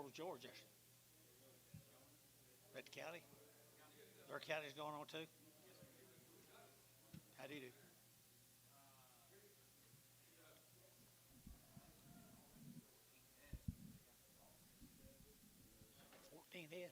was Georgia? At the county? Their county's going on too? How do you do? 14 head.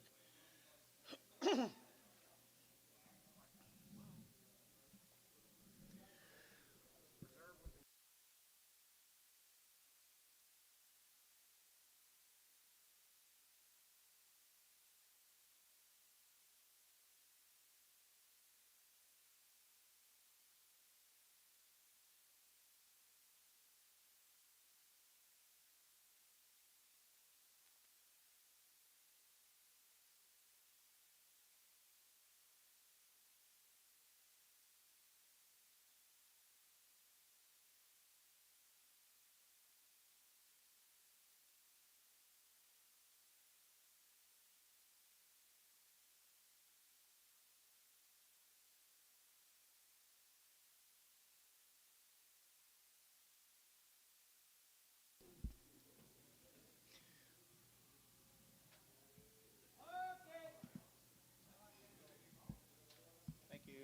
Thank you.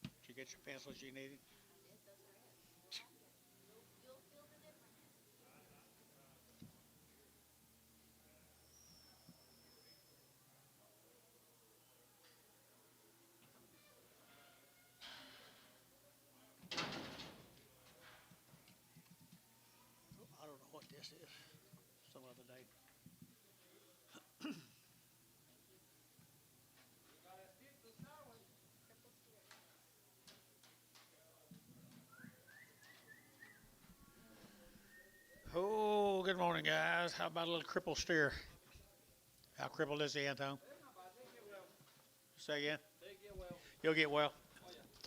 Did you get your pencils you needed? I don't know what this is. Some other day. Oh, good morning, guys. How about a little cripple steer? How crippled is he, Anton? Say again. You'll get well.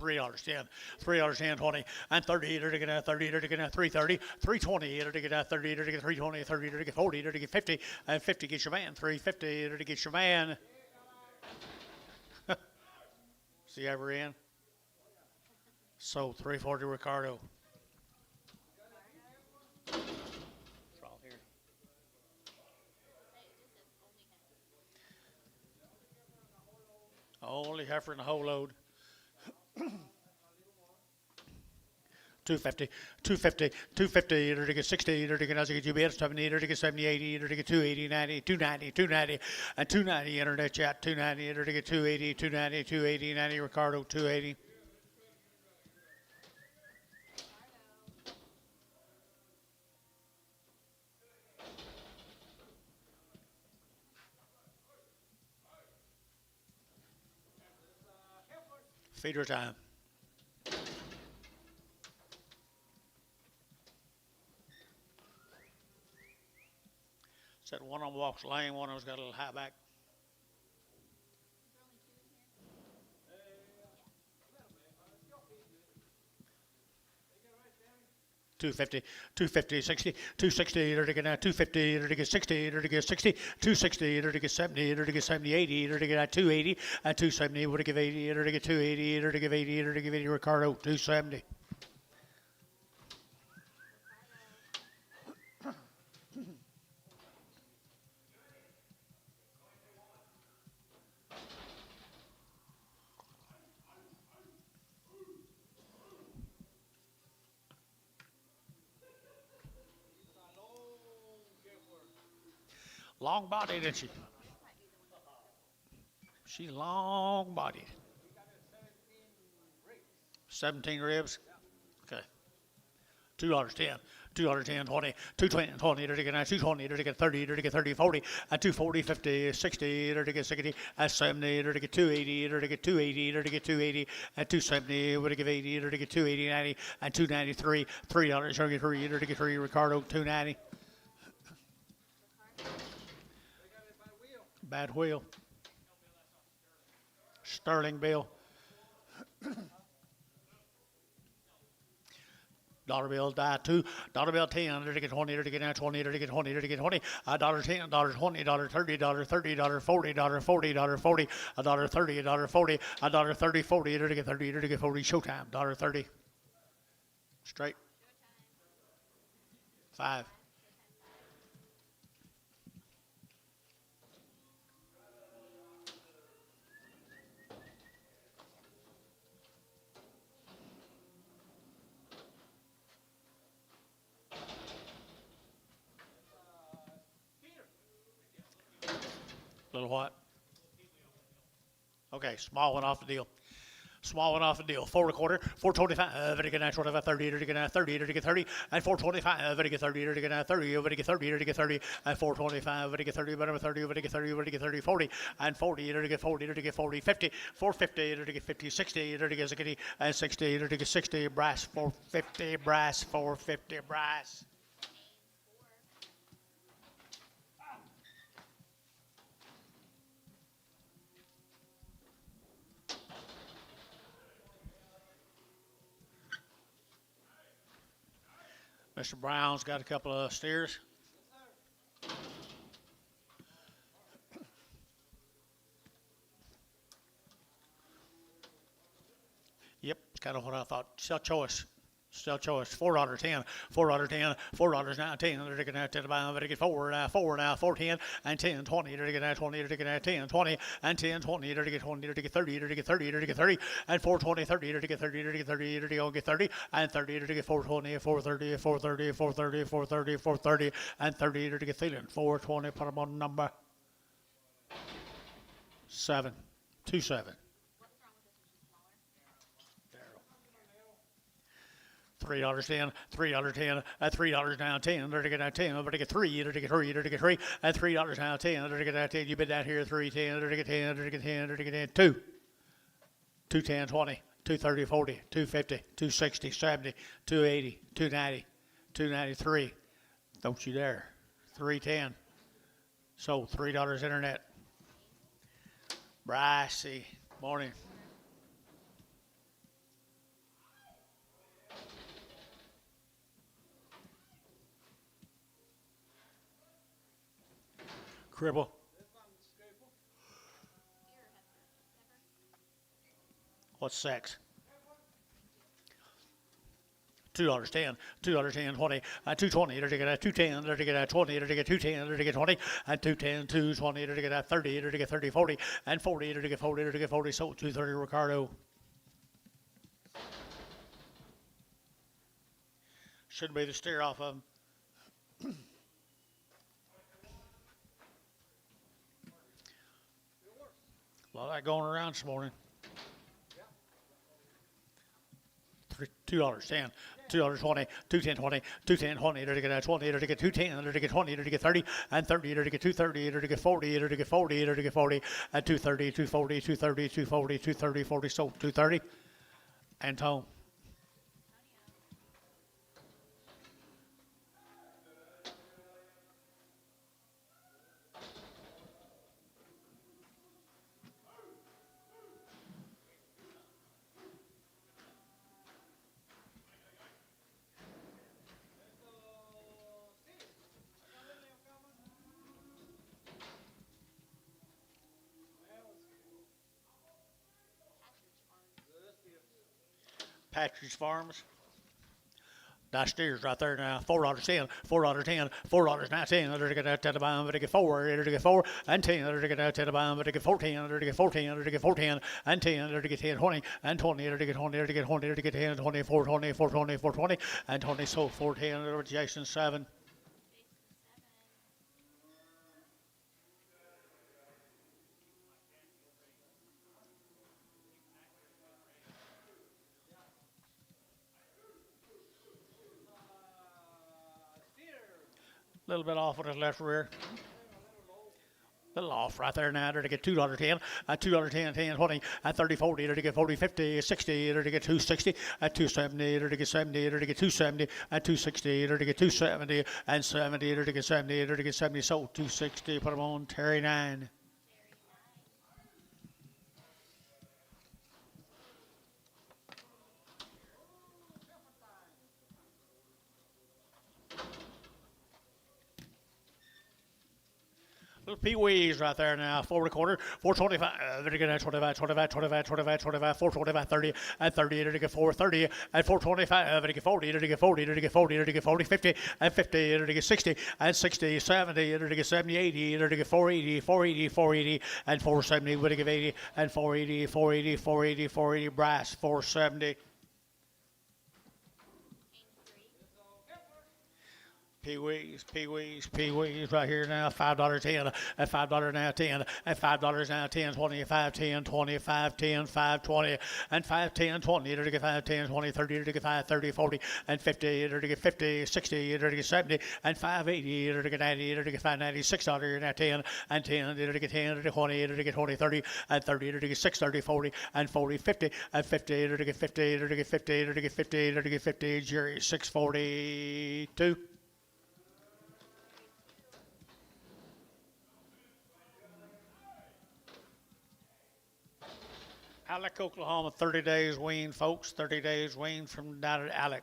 $3.10, $3.10, 20, and 30, to get 30, to get 330, 320, to get 30, to get 320, 30, to get 40, to get 50, and 50 gets your man, 350 to get your man. See ever in? So 340 Ricardo. Here. Only heifer in the whole load. 250, 250, 250, to get 60, to get 70, to get 70, 80, to get 280, 90, 290, 290, and 290 internet chat, 290, to get 280, 290, 280, 90 Ricardo, 280. Feeder time. Said one of them walks lame, one of them's got a little high back. 250, 250, 60, 260, to get 250, to get 60, to get 60, 260, to get 70, to get 70, 80, to get 280, and 270, to give 80, to get 280, to give 80, to give 80 Ricardo, 270. Long bodied, isn't she? She's long bodied. 17 ribs? Okay. $2.10. 210, 20, 220, 20, to get 220, to get 30, to get 30, 40, and 240, 50, 60, to get 60, and 70, to get 280, to get 280, to get 280, and 270, to get 80, to get 280, 90, and 293, $3, to get 3, Ricardo, 290. Bad wheel. Sterling bill. Dollar bill die two. Dollar bill 10. To get 20. To get 20. To get 20. To get 20. Dollar 10. Dollar 20. Dollar 30. Dollar 30. Dollar 40. Dollar 40. Dollar 40. Dollar 30. Dollar 40. Dollar 30. 40. To get 30. To get 40. Showtime. Dollar 30. Straight. 5. Little what? Okay, small one off the deal. Small one off the deal. 4 1/4, 425, very good, 25, 30, very good, 30, very good, 30, and 425, very good, 30, very good, 30, very good, 30, very good, 30, and 425, very good, 30, better, 30, very good, 30, very good, 30, 40, and 40, very good, 40, very good, 40, 50, 450, very good, 50, 60, very good, 60, and 60, very good, 60, brass, 450, brass, 450, brass. Mr. Brown's got a couple of steers. Yep, it's kind of what I thought. Still choice. Still choice. $4.10, $4.10, $4.19. They're taking that to the bottom. They're taking four now, 410, and 10, 20. They're taking that 20. They're taking that 10, 20, and 10, 20. They're taking 20. They're taking 30. They're taking 30. They're taking 30, and 420, 30. They're taking 30. They're taking 30. They're taking 30, and 30. They're taking 420, 430, 430, 430, 430, 430, and 30. They're taking feeling 420. Put them on number 7, 27. $3.10, $3.10, $3 now 10. They're taking that 10. They're taking 3. They're taking 3. They're taking 3, and $3 now 10. They're taking that 10. You bid that here 310. They're taking 10. They're taking 10. They're taking 10. 2, 210, 20, 230, 40, 250, 260, 70, 280, 290, 293. Don't you dare. 310. So $3 internet. Bricey. Morning. Cribble. What's sex? $2.10, $2.10, 20, 220. They're taking that 210. They're taking that 20. They're taking 210. They're taking 20, and 210, 220. They're taking that 30. They're taking 30, 40, and 40. They're taking 40. They're taking 40. So 230, Ricardo. Shouldn't be the steer off of them. A lot of that going around this morning. $2.10, $2.20, 210, 20, 210, 20. They're taking that 20. They're taking 210. They're taking 20. They're taking 30, and 30. They're taking 230. They're taking 40. They're taking 40. They're taking 40, and 230, 240, 230, 240, 230, 40. So 230. Antone. Patridge Farms. That steers right there now. $4.10, $4.10, $4.19. They're taking that to the bottom. They're taking 4. They're taking 4, and 10. They're taking that to the bottom. They're taking 14. They're taking 14. They're taking 14, and 10. They're taking 10, 20, and 20. They're taking 20. They're taking 20. They're taking 10, 20, 420, 420, 420, and 20. So 410. They're Jason 7. A little bit off on his left rear. A little off right there now. They're to get $2.10, $2.10, 10, 20, and 30, 40. They're to get 40, 50, 60. They're to get 260, and 270. They're to get 70. They're to get 270, and 260. They're to get 270, and 70. They're to get 70. They're to get 70. So 260. Put them on Terry 9. Little pee-wees right there now. 4 1/4, 425. They're going to 25, 25, 25, 25, 25, 425, 30, and 30. They're going to get 430, and 425. They're going to get 40. They're going to get 40. They're going to get 40. They're going to get 40, 50, and 50. They're going to get 60, and 60, 70. They're going to get 70, 80. They're going to get 480, 480, 480, and 470. We're going to give 80, and 480, 480, 480, 480. Brass, 470. Pee-wees right here now. $5.10, at $5 now 10, at $5 now 10, 25, 10, 25, 10, 5.20, and 5, 10, 20, to get 5, 10, 20, 30, to get 5, 30, 40, and 50, to get 50, 60, to get 70, and 5.80, to get 90, to get 5.90, $6 now 10, and 10, to get 10, to 20, to get 20, 30, and 30, to get 6, 30, 40, and 40, 50, and 50, to get 50, to get 50, to get 50, to get 50, Jerry, 642. Alec, Oklahoma, 30 days wean, folks. 30 days wean from down at Alec.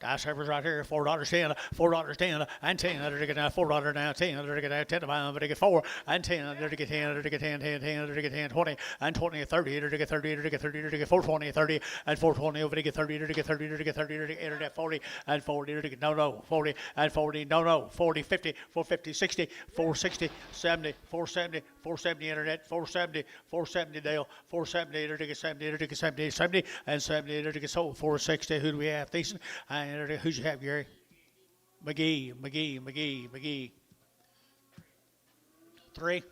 Dice Heifers right here, $4.10, $4.10, and 10, to get now $4 now 10, to get now 10 to buy them, to get 4, and 10, to get 10, to get 10, 10, 10, to get 10, 20, and 20, 30, to get 30, to get 30, to get 420, 30, and 420 over to get 30, to get 30, to get 30, to get internet 40, and 40, to get no, 40, and 40, no, 40, 50, 450, 60, 460, 70, 470, 470 internet, 470, 470 Dale, 470, to get 70, to get 70, 70, and 70, to get sold, 460. Who do we have? Thiessen. Who'd you have, Gary? McGee. 3.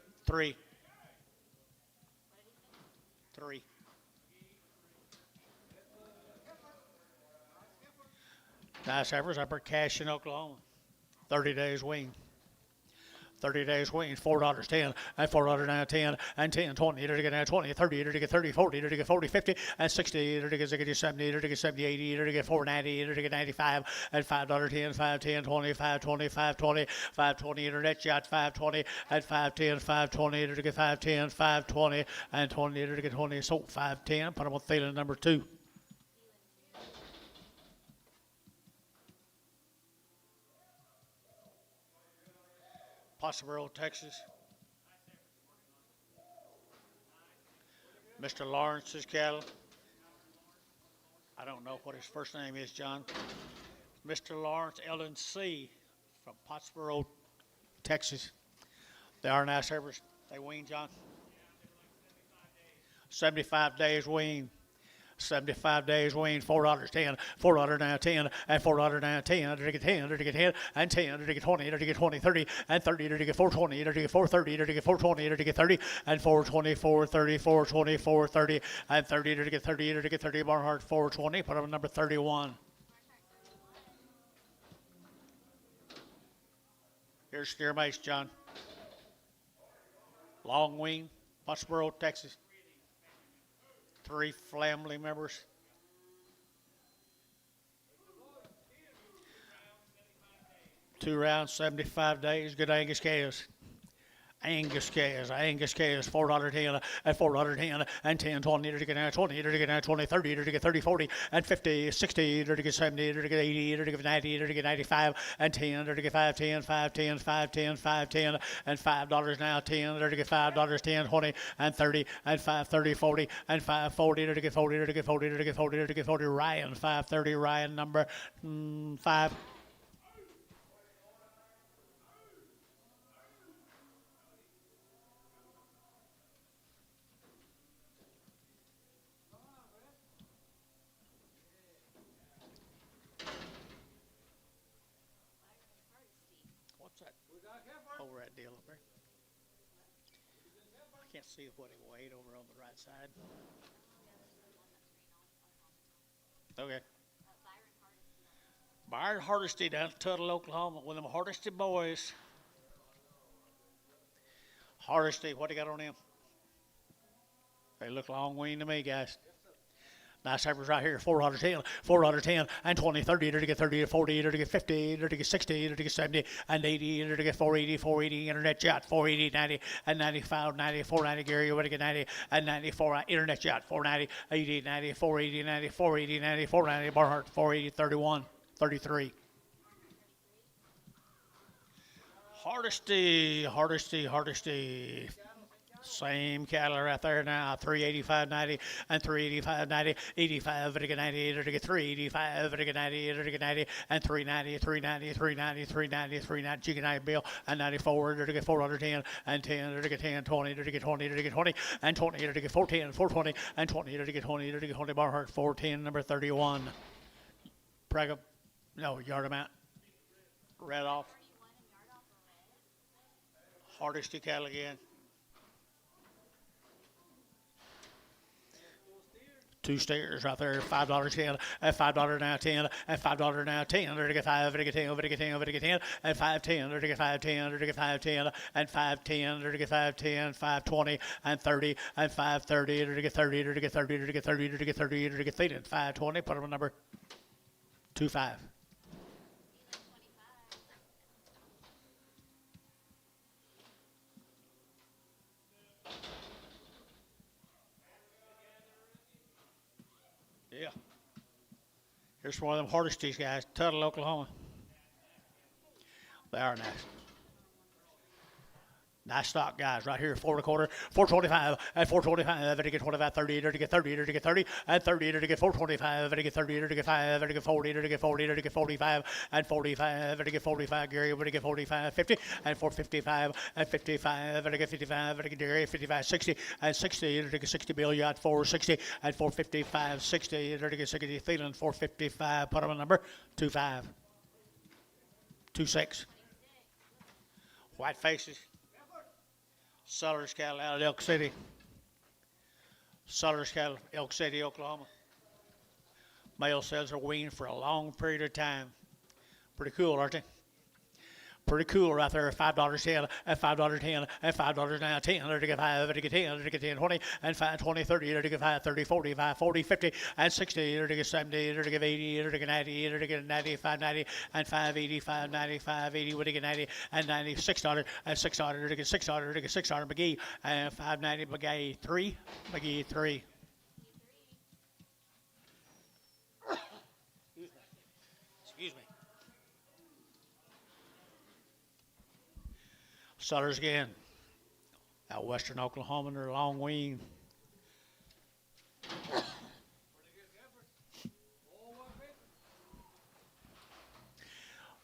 Nice Heifers up at Cash in Oklahoma. 30 days wean. 30 days wean, $4.10, and $4 now 10, and 10, 20, to get now 20, 30, to get 30, 40, to get 40, 50, and 60, to get 70, to get 70, 80, to get 490, to get 95, and $5.10, 510, 20, 520, 520, 520, internet yacht, 520, and 510, 520, to get 510, 520, and 20, to get 20, sold 510, put them on Thielen number 2. Pottsboro, Texas. Mr. Lawrence's cattle. I don't know what his first name is, John. Mr. Lawrence LNC from Pottsboro, Texas. They are nice Heifers. They wean, John. 75 days wean. 75 days wean, $4.10, $4 now 10, and $4 now 10, to get 10, to get 10, and 10, to get 20, to get 20, 30, and 30, to get 420, to get 430, to get 420, to get 30, and 420, 430, 420, 430, and 30, to get 30, to get 30, Barnhart 420, put up number 31. Here's Steer Mace, John. Long wean, Pottsboro, Texas. 3 family members. Two rounds, 75 days. Good Angus calves. Angus calves, $4.10, and $4.10, and 10, 20, to get now 20, to get now 20, 30, to get 30, 40, and 50, 60, to get 70, to get 80, to get 90, to get 95, and 10, to get 510, 510, 510, 510, and $5 now 10, to get $5, 10, 20, and 30, and 530, 40, and 540, to get 40, to get 40, to get 40, to get 40, Ryan, 530, Ryan number 5. Over that deal up there. I can't see what it weighed over on the right side. Okay. Byron Hardesty down at Tuttle, Oklahoma, with them Hardesty boys. Hardesty, what do you got on them? They look long wean to me, guys. Nice Heifers right here, $4.10, and 20, 30, to get 30, 40, to get 50, to get 60, to get 70, and 80, to get 480, internet yacht, 480, 90, and 95, 90, 490, Gary, you want to get 90, and 94, internet yacht, 490, 80, 90, 480, 90, 480, 90, 490, Barnhart, 480, 31, 33. Hardesty. Same cattle right there now, 385.90 and 385.90, 85 to get 90, to get 385 to get 90, to get 90, and 390, 390, chicken 90 bill, and 94 to get 410, and 10 to get 10, 20 to get 20, to get 20, and 20 to get 410, 420, and 20 to get 20, to get 20, Barnhart 410, number 31. No, yard amount. Red off. Hardesty cattle again. Two steers right there, $5.10, and $5 now 10, and $5 now 10, or to get 5, or to get 10, over to get 10, over to get 10, and 5.10, or to get 5.10, or to get 5.10, and 5.10, or to get 5.10, 5.20, and 30, and 5.30, or to get 30, or to get 30, or to get 30, or to get 30, or to get 30, and 5.20, put them on number 2.5. Yeah. Here's one of them Hardesty guys, Tuttle, Oklahoma. They are nice. Nice stock guys right here, 4.25, 4.25, and 4.25, and to get 25, 30, or to get 30, or to get 30, and 30, or to get 4.25, and to get 30, or to get 5, or to get 40, or to get 40, or to get 45, and 45, or to get 45, Gary, or to get 45, 50, and 4.55, and 55, or to get 55, or to get Gary, 55, 60, and 60, or to get 60, Bill Yacht, 460, and 4.55, 60, or to get 60, Thielen, 4.55, put them on number 2.5, 2.6. White faces. Sellers cattle out of Elk City. Sellers cattle, Elk City, Oklahoma. Male sales are weaned for a long period of time. Pretty cool, aren't they? Pretty cool right there. $5.10, and $5.10, and $5 now 10, or to get 5, or to get 10, or to get 10, 20, and 5, 20, 30, or to get 5, 30, 40, 5, 40, 50, and 60, or to get 70, or to get 80, or to get 90, or to get 90, 590, and 580, 590, 580, or to get 90, and 90, $6, and $6, or to get $6, or to get $6, McGee, and 590, McGee 3, McGee 3. Excuse me. Sellers again, out western Oklahoma, they're long wean.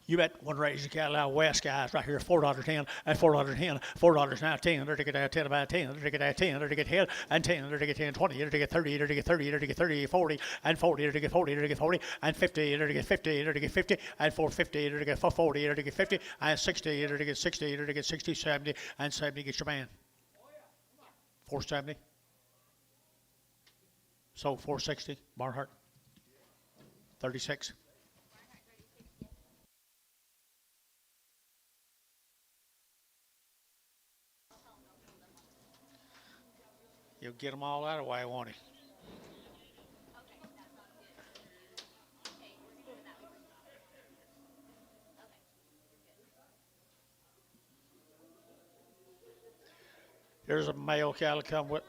You bet one raising cattle out west, guys, right here, $4.10, and $4.10, $4 now 10, or to get 10 about 10, or to get 10, or to get 10, and 10, or to get 10, 20, or to get 30, or to get 30, or to get 30, 40, and 40, or to get 40, or to get 40, and 50, or to get 50, or to get 50, and 450, or to get 40, or to get 50, and 60, or to get 60, or to get 60, 70, and 70 gets your man. 470. So 460, Barnhart. 36. You'll get them all out of the way, won't he? Here's a male cattle come with.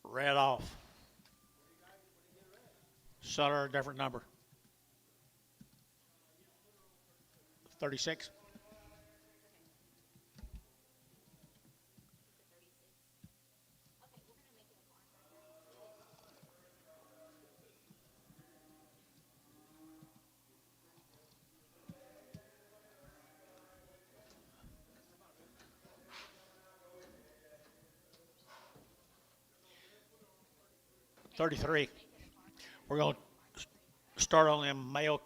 Red off. Seller, a different number. 36. $33. We're going to start on them male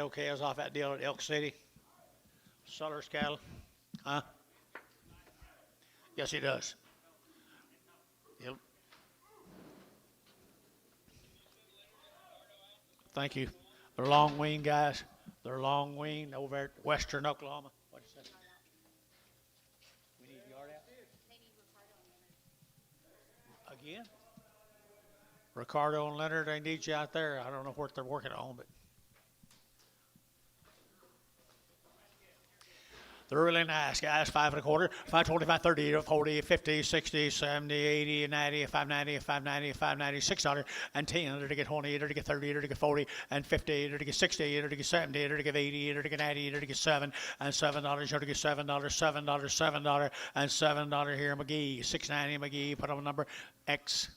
calves off that deal at Elk City. Sellers cattle. Huh? Yes, he does. Yep. Thank you. They're long wean guys. They're long wean over at western Oklahoma. What'd you say? We need yard out? Again? Ricardo and Leonard, they need you out there. I don't know what they're working on, but they're really nice, guys. 5.25, 5.25, 30, 40, 50, 60, 70, 80, 90, 590, 590, 590, $6, and 10, or to get 20, or to get 30, or to get 40, and 50, or to get 60, or to get 70, or to get 80, or to get 90, or to get 7, and $7, or to get $7, $7, $7, and $7 here, McGee, 690, McGee, put on number X.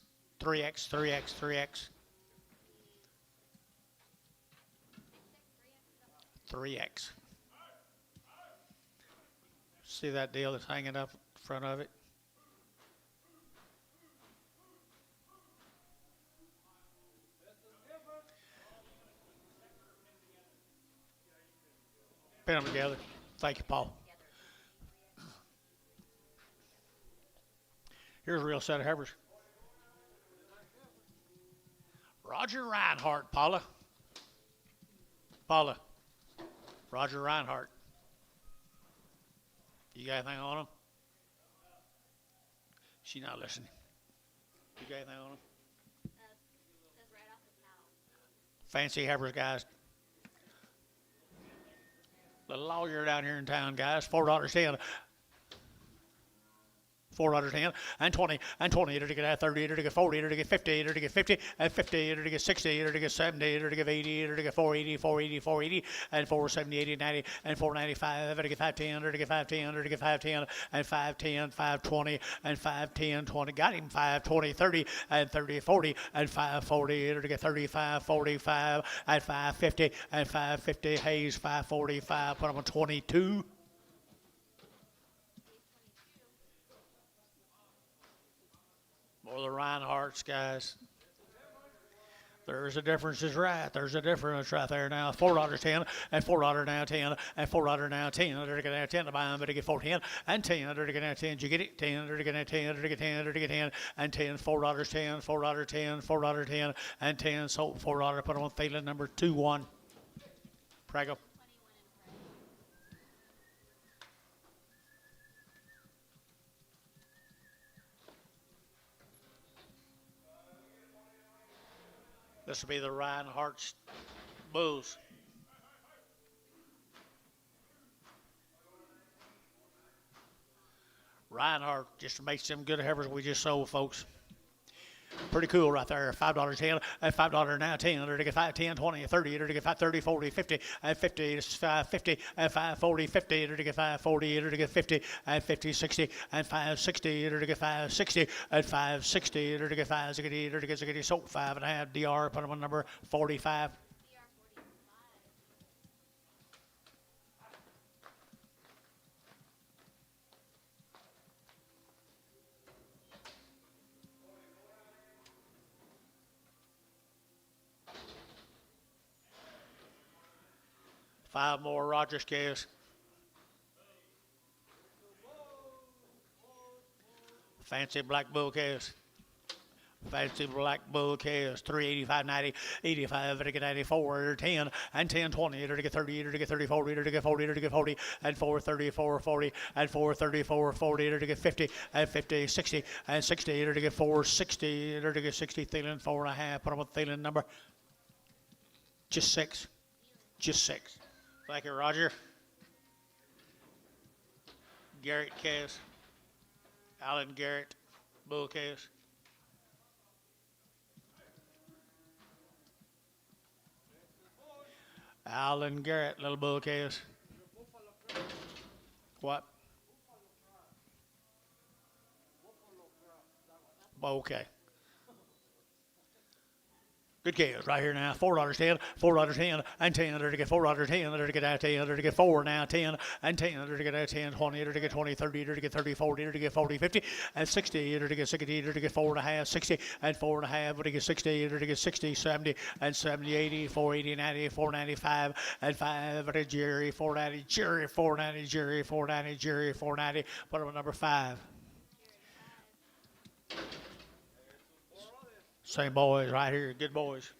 3X, 3X, 3X. 3X. See that deal that's hanging up in front of it? Pin them together. Thank you, Paul. Here's a real set of heifers. Roger Reinhardt, Paula. Paula. Roger Reinhardt. You got anything on him? She not listening. You got anything on him? Fancy heifers, guys. The lawyer down here in town, guys. $4.10. $4.10 and 20 and 20 to get 30 to get 40 to get 50 to get 50 and 50 to get 60 to get 70 to get 80 to get 480 480 480 and 470 80 90 and 495 to get 510 to get 510 to get 510 and 510 520 and 510 20 got him 520 30 and 30 40 and 540 to get 35 45 and 550 and 550 Hayes 545 put him on 22. More the Reinhardts, guys. There's a difference is right. There's a difference right there now. $4.10 and $4 now 10 and $4 now 10. They're going to 10 to buy them, but to get 4.10 and 10. They're going to 10. You get it? 10. They're going to 10. They're going to 10. They're going to 10 and 10. $4.10. $4.10. $4.10 and 10. So $4. Put them on Thielen number 2-1. Prego. This will be the Reinhardt's bulls. Reinhardt just makes them good heifers we just sold, folks. Pretty cool right there. $5.10 and $5 now 10. They're to get 5, 10, 20, 30. They're to get 5, 30, 40, 50 and 50. 550 and 540, 50. They're to get 540. They're to get 50 and 50, 60 and 560. They're to get 560 and 560. They're to get 560. They're to get 60. So 5.5 DR. Put them on number 45. 5 more Rogers calves. Fancy black bull calves. Fancy black bull calves. 385.90, 85 to get 94, 10 and 10, 20 to get 30, to get 30, 40 to get 40 to get 40 and 434, 40 and 434, 40 to get 50 and 50, 60 and 60 to get 460 to get 60. Thielen 4.5. Put them on Thielen number. Just 6. Just 6. Thank you, Roger. Garrett calves. Alan Garrett, bull calves. Alan Garrett, little bull calves. What? Okay. Good calves right here now. $4.10, $4.10 and 10. They're to get $4.10. They're to get out 10. They're to get 4 now 10 and 10. They're to get out 10, 20. They're to get 20, 30. They're to get 30, 40. They're to get 40, 50 and 60. They're to get 60. They're to get 4.5, 60 and 4.5. They're to get 60. They're to get 60, 70 and 70, 80, 480, 90, 495 and 5. To Jerry 490, Jerry 490, Jerry 490, Jerry 490. Put them on number 5. Same boys right here, good boys.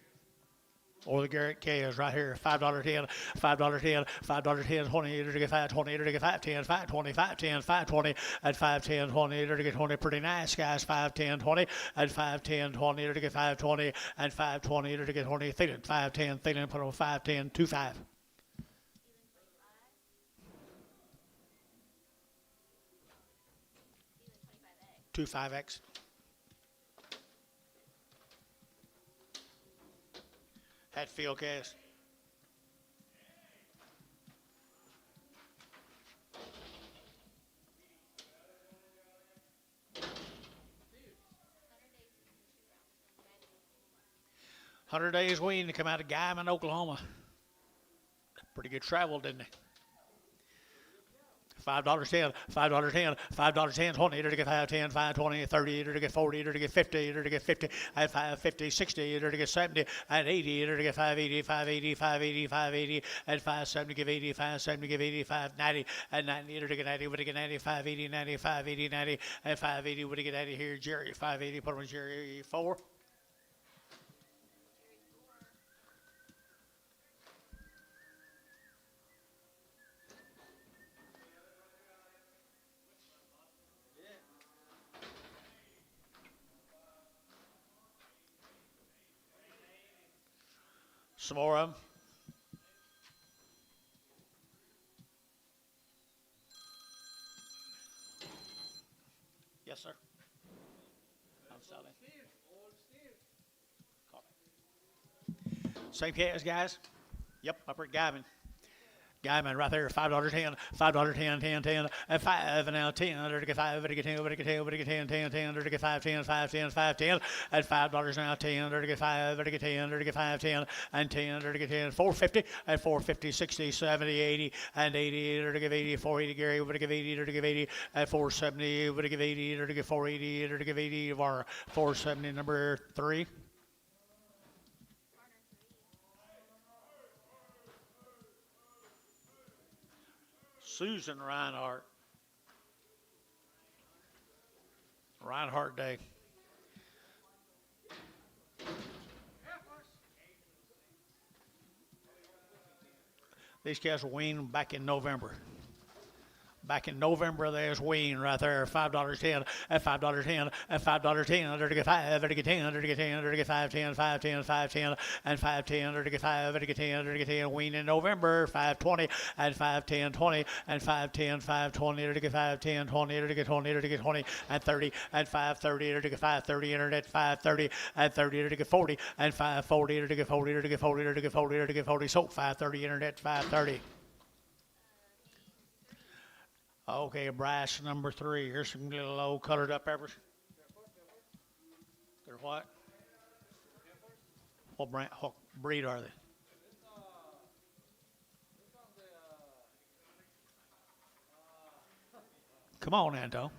Or the Garrett calves right here, $5.10, $5.10, $5.10, 20, to get 520, to get 510, 520, 510, 520, and 510, 20, to get 20. Pretty nice, guys. 510, 20, and 510, 20, to get 520, and 520, to get 20. Thielen, 510, Thielen, put on 510, 25. Two 5X. Hatfield calves. $100 days wean to come out of Guyman, Oklahoma. Pretty good travel, didn't they? $5.10, $5.10, $5.10, 20, to get 5, 10, 5, 20, 30, to get 40, to get 50, to get 50, at 5, 50, 60, to get 70, at 80, to get 580, 580, 580, 580, at 570, give 80, 570, give 80, 590, at 90, to get 90, would get 90, 580, 90, 580, 90, at 580, would get 90 here, Jerry, 580, put on Jerry 4. Some more of them. Yes, sir. I'm selling. Same case, guys. Yep, up at Gavin. Guyman right there, $5.10, $5.10, 10, 10, and 5, and now 10, under to get 5, under to get 10, under to get 10, under to get 10, 10, 10, under to get 5, 10, 5, 10, 5, 10, and $5 now 10, under to get 5, under to get 10, under to get 5, 10, and 10, under to get 10, 450, and 450, 60, 70, 80, and 80, under to give 80, 480, Gary, over to give 80, under to give 80, and 470, over to give 80, under to give 480, under to give 80 of our 470, number 3. Susan Reinhardt. Reinhardt Day. These cats were weaned back in November. Back in November, there's wean right there, $5.10, at $5.10, at $5.10, under to get 5, under to get 10, under to get 10, under to get 5, 10, 5, 10, 5, 10, and 5, 10, under to get 5, under to get 10, under to get 10, wean in November, 5.20, and 5, 10, 20, and 5, 10, 5, 20, under to get 5, 10, 20, under to get 20, under to get 20, and 30, and 5, 30, under to get 5, 30, internet, 5, 30, and 30, under to get 40, and 5, 40, under to get 40, under to get 40, under to get 40, under to get 40, so 5, 30, internet, 5, 30. Okay, brass number 3. Here's some little old colored up peppers. They're what? What breed are they? Come on, Anto.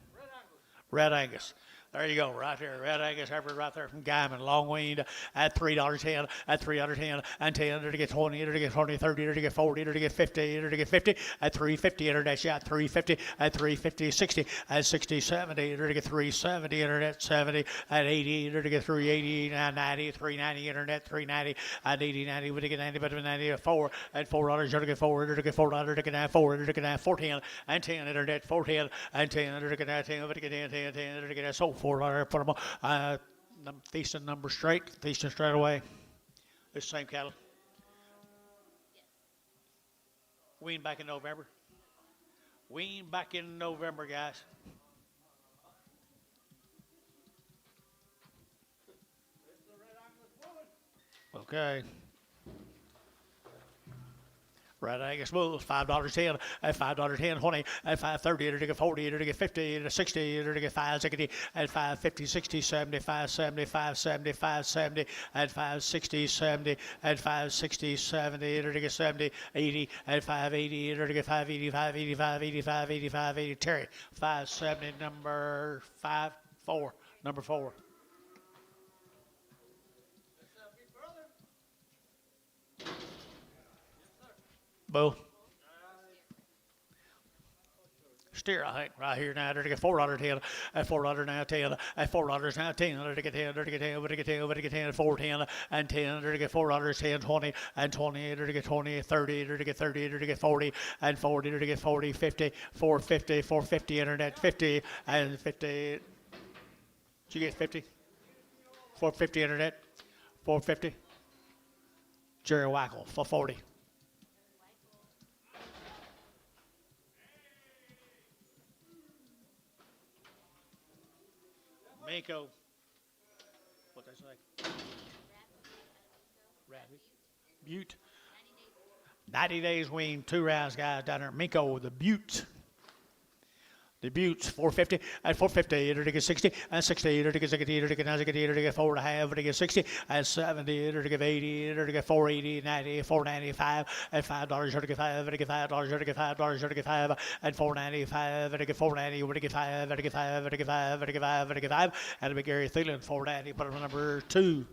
Red Angus. There you go, right there. Red Angus heifer right there from Guyman, long weaned at $3.10, at $3.10, and 10, to get 20, to get 20, 30, to get 40, to get 50, to get 50, at 350, internet shot, 350, at 350, 60, at 60, 70, to get 370, internet 70, at 80, to get 380, 90, 390, internet 390, at 80, 90, to get 90, but 90, at 4, at $4, to get 4, to get $4, to get 4, to get 410, and 10, internet 410, and 10, to get 10, to get 10, 10, 10, to get so $4, put them on. Feasting number straight, feasting straight away. This same cattle. Wean back in November. Wean back in November, guys. Okay. Red Angus bulls, $5.10, at $5.10, 20, at $5.30, to get 40, to get 50, to 60, to get 560, at $5.50, 60, 70, $5.70, $5.70, $5.70, at $5.60, 70, at $5.60, 70, to get 70, 80, at $5.80, to get 5.80, 5.80, 5.80, 5.80, 5.80, Terry, $5.70, number 5, 4, number 4. Boo. Steer, I think, right here now. To get $4.10, at $4 now 10, at $4 now 10, to get 10, to get 10, to get 10, to get 10, 4.10, and 10, to get $4, 10, 20, and 20, to get 20, 30, to get 30, to get 40, and 40, to get 40, 50, 450, 450, internet 50, and 50. Did you get 50? 450 internet, 450. Jerry Wackel for 40. Mako. What they say? Rabbit. Butte. 90 days wean, 2 rounds, guys, down there. Miko, the Butte. The Buttes, 450, and 450, to get 60, and 60, to get 60, to get 90, to get 4.5, to get 60, and 70, to get 80, to get 480, 90, 495, and $5, to get 5, to get $5, to get $5, to get 5, and 495, to get 490, to get 5, to get 5, to get 5, to get 5, to get 5, and a big Gary Thielen, 490, put him on number 2.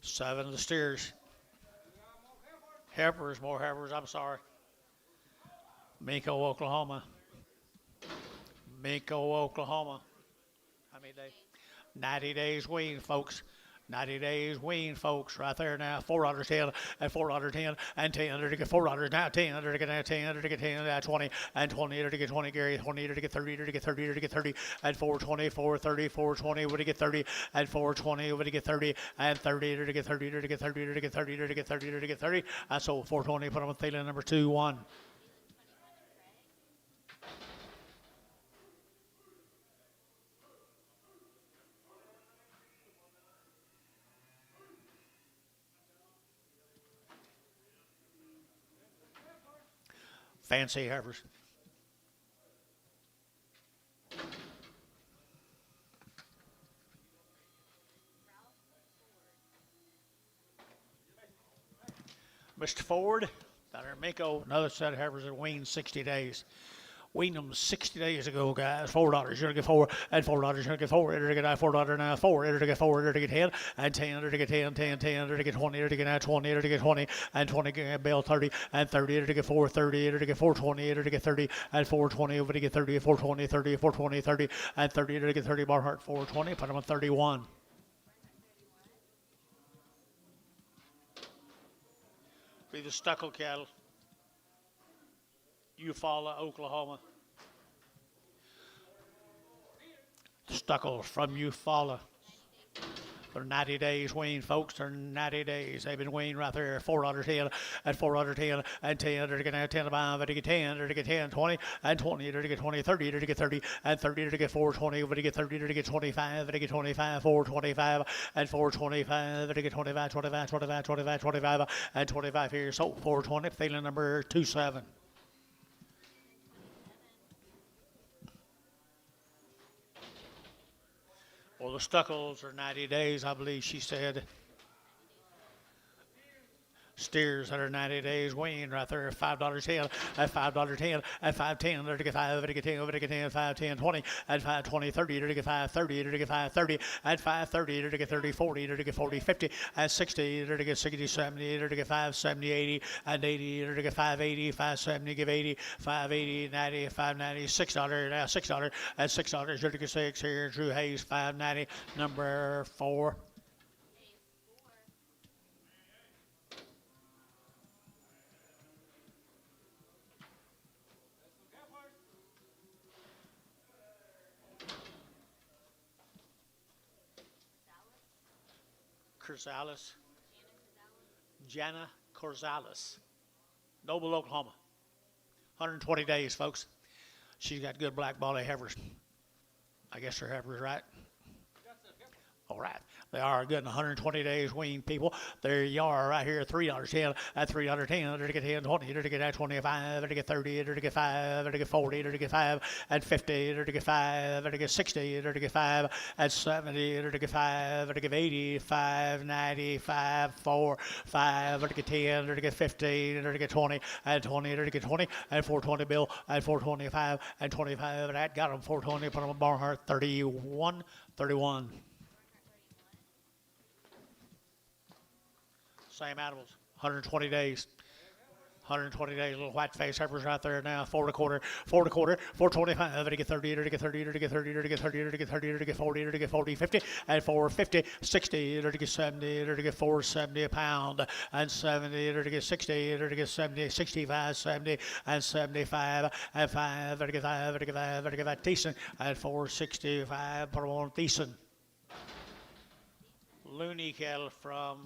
7 the steers. Heifers, more heifers, I'm sorry. Minko, Oklahoma. Minko, Oklahoma. How many days? 90 days wean, folks. 90 days wean, folks. Right there now. $4.10 and $4.10 and 10 to get $4 now. 10 to get now. 10 to get 10 20 and 20 to get 20. Gary 20 to get 30 to get 30 to get 30 and 420 430 420 to get 30 and 420 to get 30 and 30 to get 30 to get 30 to get 30 to get 30 to get 30. And so 420 put on Thielen number 2-1. Fancy heifers. Mr. Ford, down there in Minko, another set of heifers that weaned 60 days. Weaned them 60 days ago, guys. $4. You're gonna get 4 and $4. You're gonna get 4. You're gonna get $4 now. 4. You're gonna get 4. You're gonna get 10 and 10. You're gonna get 10, 10, 10. You're gonna get 20. You're gonna get 20. You're gonna get 20 and 20. You're gonna Bill 30 and 30. You're gonna get 4, 30. You're gonna get 420. You're gonna get 30 and 420. You're gonna get 30, 420, 30, 420, 30 and 30. You're gonna get 30. Barhart 420. Put them on 31. Be the Stucco cattle. Eufaula, Oklahoma. Stuccles from Eufaula. They're 90 days weaned, folks. They're 90 days. They've been weaned right there. $4.10 and $4.10 and 10. They're going to get 10 to buy. They're to get 10. They're to get 10, 20 and 20. They're to get 20, 30. They're to get 30 and 30. They're to get 420. They're to get 30. They're to get 25. They're to get 25, 425 and 425. They're to get 25, 25, 25, 25, 25 and 25 here. So 420. Thielen number 27. Well, the Stuccles are 90 days, I believe she said. Steers that are 90 days weaned right there, $5.10 at $5.10 at $5.10. They're to get 5, to get 10, to get 10, 5, 10, 20 at 5, 20, 30. They're to get 5, 30. They're to get 5, 30 at 5, 30. They're to get 30, 40. They're to get 40, 50 at 60. They're to get 60, 70. They're to get 5, 70, 80 and 80. They're to get 5, 80, 5, 70. Give 80, 5, 80, 90, 5, 90, $6 now, $6 at $6. They're to get 6 here. Drew Hayes, 590, number 4. Corzalis. Jana Corzalis. Noble, Oklahoma. 120 days, folks. She's got good black body heifers. I guess her heifers, right? All right. They are good in 120 days weaned, people. There you are right here, $3.10 at $3.10. They're to get 10, 20. They're to get 25. They're to get 30. They're to get 5. They're to get 40. They're to get 5 at 50. They're to get 5. They're to get 60. They're to get 5 at 70. They're to get 5. They're to get 80. 5, 90, 5, 4, 5. They're to get 10. They're to get 15. They're to get 20 and 20. They're to get 20 and 420. Bill at 425 and 25. That got them 420. Put them on Barnhart 31. 31. Same animals, 120 days. 120 days, little white face heifers right there now. 4.25, 425. To get 30, to get 30, to get 30, to get 30, to get 30, to get 40, to get 40, 50, and 450, 60, to get 70, to get 470 a pound, and 70, to get 60, to get 70, 65, 70, and 75, and 5, to get 5, to get 5, to get 5, decent, and 465, put on decent. Looney cattle from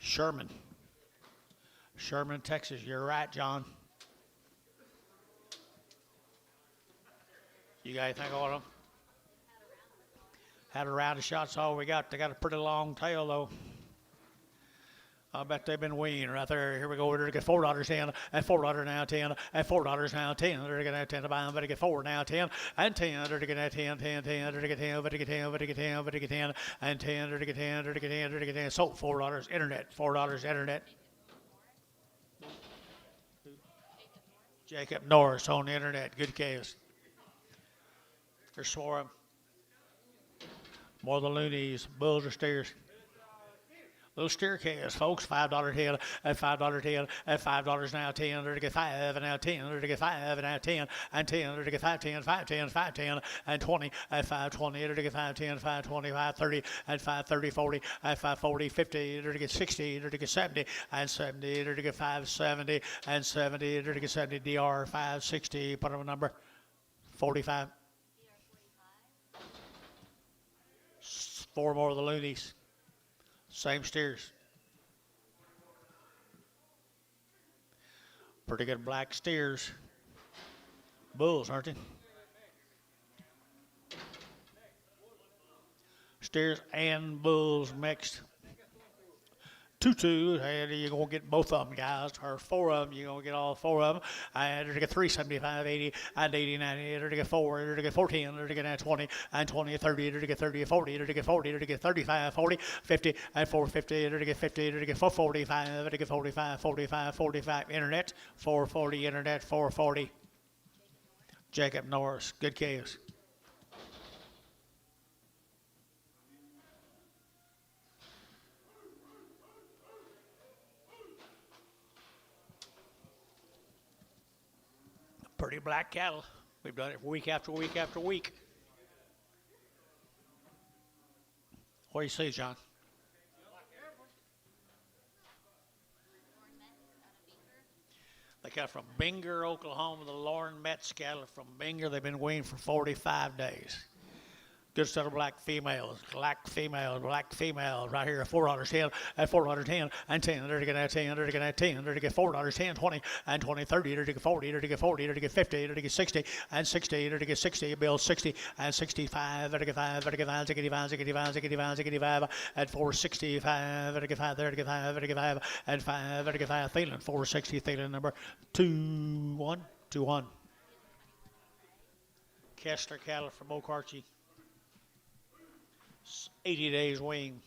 Sherman, Texas. You're right, John. You got anything on them? Had a round of shots. All we got. They got a pretty long tail, though. I bet they've been weaned right there. Here we go. We're to get $4.10 and $4 now 10 and $4 now 10. They're going to 10 to buy them. Better get 4 now 10 and 10. They're to get 10, 10, 10. They're to get 10. Better get 10. Better get 10. Better get 10 and 10. They're to get 10. They're to get 10. They're to get 10. So $4 internet. $4 internet. Jacob Norris on the internet. Good calves. They're swarm. More of the loonies. Bulls or steers. Little steer calves, folks, $5.10 and $5.10 and $5 now 10. They're to get 5 and now 10. They're to get 5 and now 10 and 10. They're to get 5.10, 5.10, 5.10 and 20 and 5.20. They're to get 5.10, 5.20, 5.30 and 5.30, 40 and 5.40, 50. They're to get 60. They're to get 70 and 70. They're to get 5.70 and 70. They're to get 70. DR 5.60. Put on a number 45. 4 more of the loonies. Same steers. Pretty good black steers. Bulls, aren't they? Steers and bulls mixed. 2-2, and you're going to get both of them, guys, or 4 of them. You're going to get all 4 of them. And they're to get 375, 80, and 80, 90. They're to get 4. They're to get 14. They're to get 20, and 20, 30. They're to get 30, 40. They're to get 40. They're to get 35, 40, 50, and 450. They're to get 50. They're to get 445. They're to get 45, 45, 45. Internet, 440. Internet, 440. Jacob Norris, good calves. Pretty black cattle. We've done it week after week after week. What do you say, John? They got from Binger, Oklahoma, the Lauren Metz cattle from Binger. They've been weaned for 45 days. Good set of black females, black females, right here at $4.10 and $4.10 and 10. They're to get 10, they're to get 10, they're to get $4.10, 20 and 20, 30, they're to get 40, they're to get 40, they're to get 50, they're to get 60 and 60, they're to get 60, bill 60 and 65, they're to get 5, they're to get 5, 65, 65, 65, 65 and 465, they're to get 5, they're to get 5, they're to get 5 and 5, they're to get 5, Thielen, 460, Thielen number 21, 21. Kessler cattle from OKC. 80 days weaned.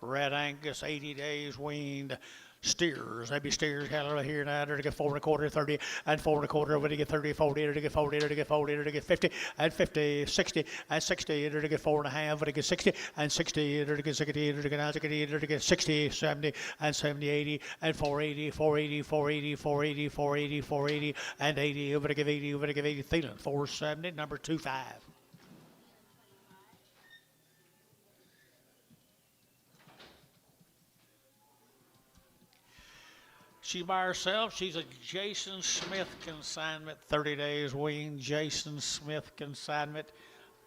Red Angus, 80 days weaned. Steers, maybe steers cattle right here now. They're to get 4 1/4, 30 and 4 1/4. They're to get 30, 40. They're to get 40. They're to get 40. They're to get 50 and 50, 60 and 60. They're to get 4 1/2. They're to get 60 and 60. They're to get 60. They're to get 60. They're to get 60, 70 and 70, 80 and 480, 480, 480, 480, 480, 480 and 80. Over to give 80. Over to give 80. Thielen, 470, number 25. She's by herself. She's a Jason Smith consignment, 30 days weaned. Jason Smith consignment,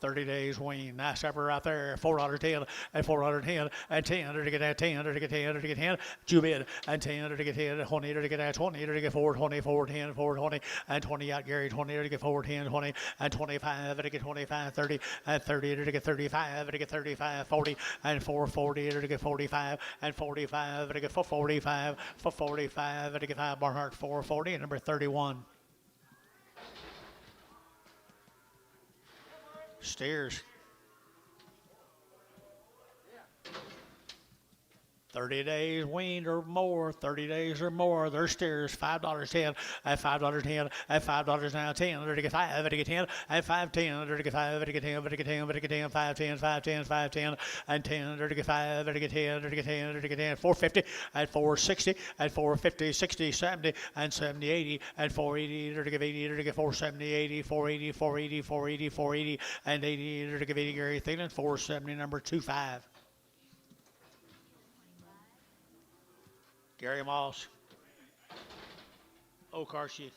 30 days weaned. Nice upper right there. $4.10 and $4.10 and 10. They're to get 10. They're to get 10. They're to get 10. Jubid and 10. They're to get 10. 20. They're to get 20. They're to get 4, 20, 4, 10, 4, 20 and 20 out. Gary 20. They're to get 4, 10, 20 and 25. They're to get 25, 30 and 30. They're to get 35. They're to get 35, 40 and 440. They're to get 45 and 45. They're to get 445, 445. They're to get 5. Barnhart 440 and number 31. Steers. 30 days weaned or more, 30 days or more. They're steers, $5.10 and $5.10 and $5 now 10. They're to get 5, they're to get 10 and 5.10. They're to get 5, they're to get 10, they're to get 10, they're to get 10, 5.10, 5.10, 5.10 and 10. They're to get 5, they're to get 10, they're to get 10, they're to get 10, 450 and 460 and 450, 60, 70 and 70, 80 and 480. They're to give 80, they're to get 470, 80, 480, 480, 480, 480 and 80. They're to give 80. Gary Thielen, 470, number 25. Gary Moss, OKC.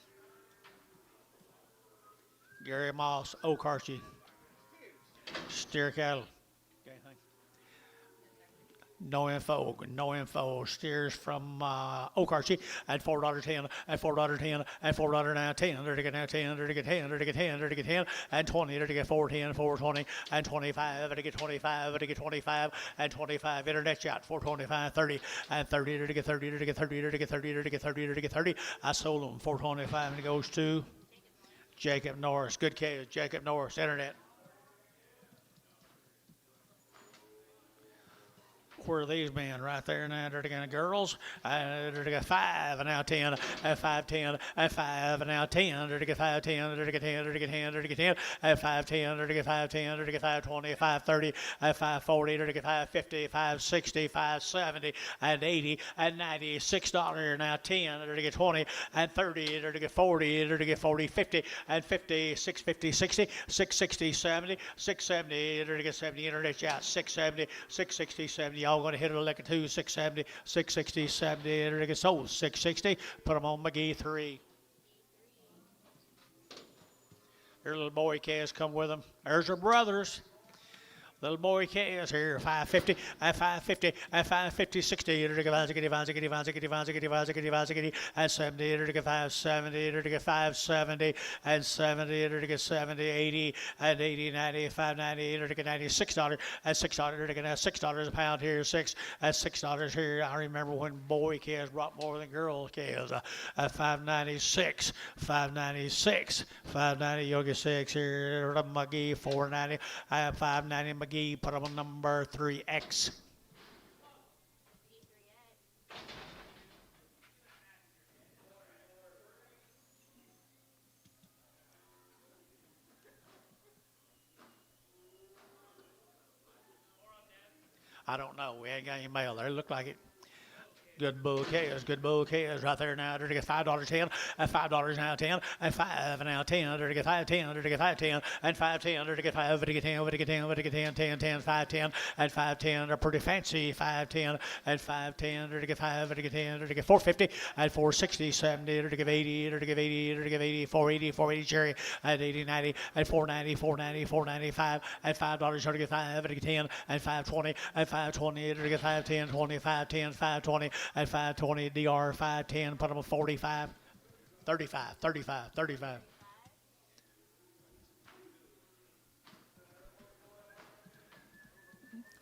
Gary Moss, OKC. Steer cattle. No info. No info. Steers from OKC at $4.10. At $4.10. At $4.10. There to get now 10. There to get 10. There to get 10. There to get 10. And 20. There to get 410. 420. And 25. There to get 25. There to get 25. And 25. Internet shot. 425. 30. And 30. There to get 30. There to get 30. There to get 30. There to get 30. There to get 30. I sold them 425. And it goes to Jacob Norris. Good case. Jacob Norris. Internet. Where are these men right there now? They're the girls. They're the 5 and now 10. At 5 10. At 5 and now 10. They're the 5 10. They're the 10. They're the 10. They're the 10. At 5 10. They're the 5 10. They're the 5 20. 5 30. At 5 40. They're the 5 50. 5 60. 5 70. And 80. And 90. $6 now 10. They're the 20. And 30. They're the 40. They're the 40. 50. And 50. 650. 60. 660. 70. 670. They're the 70. Internet shot. 670. 660. 70. Y'all going to hit it like a 2, 670, 660, 70, and it sold 660. Put them on McGee 3. Their little boy calves come with them. There's her brothers. Little boy calves here, 550, at 550, at 550, 60, and 70, and 570, and 70, and 70, 80, and 80, 90, 590, and $96, and $6 a pound here, $6 here. I remember when boy calves brought more than girl calves, at 596, 596, 590, you'll get 6 here, McGee, 490, at 590, McGee. Put them on number 3X. I don't know. We ain't got any mail there. Look like it. Good bull calves right there now. They're to get $5.10, and $5 now 10, and 5 now 10. They're to get 5.10, they're to get 5.10, and 5.10. They're to get 5, to get 10, to get 10, to get 10, 10, 10, 5.10, and 5.10. They're pretty fancy. 5.10 and 5.10. They're to get 5, to get 10, they're to get 4.50, and 4.60, 70. They're to give 80, they're to give 80, they're to give 80, 4.80, 4.80 cherry, and 80, 90, and 4.90, 4.90, 4.95, and $5. They're to get 5, to get 10, and 5.20, and 5.20. They're to get 5.10, 25, 10, 5.20. At 520, DR 510, put them at 45, 35, 35, 35.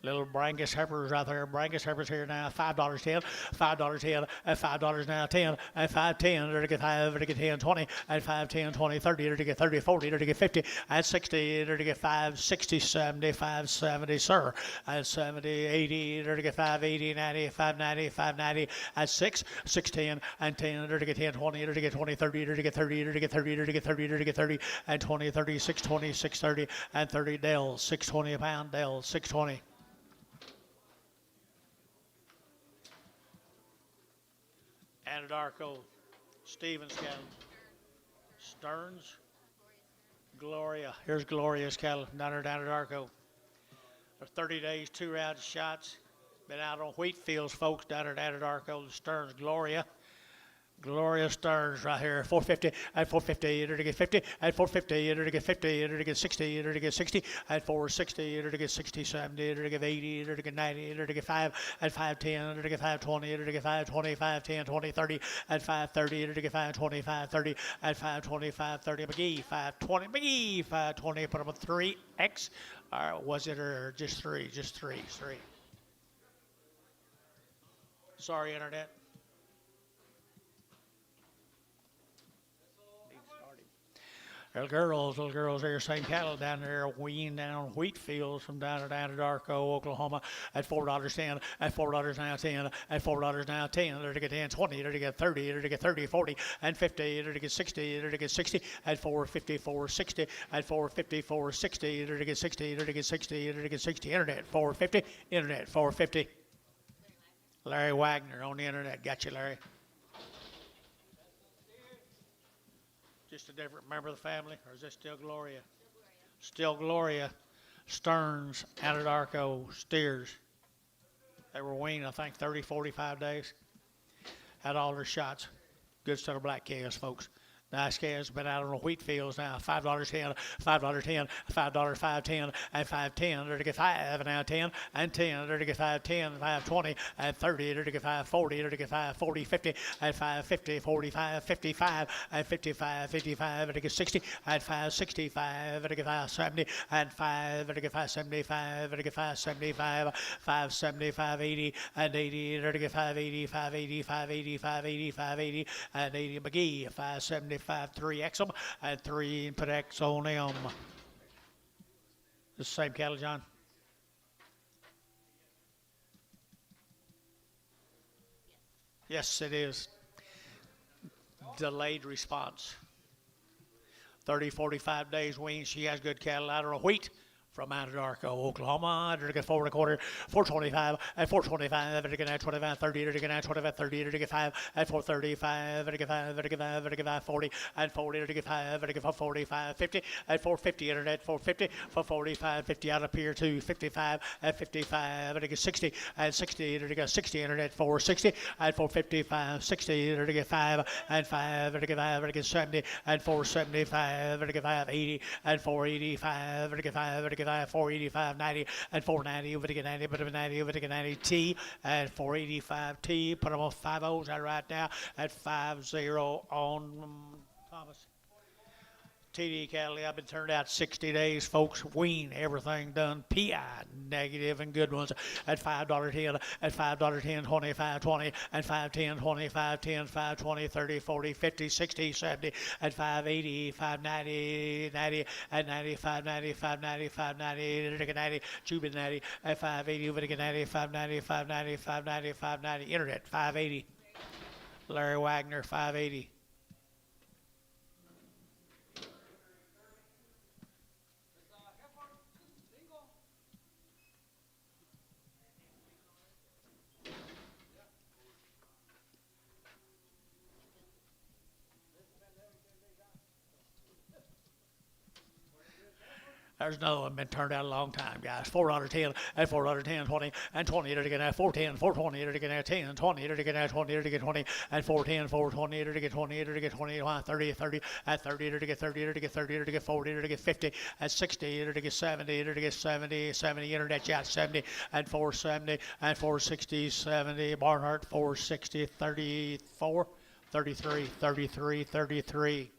Little Brangus Heifers out there. Brangus Heifers here now. $5.10. $5.10. At $5 now 10. At 5.10. They're to get 5. They're to get 10. 20. At 5.10. 20. 30. They're to get 30. 40. They're to get 50. At 60. They're to get 5. 60. 70. 570. Sir. At 70. 80. They're to get 5.80. 90. 5.90. 5.90. At 6. 6.10. And 10. They're to get 10. 20. They're to get 20. 30. They're to get 30. They're to get 30. They're to get 30. They're to get 30. And 20. 30. 6.20. 6.30. And 30. Dell. 6.20 a pound. Dell. 6.20. Anadarko, Stevens cattle, Stearns, Gloria. Here's Gloria's cattle down there at Anadarko. For 30 days, 2 rounds of shots. Been out on wheat fields, folks, down at Anadarko. The Stearns, Gloria. Gloria Stearns right here, 450, at 450, enter to get 50, at 450, enter to get 50, enter to get 60, enter to get 60, at 460, enter to get 60, 70, enter to get 80, enter to get 90, enter to get 5, at 510, enter to get 520, enter to get 520, 510, 20, 30, at 530, enter to get 520, 530, at 520, 530, McGee, 520, McGee, 520, put them on 3X, or was it, or just 3, just 3. Sorry, Internet. Little girls there, same cattle down there, weaned down on wheat fields from down at Anadarko, Oklahoma, at $4.10, at $4 now 10, at $4 now 10, they're to get 10, 20, they're to get 30, they're to get 30, 40, and 50, they're to get 60, they're to get 60, at 450, 460, at 450, 460, they're to get 60, they're to get 60, they're to get 60, Internet 450, Internet 450. Larry Wagner on the Internet, got you, Larry. Just a different member of the family, or is this still Gloria? Still Gloria. Stearns, Anadarko, steers. They were weaned, I think, 30, 45 days. Had all their shots. Good set of black calves, folks. Nice calves been out on the wheat fields now. $5.10, $5.10, $5.510, and $5.10. They're to get 5 and now 10 and 10. They're to get 5.10, 5.20 and 30. They're to get 5.40. They're to get 5.40, 50 and 5.50, 45, 55 and 55, 55. They're to get 60 and 5.65. They're to get 5.70 and 5. They're to get 5.75. They're to get 5.75, 5.75, 80 and 80. They're to get 5.80, 5.80, 5.80, 5.80, 5.80 and 80. McGee 5.75. 3X them and 3 and put X on them. The same cattle, John? Yes, it is. Delayed response. 30, 45 days wean. She has good cattle out of her wheat. From Anadarko, Oklahoma, they're to get 4 1/4, 4.25, and 4.25, they're to get 25, 30, they're to get 25, 30, they're to get 5, and 4.35, they're to get 5, they're to get 5, they're to get 5, 40, and 40, they're to get 5, they're to get 45, 50, and 4.50, internet, 4.50, for 45, 50 out up here to 55, and 55, they're to get 60, and 60, they're to get 60, internet, 4.60, and 4.55, 60, they're to get 5, and 5, they're to get 5, they're to get 70, and 4.75, they're to get 5.80, and 4.85, they're to get 5, they're to get 485, 90, and 490, over to get 90, but 90, over to get 90 T, and 485 T. Put them on 5 O's right now at 5-0 on Thomas. TD cattle have been turned out 60 days, folks. Wean, everything done. PI, negative and good ones at $5.10, at $5.10, 25, 20, and 5.10, 25, 10, 5, 20, 30, 40, 50, 60, 70, at 5.80, 5.90, 90, at 90, 5.90, 5.90, 5.90, 90, Cuban 90, at 5.80, over to get 90, 5.90, 5.90, 5.90, 5.90, internet, 5.80. Larry Wagner, 5.80. There's another one been turned out a long time, guys. $4.10 and $4.10, 20 and 20. They're to get 4.10, 4.20. They're to get 10, 20. They're to get 20. They're to get 20 and 4.10, 4.20. They're to get 20. They're to get 20, 30, 30 at 30. They're to get 30. They're to get 30. They're to get 40. They're to get 50 at 60. They're to get 70. They're to get 70, 70. Internet yacht 70 and 470 and 460, 70. Barnhart 460, 34, 33, 33, 33.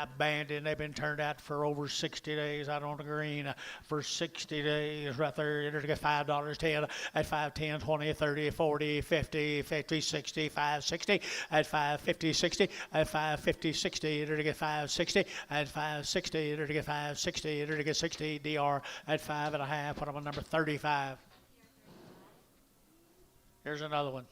Abandoned. They've been turned out for over 60 days out on the green. For 60 days right there. They're to get $5.10 at 5.10, 20, 30, 40, 50, 50, 60, 5.60 at 5.50, 60 at 5.50, 60. They're to get 5.60 at 5.60. They're to get 5.60. They're to get 60. DR at 5.5. Put them on number 35. Here's another one.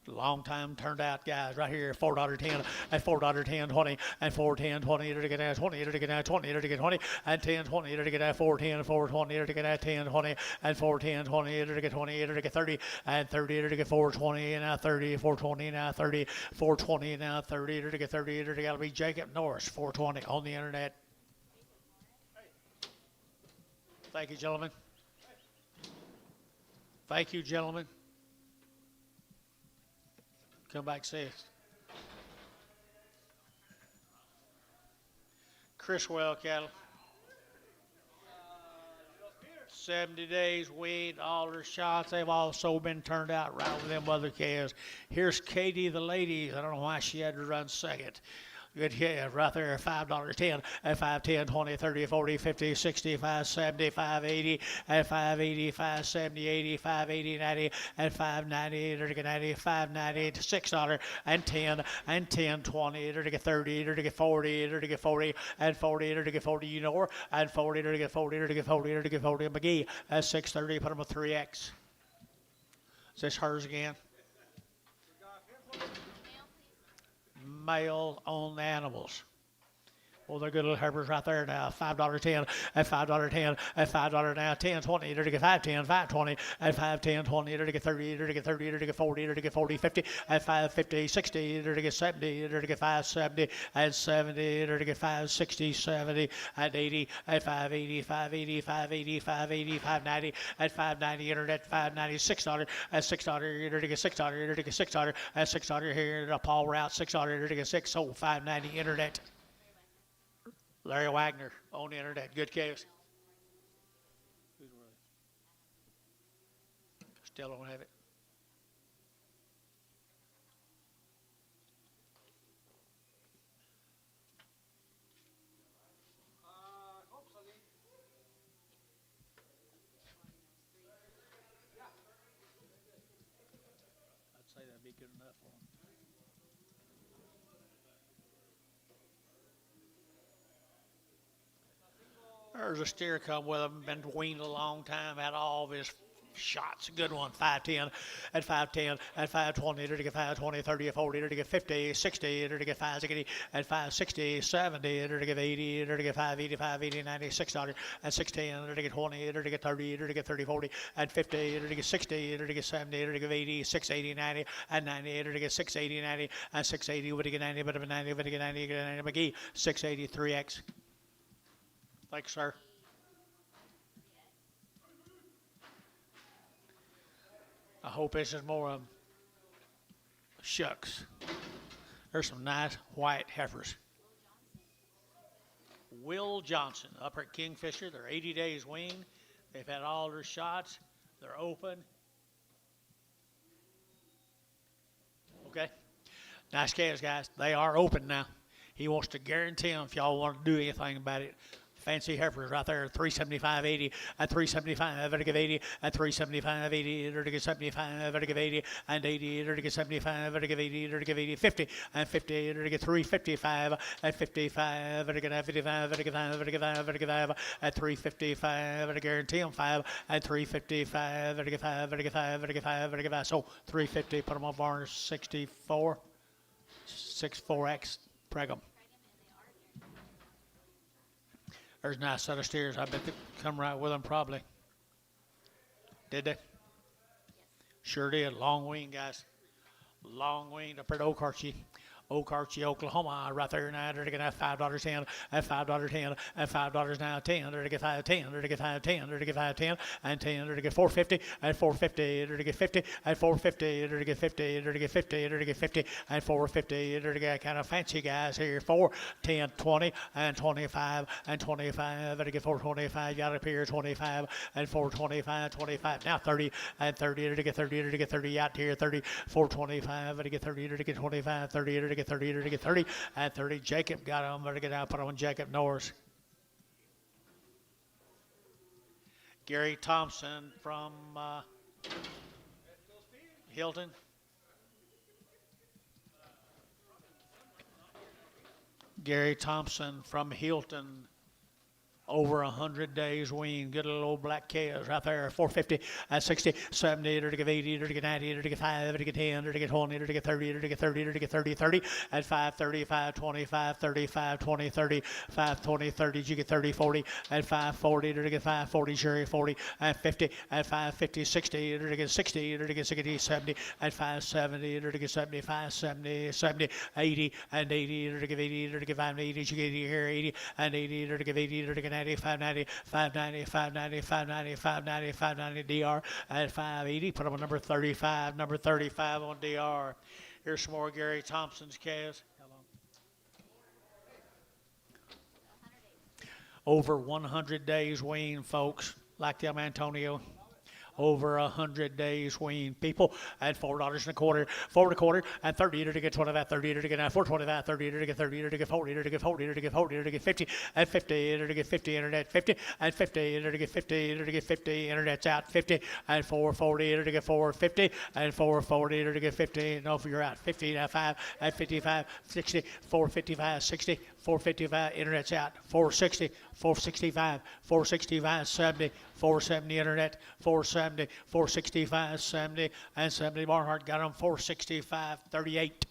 Long time turned out guys right here. $4.10 at $4.10, 20 and 4.10, 20. They're to get 20. They're to get 20. They're to get 20 and 10, 20. They're to get 4.10, 4.20. They're to get 10, 20 and 4.10, 20. They're to get 20. They're to get 30 and 30. They're to get 4.20 and now 30, 4.20 now 30, 4.20 now 30. They're to get 30. They're to got to be Jacob Norris, 4.20 on the internet. Thank you, gentlemen. Thank you, gentlemen. Come back, see us. Criswell cattle. 70 days, weaned, all their shots. They've also been turned out right with them other calves. Here's Katie, the ladies. I don't know why she had to run second. Good calf right there, $5.10 at 5.10, 20, 30, 40, 50, 60, 5.70, 5.80 at 5.80, 5.70, 80, 5.80, 90 at 5.90. They're to get 90, 5.90 to $6 and 10 and 10, 20. They're to get 30. They're to get 40. They're to get 40 and 40. They're to get 40. You know her and 40. They're to get 40. They're to get 40. They're to get 40. McGee at 6.30. Put them with 3X. Is this hers again? Male on the animals. Oh, they're good little heifers right there now. $5.10 at $5.10 at $5 now. 10, 20. They're to get 5.10, 5.20 at 5.10, 20. They're to get 30. They're to get 30. They're to get 40. They're to get 40, 50 at 5.50, 60. They're to get 70. They're to get 5.70 at 70. They're to get 5.60, 70 at 80 at 5.80, 5.80, 5.80, 5.80, 5.90 at 5.90. Internet $5.90, $6 at $6. They're to get $6. They're to get $6 at $6 here. The Paul Route $6. They're to get 6. Sold $5.90. Internet. Larry Wagner on the internet. Good calves. Still don't have it. I'd say that'd be good enough for him. There's a steer come with him, been weaned a long time, had all of his shots. Good one, 5.10 at 5.10 at 5.20, to get 5.20, 30, 40, to get 50, 60, to get 5.60 at 5.60, 70, to get 80, to get 5.80, 5.80, 90, $6 at 6.10, to get 20, to get 30, to get 30, 40 at 50, to get 60, to get 70, to get 80, 6.80, 90 at 90, to get 6.80, 90 at 6.80, would get 90, but 90, would get 90, get 90, McGee, 6.83X. Thanks, sir. I hope this is more of them. Shucks. There's some nice white heifers. Will Johnson up at Kingfisher. They're 80 days weaned. They've had all their shots. They're open. Okay. Nice calves, guys. They are open now. He wants to guarantee them if y'all want to do anything about it. Fancy heifers right there, 375.80 at 375, to give 80 at 375, 80, to give 75, to give 80 and 80, to give 75, to give 80, to give 80, 50 and 50, to give 355 at 55, to get 55, to give 5, to give 5, to give 5 at 355, to guarantee them 5 at 355, to give 5, to give 5, to give 5, to give 5. So 350, put them on Varner 64, 64X, preg them. There's a nice set of steers. I bet they come right with them probably. Did they? Yes. Sure did. Long wing, guys. Long wing up at OKC. OKC, Oklahoma, right there now. They're going to have $5.10 at $5.10 at $5 now. 10. They're to get 5.10. They're to get 5.10. They're to get 5.10 and 10. They're to get 4.50 at 4.50. They're to get 50 at 4.50. They're to get 50. They're to get 50. They're to get 50 at 4.50. They're to get kind of fancy guys here. 4, 10, 20 and 25 and 25. They're to get 4.25. Got up here 25 and 4.25, 25. Now 30 and 30. They're to get 30. They're to get 30 out here. 30, 4.25. They're to get 30. They're to get 25. 30. They're to get 30, to get 30, and 30. Jacob got him. Better get out, put him on Jacob Norris. Gary Thompson from Hilton. Gary Thompson from Hilton. Over 100 days weaned. Good little old black calves right there. 450 at 60, 70, to get 80, to get 90, to get 5, to get 10, to get 20, to get 30, to get 30, to get 30, 30 at 5, 30, 5, 25, 35, 20, 30, 5, 20, 30, you get 30, 40 at 5, 40, to get 5, 40, sure, 40 at 50 at 5, 50, 60, to get 60, to get 60, 70 at 5, 70, to get 75, 70, 70, 80 and 80, to get 80, to get 5, 80, you get here 80 and 80, to get 80, to get 90, 590, 590, 590, 590, 590, 590, DR at 580. Put them on number 35 on DR. Here's some more Gary Thompson's calves. Over 100 days weaned, folks, like them Antonio. Over 100 days weaned people at $4.25, 4.25, and 30 to get 25, 30 to get 4.25, 30 to get 30 to get 40 to get 40 to get 40 to get 50, and 50 to get 50, internet 50, and 50 to get 50 to get 50, internet's out 50, and 4.40 to get 4.50, and 4.40 to get 50. No, if you're out 50 at 5 at 55, 60, 4.55, 60, 4.55, internet's out 4.60, 4.65, 4.65, 70, 470 internet, 470, 465, 70, and 70. Barnhart got them 465, 38.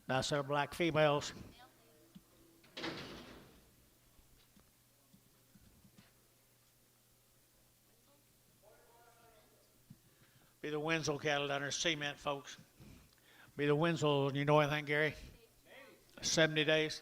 Nice little black females. Be the Winslow cattle down there, cement, folks. Be the Winslow, you know anything, Gary? 70 days.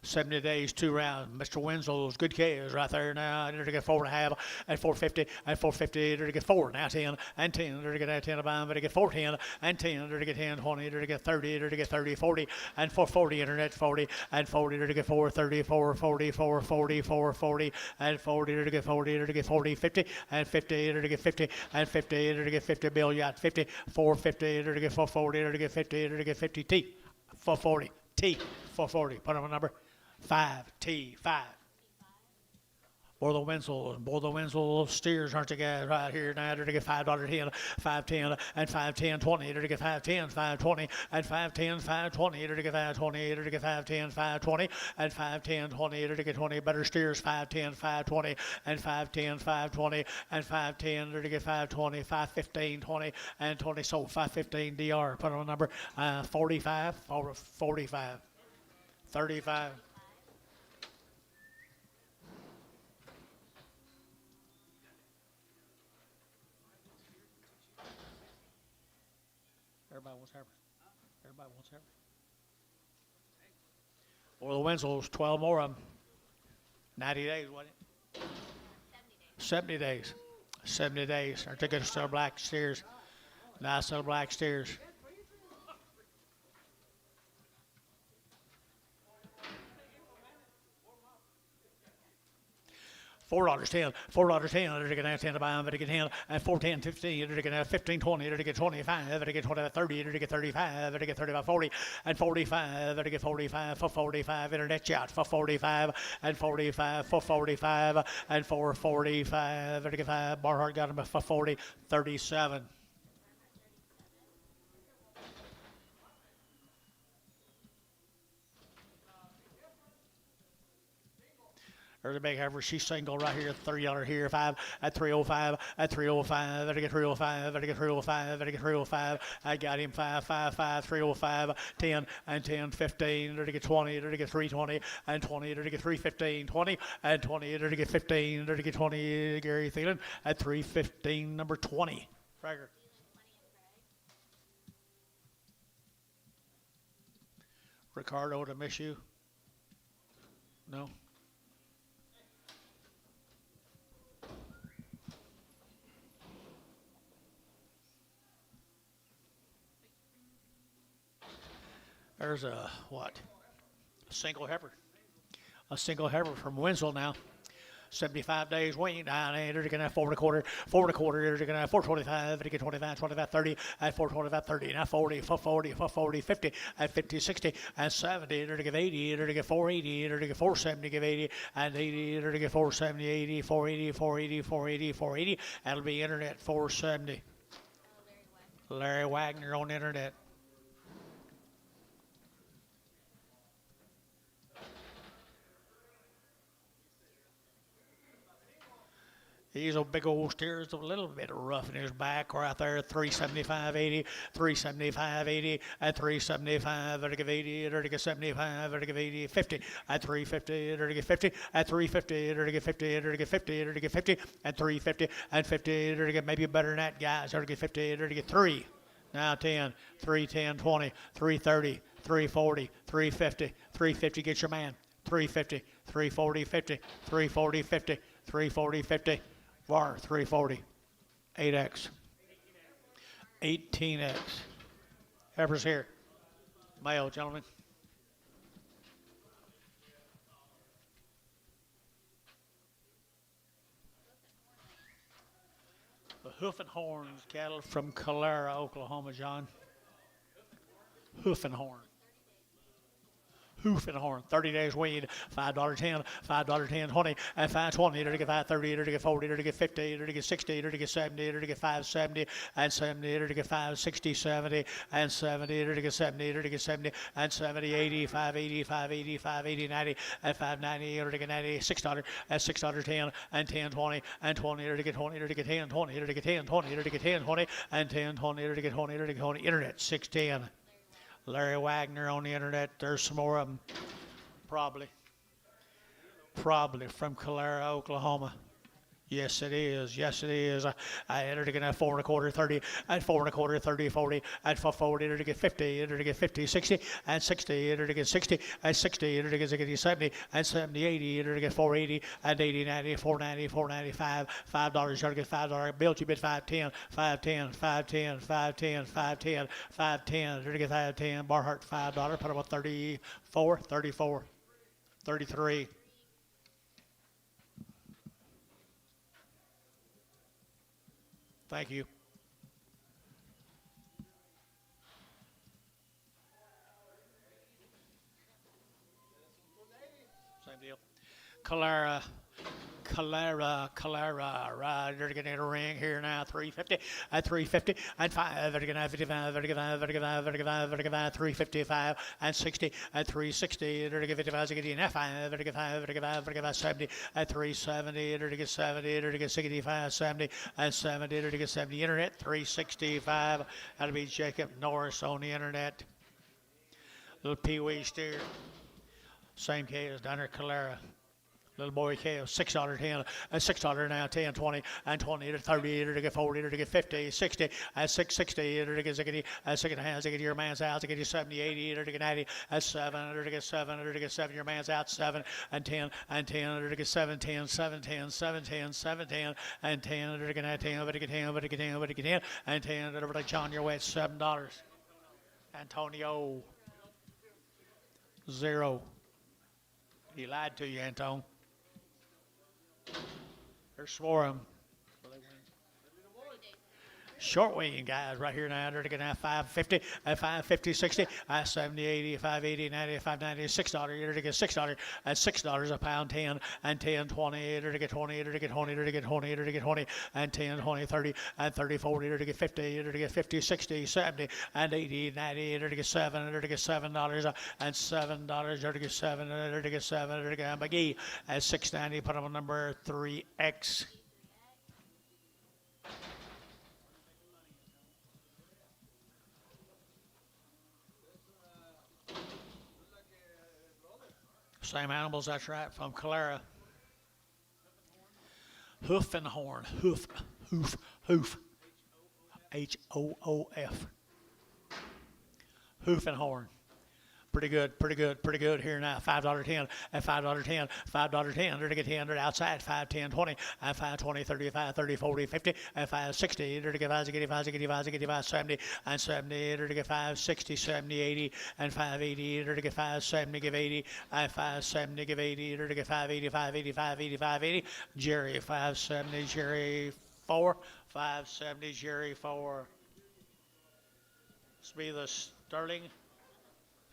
70 days, 2 rounds. Mr. Winslow's good calves right there now. They're to get 4.5 and 450 and 450. They're to get 4 now 10 and 10. They're to get 10 of them. They're to get 410 and 10. They're to get 10, 20. They're to get 30. They're to get 30, 40 and 440. Internet 40 and 40. They're to get 4, 30, 4, 40, 4, 40, 4, 40 and 40. They're to get 40. They're to get 40, 50 and 50. They're to get 50 and 50. They're to get 50 bill yacht 50, 450. They're to get 440. They're to get 50. They're to get 50 T, 440 T, 440. Put on a number. 5T, 5. Boy, the Winslow steers, aren't you guys, right here now? They're to get $5.10, 510, and 510, 20. They're to get 510, 520, and 510, 520. They're to get 520. They're to get 510, 520, and 510, 20. They're to get 20 better steers, 510, 520, and 510, 520, and 510. They're to get 520, 515, 20, and 20. So 515 DR. Put on a number 45, 45, 35. Everybody wants Harper. Everybody wants Harper. Or the Winslow's 12 more of them. 90 days, wasn't it? 70 days. 70 days. Aren't they good still black steers? Nice little black steers. $4.10, $4.10, they're going to 10 to buy them, they're going to 10, and 410, 15, they're going to 15, 20, they're going to 25, they're going to 25, 30, they're going to 35, they're going to 35, 40, and 45, they're going to 45 for 45, internet yacht for 45, and 45 for 45, and 445, they're going to 5, Barhart got them for 40, 37. There's a big heifer. She's single right here. $30 here. 5 at 305. At 305. Better get 305. Better get 305. Better get 305. I got him 555. 305. 10 and 10. 15. Better get 20. Better get 320 and 20. Better get 315. 20 and 20. Better get 15. Better get 20. Gary Thielen at 315. Number 20. Fragger. Ricardo to miss you. No. There's a, what? A single heifer. A single heifer from Winslow now. 75 days weaned down there. They're going to have 4 1/4, 4 1/4. They're going to have 425. They're going to 25, 25, 30, and 425, 30. Now 40, 40, 50, and 50, 60, and 70. They're going to give 80. They're going to get 480. They're going to get 470, give 80, and 80. They're going to get 470, 80, 480, 480, 480, 480. That'll be internet 470. Larry Wagner on internet. He's a big old steer. It's a little bit rough in his back right there. 375, 80, 375, 80, at 375, they're to give 80, they're to give 75, they're to give 80, 50, at 350, they're to give 50, at 350, they're to give 50, they're to give 50, they're to give 50, at 350, and 50, they're to get maybe better than that, guys. They're to get 50, they're to get 3. Now 10, 310, 20, 330, 340, 350, 350, get your man. 350, 340, 50, 340, 50, 340, 50. VAR 340, 8X, 18X. Heifers here. Male, gentlemen. The Hoof and Horns cattle from Calera, Oklahoma, John. Hoof and Horn. Hoof and Horn, 30 days weaned, $5.10, $5.10, 20, and 520, to get 530, to get 40, to get 50, to get 60, to get 70, to get 570, and 70, to get 560, 70, and 70, to get 70, to get 70, and 70, 80, 580, 580, 580, 90, and 590, to get 90, $6, and $6.10, and 10, 20, and 20, to get 20, to get 10, 20, to get 10, 20, to get 10, 20, and 10, 20, to get 20, to get 20, internet, 610. Larry Wagner on the internet. There's some more of them. Probably from Calera, Oklahoma. Yes, it is. Yes, it is. I entered again at 4 1/4, 30, at 4 1/4, 30, 40, at 40, entered again 50, entered again 50, 60, and 60, entered again 60, and 60, entered again 60, 70, and 70, 80, entered again 480, and 80, 90, 490, 495, $5, entered again $5. Bill, you bid 510, 510, 510, 510, 510, 510, entered again 510, Barhart $5, put up a 34, 34, 33. Thank you. Same deal. Calara, right, they're getting a ring here now, 350, at 350, and 5, they're getting 55, they're getting 5, they're getting 5, they're getting 5, they're getting 5, 355, and 60, at 360, they're getting 55, they're getting 5, they're getting 5, they're getting 5, they're getting 70, at 370, they're getting 70, they're getting 65, 70, and 70, they're getting 70, internet, 365, that'll be Jacob Norris on the internet. Little Pee-wee steer, same case, down there, Calara. Little boy calves, $6.10, and $6 now, 10, 20, and 20 to 30, to get 40, to get 50, 60, and 660, to get 60, and second hands, to get your man's out, to get you 70, 80, to get 90, and 7, to get 7, to get 7, your man's out, 7, and 10, and 10, to get 7, 10, 7, 10, 7, 10, 7, 10, and 10, to get 10, to get 10, to get 10, to get 10, and 10, to John, you're way at $7. Antonio, 0. He lied to you, Anton. They're sworn. Short wing guys right here now. They're going to have 550, at 550, 60, at 70, 80, 580, 90, 590, $6. You're to get $6 at $6 a pound, 10, and 10, 20, to get 20, to get 20, to get 20, to get 20, and 10, 20, 30, and 30, 40, to get 50, to get 50, 60, 70, and 80, 90, to get 7, to get $7, and $7, to get 7, to get 7, to get McGee at 690. Put them on number 3X. Same animals, that's right, from Calara. Hoof and horn. Hoof. H-O-O-F. Hoof and horn. Pretty good here now. $5.10 and $5.10, $5.10, to get 10, outside, 5, 10, 20, and 5, 20, 35, 30, 40, 50, and 5, 60, to get 5, 70, and 70, to get 5, 60, 70, 80, and 5, 80, to get 5, 70, give 80, and 5, 70, give 80, to get 5, 85, 85, 85, 80, Jerry, 5, 70, Jerry, 4, 5, 70, Jerry, 4. This will be the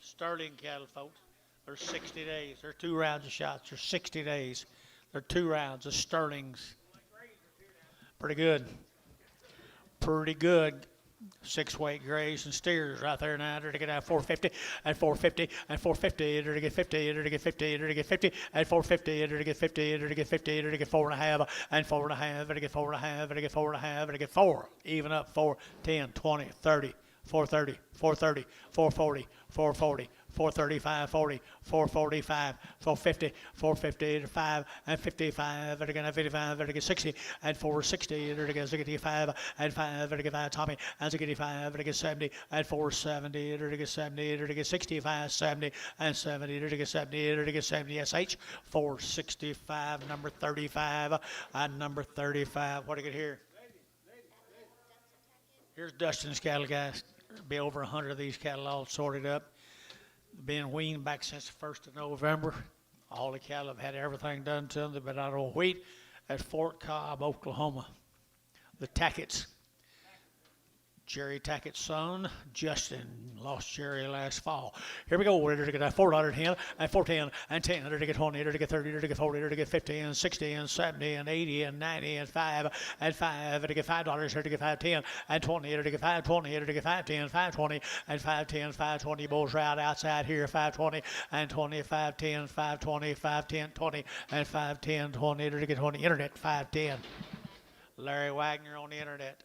Sterling cattle, folks. They're 60 days. They're 2 rounds of shots. They're 60 days. They're 2 rounds of Sterlings. Pretty good. 6-weight grays and steers right there now. They're to get out 450 and 450 and 450. They're to get 50. They're to get 50. They're to get 50 and 450. They're to get 50. They're to get 50. They're to get 4.5 and 4.5. They're to get 4.5. They're to get 4.5. They're to get 4. Even up 4, 10, 20, 30. 430, 430, 440, 440, 435, 40, 445, 450, 450 to 5 and 55. They're going to 55. They're going to get 60 and 460. They're going to get 65 and 5. They're going to get 5. Tommy and 65. They're going to get 70 and 470. They're going to get 70. They're going to get 65, 70 and 70. They're going to get 70. They're going to get 70. SH 465. Number 35. And number 35. What do you get here? Here's Dustin's cattle, guys. There'll be over 100 of these cattle all sorted up. Being weaned back since the 1st of November. All the cattle have had everything done to them. They've been out on wheat at Fort Cobb, Oklahoma. The Tackett's. Jerry Tackett's son, Justin, lost Jerry last fall. Here we go. We're to get $4.10 and 410 and 10. They're to get 20. They're to get 30. They're to get 40. They're to get 50 and 60 and 70 and 80 and 90 and 5 and 5. They're to get $5. They're to get 510 and 20. They're to get 520. They're to get 510, 520 and 510, 520. Bulls route outside here. 520 and 20, 510, 520, 510, 20 and 510, 20. They're to get 20. Internet 510. Larry Wagner on the internet.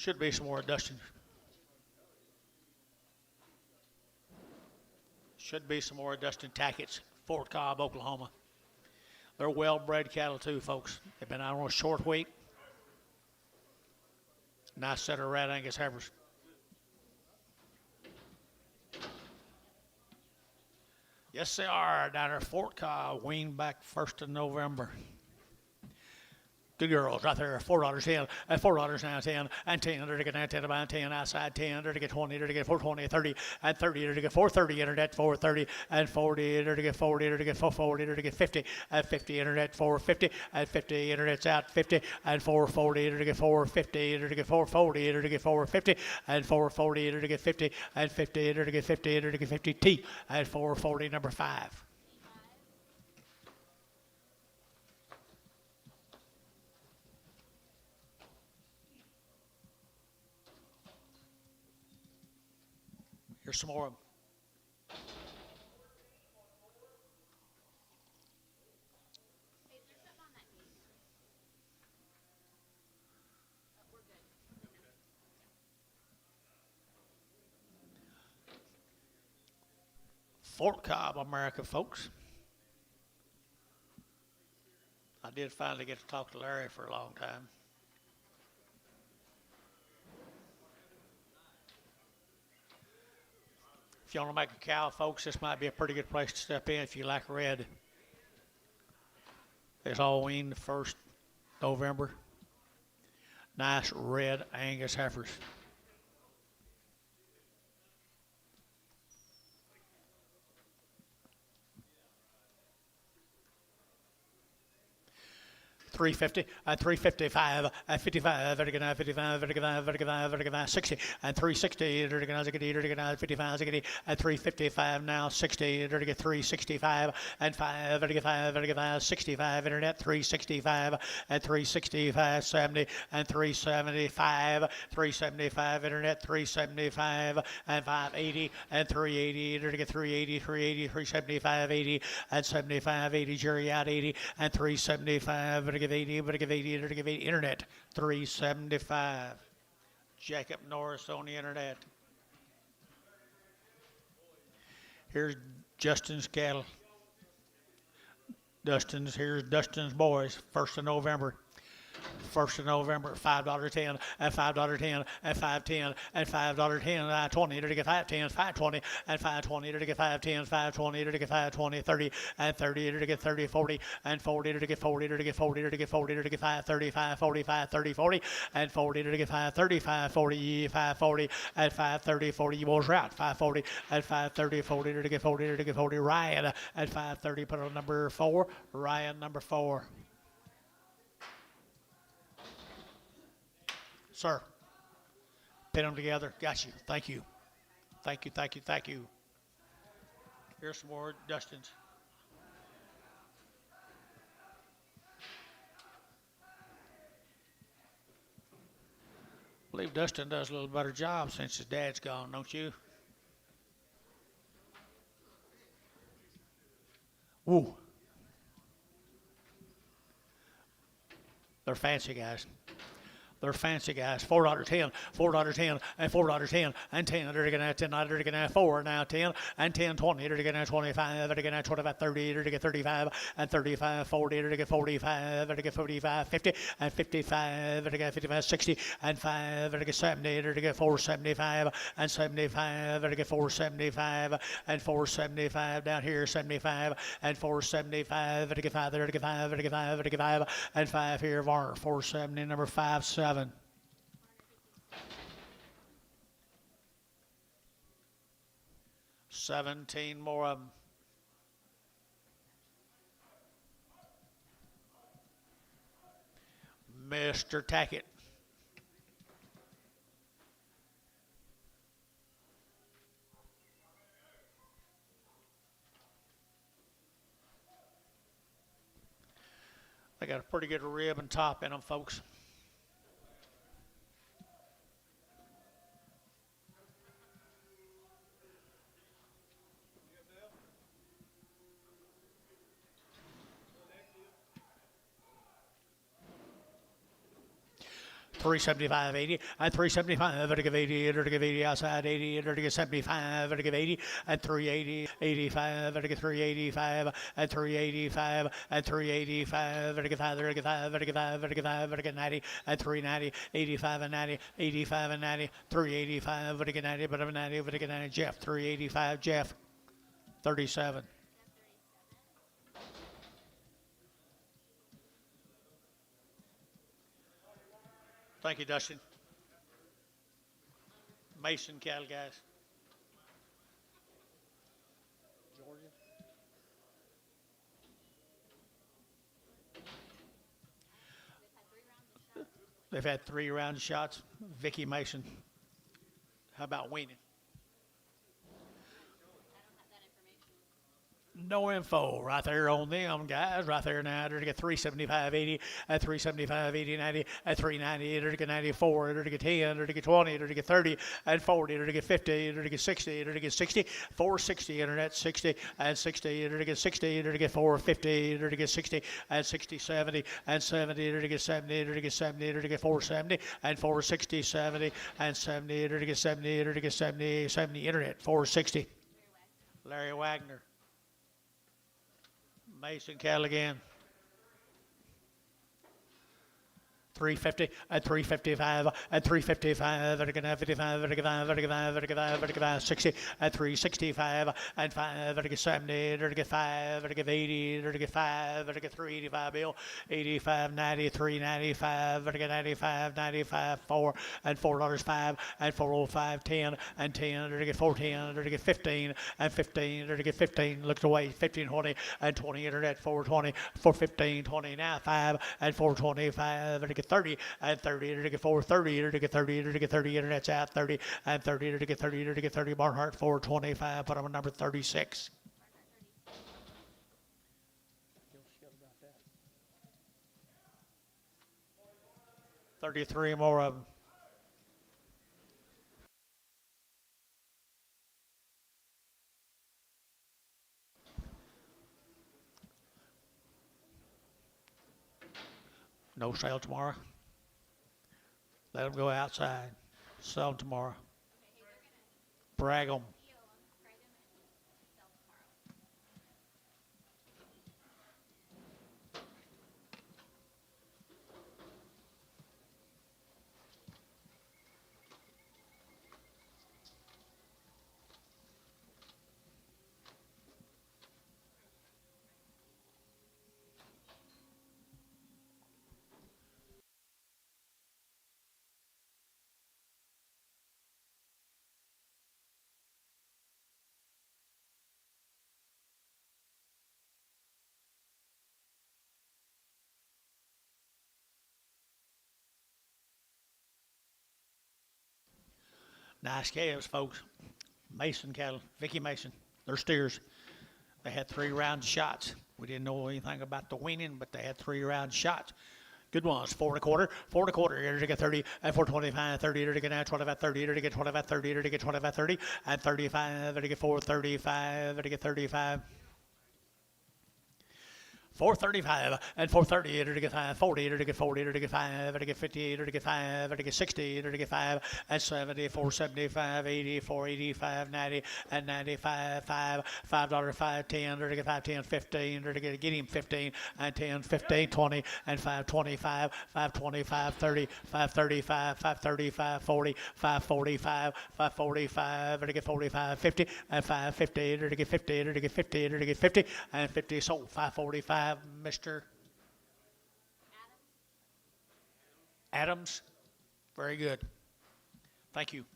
Should be some more Dustin. Should be some more Dustin Tackett's, Fort Cobb, Oklahoma. They're well-bred cattle too, folks. They've been out on a short week. Nice set of Red Angus heifers. Yes, they are down there at Fort Cobb, weaned back 1st of November. Good girls right there, $4.10, and $4 now 10, and 10, there to get 10, about 10, outside 10, there to get 20, there to get 420, 30, and 30, there to get 430, internet 430, and 40, there to get 40, there to get 440, there to get 50, and 50, internet 450, and 50, internet's out 50, and 440, there to get 450, there to get 440, there to get 450, and 440, there to get 50, and 50, there to get 50, there to get 50 T, and 440, number 5. Here's some more of them. Fort Cobb, America, folks. I did finally get to talk to Larry for a long time. If you want to make a cow, folks, this might be a pretty good place to step in if you like red. It's all weaned the 1st November. Nice red Angus heifers. 350, 355, 55, 55, 55, 55, 55, 60, and 360, 55, and 355 now, 60, 365, and 5, 55, 65, internet, 365, and 365, 70, and 375, 375, internet, 375, and 580, and 380, 380, 380, 375, 80, and 75, 80, jury out 80, and 375, give 80, but give 80, to give 80, internet, 375. Jacob Norris on the internet. Here's Justin's cattle. Here's Dustin's boys, 1st of November. 1st of November, $5.10, and $5.10, and $5.10, and $5.10, 20, to get 5.10, 5.20, and 5.20, to get 5.10, 5.20, to get 5.20, 30, and 30, to get 30, 40, and 40, to get 40, to get 40, to get 40, to get 5.35, 45, 30, 40, and 40, to get 5.35, 40, 5.40, and 5.30, 40, you boys are out, 5.40, and 5.30, 40, to get 40, to get 40, Ryan, at 5.30, put on number 4, Ryan, number 4. Sir, pin them together. Got you. Thank you. Thank you, thank you, thank you. Here's some more Dustins. I believe Dustin does a little better job since his dad's gone, don't you? Woo. They're fancy guys. They're fancy guys. $4.10, $4.10, and $4.10, and 10, they're going to 10, they're going to 4, now 10, and 10, 20, they're going to 25, they're going to 25, 30, they're going to 35, and 35, 40, they're going to 45, they're going to 45, 50, and 55, they're going to 55, 60, and 5, they're going to 70, they're going to 475, and 75, they're going to 475, and 475 down here, 75, and 475, they're going to 5, they're going to 5, they're going to 5, they're going to 5, and 5 here, Varner, 470, number 5, 7. 17 more of them. Mr. Tackett. They got a pretty good rib and top in them, folks. 375.80 and 375. Vertical 80, vertical 80 outside 80, vertical 75, vertical 80 and 380, 85, vertical 385 and 385 and 385, vertical 5, vertical 5, vertical 5, vertical 5, vertical 90 and 390, 85 and 90, 85 and 90, 385, vertical 90, vertical 90, vertical 90. Jeff 385, Jeff 37. Thank you, Dustin. Mason cattle, guys. Georgia. They've had 3 round shots. Vicky Mason. How about weaning? No info right there on them guys right there now. They're to get 375.80 at 375.80 90 at 390. They're to get 94. They're to get 10. They're to get 20. They're to get 30 and 40. They're to get 50. They're to get 60. They're to get 60. 460 internet 60 and 60. They're to get 60. They're to get 450. They're to get 60 and 60 70 and 70. They're to get 70. They're to get 70. They're to get 470 and 460 70 and 70. They're to get 70. They're to get 70 70 internet 460. Larry Wagner. Mason cattle again. 350 at 355 at 355 vertical 55 vertical 5 vertical 5 vertical 5 vertical 5 60 at 365 and 5 vertical 70 vertical 5 vertical 80 vertical 5 vertical 385 bill 85 90 395 vertical 95 95 4 and $4 5 and 405 10 and 10 vertical 410 vertical 15 and 15 vertical 15 looked away 15 20 and 20 internet 420 415 20 now 5 and 425 vertical 30 and 30 to get 430 to get 30 to get 30 internet's out 30 and 30 to get 30 to get 30 Barnhart 425 put on number 36. 33 more of them. No sale tomorrow. Let them go outside. Sell them tomorrow. Brag them. Nice calves, folks. Mason cattle, Vicky Mason. They're steers. They had 3 round shots. We didn't know anything about the weaning, but they had 3 round shots. Good ones. 4 1/4, 4 1/4. Here to get 30 and 425, 30 here to get now 25, 30 here to get 25, 30 here to get 25, 30 and 35 here to get 435 here to get 35. 435 and 430 to get 5, 40 to get 40 to get 5 to get 50 to get 5 to get 60 to get 5 and 70 475 80 485 90 and 95 $5 5 10 to get 5 10 15 to get him 15 and 10 15 20 and 525 525 30 535 535 40 545 545 to get 45 50 and 550 to get 50 to get 50 to get 50 and 50 sold 545. Mr. Adams. Very good. Thank you.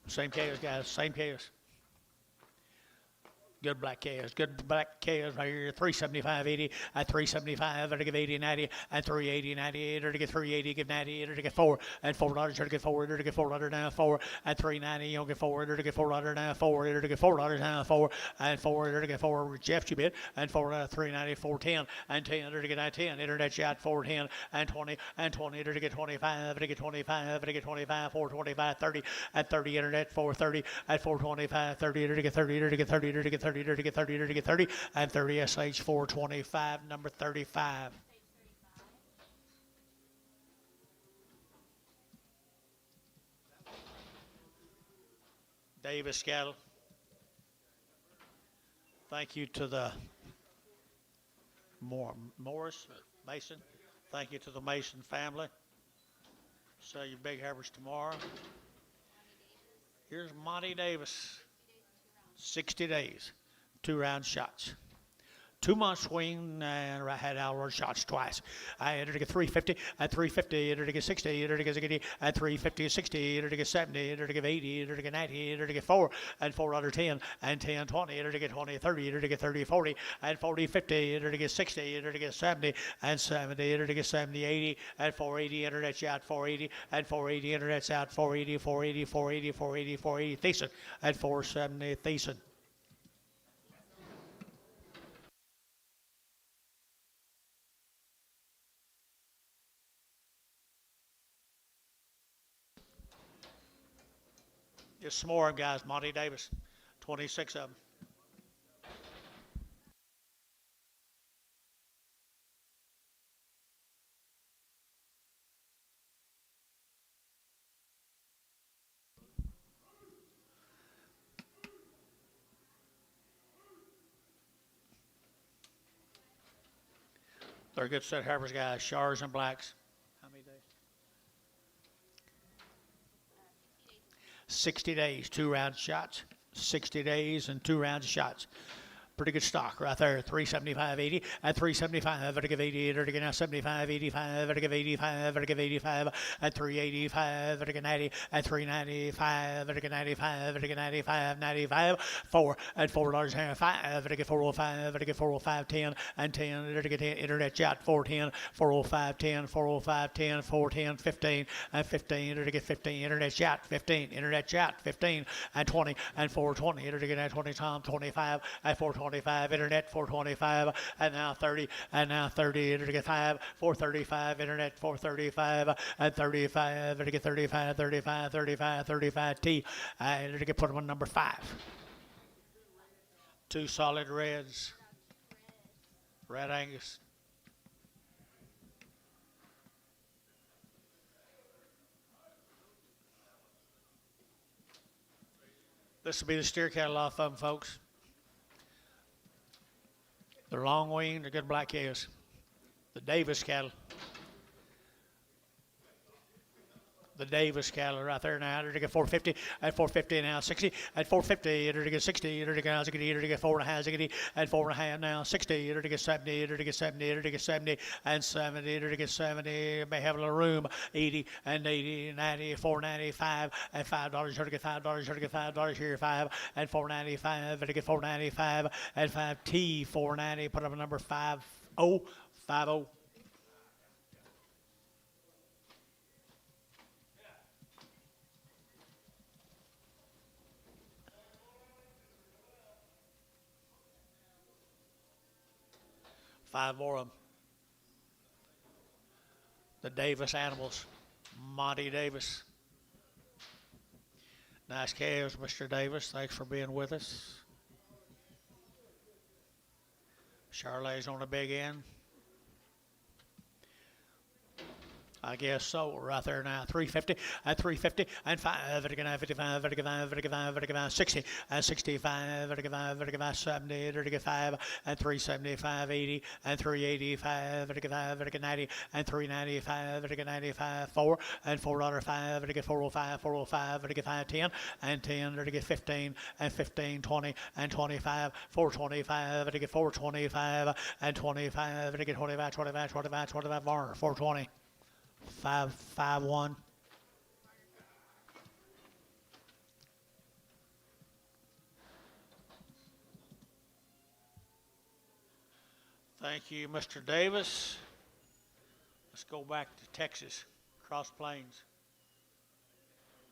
Same chaos, guys. Same chaos. Good black calves right here. 375.80 at 375. Better give 80 90 at 380 98. Better get 380. Give 90. Better get $4 and $4. Better get $4. Better get $4 now. 4 at 390. You don't get $4. Better get $4 now. 4. Better get $4 now. 4 and 4. Better get 4. Jeff, you bid and 4 at 390. 410 and 10. Better get 10. Internet shot 410 and 20 and 20. Better get 25. Better get 25. Better get 25. 425 30 at 30. Internet 430 at 425 30. Better get 30. Better get 30. Better get 30. To get 30, to get 30, and 30 SH 425, number 35. Davis cattle. Thank you to the Morris Mason. Thank you to the Mason family. Sell your big heifers tomorrow. Here's Monty Davis. 60 days. 2 round shots. 2 month swing, and I had outward shots twice. I entered to get 350 at 350, entered to get 60, entered to get 60 at 350, 60, entered to get 70, entered to get 80, entered to get 90, entered to get 4 and 4 under 10 and 10 20, entered to get 20 30, entered to get 30 40 and 40 50, entered to get 60, entered to get 70 and 70, entered to get 70 80 and 480, entered that shot 480 and 480, entered that shot 480 480 480 480 480 Thiessen at 470 Thiessen. Just some more of them, guys. Monty Davis, 26 of them. They're good set heifers, guys. Shars and blacks. How many days? 60 days, 2 round shots. 60 days and 2 rounds of shots. Pretty good stock right there. 375.80 at 375. Better give 80. Better get now 75, 85. Better give 85. Better give 85 at 385. Better get 90 at 395. Better get 95. Better get 95. 95. 4 at $4 5. Better get 405. Better get 405 10 and 10. Better get 10. Internet shot 410. 405 10. 405 10. 410 15 and 15. Better get 15. Internet shot 15. Internet shot 15 and 20 and 420. Better get 20 Tom 25 at 420. 25, internet 425, and now 30, and now 30, internet 5, 435, internet 435, and 35, internet 35, 35, 35, 35 T, internet put them on number 5. 2 solid reds, Red Angus. This will be the steer cattle off of them, folks. They're long winged, they're good black calves. The Davis cattle. The Davis cattle right there now. They're to get 450 at 450 now, 60 at 450. They're to get 60. They're to get 60. They're to get 4.5 at 4.5 now, 60. They're to get 70. They're to get 70. They're to get 70 and 70. They're to get 70. May have a little room. 80 and 80, 90, 495 and $5. They're to get $5. They're to get $5 here. 5 and 495. They're to get 495 and 5T 490. Put up a number 50 50. Five more of them. The Davis animals. Monty Davis. Nice calves, Mr. Davis. Thanks for being with us. Charlotte's on the big end. I guess so. Right there now. 350 at 350 and 5. Vertical 55. Vertical 60 and 65. Vertical 70. Vertical 5 and 375. 80 and 385. Vertical 90 and 395. Vertical 95. 4 and $4.05. Vertical 405. 405. Vertical 510 and 10. Vertical 15 and 15. 20 and 25. 425. Vertical 425 and 25. Vertical 25. 25. 25. 25. 420. 551. Thank you, Mr. Davis. Let's go back to Texas, Cross Plains.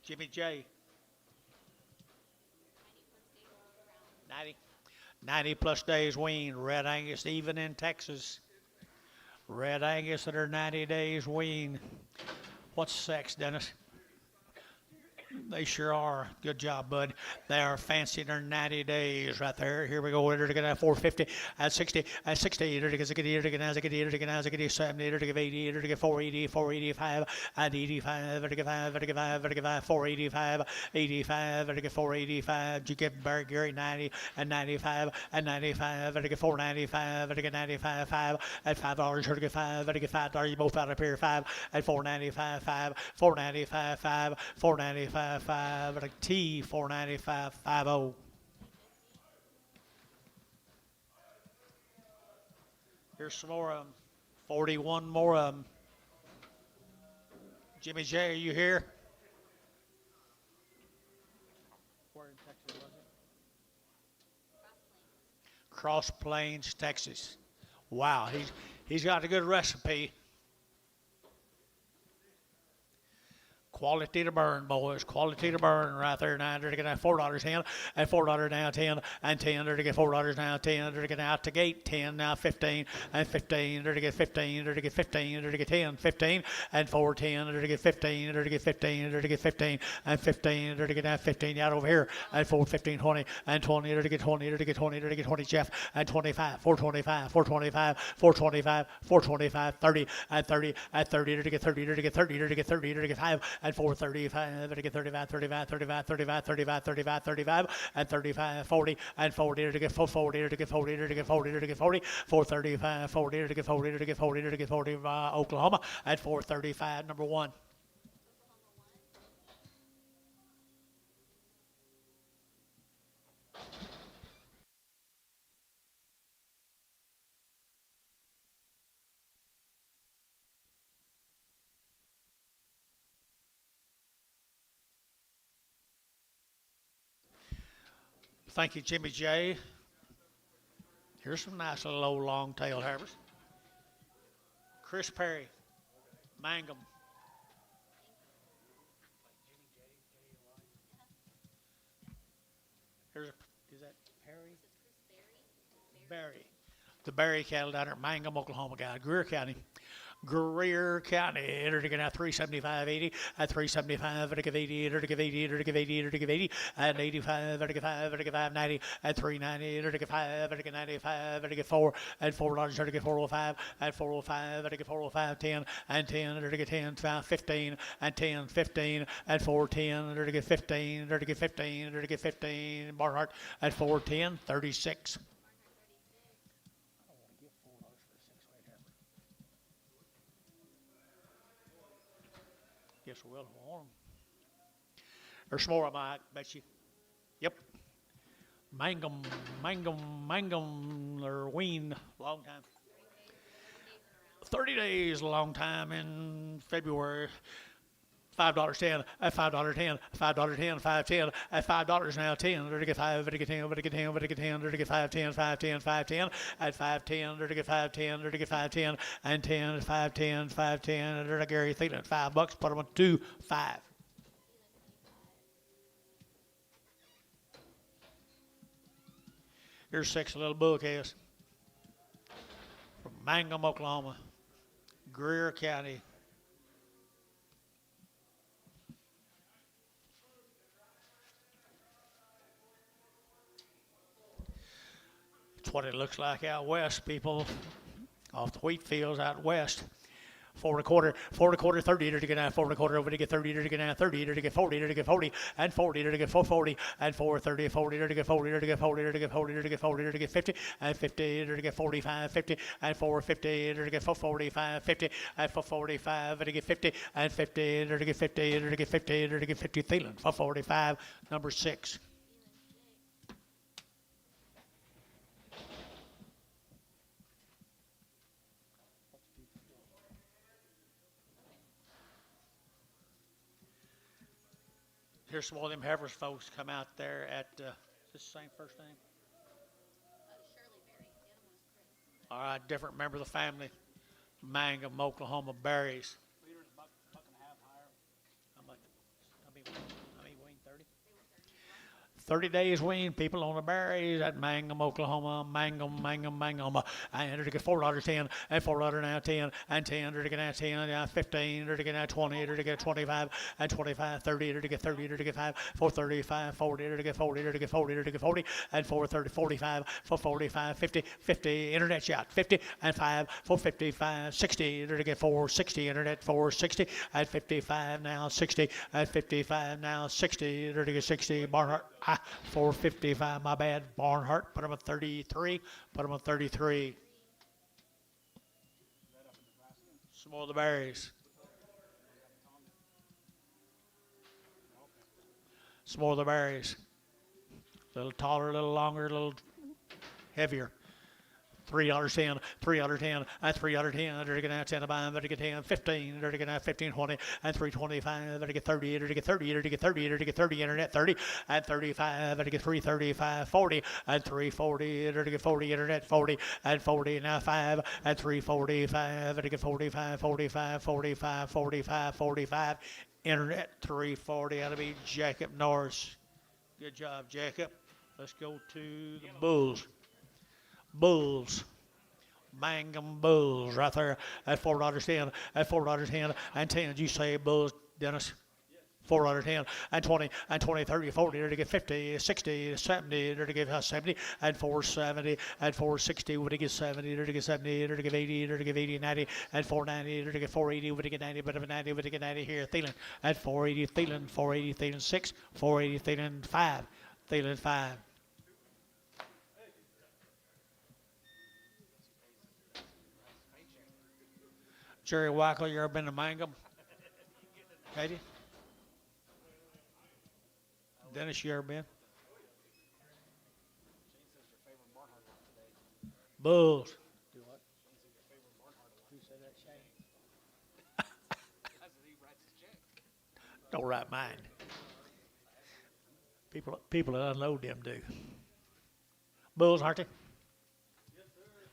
Jimmy J. 90. 90 plus days wean. Red Angus, even in Texas. Red Angus that are 90 days wean. What's sex, Dennis? They sure are. Good job, bud. They are fancy. They're 90 days right there. Here we go. They're going to have 450 at 60 at 60. They're going to get 70. They're going to 80. They're going to 480, 485 at 85. They're going to 5. They're going to 5. They're going to 485, 85. They're going to 485. You get Barry Gary 90 and 95 and 95. They're going to 495. They're going to 95 5 at $5. They're going to 5. They're going to $5. You both out up here 5 at 495 5 495 5 495 5 at a T 495 50. Here's some more of them. 41 more of them. Jimmy J, are you here? Where in Texas was it? Cross Plains, Texas. Wow, he's got a good recipe. Quality to burn, boys. Quality to burn right there. Now they're going to $4 10 and $4 now 10 and 10. They're going to get $4 now 10. They're going to out to gate 10 now 15 and 15. They're going to get 15. They're going to get 15. They're going to get 10 15 and 4 10. They're going to get 15. They're going to get 15. They're going to get 15 and 15. They're going to get now 15 out over here and 4 15 20 and 20. They're going to get 20. They're going to get 20. They're going to get 20 Jeff and 25 425 425 425 425 30 and 30 at 30. They're going to get 30. They're going to get 30. They're going to get 30. They're going to get 5 and 435, they're to get 35, 35, 35, 35, 35, 35, 35, and 35, 40, and 40, to get 40, to get 40, to get 40, to get 40, 435, 40, to get 40, to get 40, to get 40, Oklahoma, at 435, number 1. Thank you, Jimmy J. Here's some nice little old long-tail heifers. Chris Perry, Mangum. Is that Perry? Barry. The Barry cattle down there at Mangum, Oklahoma, guy, Greer County. Greer County, they're to get out 375.80 at 375, they're to give 80, they're to give 80, they're to give 80, they're to give 80 at 85, they're to give 5, they're to give 590 at 390, they're to give 5, they're to give 95, they're to give 4 at $4, they're to give 405 at 405, they're to give 405 10 and 10, they're to get 10 15 and 10 15 at 410, they're to get 15, they're to get 15, they're to get 15, Barnhart at 410 36. Yes, we will. There's more of them, I bet you. Yep. Mangum, they're weaned long time. 30 days, a long time in February. $5.10 at $5.10, $5.10, $5.10 at $5 now 10. They're to get 5, they're to get 10, they're to get 10, they're to get 10, they're to get 5.10, 5.10, 5.10 at 5.10. They're to get 5.10, they're to get 5.10 and 10, 5.10, 5.10. They're to Gary Thielen $5. Put them on 2, 5. Here's 6 little bull calves from Mangum, Oklahoma, Greer County. What it looks like out west, people, off the wheat fields out west. 4 1/4, 30 to get out, 4 1/4 over to get 30 to get out, 30 to get 40 to get 40, and 40 to get 440, and 430, 40 to get 40 to get 40 to get 40 to get 40 to get 50, and 50 to get 45, 50, and 450 to get 445, 50, and 445 to get 50, and 50 to get 50 to get 50 to get 50. Thielen 445, number 6. Here's some of them heifers folks come out there at, is this the same first name? Shirley Berry. The other one's Chris. All right, different member of the family. Mangum, Oklahoma berries. Leader's buck and a half higher. How much? How many wean? 30? 30 days wean, people on the berries at Mangum, Oklahoma, Mangum. I entered to get $4.10, and $4 now 10, and 10, entered to get now 10, now 15, entered to get now 20, entered to get 25, and 25, 30, entered to get 30, entered to get 5, 435, 40, entered to get 40, entered to get 40, entered to get 40, and 430, 45, 445, 50, 50, internet shot, 50, and 5, 455, 60, entered to get 460, internet 460, at 55, now 60, at 55, now 60, entered to get 60, Barnhart. 455, my bad. Barnhart, put him at 33. Put him at 33. Some more of the berries. Some more of the berries. A little taller, a little longer, a little heavier. $3.10, $3.10, and $3.10, they're going to 10 to buy, they're going to 10, 15, they're going to 15, 20, and $3.25, they're going to get 30, they're going to get 30, they're going to get 30, they're going to get 30, internet 30, and 35, they're going to get 335, 40, and 340, they're going to get 40, internet 40, and 40, now 5, and 345, they're going to get 45, 45, 45, 45, 45, internet 340, that'll be Jacob Norris. Good job, Jacob. Let's go to the Bulls. Bulls, Mangum Bulls, right there at $4.10, at $4.10, and 10. Did you say Bulls, Dennis? $4.10, and 20, and 20, 30, 40, there to get 50, 60, 70, there to get 70, and 470, and 460, would it get 70, there to get 70, there to get 80, there to get 80, 90, and 490, there to get 480, would it get 90, but of 90, would it get 90 here, Thielen, at 480, Thielen, 480, Thielen 6, 480, Thielen 5, Thielen 5. Jerry Wackel, you ever been to Mangum? Have you? Dennis, you ever been? Bulls. Do what? Who said that, Shane? Don't write mine. People that unload them do. Bulls, aren't they?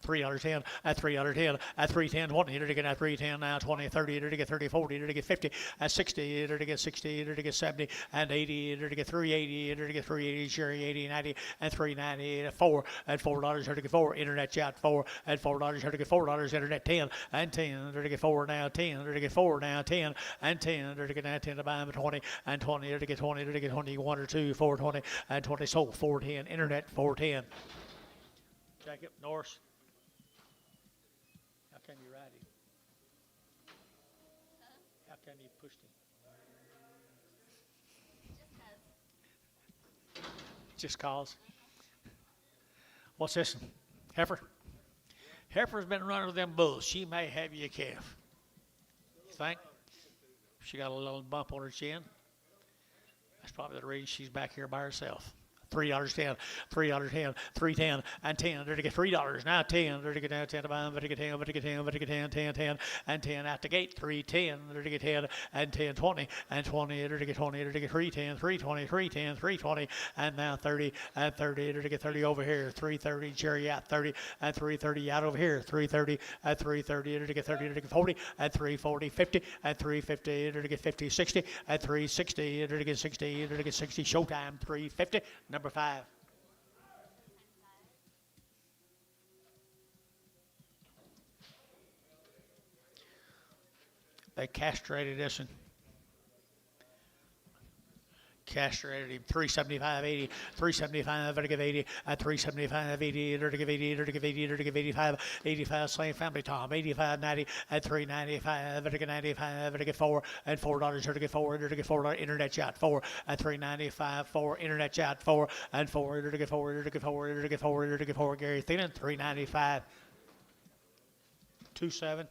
$3.10, at $3.10, at $3.10, 20, to get at $3.10, now 20, 30, to get 30, 40, to get 50, at 60, to get 60, to get 70, and 80, to get 380, to get 380, Sherry 80, 90, and 390, at 4, at $4, to get 4, internet chat 4, at $4, to get $4, internet 10, and 10, to get 4 now 10, to get 4 now 10, and 10, to get now 10 to buy them 20, and 20, to get 20, to get 21 or 2, 420, and 20 sold 410, internet 410. Jacob Norris. How can you ride him? How can you push him? Just cause. What's this? Heifer? Heifer's been running with them bulls. She may have you a calf. You think? She got a little bump on her chin. That's probably the reason she's back here by herself. $3.10, $3.10, $3.10, and 10. There to get $3. Now 10. There to get now 10 to buy them. There to get 10. There to get 10. There to get 10. 10, 10, and 10 out the gate. 3.10. There to get 10 and 10, 20, and 20. There to get 20. There to get 3.10, 3.20, 3.10, 3.20, and now 30 and 30. There to get 30 over here. 3.30. Jerry out 30 and 3.30 out over here. 3.30 at 3.30. There to get 30. There to get 40 at 3.40, 50 at 3.50. There to get 50, 60 at 3.60. There to get 60. There to get 60. Showtime 3.50. Number 5. They castrated this one. Castrated him. 375, 80, 375, to give 80, at 375, 80, to give 80, to give 80, to give 85, 85, same family, Tom, 85, 90, at 395, to get 95, to get 4, and $4, to get 4, to get $4, internet chat, 4, at 395, 4, internet chat, 4, and 4, to get 4, to get 4, to get 4, to get 4, Gary Thielen, 395, 27.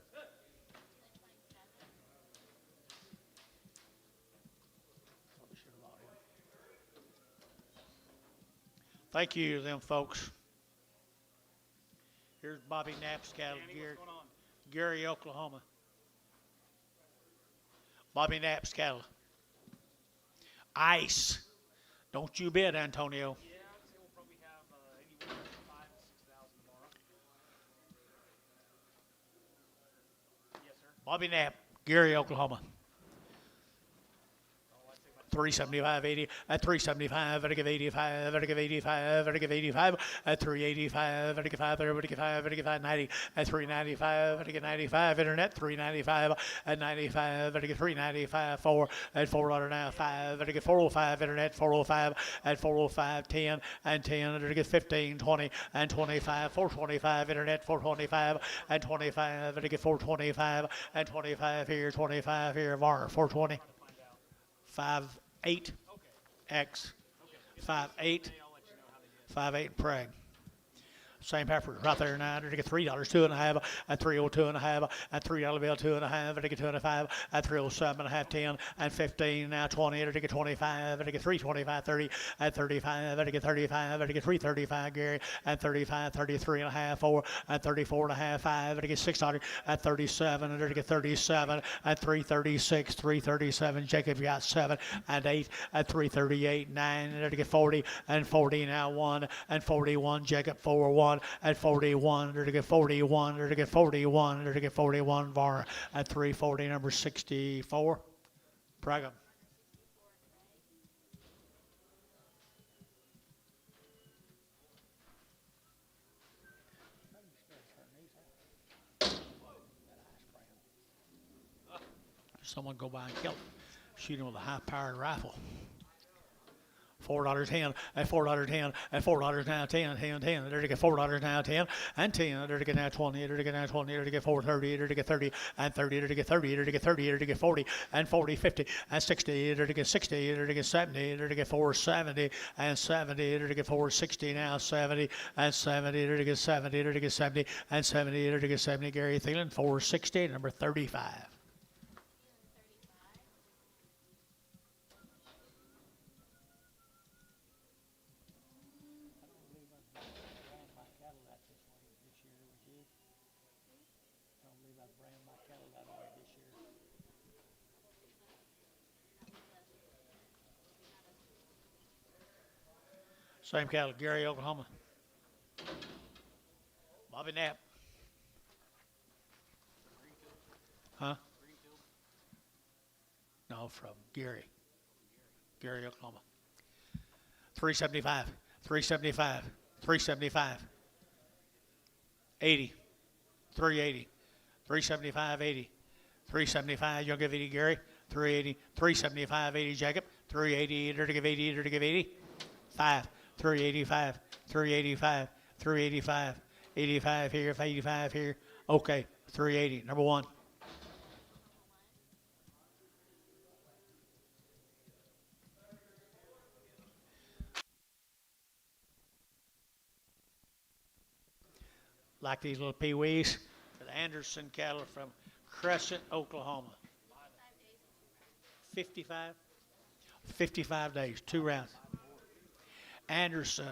Thank you to them folks. Here's Bobby Knapp's cattle, Gary, Oklahoma. Bobby Knapp's cattle. Ice. Don't you bid, Antonio. Yeah, I'd say we'll probably have anywhere from 5,000 to 6,000 Bobby Knapp, Gary, Oklahoma. 375.80 at 375 at 85 at 85 at 85 at 385 at 85 at 85 at 90 at 395 at 95 internet 395 at 95 at 395 4 at 405 at 405 internet 405 at 405 10 and 10 at 15 20 and 25 425 internet 425 and 25 at 425 and 25 here 25 here Varner 420 5-8 X 5-8 5-8 Prague. Same pepper right there now. I get $3, 2.5 at 302.5 at $3 bill 2.5 at 2.5 at 307.5 10 and 15 now 20 at 25 at 325 30 at 35 at 35 at 335 Gary at 35 33.5 4 at 34.5 5 at $6 at 37 at 37 at 336 337 Jacob you got 7 and 8 at 338 9 at 40 and 40 now 1 and 41 Jacob 4 1 at 41 to get 41 to get 41 to get 41 Var at 340 number 64 Praga. Someone go by and kill him. Shoot him with a high-powered rifle. $4.10 at $4.10 at $4 now 10 10 10 there to get $4 now 10 and 10 there to get now 20 there to get now 20 there to get 4.30 there to get 30 and 30 there to get 30 there to get 30 there to get 40 and 40 50 and 60 there to get 60 there to get 70 there to get 470 and 70 there to get 460 now 70 and 70 there to get 70 there to get 70 and 70 there to get 70 Gary Thielen 460 number 35. Same cattle, Gary, Oklahoma. Bobby Knapp. Huh? No, from Gary. Gary, Oklahoma. 375, 375, 375, 80, 380, 375, 80, 375, you'll give 80 Gary, 380, 375, 80 Jacob, 380, to give 80, to give 80, 5. 385, 385, 385, 85 here, 85 here. Okay, 380, number 1. Like these little pee-wees, the Anderson cattle from Crescent, Oklahoma. 55? 55 days, 2 rounds. Anderson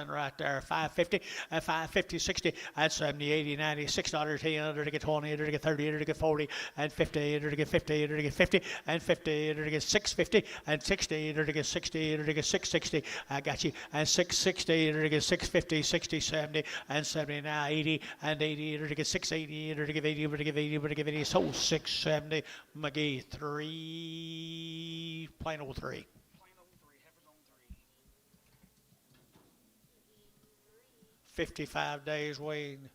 right there, 550 at 550, 60 at 70, 80, 90, $6, 10 to get 20, to get 30, to get 40, and 50, to get 50, to get 50, and 50, to get 650, and 60, to get 60, to get 660. I got you, and 660, to get 650, 60, 70, and 70 now 80, and 80, to get 680, to get 80, to get 80, to get 80. So 670, McGee 3, plain old 3. 55 days waiting.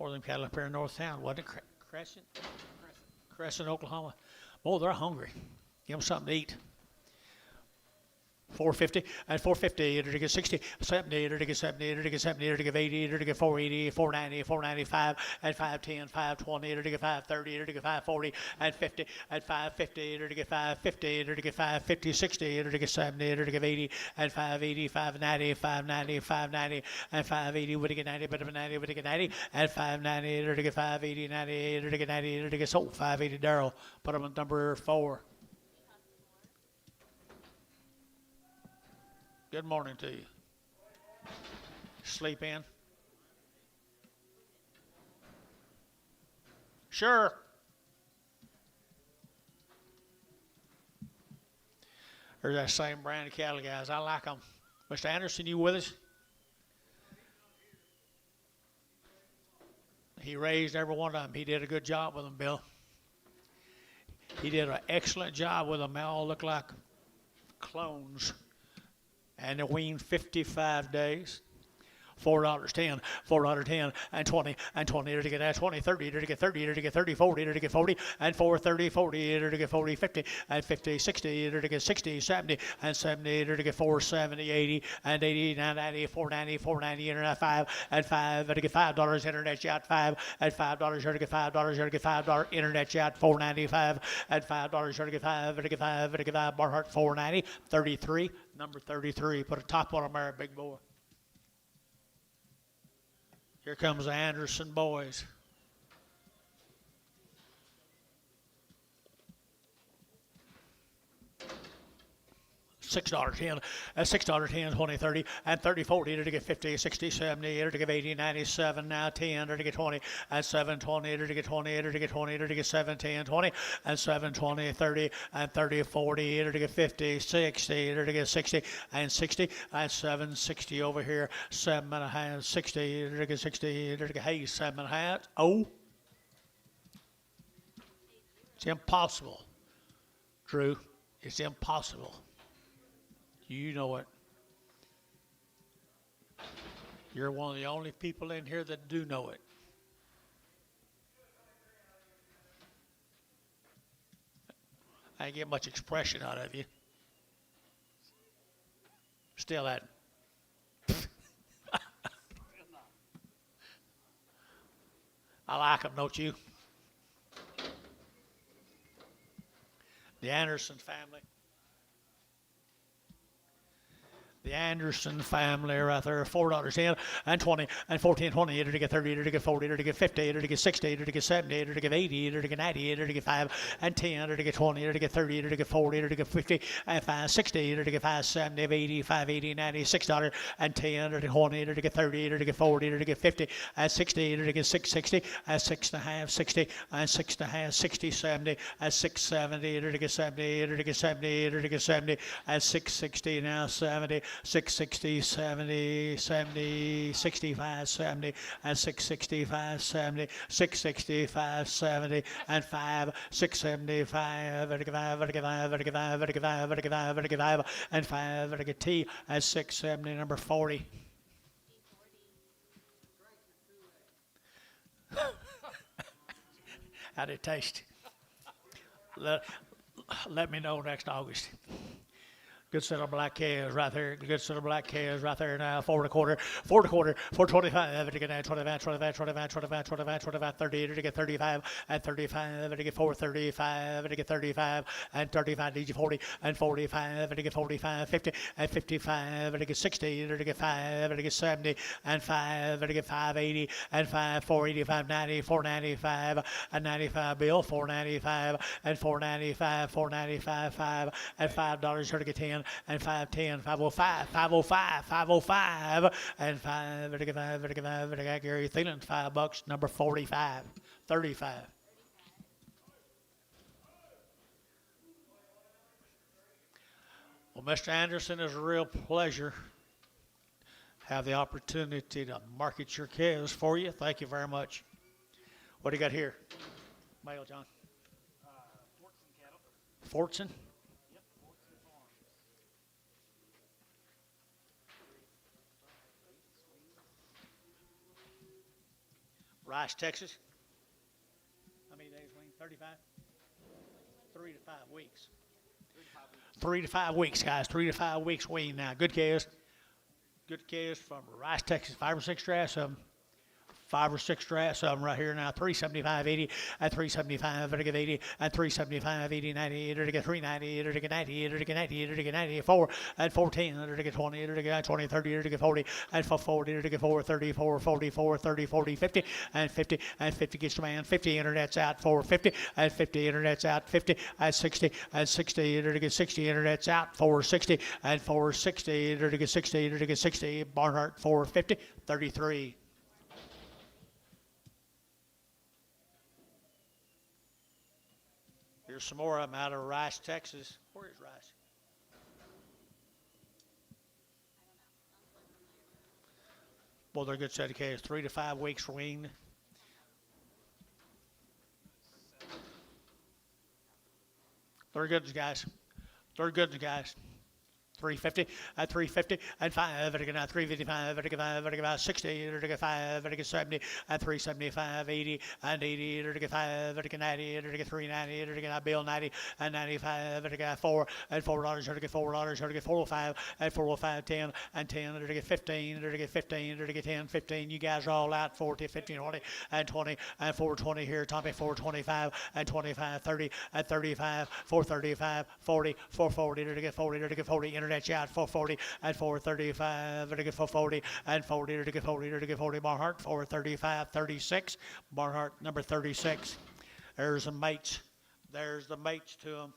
More than cattle up here in North Town, wasn't it? Crescent, Oklahoma. Oh, they're hungry. Give them something to eat. 450 and 450 to get 60, 70 to get 70 to get 70 to get 80 to get 480, 490, 495 and 510, 520 to get 530 to get 540 and 50 and 550 to get 550 to get 550, 60 to get 70 to get 80 and 580, 590, 590, 590 and 580 would get 90, but 90 would get 90 and 590 to get 580, 98 to get 90 to get sold 580 Darrell. Put them on number 4. Good morning to you. Sleep in? Sure. There's that same brand of cattle, guys. I like them. Mr. Anderson, you with us? He raised every one of them. He did a good job with them, Bill. He did an excellent job with them. They all look like clones. And they weaned 55 days. $4.10, $4.10, and 20, and 20, to get that 20, 30, to get 30, to get 30, 40, to get 40, and 430, 40, to get 40, 50, and 50, 60, to get 60, 70, and 70, to get 470, 80, and 80, 90, 490, 490, internet 5, and 5, to get $5, internet chat 5, and $5, to get $5, to get $5, internet chat 495, and $5, to get 5, to get 5, to get 5, Barnhart 490, 33, number 33, put a top on them there, big boy. Here comes the Anderson boys. $6.10, $6.10, 20, 30, and 30, 40, to get 50, 60, 70, to get 80, 97, now 10, to get 20, and 720, to get 20, to get 20, to get 7, 10, 20, and 720, 30, and 30, 40, to get 50, 60, to get 60, and 60, and 760 over here, 7.5, 60, to get 60, to get, hey, 7.5, oh. It's impossible, Drew. It's impossible. You know it. You're one of the only people in here that do know it. I didn't get much expression out of you. Still at I like them, don't you? The Anderson family. The Anderson family right there, $4.10, and 20, and 14, 20, to get 30, to get 40, to get 50, to get 60, to get 70, to get 80, to get 90, to get 5, and 10, to get 20, to get 30, to get 40, to get 50, and 5, 60, to get 5, 70, 80, 5, 80, 90, $6, and 10, to get 20, to get 30, to get 40, to get 50, and 60, to get 660, and 6.5, 60, and 6.5, 60, 70, and 670, to get 70, to get 70, to get 70, and 660, now 70, 660, 70, 70, 65, 70, and 665, 70, 665, 70, and 5, 675, and 5, and T, and 670, number 40. How did it taste? Let me know next August. Good set of black calves right there. Good set of black calves right there now. 4.25, 4.25, 4.25. To get 25, 25, 25, 25, 25, 25, 30. To get 35 and 35. To get 4.35. To get 35 and 35. To get 40 and 45. To get 45, 50 and 55. To get 60. To get 5. To get 70 and 5. To get 580 and 5. 485, 90, 495 and 95 bill. 495 and 495, 495, 5 and $5. To get 10. And 510, 505, 505, 505, and 5, I got Gary Thielen, $5, number 45, 35. Well, Mr. Anderson, it's a real pleasure to have the opportunity to market your calves for you. Thank you very much. What do you got here? Mail, John. Fortson cattle. Fortson? Yep, Fortson Farms. Rice, Texas. How many days, Wayne? 35? 3 to 5 weeks. 3 to 5 weeks, guys. 3 to 5 weeks wean now. Good calves. Good calves from Rice, Texas. 5 or 6 drafts of them. 5 or 6 drafts of them right here now. 375, 80, and 375, to get 80, and 375, 80, 90, to get 390, to get 90, to get 90, to get 94, and 410, to get 20, to get 20, 30, to get 40, and 40, to get 4, 34, 44, 30, 40, 50, and 50, and 50 gets to man, 50 internet's out, 450, and 50 internet's out, 50, and 60, and 60, to get 60 internet's out, 460, and 460, to get 60, to get 60, Barnhart 450, 33. Here's some more of them out of Rice, Texas. Where is Rice? Well, they're a good set of calves. 3 to 5 weeks weaned. They're good, guys. They're good, guys. 350 at 350 and 5 at 355 at 60 at 5 at 70 at 375 80 and 80 at 5 at 90 at 390 at bill 90 and 95 at 4 at $4 at $4 at 405 at 405 10 and 10 at 15 at 15 at 10 15. You guys are all out 40 15 20 and 20 and 420 here. Tommy 425 and 25 30 at 35 435 40 440 at 40 at 40. Internet out 440 and 435 at 440 and 40 at 40 at 40. Barhart 435 36. Barhart number 36. There's the mates. There's the mates to them.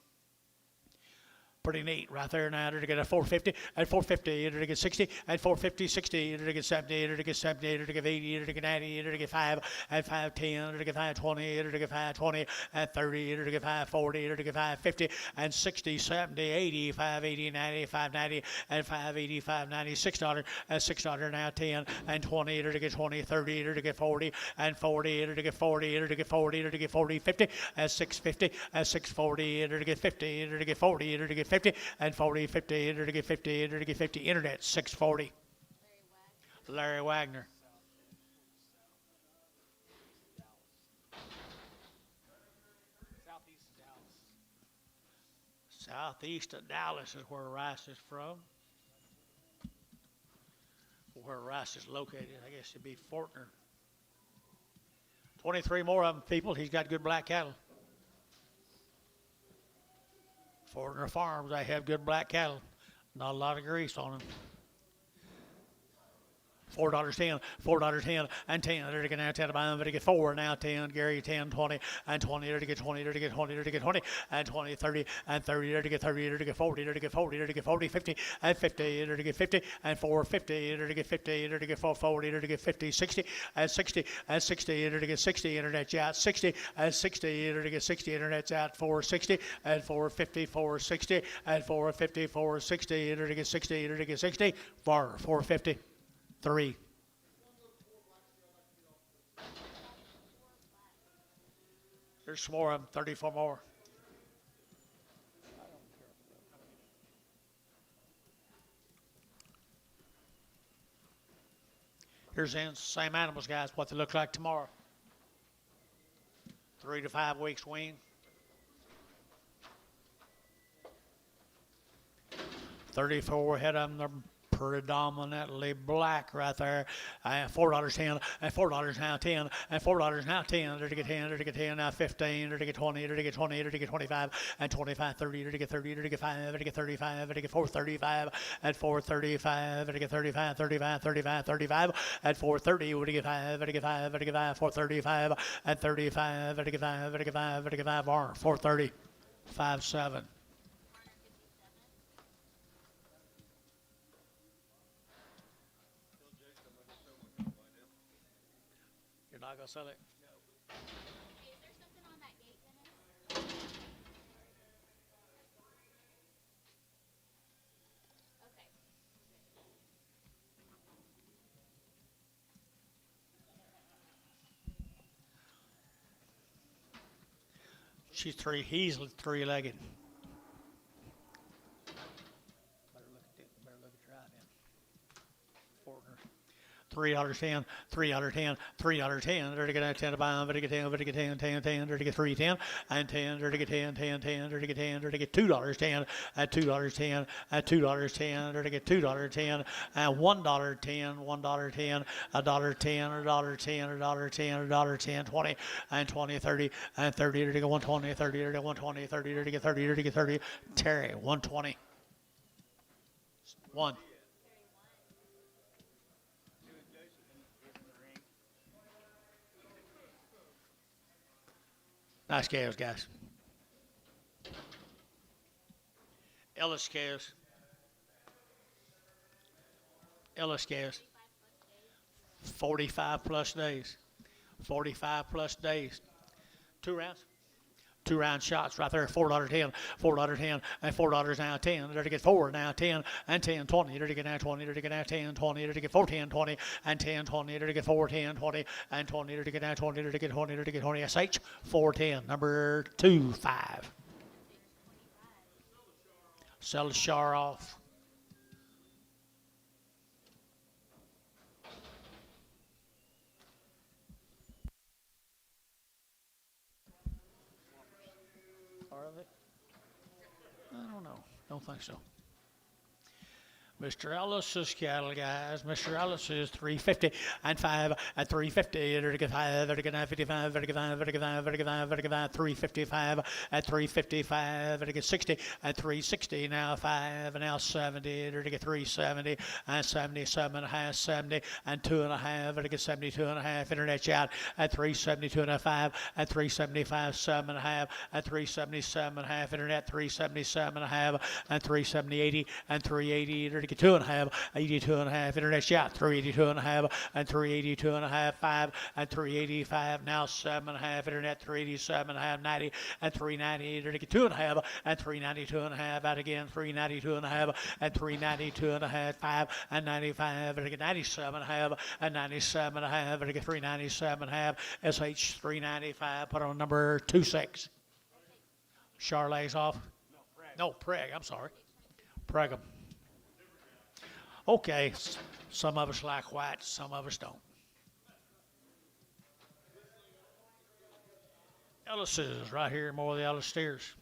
Pretty neat right there now. To get a 450 and 450 to get 60 and 450 60 to get 70 to get 70 to get 80 to get 90 to get 5 and 510 to get 520 to get 520 and 30 to get 540 to get 550 and 60 70 80 580 90 590 and 580 590 $6 and $6 now 10 and 20 to get 20 30 to get 40 and 40 to get 40 to get 40 to get 40 50 and 650 and 640 to get 50 to get 40 to get 50 and 40 50 to get 50 to get 50. Internet 640. Larry Wagner. Southeast of Dallas is where Rice is from. Where Rice is located, I guess it'd be Fortner. 23 more of them, people. He's got good black cattle. Fortner Farms, they have good black cattle. Not a lot of grease on them. $4.10, $4.10, and 10. There to get now 10 to get 4, now 10. Gary 10, 20, and 20. There to get 20, there to get 20, there to get 20, and 20, 30, and 30. There to get 30, there to get 40, there to get 40, there to get 40, 50, and 50. There to get 50, and 450. There to get 50, there to get 440, there to get 50, 60, and 60, and 60. There to get 60. Internet's out 60, and 60. There to get 60. Internet's out 460, and 450, 460, and 450, 460. There to get 60. There to get 60. 450. 3. There's some more of them, 34 more. Here's the same animals, guys, what they look like tomorrow. 3 to 5 weeks wean. 34 head of them. They're predominantly black right there. $4.10 and $4 now 10 and $4 now 10. There to get 10, there to get 10 now 15, there to get 20, there to get 20, there to get 25 and 25 30, there to get 30, there to get 5, there to get 35, there to get 435 and 435, there to get 35 35 35 35 and 430, there to get 5, there to get 5, there to get 5 435 and 35, there to get 5, there to get 5, there to get 5 bar 430 57. Not gonna sell it. No. Is there something on that gate, Dennis? Okay. He's three-legged. Better look at your eye then. Fortner. $3.10, $3.10, $3.10. There to get 10 to buy, there to get 10, there to get 10, 10, 10, there to get 3.10, and 10, there to get 10, 10, 10, there to get 10, there to get $2.10, at $2.10, at $2.10, there to get $2.10, and $1.10, $1.10, $1.10, $1.10, $1.10, $1.10, 20, and 20, 30, and 30, there to get 120, 30, there to get 120, 30, there to get 30, there to get 30. Terry, 120. 1. Nice calves, guys. Ellis calves. Ellis calves. 45 plus days. 45 plus days. 2 rounds. Two round shots right there. $4.10, $4.10, and $4 now 10. There to get 4 now 10 and 10 20. There to get now 20. There to get now 10 20. There to get 4 10 20 and 10 20. There to get 4 10 20 and 20. There to get now 20. There to get 20. There to get 20. SH 410. Number 25. Sell the Shar off. Are they? I don't know. Don't think so. Mr. Ellis's cattle, guys. Mr. Ellis is 350 and 5 at 350. There to get 5. There to get 55. There to get 5. There to get 5. There to get 5. There to get 5. 355 at 355. There to get 60 at 360. Now 5 and now 70. There to get 370 and 77 and a half. 70 and 2.5. There to get 72 and a half. Internet chat at 372 and a 5 at 375. 7 and a half at 377 and a half. Internet 377 and a half and 370 80 and 380. There to get 2.5, 82 and a half. Internet shot 382 and a half and 382 and a half. 5 and 385. Now 7 and a half. Internet 387 and a half. 90 and 390. There to get 2.5 and 392 and a half. Out again 392 and a half and 392 and a half. 5 and 95. There to get 97 and a half and 97 and a half. There to get 397 and a half. SH 395. Put on number 26. Charlay's off. No, Preg. I'm sorry. Pregum. Okay, some of us like white, some of us don't. Ellis's right here, more of the Ellis steers.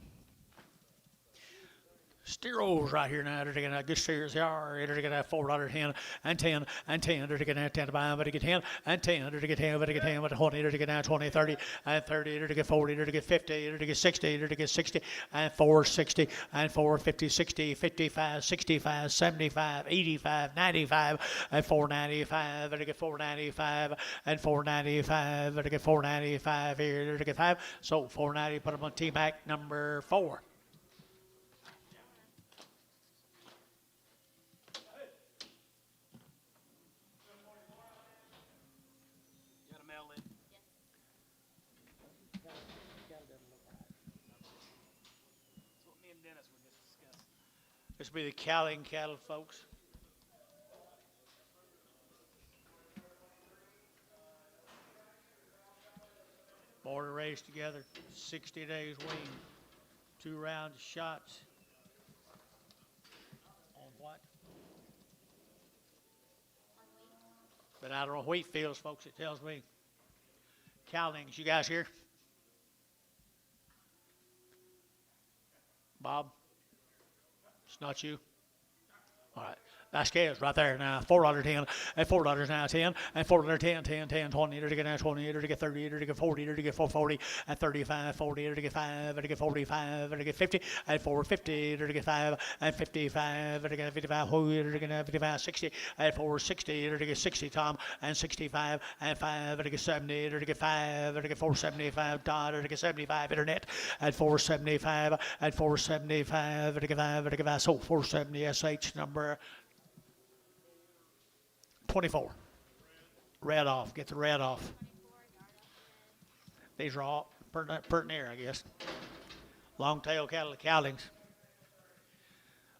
Steeros right here now. They're taking a good steers. They are. They're taking a $4.10 and 10 and 10. They're taking 10 to buy. But they get 10 and 10. They're taking 10. But they get 10. But 20. They're taking now 20, 30 and 30. They're taking 40. They're taking 50. They're taking 60. They're taking 60 and 460 and 450, 60, 55, 65, 75, 85, 95 and 495. They're taking 495 and 495. They're taking 495 here. They're taking 5. So 490. Put them on T-Mac number 4. This will be the Cowling cattle, folks. Border raised together, 60 days wean, 2 round shots. On what? Been out on wheat fields, folks, it tells me. Cowlings, you guys here? Bob? It's not you? All right. That's calves right there now. $4.10 and $4 now 10 and $4.10, 10, 10, 20. There to get now 20. There to get 30. There to get 40. There to get 440 and 35, 40. There to get 5. There to get 45. There to get 50 and 450. There to get 5 and 55. There to get 55. There to get 55, 60 and 460. There to get 60 Tom and 65 and 5. There to get 70. There to get 5. There to get 475 Todd. There to get 75 Internet at 475 and 475. There to get 5. There to get 5. So 470 SH number 24. Red off. Get the red off. These are all pert near, I guess. Long tail cattle, cowlings.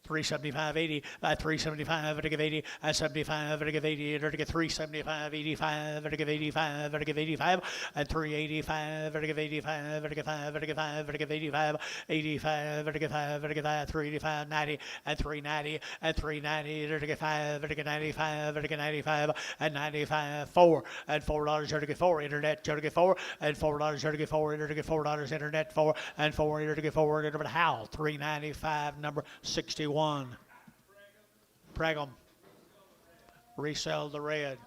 375.80, 375, to give 80, 75, to give 80, to give 375, 85, to give 85, to give 85, and 385, to give 85, to give 5, to give 5, to give 85, 85, to give 5, to give 5, 385, 90, and 390, and 390, to give 5, to give 95, to give 95, and 95, 4, and $4, to give 4, internet, to give 4, and $4, to give 4, to give $4, internet, 4, and 4, to give 4, to give Howell, 395, number 61. Pregum. Resell the red.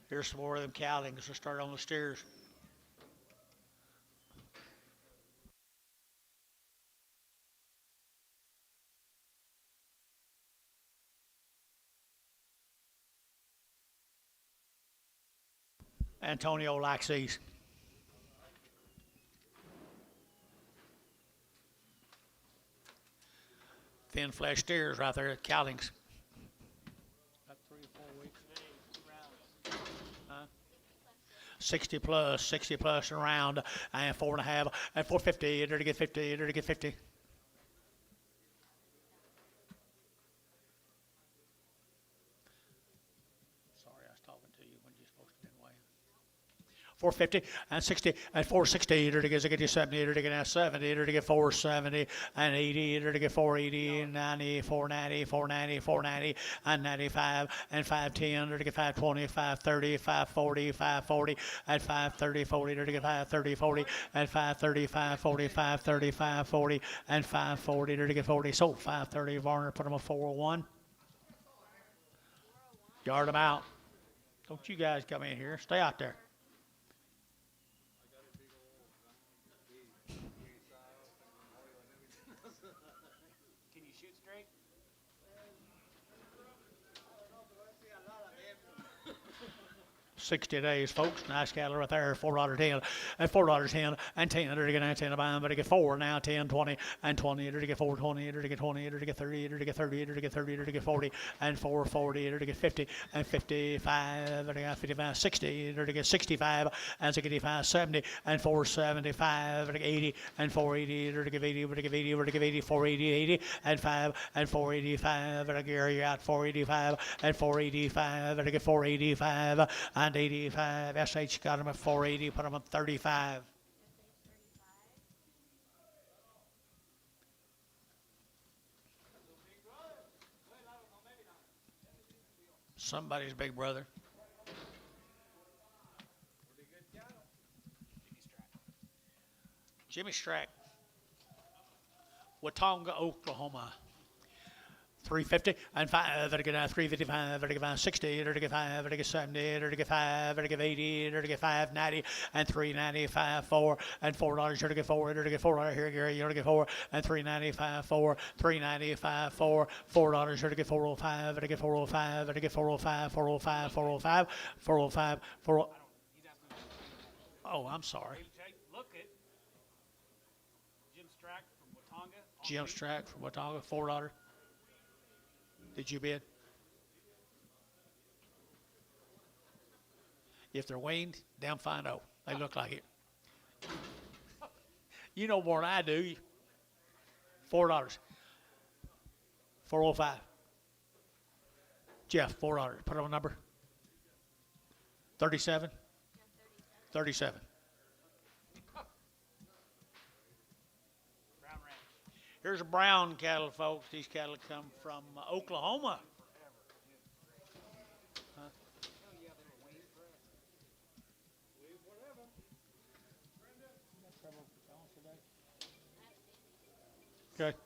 Here's some more of them cowlings to start on the steers. Antonio likes these. Thin flesh steers right there at Cowlings. About 3 or 4 weeks. 60 plus around, and 4.5, and 450, to get 50, to get 50. Sorry, I was talking to you when you're supposed to be away. 450 and 60 and 460 to get 70 to get 70 to get 470 and 80 to get 480 and 90 490 490 490 and 95 and 510 to get 520 530 540 540 and 530 40 to get 530 40 and 530 540 530 540 and 540 to get 40. So 530 Varner put them a 401. Yard them out. Don't you guys come in here. Stay out there. Can you shoot straight? 60 days, folks. Nice cattle right there. $4.10 and $4.10 and 10 to get 10 to buy them, but to get 4 now, 10, 20 and 20 to get 420 to get 20 to get 30 to get 30 to get 30 to get 40 and 440 to get 50 and 55 to get 55, 60 to get 65 and 65, 70 and 475 to get 80 and 480 to get 80 to get 80 to get 80, 480, 80 and 5 and 485 to Gary out 485 and 485 to get 485 and 85. SH got him at 480, put him at 35. Somebody's big brother. Jimmy Strack, Watonga, Oklahoma. 350 and 5 to get 355 to get 60 to get 5 to get 70 to get 5 to get 80 to get 590 and 395 4 and $4 to get 4 to get $4 here Gary you to get 4 and 395 4 395 4 $4 to get 405 to get 405 to get 405 405 405 405 4. Oh, I'm sorry. Look at Jim Strack from Watonga. Jim Strack from Watonga, $4. Did you bid? If they're weaned, damn fine. Oh, they look like it. You know more than I do. $4. 405. Jeff, $4. Put on a number. 37. 37. Here's a brown cattle, folks. These cattle come from Oklahoma. Huh? Okay.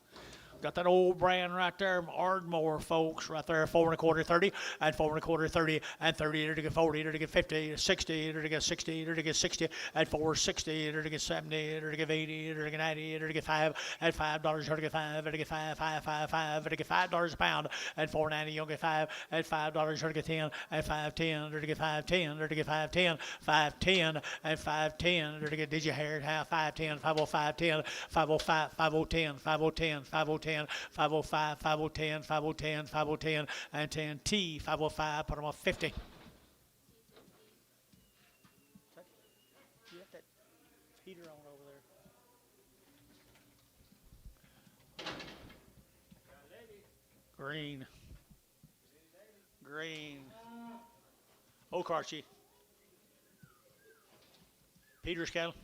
Got that old brand right there, Ardmore, folks, right there, 4 1/4, 30, and 4 1/4, 30, and 30 to get 40 to get 50, 60 to get 60 to get 60, and 460 to get 70 to get 80 to get 90 to get 5, and $5 to get 5 to get 5, 5, 5, 5 to get $5 a pound, and 490 you'll get 5, and $5 to get 10, and 510 to get 510 to get 510, 510 and 510 to get. Did you hear it? How 510, 50510, 505, 5010, 5010, 5010. 505, 5010, 5010, 5010, and 10T, 505, put them on 50. You have that heater on over there. Green. Green. Okarchi. Peters cattle.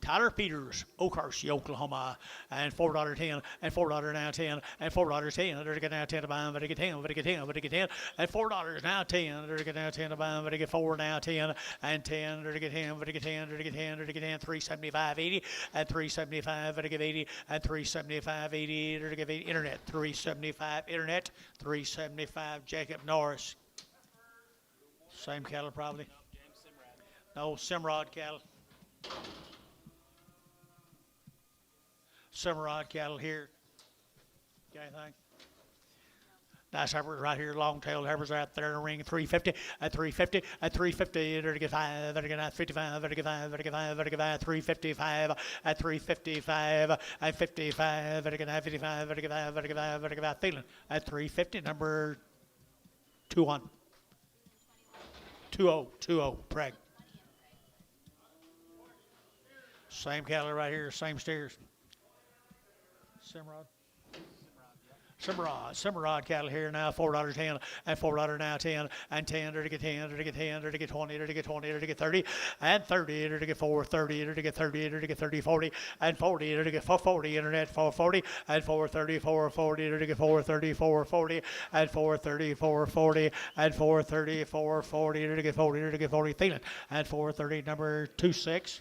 Tyler Peters, Okarchi, Oklahoma, and $4.10, and $4 now 10, and $4.10. They're getting now 10 to buy them, but they get 10, but they get 10, but they get 10, and $4 now 10. They're getting now 10 to buy them, but they get 4 now 10, and 10. They're getting 10, but they get 10, they get 10, they get 10, 375, 80, and 375, but they get 80, and 375, 80. They're getting 80. Internet, 375, Internet, 375, Jacob Norris. Same cattle probably. No, Simrod cattle. Simrod cattle here. Got anything? Nice heifers right here, long-tailed heifers out there in the ring. 350 at 350 at 350. There to get 5. There to get 55. There to get 5. There to get 5. There to get 5. 355 at 355 at 55. There to get 55. There to get 5. There to get 5. There to get 5. Feeling at 350. Number 2-1. 2-0. Preg. Same cattle right here. Same steers. Simrod. Simrod cattle here now, $4.10 and $4 now 10 and 10 to get 10 to get 10 to get 20 to get 20 to get 30 and 30 to get 430 to get 30 to get 30 40 and 40 to get 440 internet 440 and 430 440 to get 430 440 and 430 440 and 430 440 to get 40 to get 40 feeling and 430 number 26.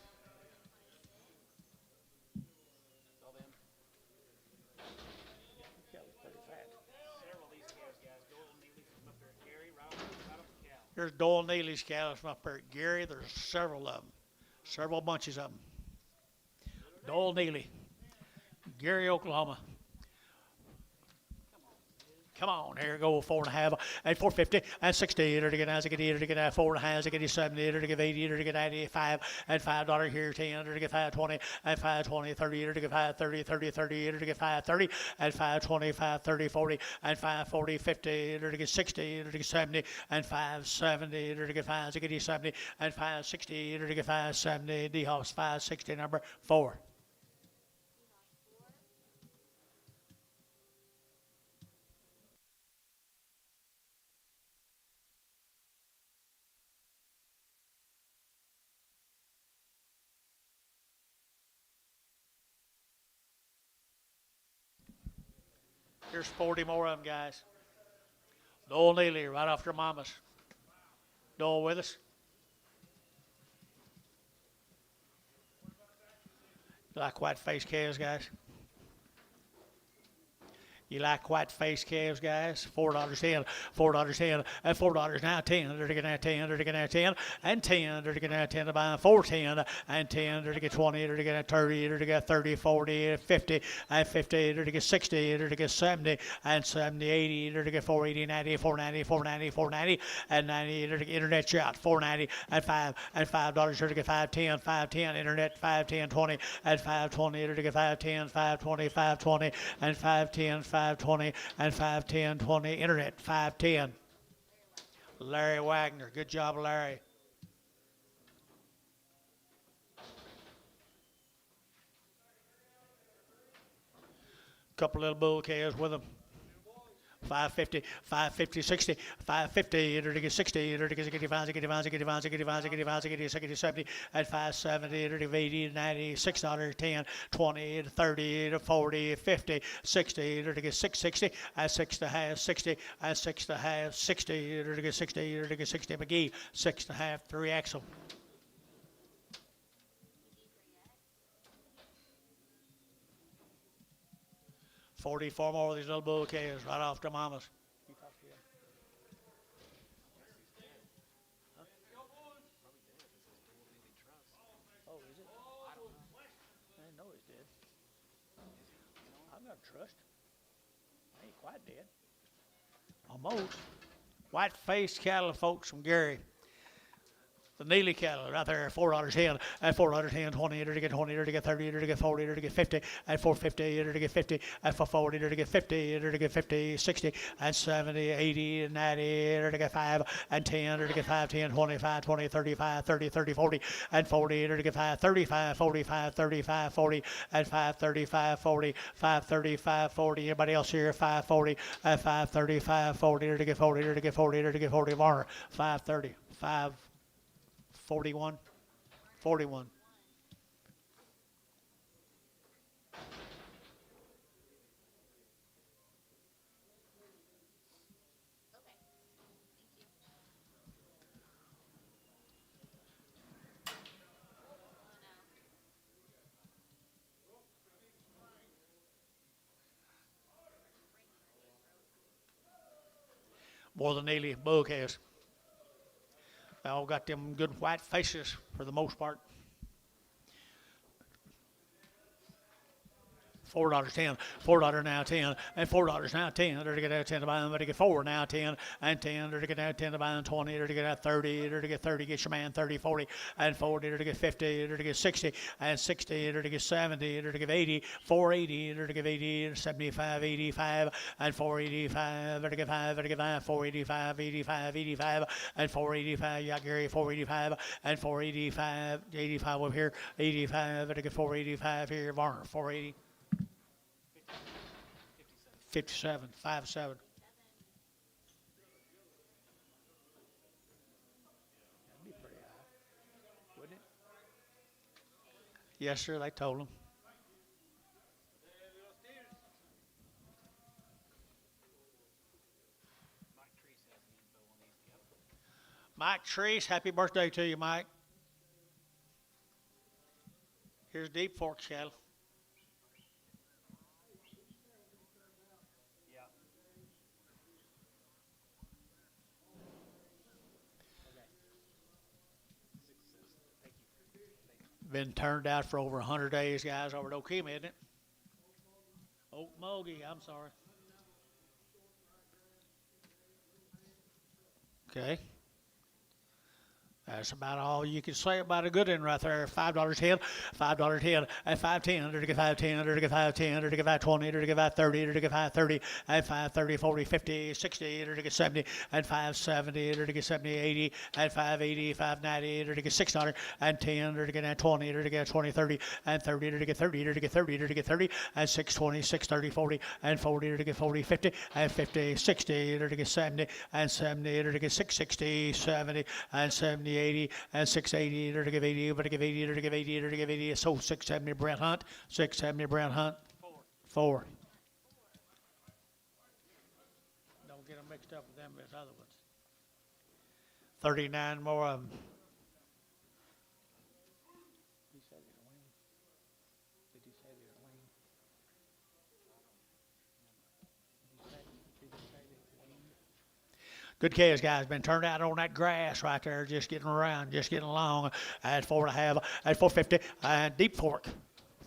There's Doyle Neely's cattle from up there at Gary. There's several of them, several bunches of them. Doyle Neely, Gary, Oklahoma. Come on, here we go, 4.5 and 450 and 60 to get 9 to get 4.5 to get 70 to get 80 to get 85 and $5 here 10 to get 520 and 520 30 to get 530 30 30 to get 530 and 520 530 40 and 540 50 to get 60 to get 70 and 570 to get 5 to get 70 and 560 to get 570. D-House 560 number 4. Here's 40 more of them, guys. Doyle Neely, right off their mamas. Doyle with us. You like white-faced calves, guys? You like white-faced calves, guys? $4.10, $4.10, and $4 now 10. They're to get now 10. They're to get now 10 and 10. They're to get now 10 to buy 410 and 10. They're to get 20. They're to get 30. They're to get 30, 40, 50 and 50. They're to get 60. They're to get 70 and 70, 80. They're to get 480, 90, 490, 490, 490 and 90. They're to get internet shot 490 and 5 and $5. They're to get 510, 510 internet 510, 20 and 520. They're to get 510, 520, 520 and 510, 520 and 510 20 internet 510. Larry Wagner, good job, Larry. Couple little bull calves with them. 550, 550, 60, 550, enter to get 60, enter to get 85, 85, 85, 85, 85, 86, 70, at 570, enter to get 80, 90, $6, 10, 20, 30, 40, 50, 60, enter to get 660, at 6.5, 60, at 6.5, 60, enter to get 60, enter to get 60, McGee, 6.5, 3 axle. $44 more of these little bull calves right off the mamas. Oh, is it? I didn't know he's dead. I'm gonna trust. I ain't quite dead. Almost. White-faced cattle, folks, from Gary. The Neely cattle right there, $4.10, at $4.10, 20, to get 20, to get 30, to get 40, to get 50, at $4.50, to get 50, at $4.40, to get 50, to get 50, 60, and 70, 80, 90, to get 5, and 10, to get 5, 10, 25, 20, 35, 30, 30, 40, and 40, to get 5, 35, 45, 35, 40, and 5, 35, 40, 5, 35, 40. Anybody else here? 540, at 535, 40, to get 40, to get 40, to get 40 more. 530, 541, 41. More than Neely bull calves. They all got them good white faces for the most part. $4.10, $4 now 10, and $4 now 10. There to get out 10 to buy them, but to get 4 now 10, and 10. There to get out 10 to buy them 20. There to get out 30. There to get 30, get your man 30, 40, and 40. There to get 50. There to get 60, and 60. There to get 70. There to get 80, 480. There to get 80, 75, 85, and 485. There to get 5. There to get 5, 485, 85, 85, and 485. Yeah, Gary, 485, and 485, 85 over here, 85. There to get 485 here, Varner, 480. 57, 57. That'd be pretty high, wouldn't it? Yes, sir, they told them. Mike Treese, happy birthday to you, Mike. Here's Deep Fork cattle. Been turned out for over 100 days, guys, over at Okema, isn't it? Okmulgee, I'm sorry. Okay. That's about all you can say about a good one right there. $5.10, $5.10, and $5.10. There to get $5.10, there to get $5.10, there to get $5.20, there to get $5.30, there to get $5.30, and $5.30, $40, $50, $60, there to get $70, and $5.70, there to get $70, $80, and $5.80, $5.90, there to get $6, and $10, there to get $20, there to get $20, $30, and $30, there to get $30, there to get $30, there to get $30, and $6.20, $6.30, $40, and $40, there to get $40, $50, and $50, $60, there to get $70, and $70, there to get $6.60, $70, and $70, $80, and $6.80, there to give $80, but to give $80, there to give $80, there to give $80. So $6.70 Brent Hunt, $6.70 Brent Hunt, 4. Don't get them mixed up with them as other ones. 39 more of them. He said they're wing. Did he say they're wing? Did he say they're wing? Good calves, guys. Been turned out on that grass right there, just getting around, just getting along. At 4.5, at 450, and Deep Fork.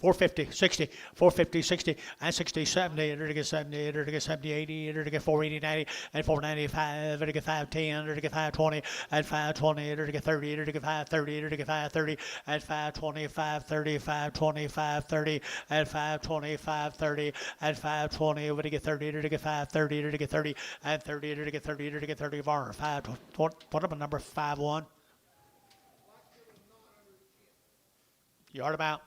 450, 60, 450, 60, and 60, 70, there to get 70, there to get 70, 80, there to get 480, 90, and 495, there to get 510, there to get 520, and 520, there to get 30, there to get 530, there to get 530, and 520, 530, 520, 530, and 520, 530, and 520, over to get 30, there to get 530, there to get 30, and 30, there to get 30, there to get 30, Varner, 5, what up a number, 5-1? You heard about?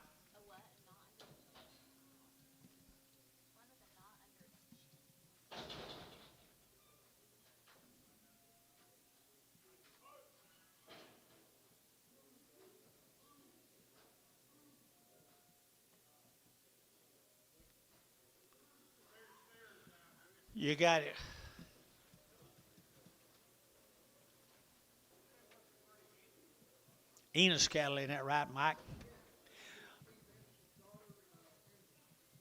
You got it. Enos cattle, ain't that right, Mike?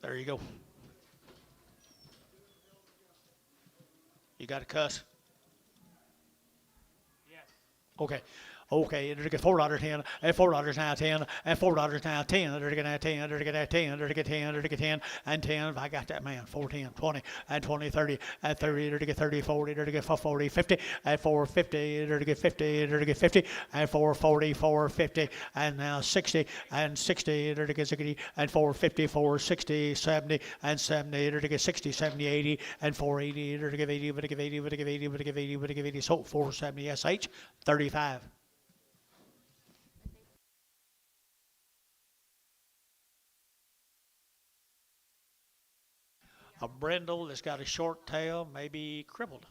There you go. You got a cuss? Yes. Okay. Okay, there to get $4.10, and $4 now 10, and $4 now 10, there to get now 10, there to get now 10, there to get 10, there to get 10, and 10, I got that man, 410, 20, and 20, 30, and 30, there to get 30, 40, there to get 40, 50, and 450, there to get 50, there to get 50, and 440, 450, and now 60, and 60, there to get 60, and 450, 460, 70, and 70, there to get 60, 70, 80, and 480, there to give 80, but to give 80, but to give 80, but to give 80, but to give 80, so 470 SH, 35. A brindle that's got a short tail, maybe crippled.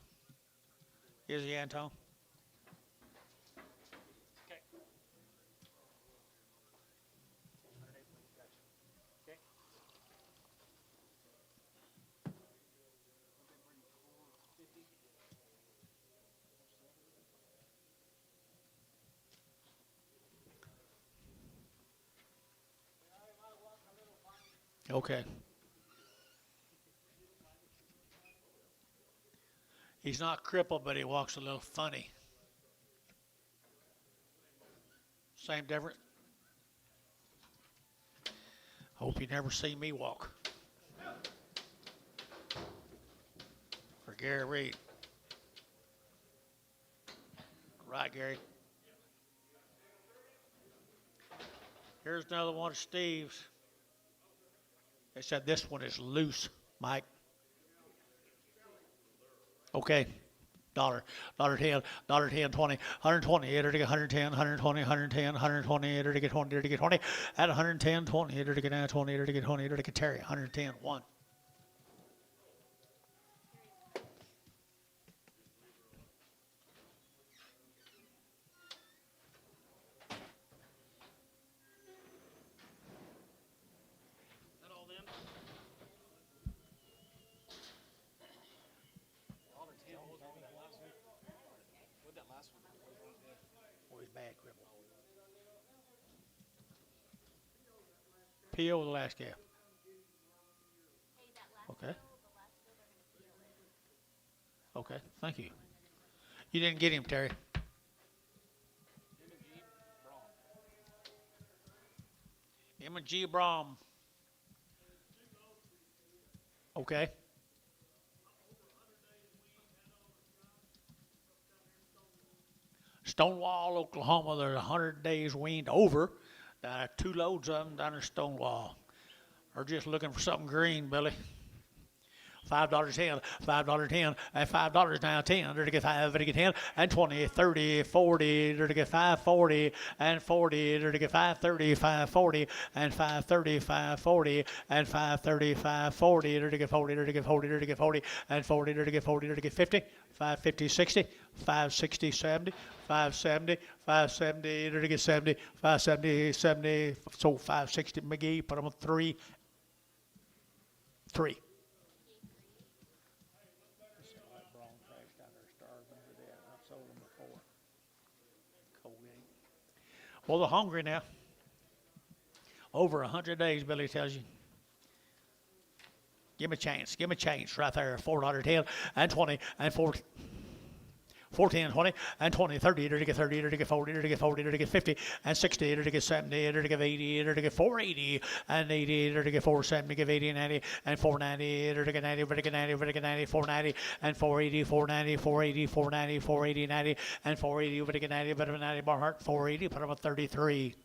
Is he, Anton? Okay. Okay. Okay. He's not crippled, but he walks a little funny. Same difference. Hope you never see me walk. For Gary Reed. Right, Gary. Here's another one of Steve's. They said this one is loose, Mike. Okay. $10, $10, 20, 120, enter to get 110, 120, 110, 120, enter to get 20, enter to get 20, at 110, 20, enter to get 20, enter to get 20, enter to get Terry, 110, 1. That all them? $1.10. What was wrong with that last one? What that last one? What was wrong with it? Oh, he's bad, cripple. PO the last calf. Hey, that last Okay. bill, the last bill, they're gonna PO it. Okay, thank you. You didn't get him, Terry. M&G Brom. Okay. Stonewall, Oklahoma. They're 100 days weaned over. 2 loads of them down in Stonewall. They're just looking for something green, Billy. $5.10, $5.10, and $5 now 10. They're to get 5, they're to get 10, and 20, 30, 40. They're to get 5.40 and 40. They're to get 5.30, 5.40, and 5.30, 5.40, and 5.30, 5.40. They're to get 40. They're to get 40. They're to get 40, and 40. They're to get 40. They're to get 50, 5.50, 60, 5.60, 70, 5.70, 5.70. They're to get 70, 5.70, 70. So 5.60. McGee put them on 3. 3. Well, they're hungry now. Over 100 days, Billy tells you. Give me a chance. Give me a chance right there. $4.10 and 20 and 40. 14, 20, and 20, 30, to get 30, to get 40, to get 40, to get 50, and 60, to get 70, to get 80, to get 480, and 80, to get 470, to get 80, and 90, and 490, to get 90, to get 90, to get 90, 490, and 480, 490, 480, 490, 480, 90, and 480, to get 90, but 90, Barhart, 480, put them at 33.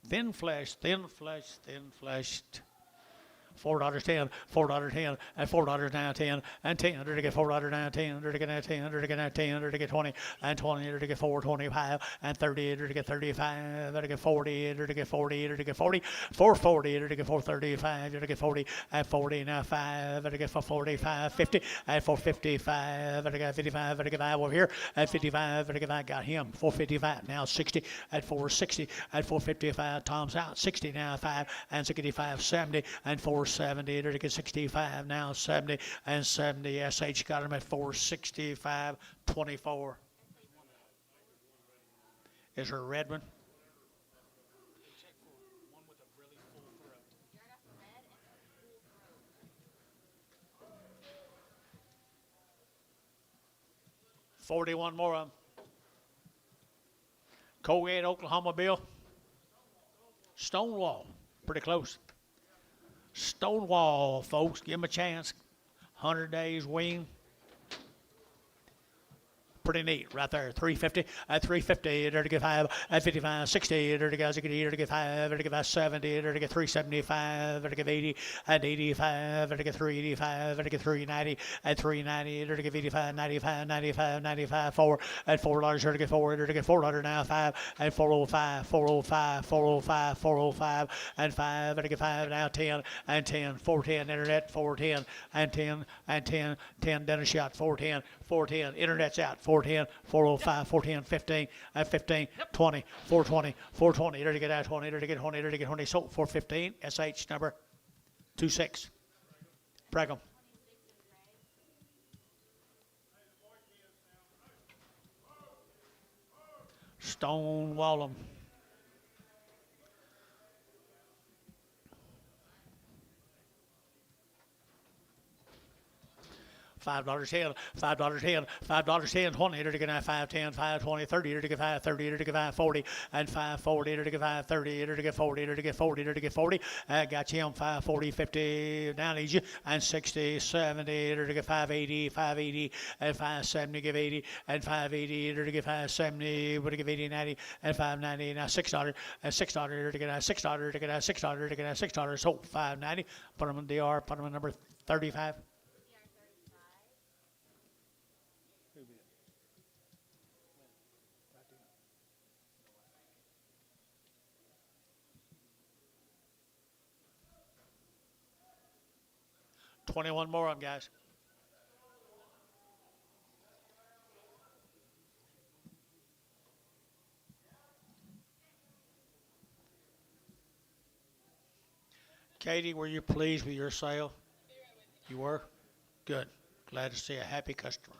Thin fleshed, thin fleshed, thin fleshed. $4.10, $4.10, and $4 now 10, and 10, to get $4 now 10, to get 10, to get 10, to get 20, and 20, to get 4.25, and 30, to get 35, to get 40, to get 40, to get 40, 440, to get 435, to get 40, and 40 now 5, to get 45, 50, and 455, to get 55, to get 5 over here, and 55, to get 5, got him, 455, now 60, at 460, at 455, Tom's out, 60 now 5, and 65, 70, and 470, to get 65, now 70, and 70, SH got him at 465, 24. Is there a red one? Check for one with a really full throat. You're got the red and the full throat. 41 more of them. Colgate, Oklahoma, Bill. Stonewall, pretty close. Stonewall, folks, give them a chance. 100 days wean. Pretty neat right there. 350 at 350, to get 5 at 55, 60, to get 5, to get 70, to get 375, to get 80 at 85, to get 385, to get 390 at 390, to get 85, 95, 95, 95, 4 at $4, to get 4, to get $4 now 5 at 405, 405, 405, 405, and 5, to get 5 now 10 and 10, 410 internet, 410 and 10 and 10, 10 done shot, 410, 410 internet's out, 410, 405, 410, 15, at 15, 20, 420, 420, to get out 20, to get 20, to get 20, so 415, SH number 26. Pregum. Stonewall 'em. $5.10, $5.10, $5.10, 20, to get 5.10, 5.20, 30, to get 5.30, to get 5.40, and 5.40, to get 5.30, to get 40, to get 40, to get 40. Got you on 5.40, 50, down easy, and 60, 70, to get 5.80, 5.80, and 5.70, give 80, and 5.80, to get 5.70, to give 80, 90, and 5.90, now $6, and $6, to get $6, to get $6, to get $6, so 5.90. Put them in DR, put them in number 35. 21 more of them, guys. Katie, were you pleased with your sale? You were? Good. Glad to see a happy customer.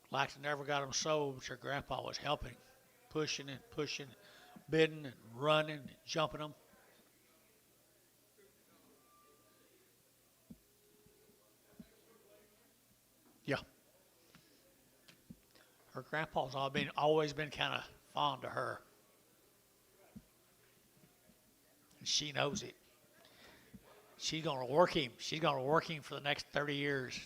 Like to never got them sold, but your grandpa was helping, pushing and pushing, bidding and running and jumping them. Yeah. Her grandpa's always been kind of fond of her. And she knows it. She's going to work him. She's going to work him for the next 30 years.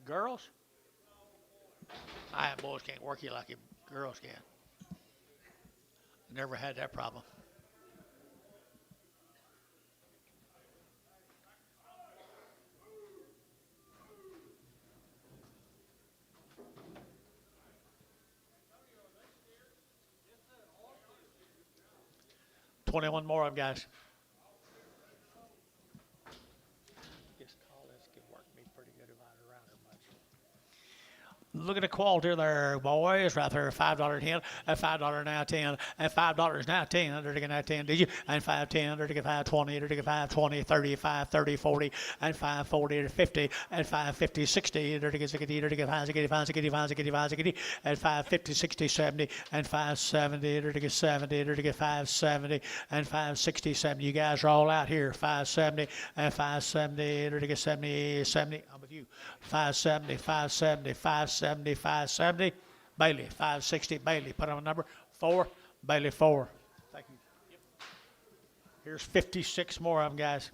Girls? Boys can't work you like girls can. Never had that problem. $21 more of them, guys. This call this could work me pretty good if I was around her much. Look at the quality there, boys, right there. $5.10, and $5 now 10, and $5 now 10. Under to get now 10, did you? And 5.10, under to get 5.20, under to get 5.20, 35, 30, 40, and 5.40 to 50, and 5.50, 60, under to get 60, under to get 5, 65, 65, 65, 60, and 5.50, 60, 70, and 5.70, under to get 70, under to get 5.70, and 5.60, 70. You guys are all out here. 5.70, and 5.70, under to get 70, 70. I'm with you. 5.70, 5.70, 5.70. 570, Bailey, 560, Bailey. Put on a number 4, Bailey 4. Thank you. Yep. Here's 56 more of them, guys.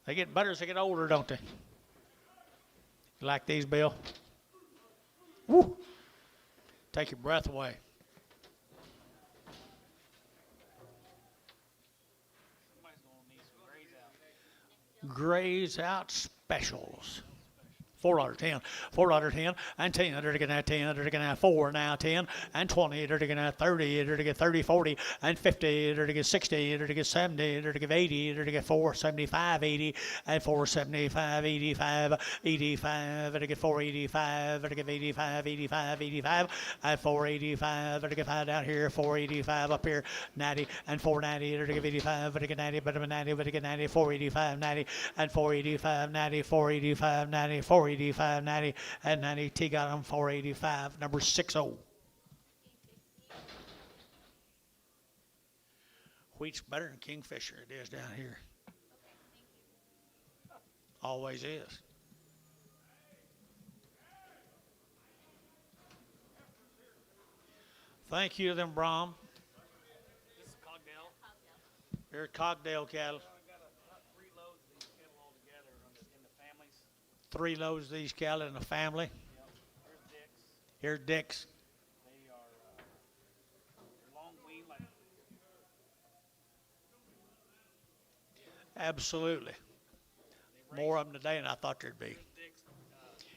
They get better as they get older, don't they? You like these, Bill? Woo! Take your breath away. Somebody's going to need some Grays out specials. $4.10, $4.10, and 10, under to get now 10, under to get now 4, now 10, and 20, under to get now 30, under to get 30, 40, and 50, under to get 60, under to get 70, under to get 80, under to get 475, 80, and 475, 85, 85, under to get 485, under to get 85, 85, 85, and 485, under to get 5 down here, 485 up here, 90, and 490, under to get 85, under to get 90, but 90, but to get 90, 485, 90, and 485, 90, 485, 90, 485, 90, and 90. T got them 485, number 60. Wheat's better than Kingfisher. It is down here. Always is. Thank you to them, Brom. This is Cogdale. Here's Cogdale cattle. I got about 3 loads of these cattle all together in the families. 3 loads of these cattle in a family. Yep. Here's Dick's. Here's Dick's. They are they're long weaned like. Absolutely. More of them today than I thought there'd be. Here's Dick's.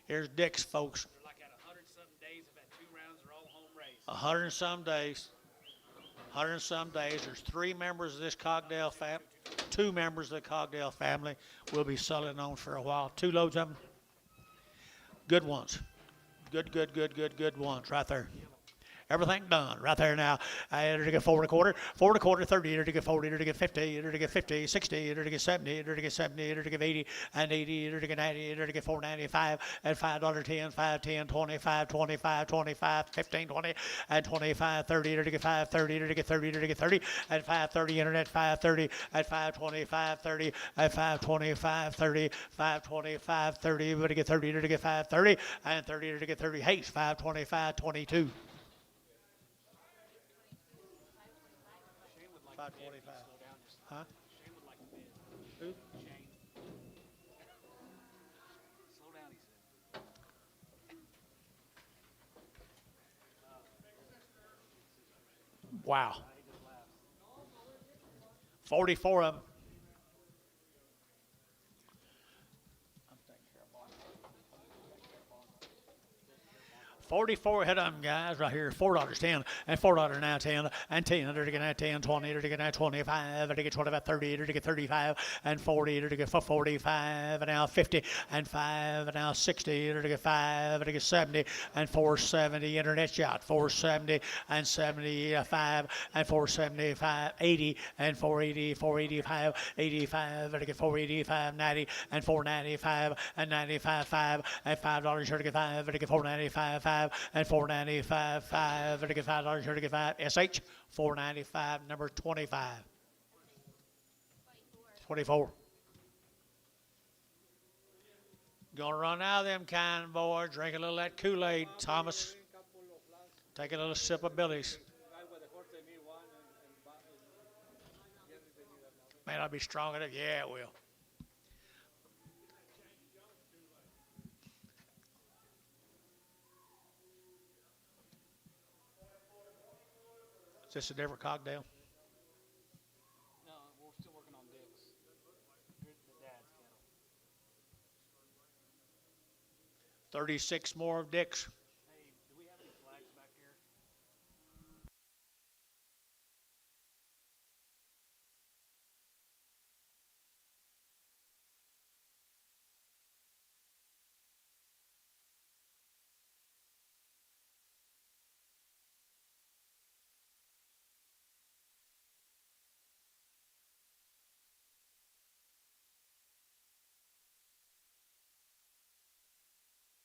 Here's Dick's, folks. They're like at 100-something days. They've had 2 rounds. They're all home raised. 100 and some days. 100 and some days. There's 3 members of this Cogdale family. 2 members of the Cogdale family will be selling on for a while. 2 loads of them. Good ones. Good ones right there. Everything done right there now. Enter to get 4 1/4, 4 1/4, 30, enter to get 40, enter to get 50, enter to get 50, 60, enter to get 70, enter to get 70, enter to get 80, and 80, enter to get 90, enter to get 4.95, and $5.10, 5.10, 25, 25, 25, 15, 20, and 25, 30, enter to get 5.30, enter to get 30, enter to get 30, and 5.30, internet 5.30, and 5.25, 30, and 5.25, 30, 5.25, 30, enter to get 30, enter to get 5.30, and 30, enter to get 30, Hates 5.25, 22. Shane would like 525. slow down just. Huh? Shane would like a bid. Who? Shane. Slow down, he said. 'Wow. He just laughs. 44 of them. 44 head of them guys right here. $4.10 and $4 now 10 and 10. Enter to get now 10, 20. Enter to get now 25. Enter to get 25, 30. Enter to get 35 and 40. Enter to get 45 and now 50 and 5 and now 60. Enter to get 5. Enter to get 70 and 470. Internet shot 470 and 75 and 475, 80 and 480, 485, 85. Enter to get 485, 90 and 495 and 95, 5 and $5. Enter to get 5. Enter to get 495, 5 and 495, 5. Enter to get $5. Enter to get 5. SH 495, number 25. 24. Gonna run out of them kind, boy. Drink a little of that Kool-Aid, Thomas. Take a little sip of Billy's. May not be strong enough. Yeah, it will. Is this a different cocktail? No, we're still working on Dick's. Here's the dad's kettle. 36 more of Dick's. Hey, do we have any flags back here?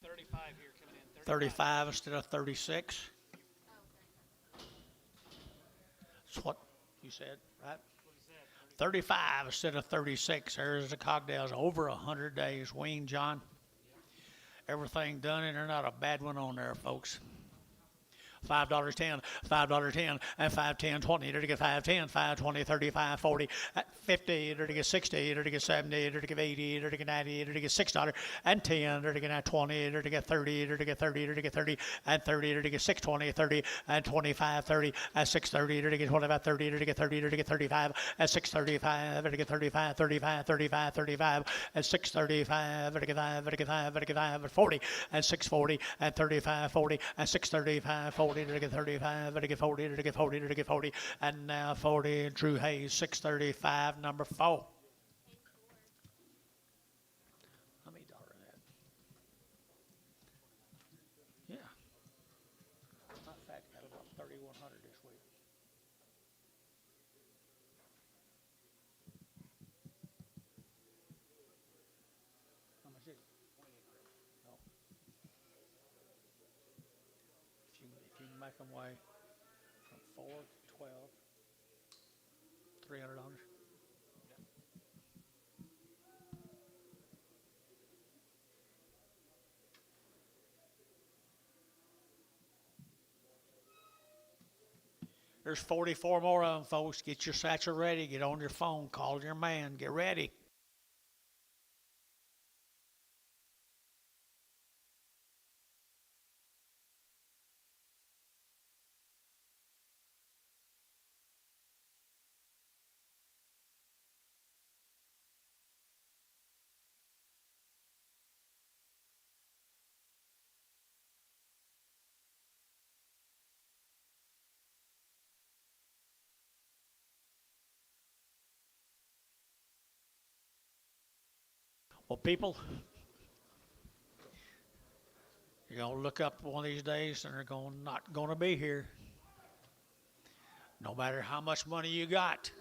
$35 here coming in. 35 instead of 36. That's what you said, right? 35 instead of 36. There's the cocktails. Over 100 days. Wayne, John. Everything done, and there's not a bad one on there, folks. $5.10, $5.10, and 5.10, 20. Enter to get 5.10, 5.20, 35, 40, 50. Enter to get 60. Enter to get 70. Enter to get 80. Enter to get 90. Enter to get $6 and 10. Enter to get 20. Enter to get 30. Enter to get 30. Enter to get 30 and 30. Enter to get 6.20, 30 and 25, 30 and 6.30. Enter to get 25, 30. Enter to get 30. Enter to get 35 and 6.35. Enter to get 35, 35, 35, 35 and 6.35. Enter to get 5. Enter to get 5. Enter to get 5 and 40 and 6.40 and 35, 40 and 6.35, 40. Enter to get 35. Enter to get 40. Enter to get 40. Enter to get 40 and now 40. Drew Hayes 635, number 4. Let me dollar that. Yeah. Not fat, got about 3,100 this week. How much is it? 2800. No. If you can make them weigh from 4 to 12, $300. There's 44 more of them, folks. Get your satchel ready. Get on your phone. Call your man. Get ready. Well, people, you're going to look up one of these days and they're not going to be here. No matter how much money you got.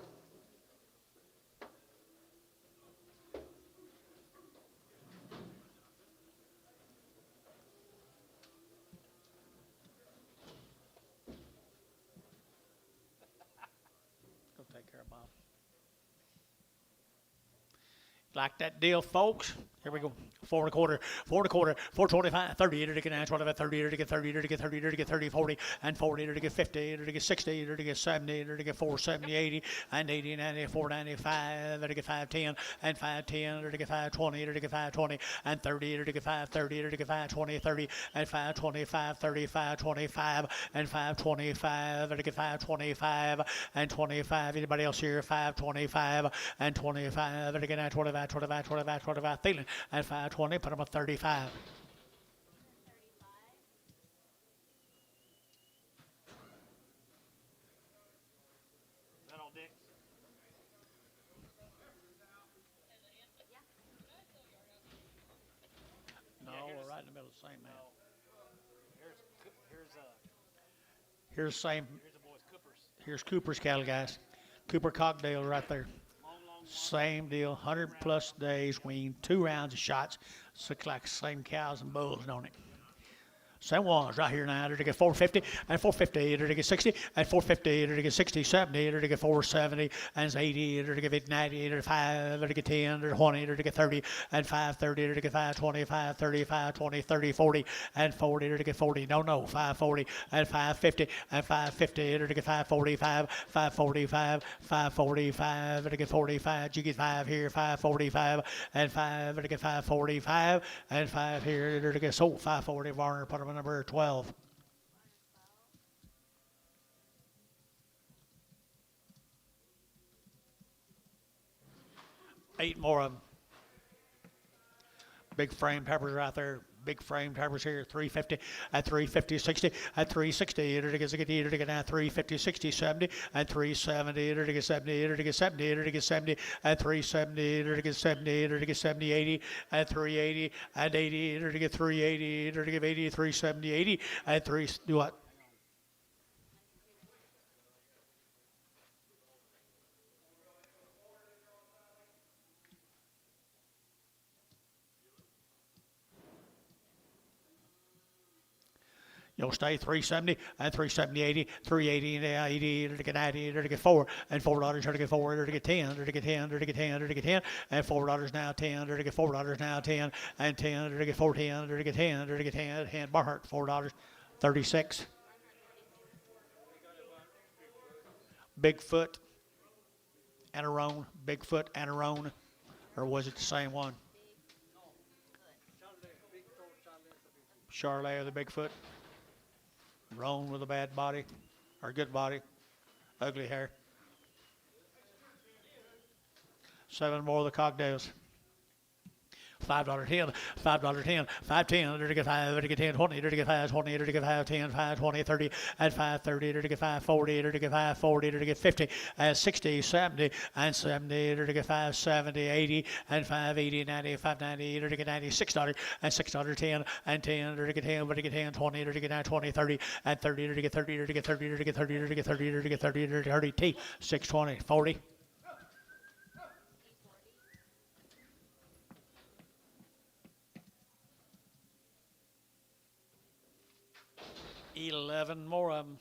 Go take care of Bob. Like that deal, folks? Here we go. 4 1/4, 4.25, 30, 25, 25, 30, 30, 30, 30, 40, and 40, 50, 60, 70, 4, 70, 80, and 80, 90, 4, 95, 5, 10, and 5, 10, 5, 20, 5, 20, and 30, 5, 30, 5, 20, 30, and 5, 25, 35, 25, and 5, 25, 5, 25, and 25. Anybody else here? 5, 25, and 25, 25, 25, 25, 25, feeling, and 520, put them at 35. Is that all dicks? No, we're right in the middle of the same man. Here's Here's same. here's the boys Coopers. Here's Cooper's cattle, guys. Cooper Cockdale right there. Same deal, 100 plus days, weaned, 2 rounds of shots. Looks like same cows and bulls, don't it? Same ones right here now. They're to get 450 and 450. They're to get 60 and 450. They're to get 60, 70. They're to get 470 and 80. They're to get 90. They're to 5. They're to get 10. They're to 20. They're to get 30 and 530. They're to get 520, 535, 20, 30, 40 and 40. They're to get 40. No, 540 and 550 and 550. They're to get 545, 545, 545. They're to get 45. You get 5 here, 545 and 5. They're to get 545 and 5 here. They're to get sold 540. Varner put them in number 12. Eight more of them. Big frame peppers right there. Big frame peppers here. 350 at 350, 60 at 360. It'll get 60. It'll get now 350, 60, 70 at 370. It'll get 70. It'll get 70. It'll get 70 at 370. It'll get 70. It'll get 70, 80 at 380 at 80. It'll get 380. It'll get 80, 370, 80 at 3. Do what? You'll stay 370 and 370, 80, 380 and 80, to get 90, to get 4 and $4, to get 4, to get 10, to get 10, to get 10, to get 10 and $4 now 10, to get $4 now 10 and 10, to get 410, to get 10, to get 10 and Barhart $4, 36. Bigfoot and a roan, Bigfoot and a roan, or was it the same one? Charlet or the Bigfoot? Roan with a bad body, or good body, ugly hair. 7 more of the Cockdales. $5.10, $5.10, $5.10, to get 5, to get 10, 20, to get 5, 20, to get 5, 10, 5, 20, 30, and 530, to get 540, to get 540, to get 50, and 60, 70, and 70, to get 570, 80, and 580, 90, 590, to get $96, and $6.10, and 10, to get 10, to get 10, 20, to get 9, 20, 30, and 30, to get 30, to get 30, to get 30, to get 30, to get 30, to get 30, T, 620, 40. 11 more of them.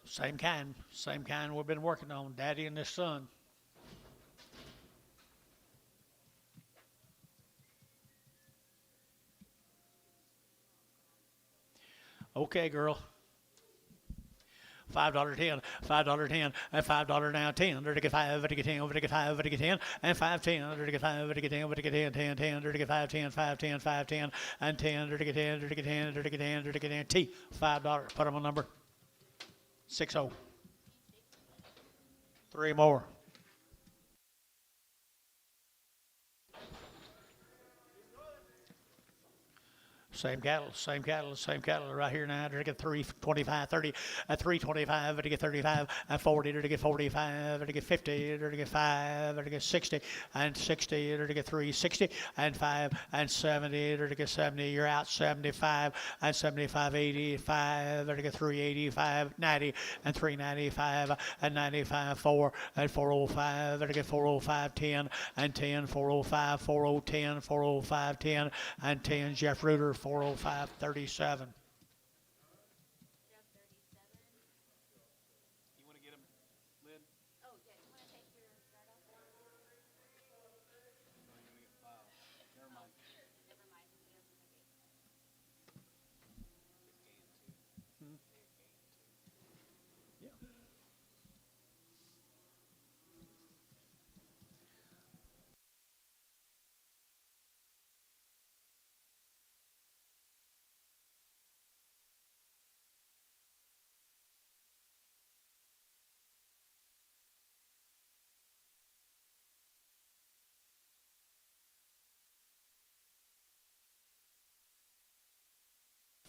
Same kind we've been working on, Daddy and his son. Okay, girl. $5.10, $5.10, and $5 now 10. To get 5, to get 10, to get 5, to get 10, and 5.10. To get 5, to get 10, to get 10, 10, 10. To get 5.10, 5.10, 5.10, and 10. To get 10, to get 10, to get 10, to get 10. T, $5. Put them on number 60. 3 more. Same cattle right here now. To get 325, 30, at 325, to get 35, and 40, to get 45, to get 50, to get 5, to get 60, and 60, to get 360, and 5, and 70, to get 70. You're out 75, and 75, 85, to get 385, 90, and 395, and 95, 4, and 405, to get 405, 10, and 10, 405, 4010, 405, 10, and 10. Jeff Reuter, 405, 37. You want to get him lid? Oh, yeah. You want to take your start off? No, you're going to get filed. Never mind. Never mind.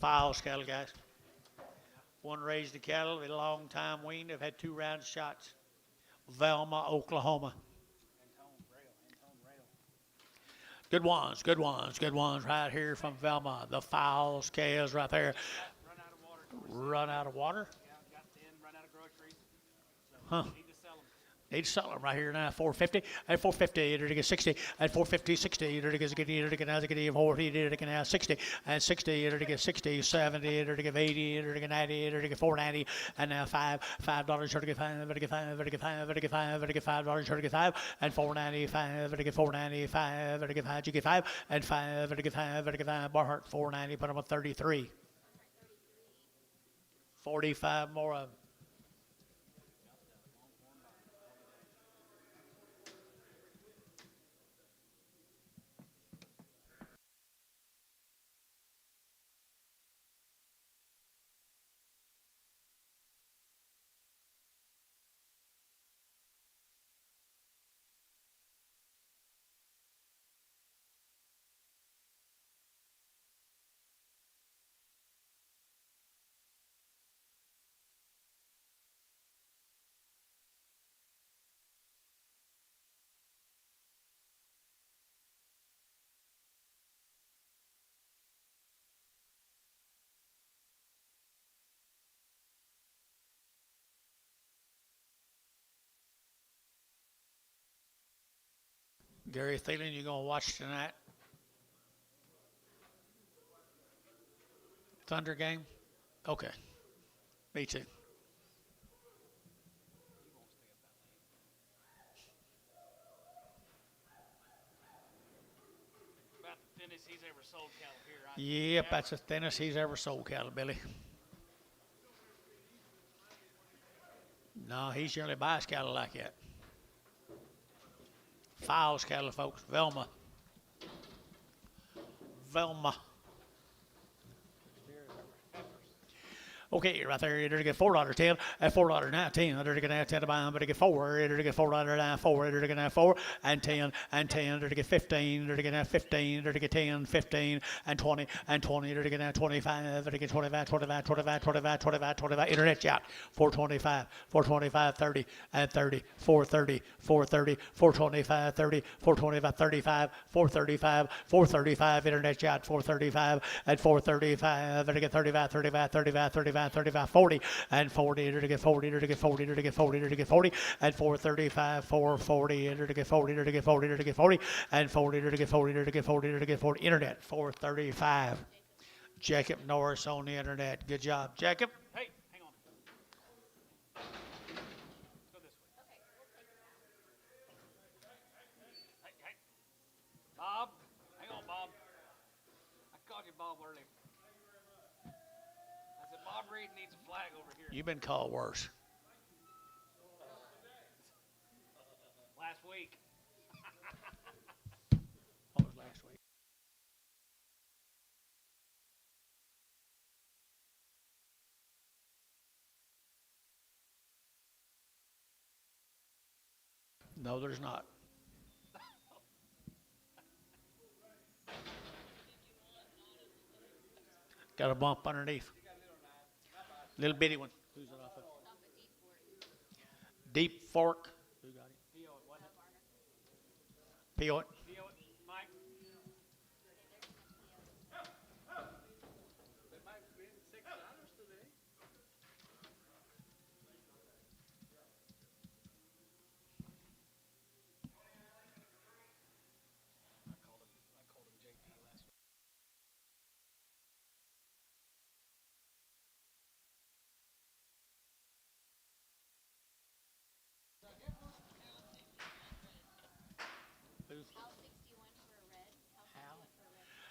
Files cattle, guys. One raised the cattle, a long time weaned. They've had 2 round shots. Velma, Oklahoma. Good ones, good ones, good ones right here from Velma. The Fowls calves right there. Run out of water. Run out of water? Yeah, got 10, run out of groceries. So Huh. need to sell them. Need to sell them right here now. 450 and 450. To get 60 and 450, 60. To get 40. To get now 60 and 60. To get 60, 70. To get 80. To get 90. To get 490 and now $5. To get 5. To get 5. To get 5. To get 5. To get $5. To get 5 and 495. To get 495. To get 5. To get 5 and 5. To get 5. To get 5. Barhart 490. Put them on 33. 45 more of them. Gary Thielen, you gonna watch tonight? Thunder game? Okay. Me too. About the thinnest he's ever sold cattle here. Yep, that's the thinnest he's ever sold cattle, Billy. No, he generally buys cattle like that. Files cattle, folks. Velma. Velma. Okay, right there, it'll get $4.10, at $4.19, it'll get now 10 to buy, but it get 4, it'll get $4.94, it'll get now 4, and 10, it'll get 15, it'll get now 15, it'll get 10, 15, and 20, it'll get now 25, it'll get 25, internet shot, 425, 30, and 30, 430, 425, 30, 425, 35, 435, internet shot, 435, and 435, it'll get 35, 40, and 40, to get 40, to get 40, to get 40, to get 40, and 435, 440, to get 40, to get 40, to get 40, and 40, to get 40, to get 40, to get 40, internet, 435. Jacob Norris on the internet. Good job, Jacob. Hey, hang on. Let's go this way. Hey. Bob, hang on, Bob. I called you Bob earlier. I said, Bob Reed needs a flag over here. You've been called worse. Last week. What was last week? No, there's not. Got a bump underneath. Little bitty one. Who's it off of? Deep fork. Who got it? Peel it. Mike. They might win $6 today. I called him JP last week.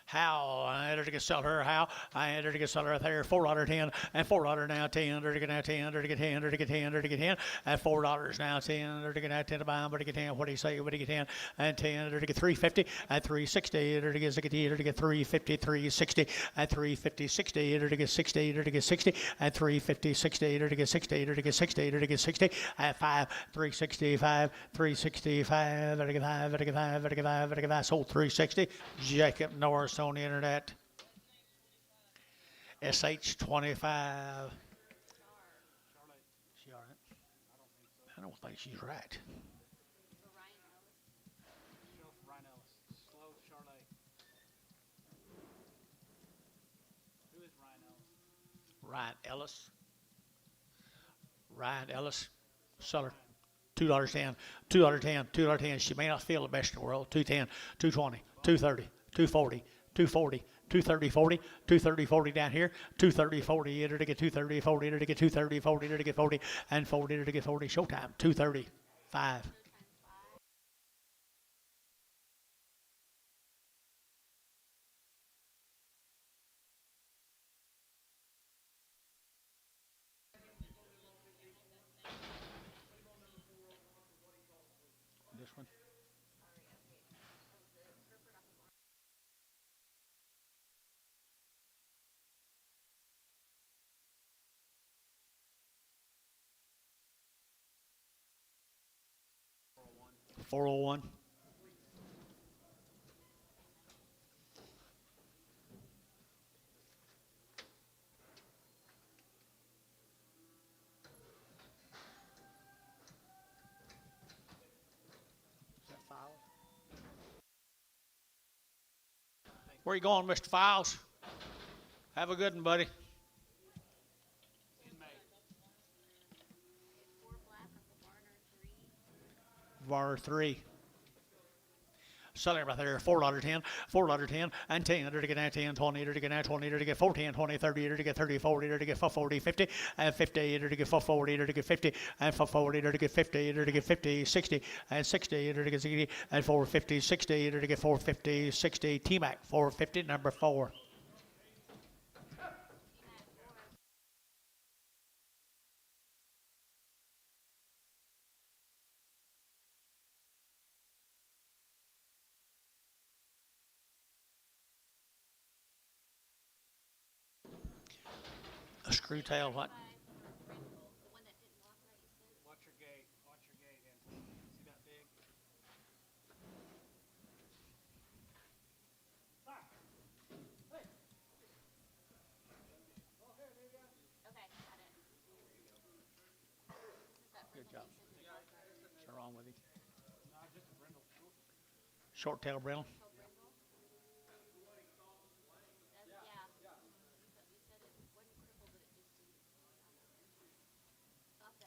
How I entered to get sell her. How I entered to get sell her right there. $4.10 and $4 now 10. Entered to get now 10. Entered to get 10. Entered to get 10. Entered to get 10 and $4 now 10. Entered to get now 10 to buy. But to get 10. What do you say? What do you get 10 and 10? Entered to get 350 and 360. Entered to get 60. Entered to get 350 360 and 350 60. Entered to get 60. Entered to get 60 and 350 60. Entered to get 60. Entered to get 60. Entered to get 60 and 5 365 365. Entered to get 5. Entered to get 5. Entered to get 5. Entered to get 5. Sold 360. Jacob Norris on the internet. SH25. She all right? I don't think she's right. Ryan Ellis. Slow Charlotte. Who is Ryan Ellis? Ryan Ellis. Seller. $2.10. $2.10. $2.10. She may not feel the best in the world. 210. 220. 230. 240. 240. 230 40, 230 40 down here, 230 40, enter to get 230 40, enter to get 230 40, enter to get 40, and 40, enter to get 40, showtime, 230 5. This one. $401. Where you going, Mr. Files? Have a good one, buddy. In May. Var 3. Selling right there, $4.10, $4.10, and 10, enter to get now 10, 20, enter to get now 20, enter to get 410, 20, 30, enter to get 30, 40, enter to get 40, 50, and 50, enter to get 40, enter to get 50, and 40, enter to get 50, enter to get 50, 60, and 60, enter to get 60, and 450, 60, enter to get 450, 60, T-Mac, 450, number 4. A screw tail, what? Watch your gate. Watch your gate, Anthony. See that big? Good job. What's wrong with him? No, just a brindle. Short tail brindle.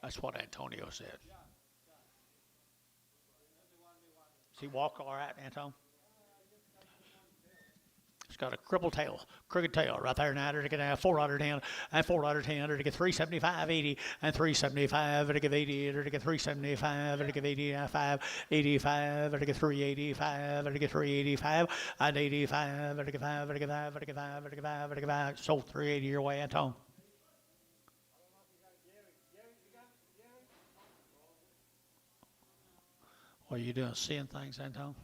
That's what Antonio said. Does he walk all right, Anton? It's got a crippled tail, crooked tail right there now. To get $410 and $410 to get 375, 80 and 375 to get 80 to get 375 to get 85, 85 to get 385 to get 385 and 85 to get 5 to get 5 to get 5 to get 5 to get 5. Sold 380 your way, Anton. What are you doing? Seeing things, Anton?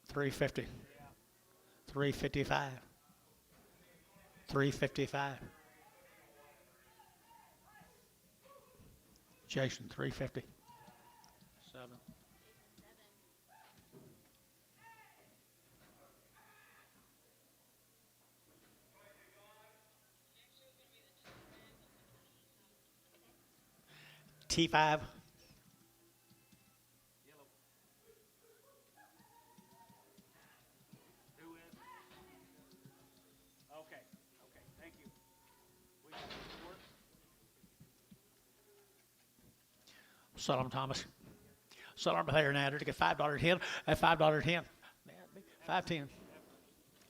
350. 355. 355. Jason, 350. 7. T5. Yellow. Who is? Okay, okay, thank you. We got support. Sell them, Thomas. Sell them there now to get $5.10 and $5.10. 5.10.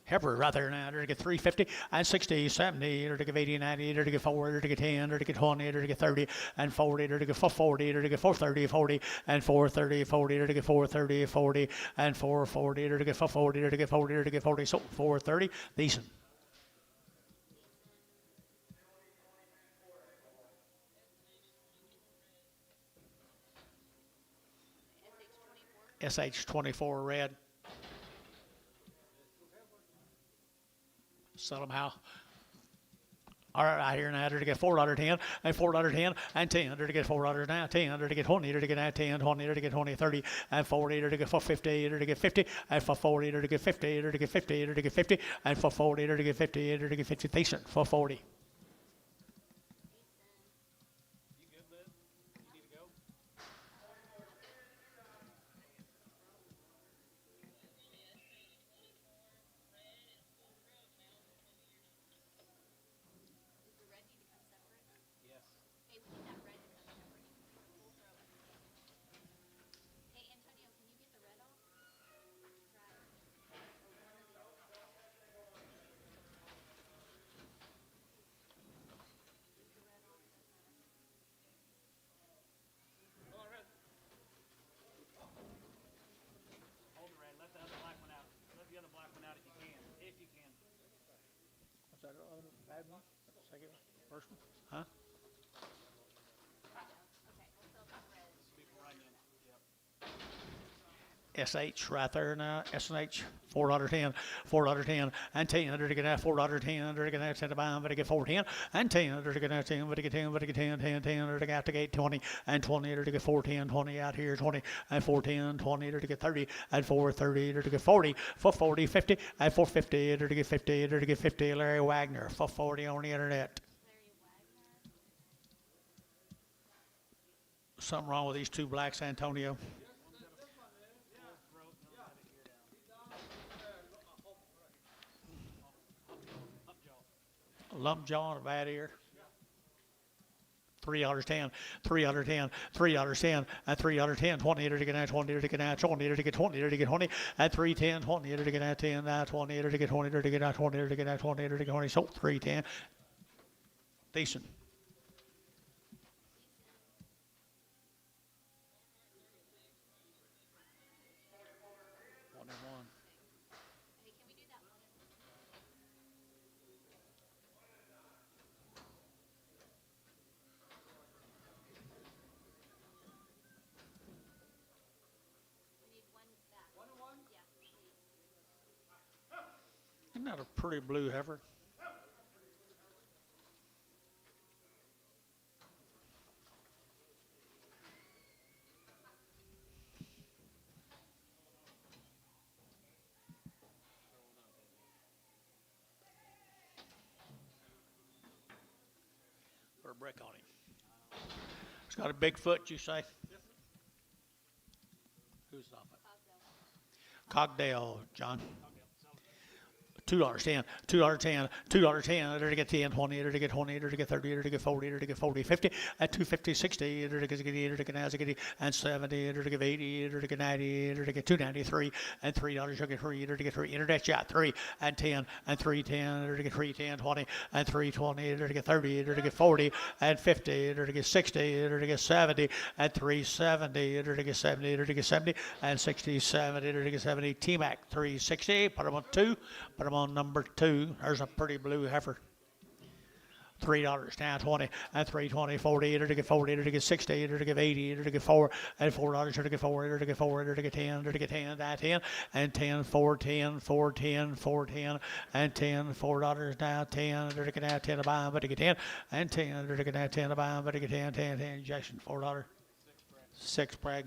Heifer right there now, to get 350 and 60, 70, to get 80, 90, to get 4, to get 10, to get 20, to get 30 and 40, to get 440, to get 430, 40 and 430, 40, to get 430, 40 and 440, to get 440, to get 40, to get 40, so 430, decent. SH24 red. Sell them how? All right, here now to get $4.10 and $4.10 and 10 to get $4 now 10 to get 20 to get now 10 20 to get 20 30 and 40 to get 450 to get 50 and 440 to get 50 to get 50 to get 50 and 440 to get 50 to get 50 decent 440. You good, Liz? You need to go? Does the red need to come separate? Yes. Okay, we need that red to come separate. We'll throw it. Hey, Antonio, can you get the red off? Try. Or one of the other. Leave the red off, doesn't matter. Come on, Red. Hold the red. Let the other black one out. Let the other black one out if you can. If you can. What's that other bad one? Second one? First one? Huh? Okay, we'll sell that red. This will be for right in. Yep. SH right there now. SH $4.10, $4.10 and 10 to get that $4.10 to get that 10 to buy them, but to get 4.10 and 10 to get that 10, but to get 10, but to get 10, 10, 10 to get to get 20 and 20 to get 4.10, 20 out here 20 and 4.10, 20 to get 30 and 4.30 to get 40, 4.40, 50 and 4.50 to get 50 to get 50. Larry Wagner 4.40 on the internet. Larry Wagner. Something wrong with these two blacks, Antonio. Lump jaw and a bad ear. $3.10, $3.10, $3.10, and $3.10, 20 to get out, 20 to get out, 20 to get 20 to get 20, and 3.10, 20 to get out, 10, 20 to get 20 to get out, 20 to get out, 20 to get 20, so 3.10. Decent. Hey, can we do that one? We need one back. 1 and 1? Yeah, please. Isn't that a pretty blue heifer? Put a brick on him. It's got a big foot, you say? Who's off it? Cogdale, John. $2.10, $2.10, $2.10, to get 10, 20, to get 20, to get 30, to get 40, to get 40, 50, at 250, 60, to get 80, to get 90, and 70, to get 80, to get 90, to get 293, and $3 to get 3, to get 3, internet shot 3, and 10, and 310, to get 310, 20, and 320, to get 30, to get 40, and 50, to get 60, to get 70, and 370, to get 70, to get 70, and 60, 70, to get 70, T-Mac 360, put them on 2, put them on number 2. There's a pretty blue heifer. $3 now 20 and 320 40 to get 40 to get 60 to get 80 to get 4 and $4 to get 4 to get 4 to get 10 to get 10 that 10 and 10 4 10 4 10 4 10 and 10 $4 now 10 to get now 10 to buy but to get 10 and 10 to get now 10 to buy but to get 10 10 10 Jason $4 6 Prague.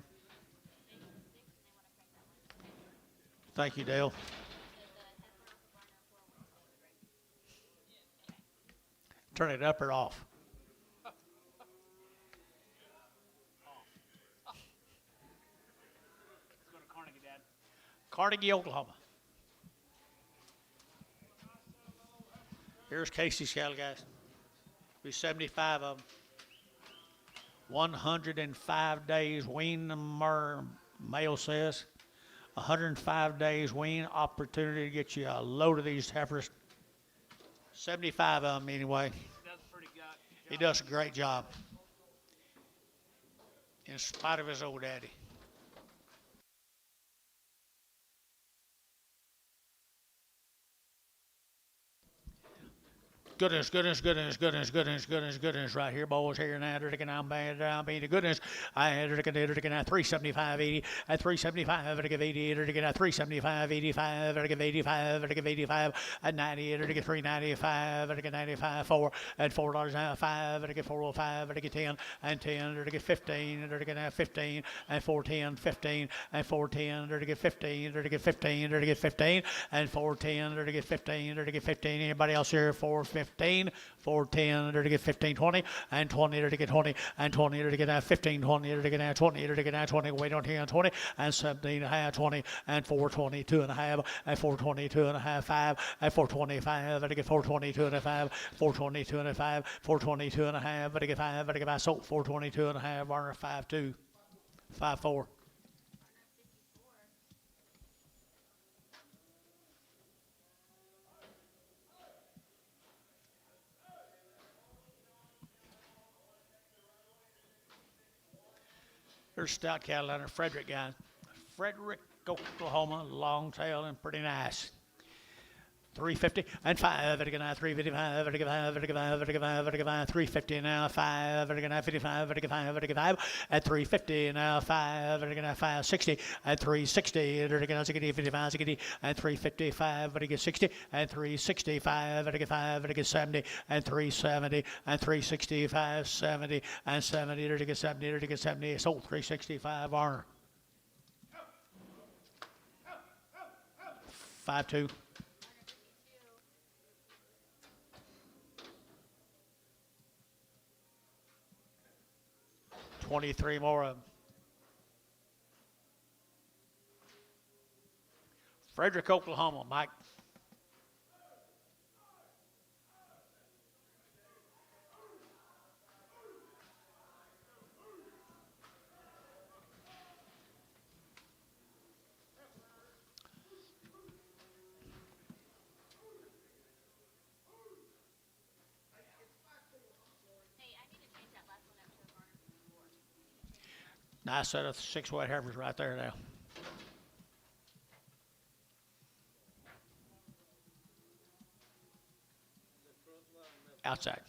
Thank you, Dale. Turn it up or off. Carnegie, Oklahoma. Here's Casey's cattle, guys. Be 75 of them. 105 days wean, male says. 105 days wean, opportunity to get you a load of these heifers. 75 of them anyway. Does a pretty good job. He does a great job. In spite of his old daddy. Goodness right here, boys. Here now, I'm bad. I'm being the goodness. I had at 375, 80, at 375, at 80, at 375, 85, at 85, at 85, at 90, at 395, at 95, 4, at $4 now, 5, at 405, at 10, and 10, at 15, at 15, and 410, 15, and 410, at 15, at 15, at 15, and 410, at 15, at 15. Anybody else here? 415. 410 to get 15, 20, and 20 to get 20, and 20 to get 15, 20 to get 20 to get 20, wait on here, 20, and 17 and a half, 20, and 422 and a half, and 422 and a half, 5, and 425, to get 422 and a 5, 422 and a 5, 422 and a half, to get 5, to get 5, so 422 and a half, Varner 5-2, 5-4. There's stout cattle out of Frederick, guys. Frederick, Oklahoma, long tail and pretty nice. 350 and 5, 355, 350 now, 5, 55, 55, at 350 now, 5, 560, at 360, 55, 60, and 355, 60, and 365, 5, 70, and 370, and 365, 70, and 70, 70, 70, so 365 are 5-2. 23 more of them. Frederick, Oklahoma, Mike. Nice set of 6 white heifers right there now. Outside.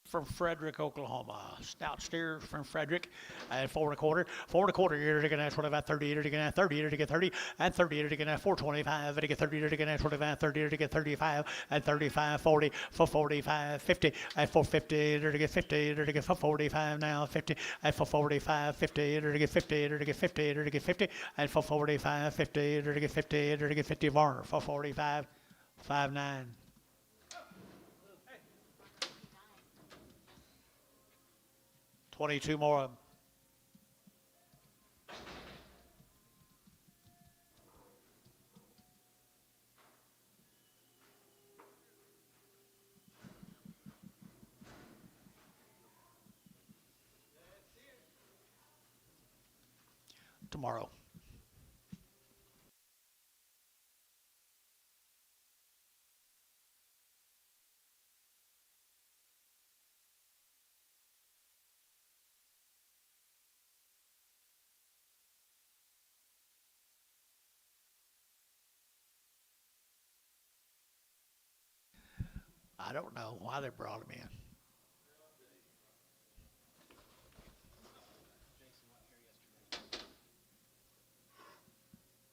From Frederick, Oklahoma. Stout steer from Frederick at 4 1/4. 4 1/4 year to get 25, 30 to get 30 to get 30, and 30 to get 425 to get 30 to get 25, 30 to get 35, and 35, 40 for 45, 50 at 450 to get 50 to get 445 now, 50 at 445, 50 to get 50 to get 50 to get 50, and 445, 50 to get 50 to get 50 Varner 445, 5-9. 22 more of them. tomorrow. I don't know why they brought him in. Jason went here yesterday.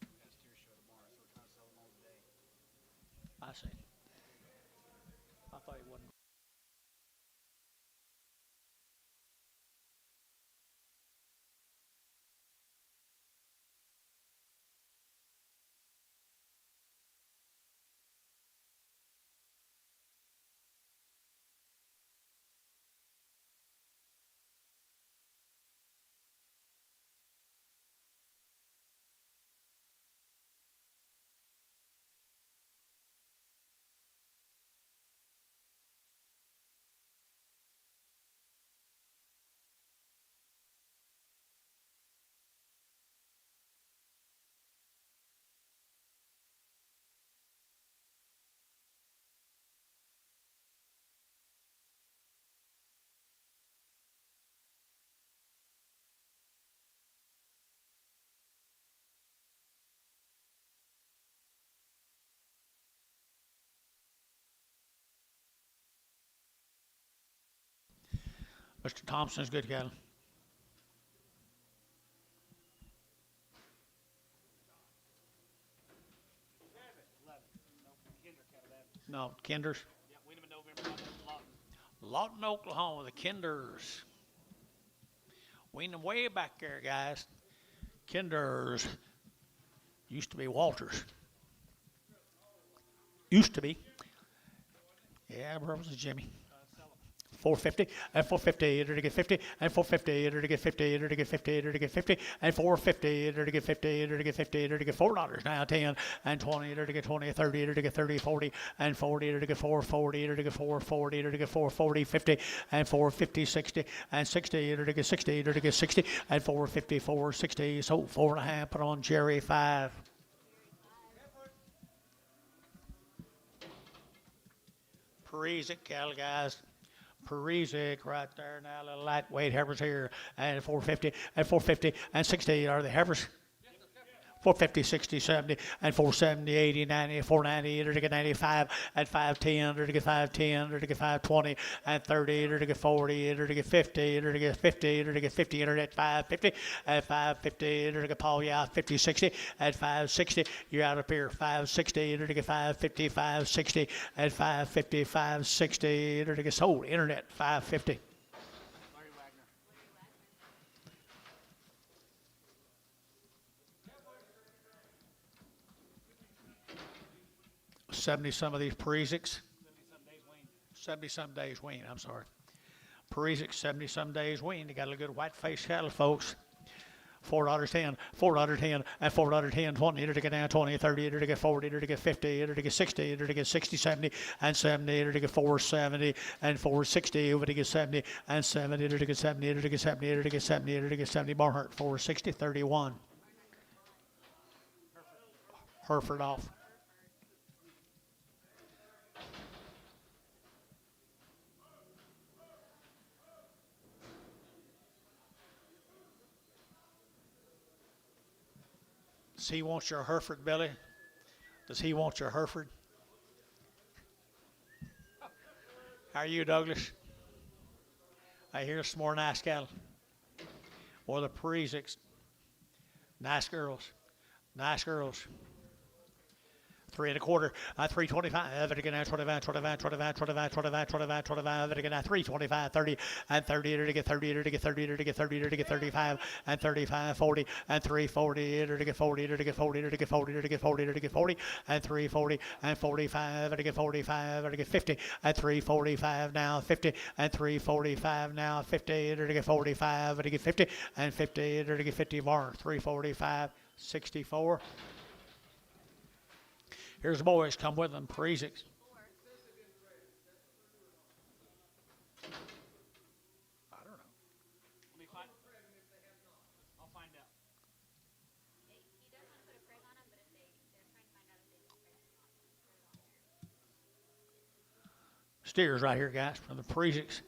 We got a steer show tomorrow, so we're trying to sell them all today. I see. I thought he wasn't. Mr. Thompson's good cattle. No, Kinders. Yeah, wean them in November, Lawton. Lawton, Oklahoma, the Kinders. Wean them way back there, guys. Kinders. Used to be Walters. Used to be. Yeah, where was it, Jimmy? 450 and 450 to get 50 and 450 to get 50 to get 50 to get 50 and 450 to get 50 to get 50 to get $4 now 10 and 20 to get 20 30 to get 30 40 and 40 to get 440 to get 440 to get 440 50 and 450 60 and 60 to get 60 to get 60 and 450 460 so 4.5 put on Jerry 5. Parisic cattle, guys. Parisic right there now, little lightweight heifers here, and 450 and 450 and 60 are the heifers. 450, 60, 70, and 470, 80, 90, 490, to get 95, and 510, to get 510, to get 520, and 30, to get 40, to get 50, to get 50, to get 50, internet 550, and 550, to get Paul, yeah, 50, 60, and 560, you're out up here, 560, to get 550, 560, and 550, 560, to get sold, internet 550. 70 some of these Parisics. 70 some days wean, I'm sorry. Parisics, 70 some days wean. They got a good white face cattle, folks. $4.10, $4.10, and $4.10, 20, to get down 20, 30, to get 40, to get 50, to get 60, to get 60, 70, and 70, to get 470, and 460, over to get 70, and 70, to get 70, to get 70, to get 70, to get 70, Barnhart, 460, 31. Hereford off. Does he want your Hereford, Billy? Does he want your Hereford? How are you, Douglas? I hear some more nice cattle. Or the Parisics. Nice girls. Nice girls. 3 1/4, 325, to get 25, 25, 25, 25, 25, 25, 25, to get 325, 30, and 30, to get 30, to get 30, to get 30, to get 35, and 35, 40, and 340, to get 40, to get 40, to get 40, to get 40, to get 40, and 340, and 45, to get 45, to get 50, and 345 now, 50, and 345 now, 50, to get 45, to get 50, and 50, to get 50 more, 345, 64. Here's the boys, come with them, Parisics. I don't know. Let me find. I'll find out. steers right here, guys, from the Parisics.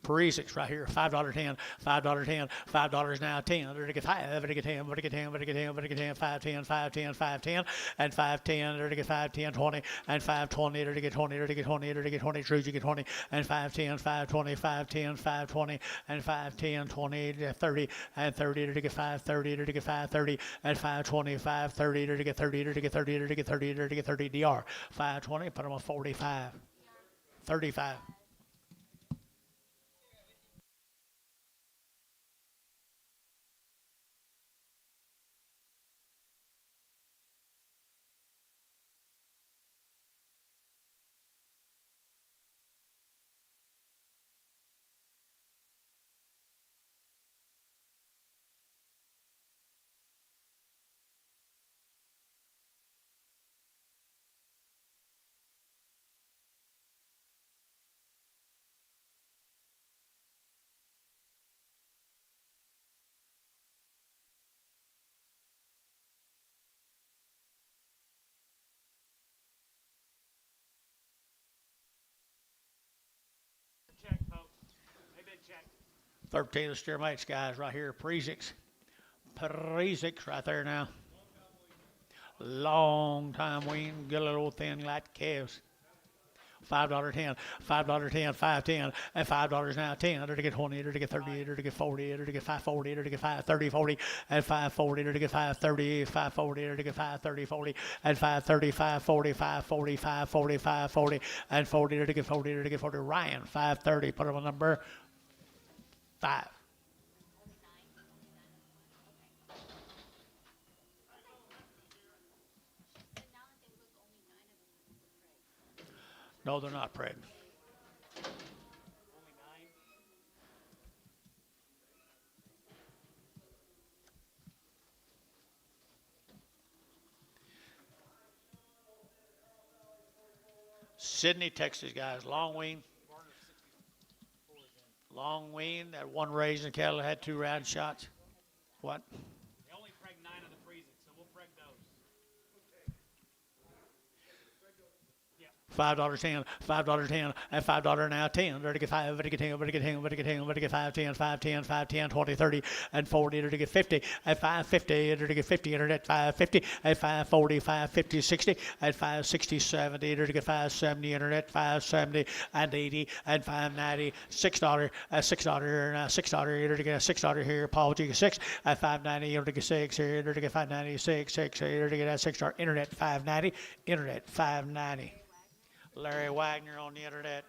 Parisics right here, $5.10, $5.10, $5 now, 10, to get 5, to get 10, to get 10, to get 10, to get 10, 5.10, 5.10, 5.10, and 5.10, to get 5.10, 20, and 5.20, to get 20, to get 20, to get 20, true, you get 20, and 5.10, 5.20, 5.10, 5.20, and 5.10, 20, 30, and 30, to get 5.30, to get 5.30, and 5.20, 5.30, to get 30, to get 30, to get 30, to get 30, DR, 5.20, put them on 45, 35. Check, folks. They been checked. 13 of the steer mates, guys, right here. Parisics. Parisics right there now. Long time wean, good little thin light calves. $5.10, $5.10, $5.10, and $5 now, 10, to get 20, to get 30, to get 40, to get 540, to get 530, 40, and 540, to get 530, 540, to get 530, 40, and 530, 540, 540, 540, 540, and 40, to get 40, to get 40. Ryan, 530, put him on number 5. No, they're not pregnant. Only 9. Sydney, Texas, guys. Long wean. Barner's 64 is in. Long wean. That one raising cattle had 2 round shots. What? They only preg 9 of the freezing, so we'll preg those. $5.10, $5.10, and $5 now, 10, to get 5, to get 10, to get 10, to get 10, to get 5.10, 5.10, 5.10, 20, 30, and 40, to get 50, and 5.50, to get 50, internet 5.50, and 5.40, 5.50, 60, and 5.60, 70, to get 5.70, internet 5.70, and 80, and 5.90, $6, $6, $6, to get $6 here, Paul, to get 6, and 5.90, to get 6 here, to get 5.90, 6, 6 here, to get $6, internet 5.90, internet 5.90. Larry Wagner on the internet.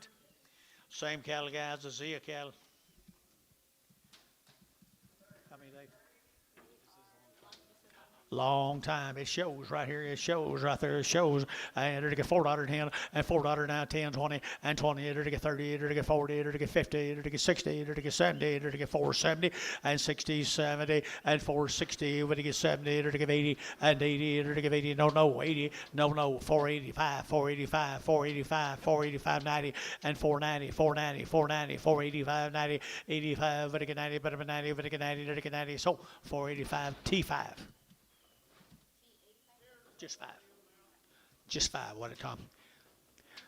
Same cattle guys, the Zia cattle. How many days? Long time. It shows right here. It shows right there. It shows. And to get $4.10 and $4 now, 10, 20, and 20. To get 30. To get 40. To get 50. To get 60. To get 70. To get 470 and 60, 70 and 460. To get 70. To get 80 and 80. To get 80. No, 80. No, 485, 485, 485, 485, 90 and 490, 490, 490, 485, 90, 85. To get 90. But 90. To get 90. To get 90. So 485 T5. Just 5. Just 5. What a time.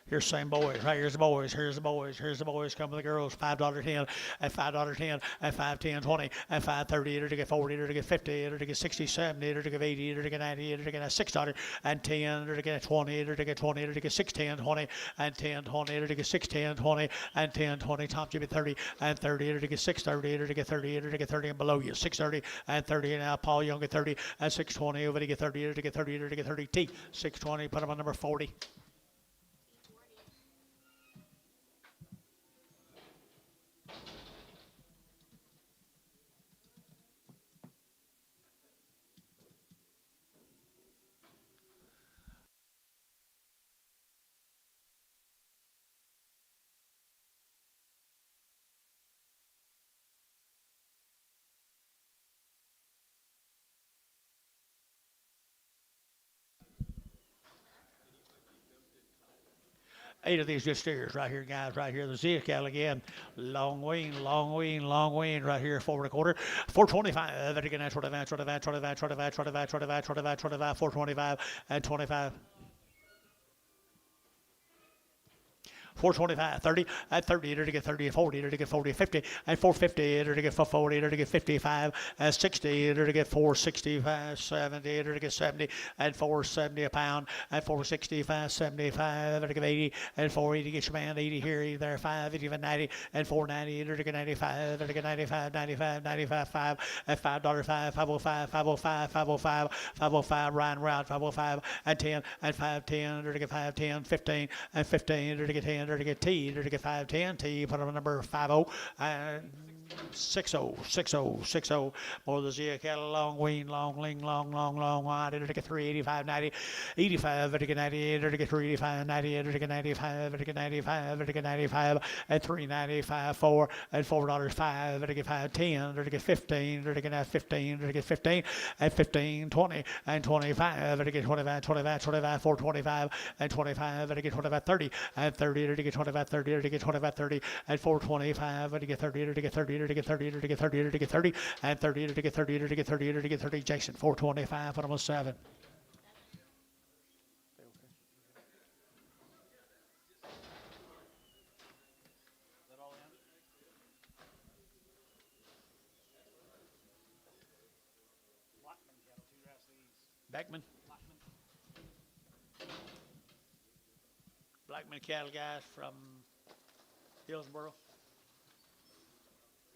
Here's the same boys. Right here's the boys. Here's the boys. Here's the boys. Come with the girls. $5.10 and $5.10 and $5.10, 20 and $5.30 to get 40 to get 50 to get 60, 70 to get 80 to get 90 to get $6 and 10 to get 20 to get 20 to get 610, 20 and 10, 20 to get 610, 20 and 10, 20. Top Jimmy 30 and 30 to get 630 to get 30 to get 30 and below you. 630 and 30 now. Paul Young at 30 and 620 over to get 30 to get 30 to get 30 T. 620. Put him on number 40. Eight of these good steers right here, guys, right here. The Zia cattle again. Long wean, long wean, long wean right here, 4 1/4. 425. Again, 25, 25, 25, 25, 25, 25, 25, 25, 425 and 25. 425, 30, at 30, to get 30, 40, to get 40, 50, and 450, to get 40, to get 55, and 60, to get 465, 70, to get 70, and 470 a pound, and 465, 75, to get 80, and 480 get your man, 80 here, 80 there, 5, 80, 90, and 490, to get 95, to get 95, 95, 95, 5, and $5, 5, 505, 505, 505, 505, Ryan Route, 505, and 10, and 510, to get 510, 15, and 15, to get 10, to get T, to get 510, T, put on number 50, and 60, 60, 60, more the Z cattle, long wean, long ling, long, wide, to get 385, 90, 85, to get 98, to get 385, 98, to get 95, to get 95, to get 95, and 395, 4, and $4, 5, to get 510, to get 15, to get 15, to get 15, and 15, 20, and 25, to get 25, 25, 25, 425, and 25, to get 25, 30, and 30, to get 25, 30, to get 25, 30, and 425, to get 30, to get 30, to get 30, to get 30, to get 30, and 30, to get 30, to get 30, to get 30, Jason, 425, put them on 7. That all in? Blackman cattle, 2 grass leads. Beckman, Blackman. Blackman cattle guys from Hillsboro.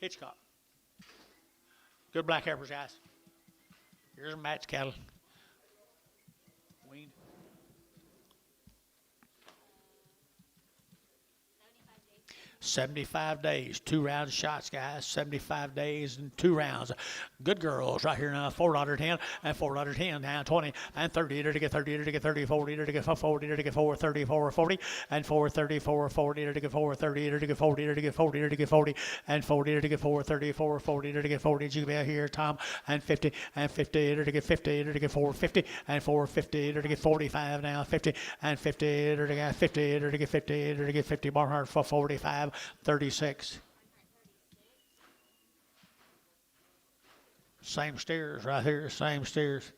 Hitchcock. Good black heifers, guys. Here's Matt's cattle. Weaned. 75 days, 2 rounds of shots, guys. 75 days and 2 rounds. Good girls right here now. $4.10 and $4.10 now. 20 and 30 to get 30 to get 30, 40 to get 40 to get 430, 440 and 430, 440 to get 430 to get 40 to get 40 to get 40 and 40 to get 430, 440 to get 40. You be out here, Tom, and 50 and 50 to get 50 to get 450 and 450 to get 45 now. 50 and 50 to get 50 to get 50 to get 50. Barnhart for 45. 36. Same steers right here, same steers.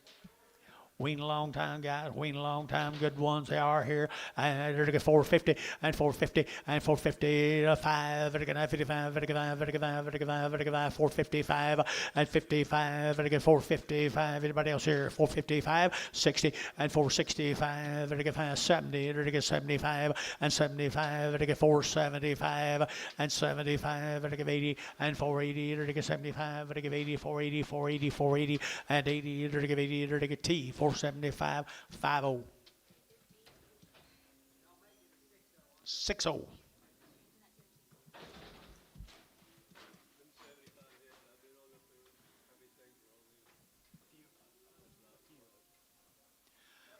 Wean a long time, guys. Wean a long time. Good ones they are here. And they're to get 450 and 450 and 450 to 5. They're to get 55, they're to get 5, they're to get 5, they're to get 5, they're to get 5, 455 and 55. They're to get 455. Anybody else here? 455, 60 and 465. They're to get 570. They're to get 75 and 75. They're to get 475 and 75. They're to get 80 and 480. They're to get 75. They're to get 80, 480, 480, 480 and 80. They're to get 80. They're to get T. 475, 50. 60.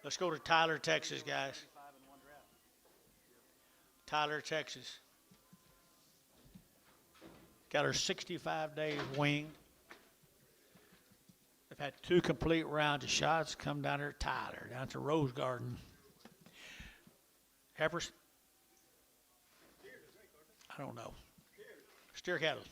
Let's go to Tyler, Texas, guys. Tyler, Texas. Got her 65 days weaned. They've had 2 complete rounds of shots. Come down there, Tyler, down to Rose Garden. Heifers? I don't know. Steer cattle.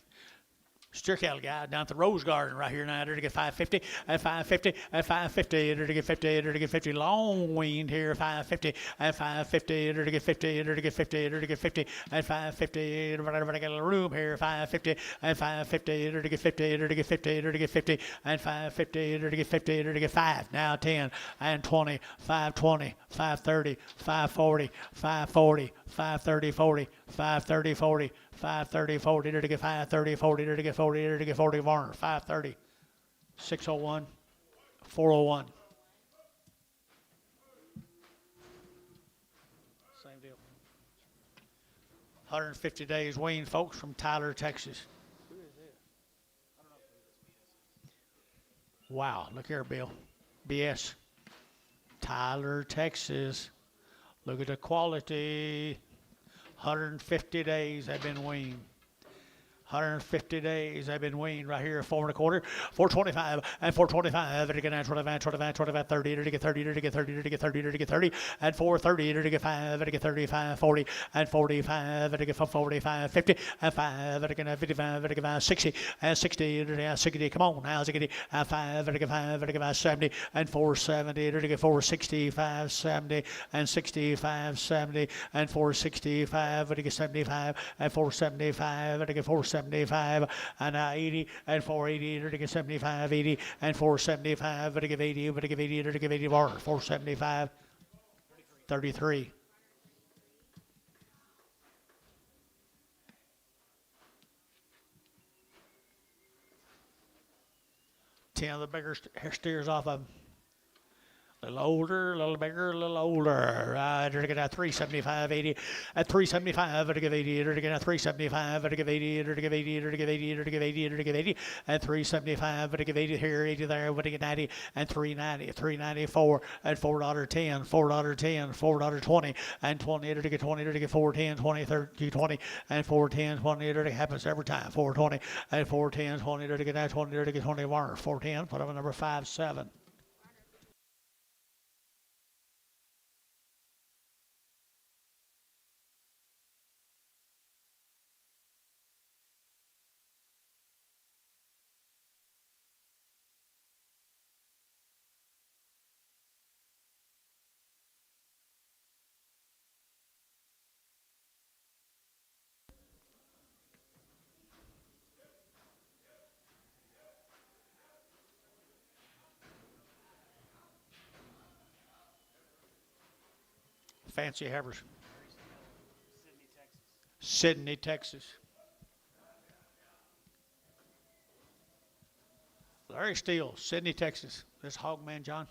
Steer cattle guy down at the Rose Garden right here now. They're to get 550 and 550 and 550. They're to get 50. They're to get 50. Long weaned here. 550 and 550. They're to get 50. They're to get 50. They're to get 50 and 550. Everybody got a little room here. 550 and 550. They're to get 50. They're to get 50. They're to get 50 and 550. They're to get 50. They're to get 5. Now 10 and 20. 520. 530. 540. 540. 530. 40. 530. 40. 530, 40, to get 530, 40, to get 40, to get 40, Varner, 530, 601, 401. Same deal. 150 days weaned, folks, from Tyler, Texas. Who is this? I don't know who this BS is. Wow, look here, Bill. BS. Tyler, Texas. Look at the quality. 150 days they've been weaned. 150 days they've been weaned right here. 4.25, 425, and 425. To get 25, 25, 25, 30, to get 30, to get 30, to get 30, to get 30, and 430, to get 5, to get 35, 40, and 45, to get 45, 50, and 5, to get 55, to get 60, and 60, to get 60. Come on now, 60, and 5, to get 5, to get 70, and 470, to get 465, 70, and 65, 70, and 465, to get 75, and 475, to get 475, and 80, and 480, to get 75, 80, and 475, to give 80, to give 80, to give 80 bar, 475, 33. Ten of the bigger steers off of them. A little older, a little bigger, a little older. To get a 375, 80, at 375, to give 80, to get a 375, to give 80, to give 80, to give 80, to give 80, to give 80, and 375, to give 80 here, 80 there, to get 90, and 390, 394, and $4.10, $4.10, $4.20, and 20, to get 20, to get 410, 20, 30, 20, and 410, 20, it happens every time, 420, and 410, 20, to get that 20, to get 20 more, 410, put up a number 57. Fancy heifers. Sydney, Texas. Sydney, Texas. Larry Steele, Sydney, Texas. This hog man, John.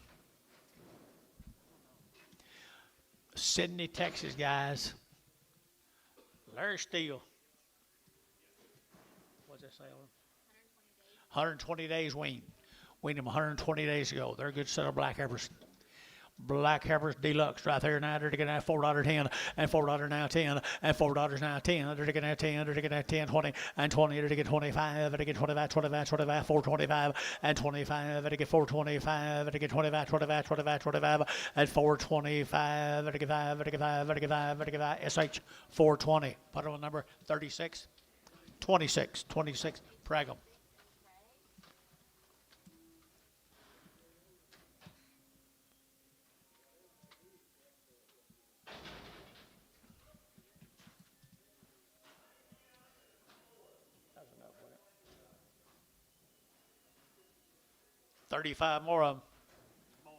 Sydney, Texas, guys. Larry Steele. What's that say on him? 120 days weaned. Weaned them 120 days ago. They're a good set of black heifers. Black heifers deluxe right there now. They're getting that $4.10 and $4 now 10 and $4 now 10. They're getting that 10. They're getting that 10, 20 and 20. They're getting 25. They get 25, 25, 25, 425 and 25. They get 425. They get 25, 25, 25, 25 and 425. They get 5. They get 5. They get 5. They get 5. SH 420. Put on number 36, 26, 26. Prag them. That's enough with it. 35 more of them. Boys.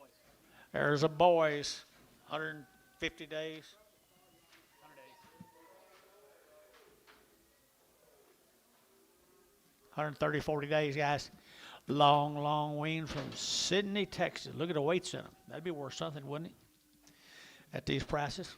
There's a boys. 150 days. 100 days. 130, 40 days, guys. Long, long wean from Sydney, Texas. Look at the weights in them. That'd be worth something, wouldn't it? At these prices.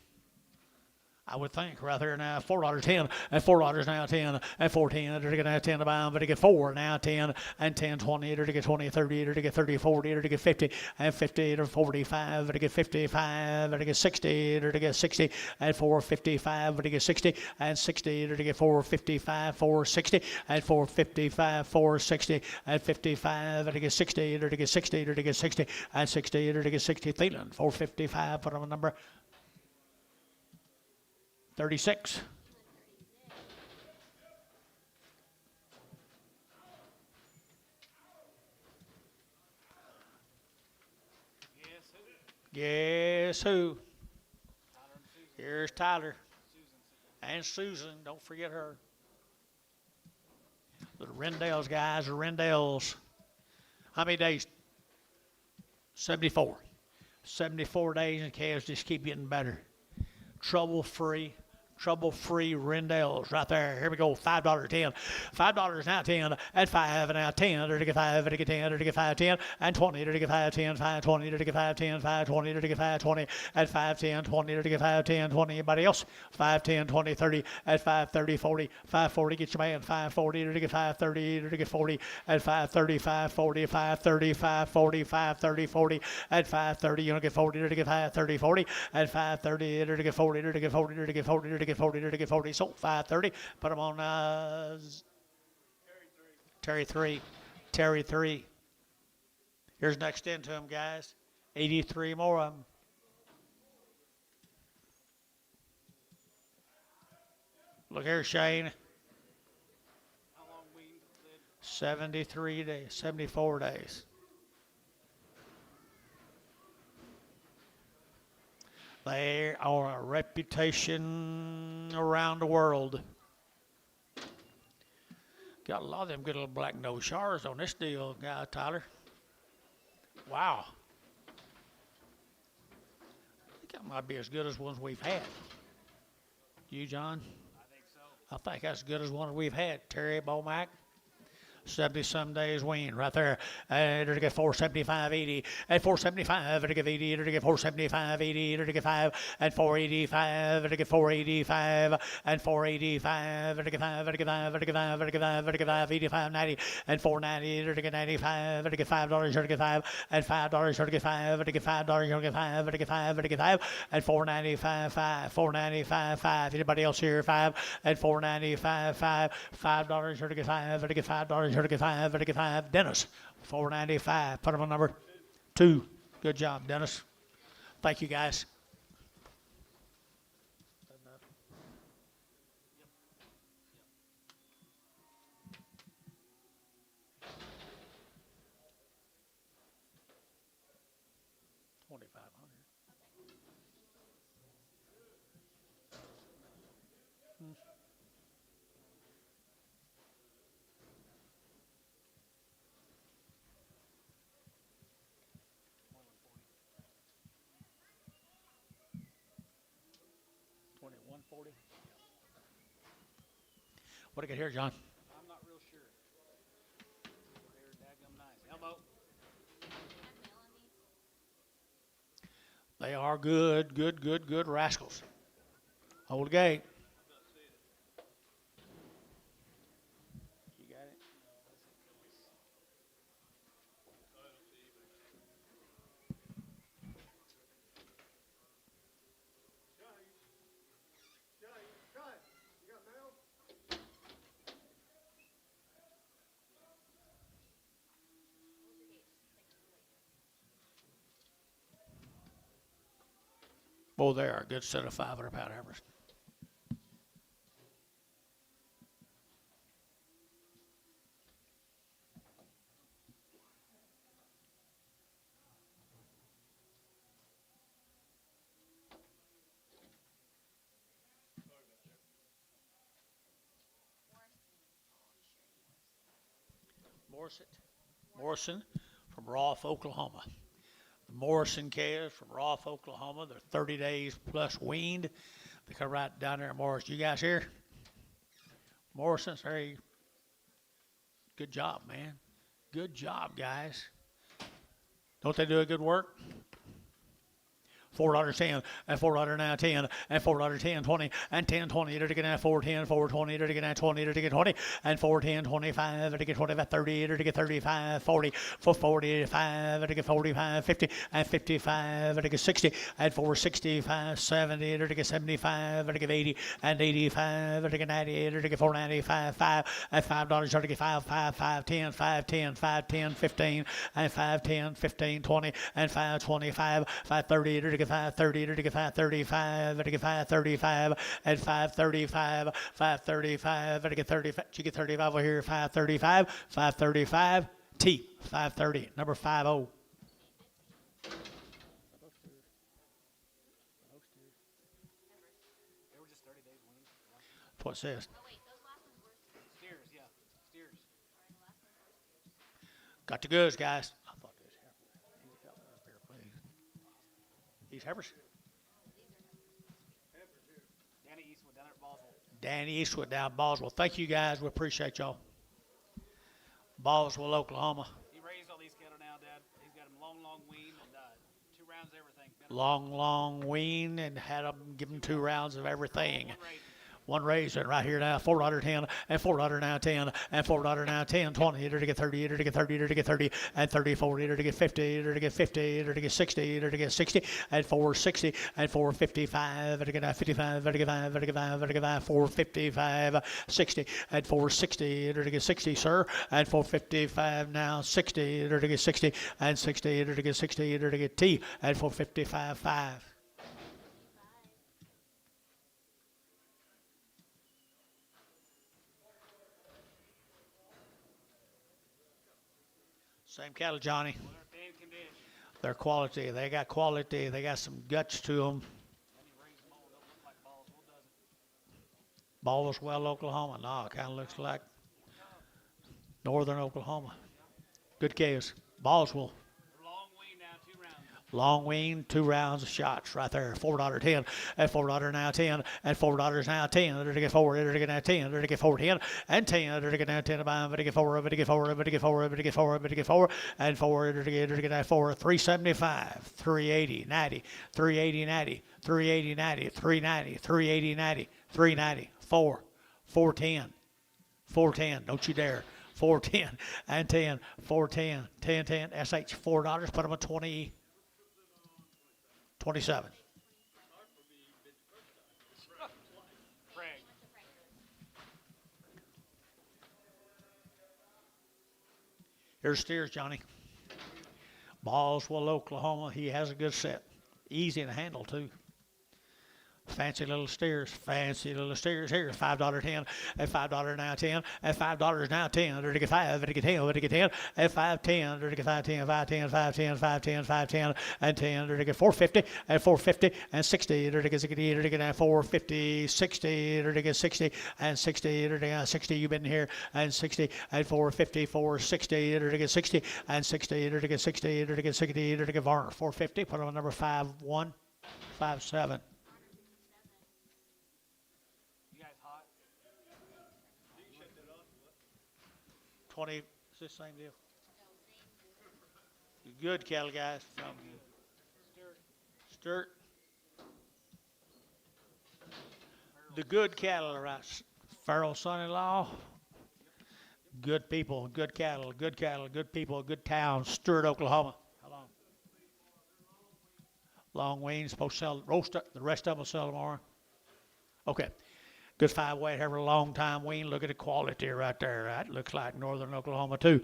I would think right there now, $4.10 and $4 now 10 and 410. To get now 10 to buy them, but to get 4 now 10 and 10, 20. To get 20, 30. To get 30, 40. To get 50 and 50 to 45. To get 55. To get 60. To get 60 and 455. To get 60 and 60. To get 455, 460 and 455, 460 and 55. To get 60. To get 60. To get 60 and 60. To get 60. Thielen 455. Put on a number 36. Guess who? Here's Tyler. And Susan. Don't forget her. The Rendell's guys, the Rendell's. How many days? 74. 74 days, and calves just keep getting better. Trouble-free Rendell's right there. Here we go. $5.10. $5 now 10 and 5 and now 10. To get 5 to get 10 to get 5 10 and 20 to get 5 10 5 20 to get 5 10 5 20 to get 5 20 and 5 10 20 to get 5 10 20. Anybody else? 5 10 20 30 at 5 30 40 5 40. Get your man 5 40 to get 5 30 to get 40 at 5 30 5 40 5 30 5 40 5 30 40 at 5 30. You don't get 40 to get 5 30 40 at 5 30 to get 40 to get 40 to get 40 to get 40 to get 40. So 530. Put them on Terry 3. Terry 3. Here's next into them, guys. 83 more of them. Look here, Shane. How long weaned? 73 days, 74 days. They are a reputation around the world. Got a lot of them good little black nose shars on this deal, guy Tyler. Wow. I think that might be as good as ones we've had. You, John? I think so. I think that's as good as one we've had. Terry Bomack. 70-some days wean right there. It'll get 475.80 and 475. It'll get 80. It'll get 475.80. It'll get 5 and 485. It'll get 485 and 485. It'll get 5. It'll get 5. It'll get 5. It'll get 5. It'll get 5. 85.90 and 490. It'll get 95. It'll get $5. It'll get 5 and $5. It'll get 5. It'll get $5. It'll get 5. It'll get 5. It'll get 5 and 495.5. 495.5. Anybody else here? 5 and 495.5. $5. It'll get 5. It'll get $5. It'll get 5. It'll get 5. Dennis, 495. Put him on number 2. Good job, Dennis. Thank you, guys. What do I get here, John? I'm not real sure. They're daggum nice. Elmo. They are good rascals. Hold the gate. You got it? Oh, they are a good set of 500-pound heifers. Morrison from Rolfe, Oklahoma. The Morrison calves from Rolfe, Oklahoma. They're 30 days plus weaned. They come right down there in Morrison. You guys here? Morrison's very good job, man. Good job, guys. Don't they do a good work? $4.10 and $4.10 and $4.10 20 and 10.20 to get at 4.10 4.20 to get at 20 to get 20 and 4.10 25 to get 25 30 to get 35 40 for 45 to get 45 50 and 55 to get 60 and 465 70 to get 75 to get 80 and 85 to get 90 to get 495 5 and $5 to get 5 5 5 10 5 10 5 10 15 and 5 10 15 20 and 5 25 5 30 to get 530 to get 535 to get 535 and 535 535 to get 35. You get 35 over here. 535 535 T 530 number 50. They were just 30 days weaned. That's what it says. Oh, wait, those last ones were Steers, yeah. Steers. Sorry, the last ones were steers. Got the goods, guys. I thought this heifer. Up here, please. These heifers? Danny Eastwood down there at Boswell. Danny Eastwood down Boswell. Thank you, guys. We appreciate y'all. Boswell, Oklahoma. He raised all these cattle now, Dad. He's got them long weaned and 2 rounds of everything. Long wean and had them give them 2 rounds of everything. One raising right here now, $4.10 and $4 now 10 and $4 now 10, 20, to get 30, to get 30, to get 30 and 30, 40, to get 50, to get 50, to get 60, to get 60 and 460 and 455, to get 55, to get 5, to get 5, to get 5, 455, 60 and 460, to get 60, sir, and 455 now 60, to get 60 and 60, to get 60, to get T and 455 5. Same cattle, Johnny. Well, they're thin condition. They're quality. They got quality. They got some guts to them. Then he brings them on. Don't look like balls. What does it? Ballswell, Oklahoma. No, it kind of looks like northern Oklahoma. Good calves. Ballswell. They're long weaned now, 2 rounds. Long wean, 2 rounds of shots right there. $4.10 and $4 now 10 and $4 now 10. To get 4, to get now 10, to get 4.10 and 10, to get now 10 to buy, to get 4, to get 4, to get 4, to get 4, to get 4 and 4, to get now 4, 375, 380, 90, 380, 90, 380, 90, 390, 380, 90, 390, 4, 410, 410. Don't you dare. 410 and 10, 410, 10, 10, SH $4. Put them at 20. 27. Craig. Here's steers, Johnny. Ballswell, Oklahoma. He has a good set. Easy to handle, too. Fancy little steers. Fancy little steers. Here's $5.10 and $5 now 10 and $5 now 10. To get 5, to get 10, to get 10 and 5.10, to get 5.10, 5.10, 5.10, 5.10, 5.10 and 10. To get 4.50 and 4.50 and 60. To get 60, to get 4.50, 60, to get 60 and 60, to get 60. You've been here and 60 and 4.50, 4.60, to get 60 and 60, to get 60, to get 60, to get Varner 4.50. Put on number 5.1, 5.7. 20, is this same deal? Good cattle, guys. From Sturt. The good cattle are right. Farrell's son-in-law. Good people, good cattle, good people, good town. Sturt, Oklahoma. How long? Long wean. Supposed to sell roast. The rest of them will sell tomorrow. Okay. Good 5-weight, have a long time wean. Look at the quality right there. That looks like northern Oklahoma too.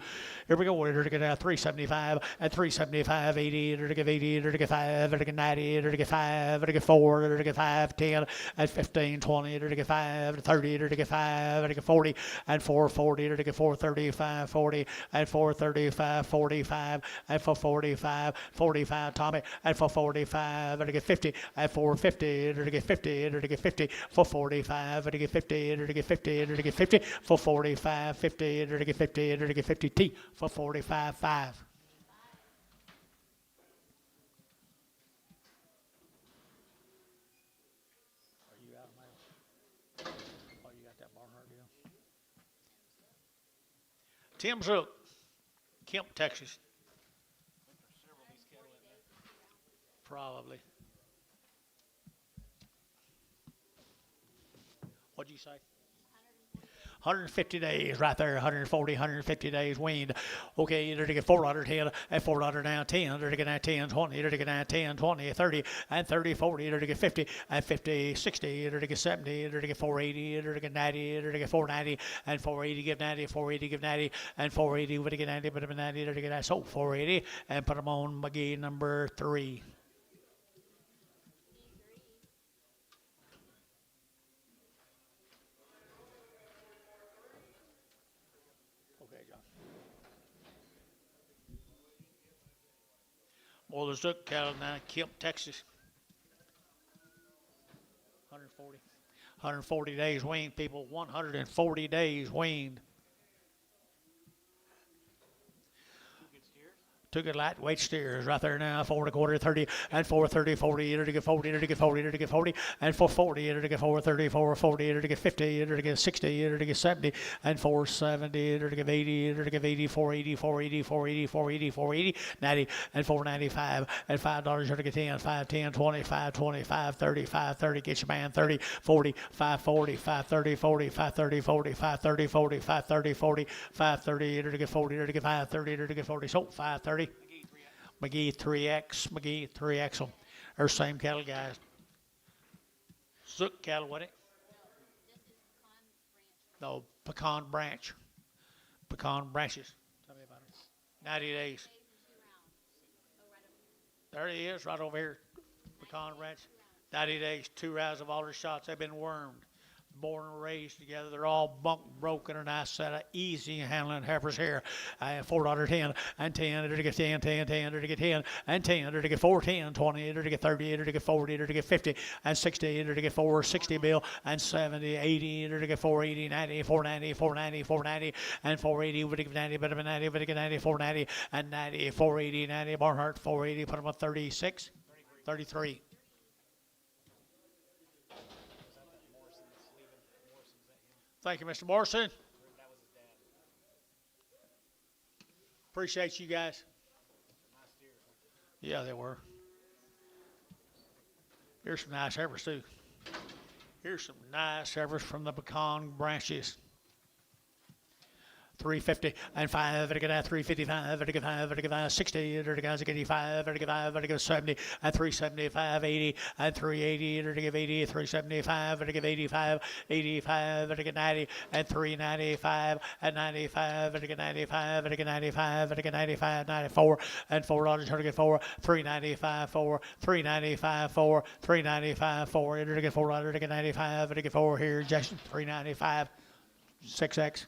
Here we go. We're to get 375 and 375, 80, to get 80, to get 5, to get 90, to get 5, to get 4, to get 5, 10 and 15, 20, to get 5, 30, to get 5, to get 40 and 440, to get 435, 40 and 435, 45 and 445, 45 Tommy and 445, to get 50 and 450, to get 50, to get 50, 445. To get 50, to get 50, to get 50, for 45, 50, to get 50, to get 50 T, for 45, 5. Are you out of mail? Oh, you got that Barnhart deal? Tim's Hook, Kemp, Texas. Probably. What'd you say? 150 days right there, 140, 150 days weaned. Okay, to get $4.10 and $4 now 10, to get now 10, 20, to get now 10, 20, 30, and 30, 40, to get 50, and 50, 60, to get 70, to get 480, to get 90, to get 490, and 480, give 90, 480, give 90, and 480, would get 90, put them in 90, to get that, so 480, and put them on McGee number 3. Well, there's Zook cattle now, Kemp, Texas. 140. 140 days weaned, people. 140 days weaned. Two good lightweight steers right there now. 4 1/4, 30, and 430, 40, to get 40, to get 40, to get 40, and 440, to get 430, 440, to get 50, to get 60, to get 70, and 470, to get 80, to get 80, 480, 480, 480, 480, 480, 90, and 495, and $5 to get 10, 5, 10, 25, 25, 30, 530, get your man 30, 40, 540, 530, 40, 530, 40, 530, 40, 530, 40, 530, to get 40, to get 530, to get 40, so 530. McGee 3X, McGee 3X. They're same cattle, guys. Zook cattle, what it? No, pecan branch. Pecan branches. Tell me about it. 90 days. There he is, right over here. Pecan branch. 90 days, 2 rounds of all their shots. They've been wormed. Born and raised together. They're all bunk broken, and I set of easy handling heifers here. $4 10 and 10 to get 10, 10, 10 to get 10 and 10 to get 4, 10, 20 to get 30 to get 40 to get 50 and 60 to get 4, 60 bill and 70, 80 to get 480, 90, 490, 490, 490 and 480 would get 90, but 90 would get 90, 490 and 90, 480, 90 Barnhart 480. Put them on 36, 33. Thank you, Mr. Morrison. Appreciate you guys. Yeah, they were. Here's some nice heifers, too. Here's some nice heifers from the pecan branches. 350 and 5 to get 355 to get 5 to get 60 to get 85 to get 5 to get 70 and 375 80 and 380 to get 80 375 to get 85 85 to get 90 and 395 and 95 to get 95 to get 95 to get 95 94 and $4 to get 4 395 4 395 4 395 4 to get $4 to get 95 to get 4 here Jackson 395 6X.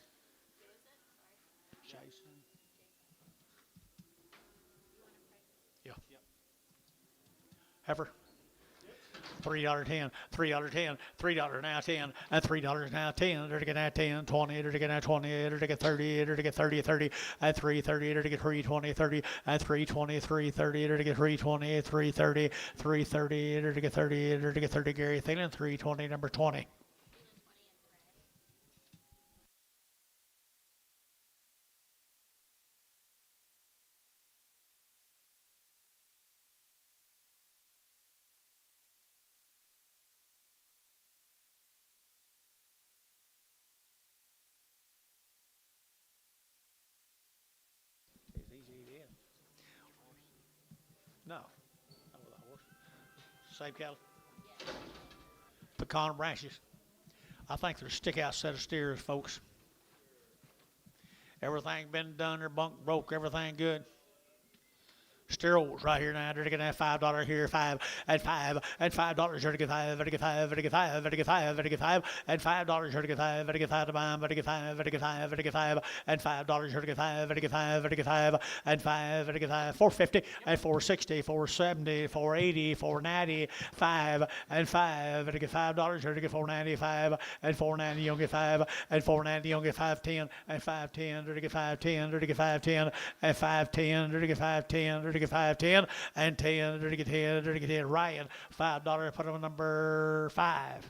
Heifer. $3 10, $3 10, $3 now 10, and $3 now 10, to get that 10, 20, to get that 20, to get 30, to get 30, 30, and 330, to get 320, 30, and 320, 330, to get 320, 330, 330, to get 30, to get 30, Gary Thielen, 320, number 20. No, not with a horse. Same cattle. Pecan branches. I think they're a stick-out set of steers, folks. Everything been done. They're bunk broke. Everything good. Sterols right here now. They're going to have $5 here, 5 and 5 and $5. They're to get 5, to get 5, to get 5, to get 5, to get 5 and $5. They're to get 5, to get 5 to buy them, to get 5, to get 5, to get 5 and $5. They're to get 5, to get 5, to get 5 and 5, to get 5. 450 and 460, 470, 480, 490, 5 and 5 to get $5. They're to get 495 and 490. You don't get 5 and 490. You don't get 510 and 510. They're to get 510. They're to get 510 and 510. They're to get 510. Get 510 and 10 to get 10 to get 10. Ryan $5. Put him on number 5.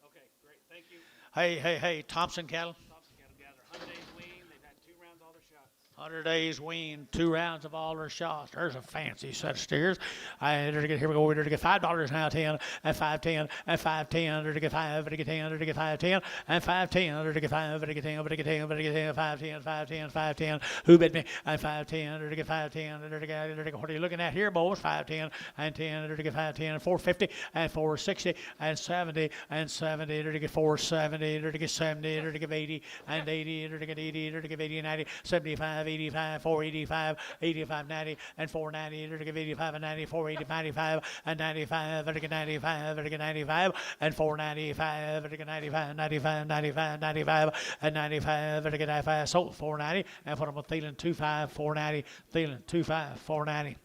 Okay, great. Thank you. Hey, Thompson cattle. Thompson cattle gather 100 days wean. They've had 2 rounds all their shots. 100 days wean, 2 rounds of all their shots. There's a fancy set of steers. Here we go. We're to get $5 now, 10 and 510 and 510. To get 5, to get 10, to get 510 and 510. To get 5, to get 10, to get 10, to get 10, 510, 510, 510. Who bid me? And 510. To get 510. To get what are you looking at here, boys? 510 and 10. To get 510 and 450 and 460 and 70 and 70. To get 470. To get 70. To get 80 and 80. To get 80. To get 80 90 75. 85, 485, 85, 90, and 490, to give 85 and 90, 480, 95, and 95, to get 95, to get 95, and 495, to get 95, 95, 95, 95, and 95, to get 95, sold 490, and put them on Thielen 25, 490, Thielen 25, 490.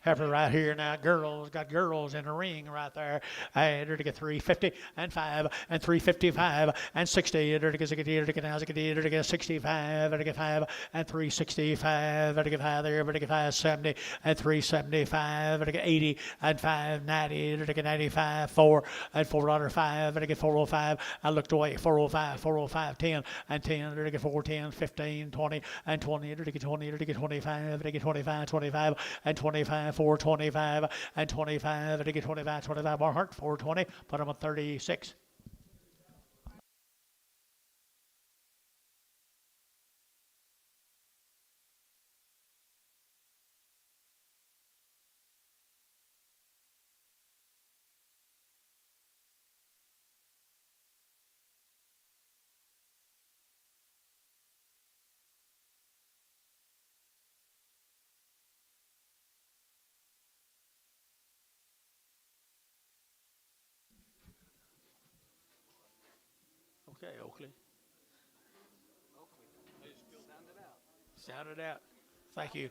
heifer right here now. Girls, got girls in the ring right there. They're to get 350 and 5 and 355 and 60. They're to get 65 and to get 5 and 365 and to get 5 there. But to get 570 and 375 and to get 80 and 590. They're to get 95 4 and $4.05 and to get 405. I looked away 405 10 and 10. They're to get 410 15 20 and 20. They're to get 20. They're to get 25. They get 25 25 and 25 425 and 25. They get 25 25 Barhart 420. Put them on 36. Okay, Oakley. Sound it out. Thank you.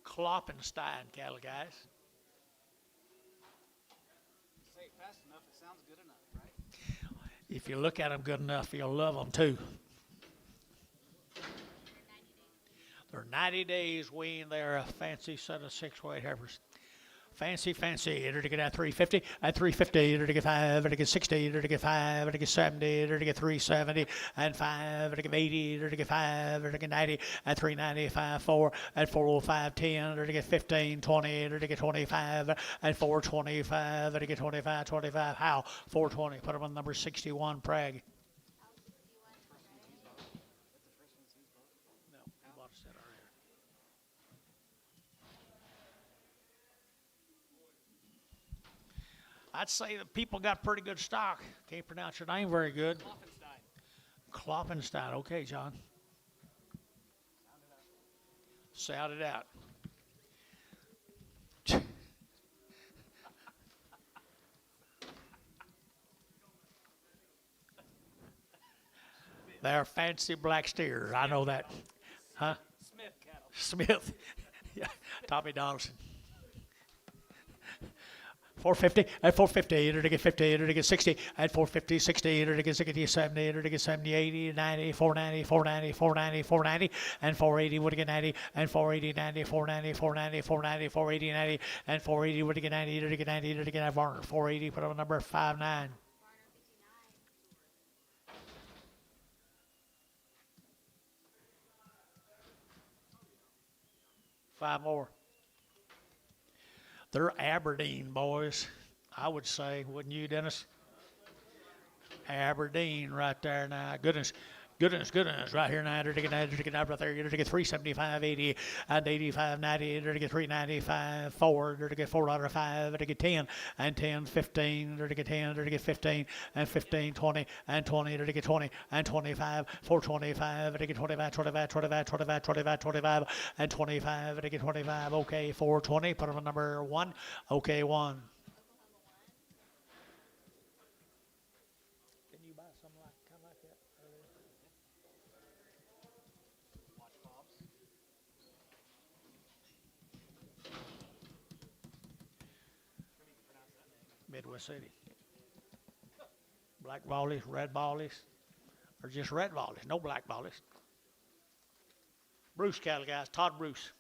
Kloppenstein cattle, guys. Say it fast enough, it sounds good enough, right? If you look at them good enough, you'll love them too. They're 90 days weaned. They're a fancy set of 6-weight heifers. Fancy. They're to get at 350, at 350, they're to get 5, they're to get 60, they're to get 5, they're to get 70, they're to get 370, and 5, they're to get 80, they're to get 5, they're to get 90, at 395, 4, at 405, 10, they're to get 15, 20, they're to get 25, and 425, they're to get 25, 25, how? 420, put them on number 61, Prague. No, you bought a set earlier. I'd say that people got pretty good stock. Can't pronounce your name very good. Kloppenstein. Okay, John. Sound it out. They're fancy black steers. I know that. Huh? Smith cattle. Smith. Yeah. Tommy Donaldson. 450, at 450, they're to get 50, they're to get 60, at 450, 60, they're to get 60, 70, they're to get 70, 80, 90, 490, 490, 490, 490, and 480 would get 90, and 480, 90, 490, 490, 490, 480, 90, and 480 would get 90, they're to get 90, they're to get Varner, 480, put on number 59. 5 more. They're Aberdeen boys, I would say, wouldn't you, Dennis? Aberdeen right there now. Goodness, right here now. They're to get right there. They're to get 375, 80, and 85, 90. They're to get 395, 4. They're to get $4.05. They're to get 10, and 10, 15. They're to get 10. They're to get 15, and 15, 20, and 20. They're to get 20, and 25, 425. They're to get 25, 25, 25, 25, 25, 25, and 25. They're to get 25. Okay, 420. Put them on number 1. Okay, 1. Can you buy something kind of like that? Midwest City. Black ballies, red ballies, or just red ballies, no black ballies. Bruce cattle, guys, Todd Bruce.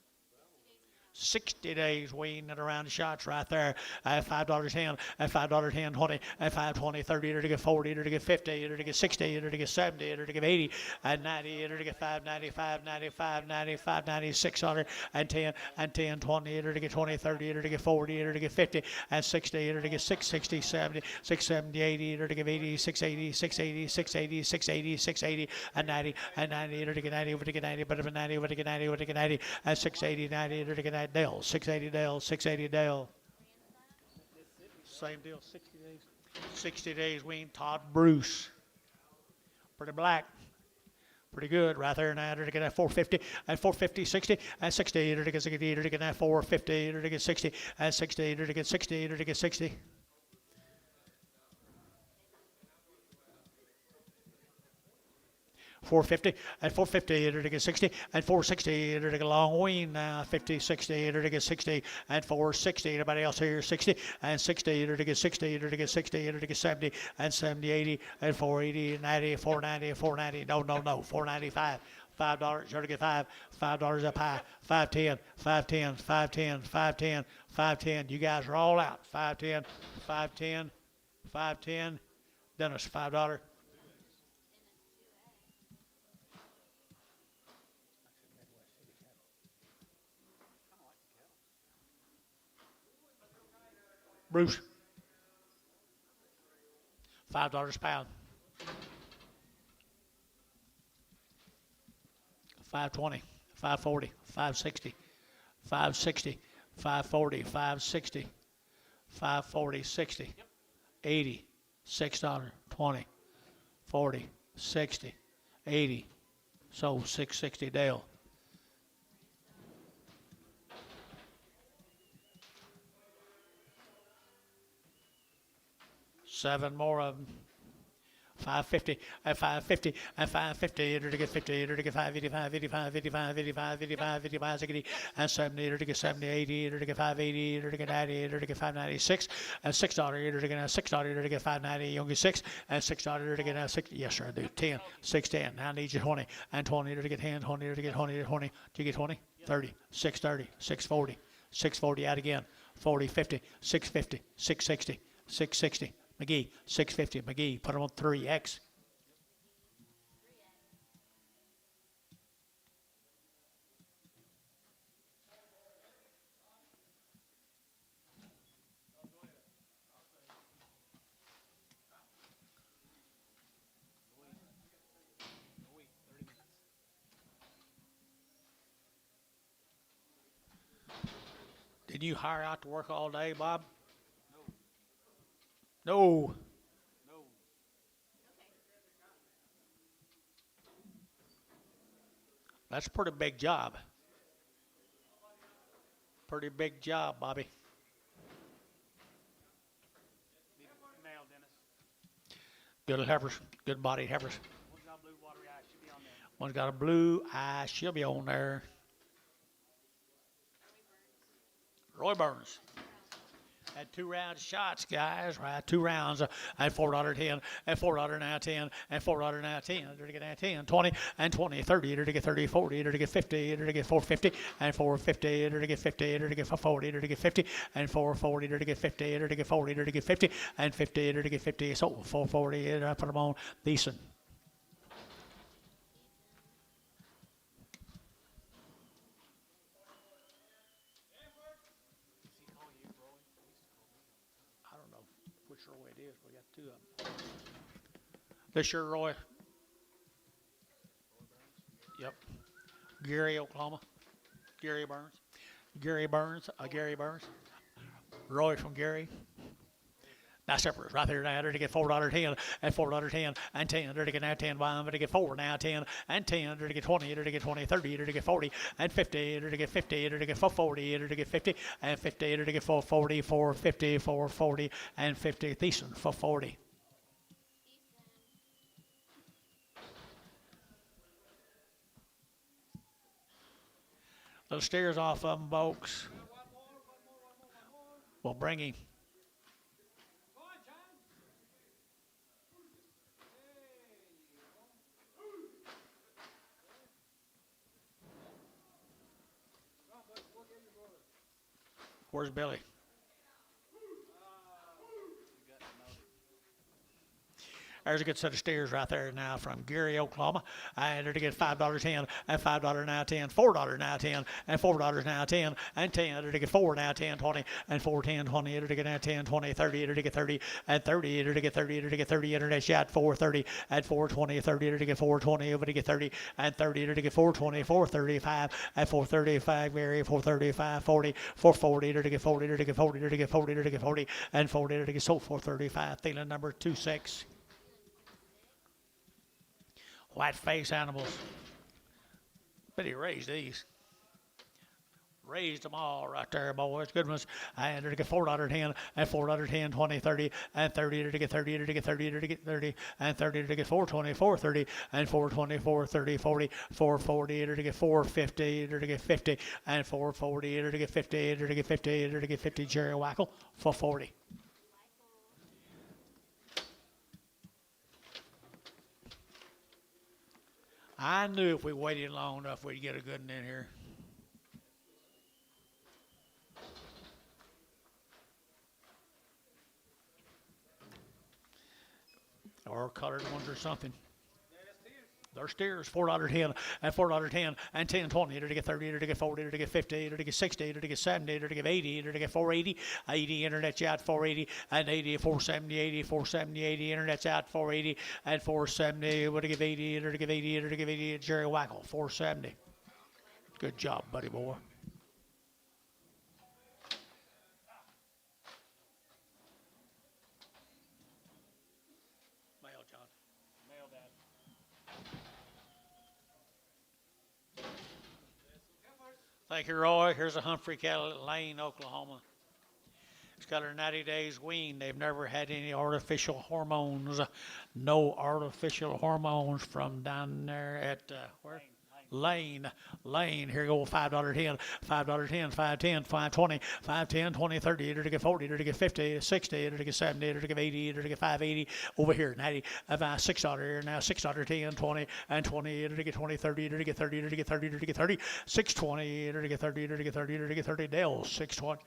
60 days weaned at around the shots right there at $5.10, at $5.10, 20, at $5.20, 30, to get 40, to get 50, to get 60, to get 70, to get 80, at 90, to get 5.95, 95, 95, 96, 100, and 10, and 10, 20, to get 20, 30, to get 40, to get 50, and 60, to get 660, 70, 670, 80, to get 80, 680, 680, 680, 680, 680, and 90, and 90, to get 90, to get 90, but if 90, to get 90, to get 90, and 680, 90, to get Dale, 680 Dale, 680 Dale. Same deal, 60 days. 60 days weaned, Todd Bruce. Pretty black. Pretty good right there now. To get that 450 and 450, 60 and 60. To get 60, to get that 450, to get 60 and 60, to get 60, to get 60. 450, and 450 to get 60, and 460 to get a long wean now, 50, 60 to get 60, and 460, anybody else here, 60, and 60 to get 60, to get 60, to get 70, and 70, 80, and 480, 90, 490, 490, no, 495. $5, you're to get $5 up high, 510, 510, 510, 510, 510. You guys are all out. 510, 510, 510. Dennis, $5. Bruce, $5 a pound. 520, 540, 560, 560, 540, 560, 540, 60, 80, $6, 20, 40, 60, 80. So 660 Dale. Seven more of them. 550 and 550 and 550 to get 50 to get 585 85 85 85 85 55 60 and 70 to get 70 80 to get 580 to get 90 to get 596 and $6 to get $6 to get 590 you get 6 and $6 to get 6 yes sir I do 10 610 now I need you 20 and 20 to get 10 20 to get 20 20 do you get 20 30 630 640 640 out again 40 50 650 660 660 McGee, 650. McGee, put him on 3X. Did you hire out to work all day, Bob? No. That's a pretty big job. Pretty big job, Bobby. Male, Dennis. Good heifers, good bodied heifers. One's got blue watery eyes. Should be on there. One's got a blue eye. She'll be on there. Roy Burns. Had 2 round shots, guys, right? 2 rounds at $4.10, and $4 now 10, and $4 now 10, to get 10, 20, and 20, 30, to get 30, 40, to get 50, to get 450, and 450, to get 50, to get 40, to get 50, and 440, to get 50, to get 40, to get 50, and 50, to get 50. So 440, I put them on decent. Which Roy it is. We got 2 of them. This your Roy? Yep. Gary, Oklahoma. Gary Burns. Gary Burns. Gary Burns. Roy from Gary. Now separate right there now to get $4.10 and $4.10 and 10 to get now 10 by to get 4 now 10 and 10 to get 20 to get 20 30 to get 40 and 50 to get 50 to get 440 to get 50 and 50 to get 440 450 440 and 50 decent for 40. Little steers off of them, folks. We'll bring him. Where's Billy? There's a good set of steers right there now from Gary, Oklahoma. And they're to get $5.10 and $5 now 10, $4 now 10, and $4 now 10, and 10 to get 4 now 10, 20, and 4 10 20 to get now 10, 20, 30 to get 30, and 30 to get 30 to get 30. Internet shot 430 at 420, 30 to get 420 over to get 30, and 30 to get 420, 435 at 435. Gary 435, 40, 440 to get 40 to get 40 to get 40 to get 40, and 40 to get so 435. Thielen number 26. White face animals. But he raised these. Raised them all right there, boys. Good ones. And to get $4.10 and $4.10, 20, 30, and 30 to get 30 to get 30 to get 30 and 30 to get 420, 430 and 420, 430, 40, 440 to get 450 to get 50 and 440 to get 50 to get 50 to get 50. Jerry Wackel for 40. I knew if we waited long enough, we'd get a good one in here. Or colored ones or something. They're steers, $4.10 and $4.10 and 10, 20 to get 30 to get 40 to get 50 to get 60 to get 70 to get 80 to get 480, 80 internet's out 480 and 80, 470, 80, 470, 80 internet's out 480 and 470 to give 80 to give 80 to give 80. Jerry Wackel 470. Good job, buddy boy. Mail, John. Mail that. Thank you, Roy. Here's a Humphrey cattle at Lane, Oklahoma. It's got her 90 days weaned. They've never had any artificial hormones. No artificial hormones from down there at where? Lane. Here you go, $5.10, $5.10, $5.10, $5.20, $5.10, $20, $30, to get 40, to get 50, 60, to get 70, to get 80, to get 580. Over here, 90, $6 here now, $6.10, 20, and 20, to get 20, 30, to get 30, to get 30, to get 30, 620, to get 30, to get 30, to get 30. Dale, 620.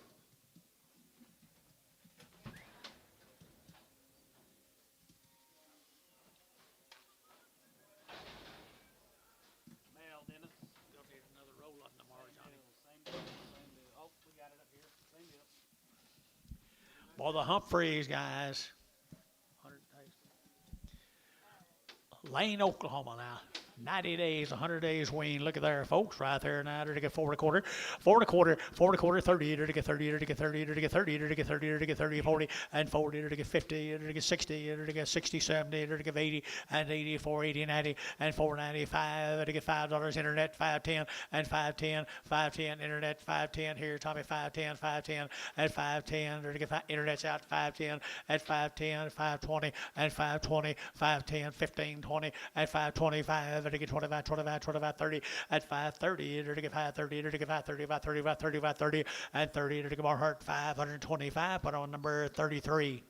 Mail, Dennis. You'll need another roll up tomorrow, Johnny. Same deal. Same deal. Oh, we got it up here. Same deal. Boy, the Humphreys guys. 100 days. Lane, Oklahoma now. 90 days, 100 days wean. Look at there, folks, right there now. To get 4 1/4, 4 1/4, 30, to get 30, to get 30, to get 30, to get 30, to get 30, 40, and 40, to get 50, to get 60, to get 60, 70, to get 80, and 80, 480, 90, and 495, to get $5 internet, 510, and 510, 510 internet, 510 here, Tommy, 510, 510, and 510, to get internet's out, 510, and 510, 520, and 520, 510, 15, 20, and 525. To get 25, 25, 25, 30, at 530, to get 530, to get 530, 530, 530, 530, and 30, to get more heart, 525, put on number 33.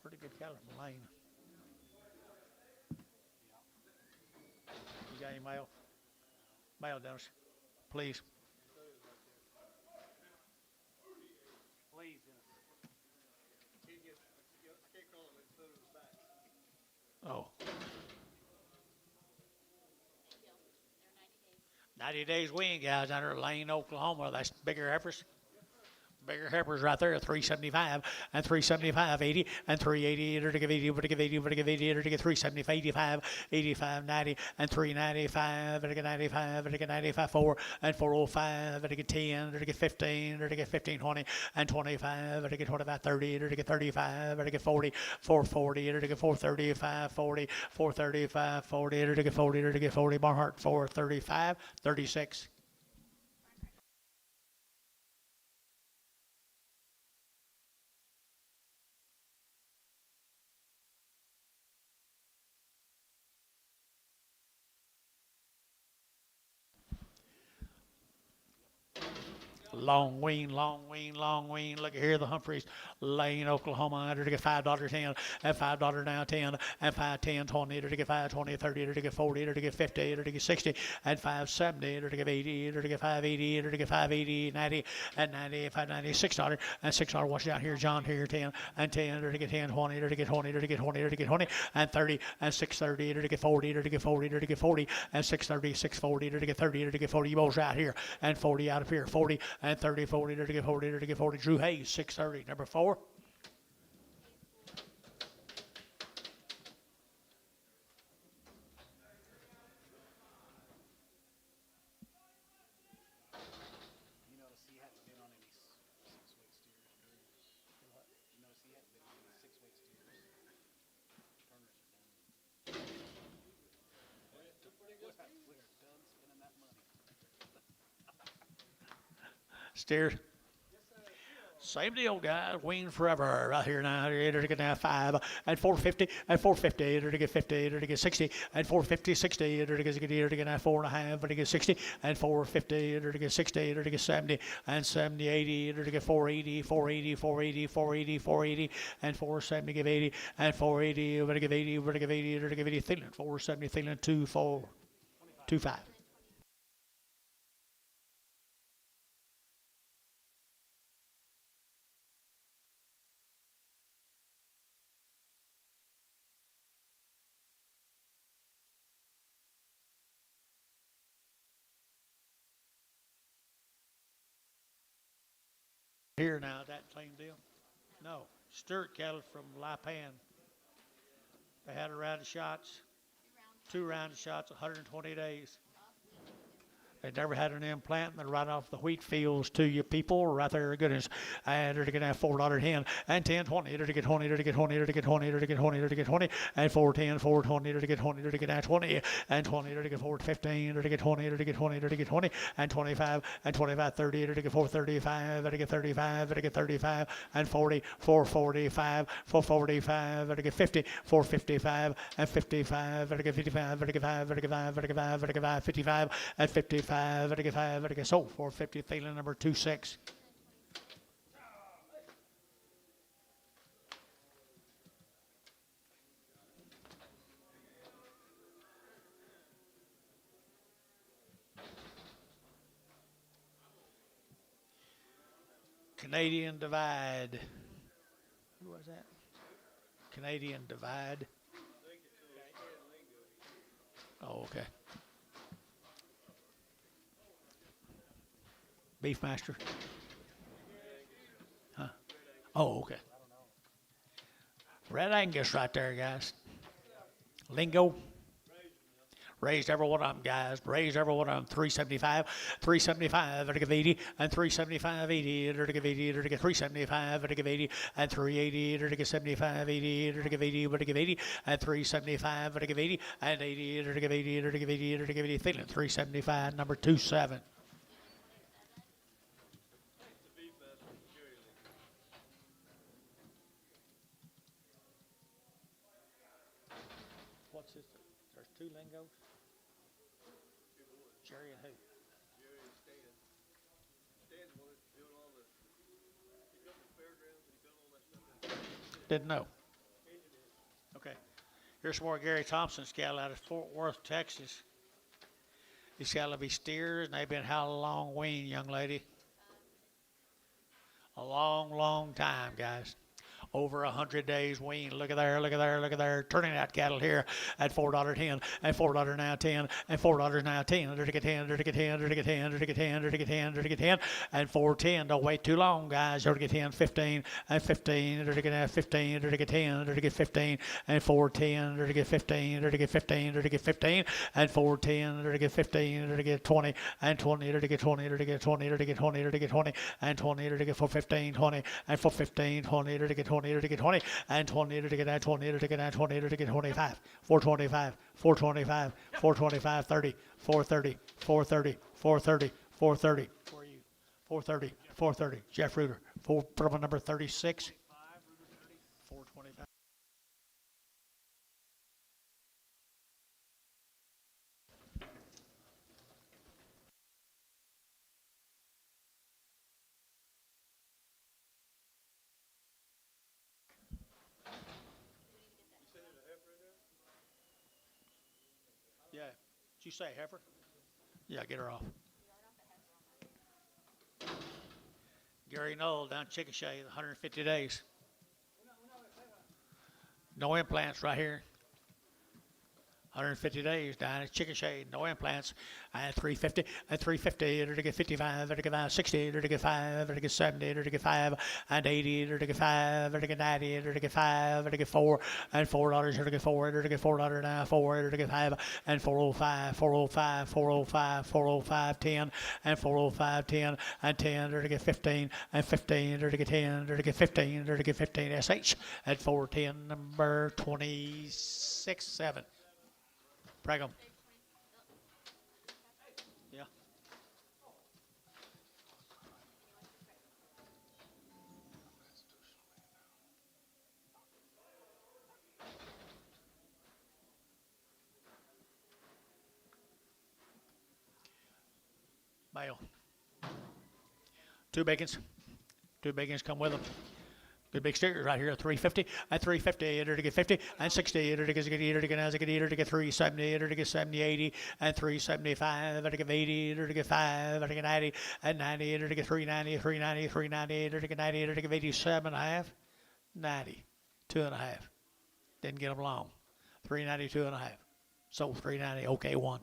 Pretty good cattle from Lane. You got any mail? Mail, Dennis, please. Please, Dennis. Oh. They're 90 days. 90 days wean, guys, under Lane, Oklahoma. That's bigger heifers. Bigger heifers right there, 375 and 375, 80 and 380, to give 80, to give 80, to give 80, to get 375, 85, 85, 90 and 395, to get 95, to get 95, 4 and 405, to get 10, to get 15, to get 15, 20 and 25, to get 25, 30, to get 35, to get 40, 440, to get 435, 40, 435, 40, to get 40, to get 40, Barnhart, 435, 36. Long wean, long wean, long wean. Look at here, the Humphreys, Lane, Oklahoma, to get $5.10 and $5 now 10 and 510, 20, to get 520, 30, to get 40, to get 50, to get 60 and 570, to get 80, to get 580, to get 580, 90 and 90, 590, $6 and $6. Watch out here, John, here 10 and 10, to get 10, 20, to get 20, to get 20, to get 20 and 30 and 630, to get 40, to get 40, to get 40 and 630, 640, to get 30, to get 40. You both out here and 40 out of here, 40 and 30, 40, to get 40, to get 40. Drew Hayes, 630, number 4. You notice he hadn't been on any 6-weight steers, Drew. You notice he hadn't been on any 6-weight steers. Turners are done. We're done spending that money. Steers. Same deal, guys. Wean forever. Right here now. Here to get now 5 and 450 and 450. Here to get 50. Here to get 60 and 450, 60. Here to get now 4.5. Here to get 60 and 450. Here to get 60. Here to get 70 and 70, 80. Here to get 480, 480, 480, 480, 480 and 470. Give 80 and 480. Here to give 80. Here to give 80. Here to give 80. Thielen 470. Thielen 24, 25. Here now, that same deal? No. Sturt cattle from Lipan. They had a round of shots, 2 round of shots, 120 days. They never had an implant, and they're right off the wheat fields to you people, right there, goodness. And they're to get that $4 10 and 10, 20, they're to get 20, they're to get 20, they're to get 20, they're to get 20, they're to get 20, and 410, 420, they're to get 20, they're to get that 20, and 20, they're to get 415, they're to get 20, they're to get 20, they're to get 20, and 25, and 25, 30, they're to get 435, they're to get 35, they're to get 35, and 40, 445, 445, they're to get 50, 455, and 55, they're to get 55, they're to get 5, they're to get 5, they're to get 5, they're to get 5, 55, and 55. 5, so 450, Thielen number 26. Canadian Divide. Who was that? Canadian Divide. Oh, okay. Beefmaster? Huh? Oh, okay. Red Angus right there, guys. Lingo. Raised every one of them, guys. Raised every one of them. 375, 375, they're to give 80, and 375, 80, they're to give 80, they're to give 375, they're to give 80, and 380, they're to give 75, 80, they're to give 80, they're to give 80, and 375, they're to give 80, and 80, they're to give 80, they're to give 80, they're to give 80, Thielen, 375, number 27. What's this? There's 2 lingos? Jerry and who? Jerry and Stan. Stan's the one that's doing all the, he built the fairgrounds and he built all that stuff. Didn't know. Okay. Here's some more Gary Thompson's cattle out of Fort Worth, Texas. These cattle will be steers, and they've been how long weaned, young lady? A long, long time, guys. Over 100 days weaned. Look at there, look at there, look at there. Turning out cattle here at $4.10 and $4 now 10 and $4 now 10. They're to get 10, they're to get 10, they're to get 10, they're to get 10, they're to get 10, they're to get 10, and 410. Don't wait too long, guys. They're to get 10, 15, and 15. They're to get 15, they're to get 10, they're to get 15, and 410. They're to get 15, they're to get 15, they're to get 15, and 410. They're to get 15, they're to get 20, and 20. They're to get 20, they're to get 20, they're to get 20, they're to get 20, and 20. They're to get 415, 20, and 415, 20. They're to get 20. 20 to get 20 and 20 to get that 20 to get that 20 to get 25 425 425 425 30 430 430 430 430 for you 430 430 Jeff Reuter for problem number 36 425 Yeah. Did you say heifer? Yeah, get her off. Gary Knoll down Chickasha, 150 days. No implants right here. 150 days down at Chickasha, no implants. At 350, at 350, they're to get 55, they're to get 60, they're to get 5, they're to get 70, they're to get 5, and 80, they're to get 5, they're to get 90, they're to get 5, they're to get 4, and $4, they're to get 4, they're to get $4 now, 4, they're to get 5, and 405, 405, 405, 405, 10, and 405, 10, and 10, they're to get 15, and 15, they're to get 10, they're to get 15, they're to get 15, SH, at 410, number 26, 7. Pregum. Yeah. Male. Two bacons. Two bacons come with them. Good big stickers right here, 350 and 350, enter to get 50 and 60, enter to get 80, enter to get 370, enter to get 70, 80 and 375, enter to get 80, enter to get 5, enter to get 90 and 90, enter to get 390, 390, 390, enter to get 90, enter to get 87 and a half, 90, 2.5. Didn't get them long. 392 and a half. So 390, okay, one.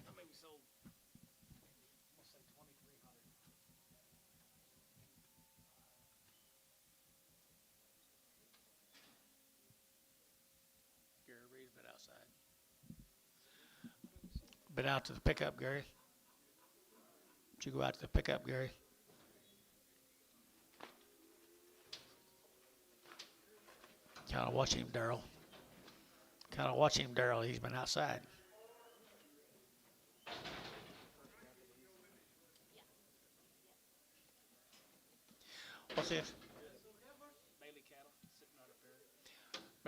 How many we sold? I'm gonna say 2,300. Gary Reed's been outside. Been out to the pickup, Gary. Did you go out to the pickup, Gary? Kind of watch him, Daryl. Kind of watch him, Daryl. He's been outside. What's this? Bailey cattle sitting right up there.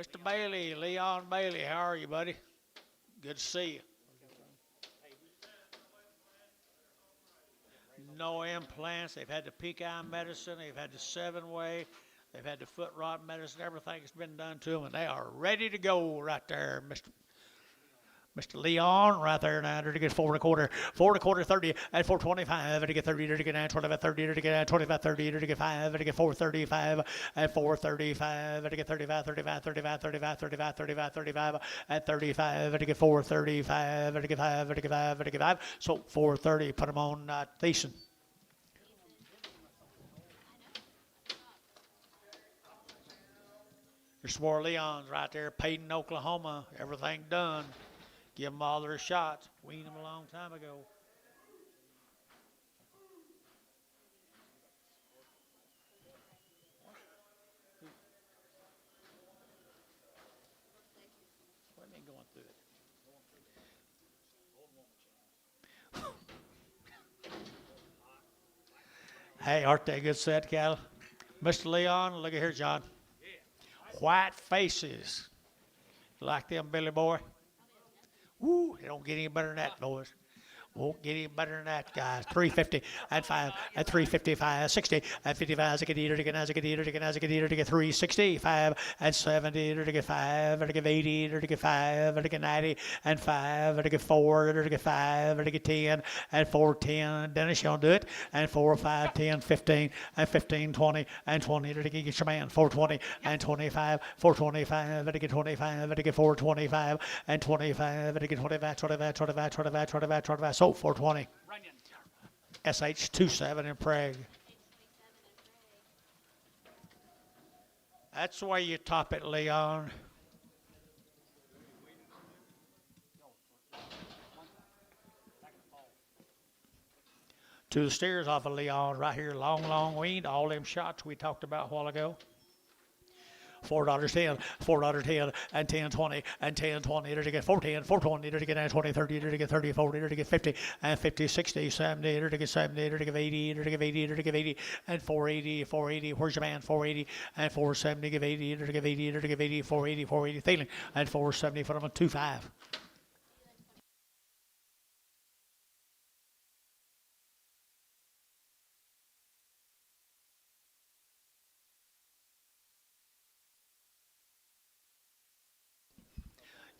Mr. Bailey, Leon Bailey. How are you, buddy? Good to see you. No implants. They've had the peak eye medicine. They've had the 7-way. They've had the foot rot medicine. Everything's been done to them, and they are ready to go right there, Mr. Leon, right there now, to get 4.25, 4.25, 30, and 4.25, to get 30, to get 9.25, 30, to get 25, 30, to get 5, to get 4.35, and 4.35, to get 35, 35, 35, 35, 35, 35, 35, and 35, to get 4.35, to get 5, to get 5, to get 5. So 4.30, put them on Thiessen. There's some more Leons right there, Payton, Oklahoma. Everything done. Give them all their shots. Weaned them a long time ago. What do you mean going through it? Hey, aren't they good set cattle? Mr. Leon, look at here, John. White faces. Like them, Billy boy? Woo, they don't get any better than that, boys. Won't get any better than that, guys. 350 and 5 and 355, 60 and 55. To get eater to get as a get eater to get as a get eater to get 365 and 70 to get 5 to get 80 to get 5 to get 90 and 5 to get 4 to get 5 to get 10 and 4 10. Dennis, you don't do it. And 4 5 10 15 and 15 20 and 20 to get your man 420 and 25 425 to get 25 to get 425 and 25 to get 25 25 25 25 25 25. So 420. SH27 in Prague. That's the way you top it, Leon. To the steers off of Leon right here, long weaned. All them shots we talked about a while ago. $4.10, $4.10, and 10.20, and 10.20 to get 4.10, 4.20 to get 20, 30 to get 30, 40 to get 50, and 50, 60, 70 to get 70 to get 80 to get 80 to get 80, and 480, 480. Where's your man? 480 and 470 give 80 to get 80 to get 80, 480, 480. Thielen and 470 for them on 2.5.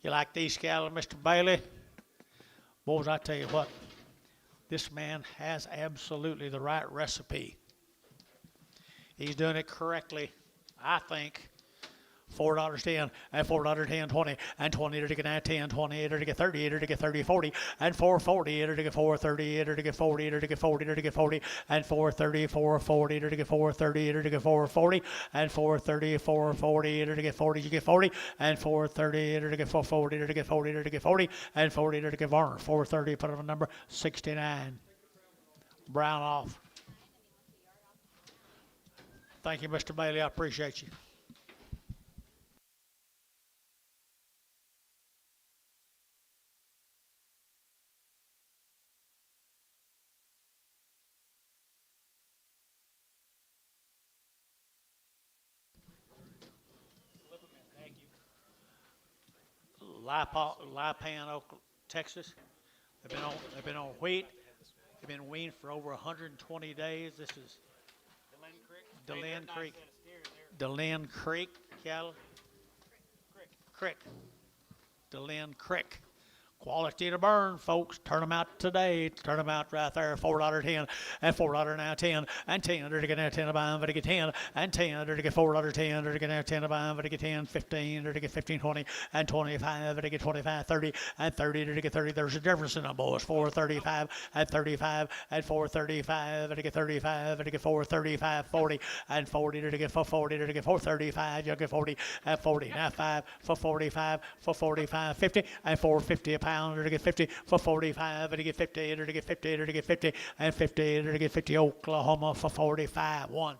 You like these cattle, Mr. Bailey? Boys, I tell you what, this man has absolutely the right recipe. He's doing it correctly, I think. $4.10 and $4.10 20 and 20 to get 10 20 to get 30 to get 30 40 and 440 to get 430 to get 40 to get 40 to get 40 and 430 440 to get 430 to get 440 and 430 440 to get 40 to get 40 and 430 to get 440 to get 40 to get 40 and 40 to get Varner 430 put on number 69. Brown off. Thank you, Mr. Bailey. I appreciate you. Lipan, Texas. They've been on wheat. They've been weaned for over 120 days. This is DeLynn Creek cattle. Crick. DeLynn Crick. Quality to burn, folks. Turn them out today. Turn them out right there. $4.10 and $4 now 10 and 10. They're to get 10 to buy them, but to get 10 and 10. They're to get $4.10. They're to get 10 to buy them, but to get 10, 15. They're to get 15, 20 and 25. They're to get 25, 30 and 30. They're to get 30. There's a difference in them, boys. 4.35 and 35 and 4.35. They're to get 35. They're to get 4.35, 40 and 40. They're to get 4.40. They're to get 4.35. You'll get 40 and 40. Now 5 for 45, for 45, 50 and 4.50 a pound, or to get 50 for 45, or to get 50, or to get 50, or to get 50, and 50, or to get 50, Oklahoma for 45. One.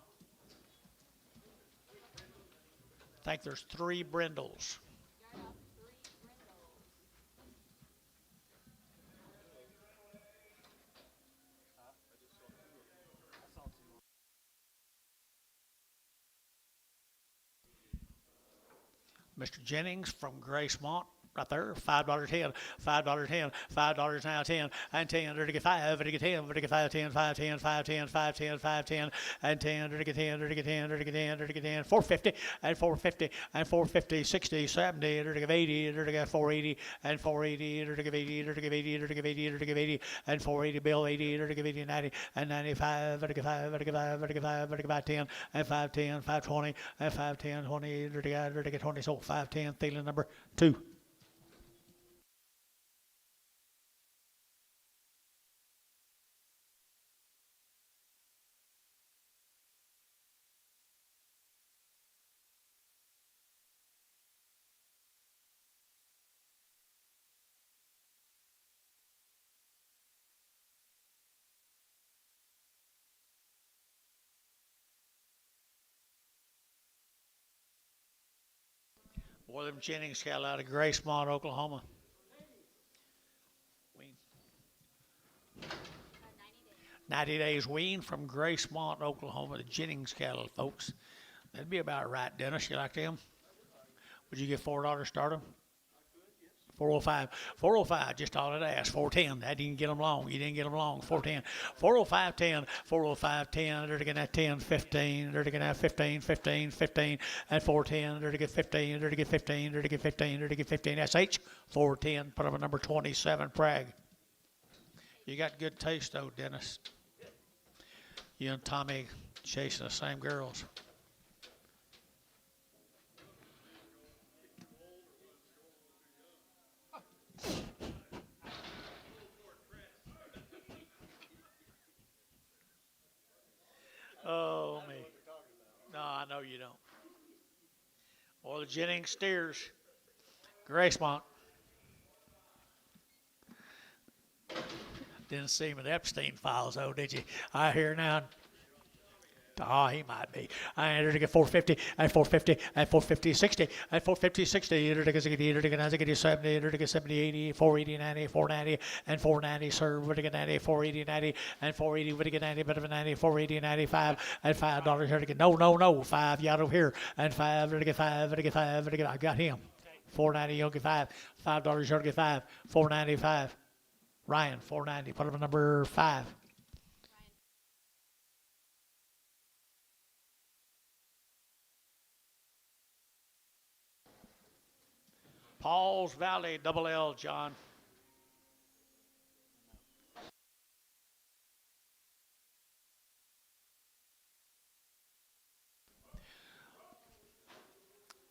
I think there's 3 brindles. Mr. Jennings from Gracemont. Right there, $5.10, $5.10, $5 now 10 and 10. They're to get 5, to get 10, to get 5, 10, 5, 10, 5, 10, 5, 10, 5, 10, and 10. They're to get 10, to get 10, to get 10, to get 10. 450 and 450 and 450, 60, 70. They're to give 80, they're to get 480 and 480. They're to give 80, they're to give 80, they're to give 80, they're to give 80 and 480. Bill 80, they're to give 80 and 90 and 95. They're to get 5, they're to get 5, they're to get 5, they're to get 5, 10 and 5, 10, 5, 20 and 5, 10, 20. They're to get 20. So 5, 10. Thielen number 2. William Jennings cattle out of Gracemont, Oklahoma. 90 days wean from Gracemont, Oklahoma. The Jennings cattle, folks. That'd be about right, Dennis. You like them? Would you get $4 start them? 405, 405, just all it asked. 410, that didn't get them long. You didn't get them long. 410, 405, 10, 405, 10. They're to get that 10, 15. They're to get that 15, 15, 15, and 410. They're to get 15. They're to get 15. They're to get 15. They're to get 15. SH 410. Put up a number 27. Prague. You got good taste though, Dennis. You and Tommy chasing the same girls. Oh, me. No, I know you don't. Well, the Jennings steers. Gracemont. Didn't see him in the Epstein files, though, did you? I hear now. Oh, he might be. I entered to get 450 and 450 and 450, 60 and 450, 60. Entered to get 70, entered to get 70, 80, 480, 90, 490 and 490. Serve with to get 90, 480, 90 and 480 with to get 90, bit of a 90, 480, 95 and $5 here to get. No. 5 you out over here and 5 to get 5 to get 5 to get. I got him. 490, you'll get 5. $5 here to get 5. 495. Ryan, 490. Put up a number 5. Paul's Valley, double L, John.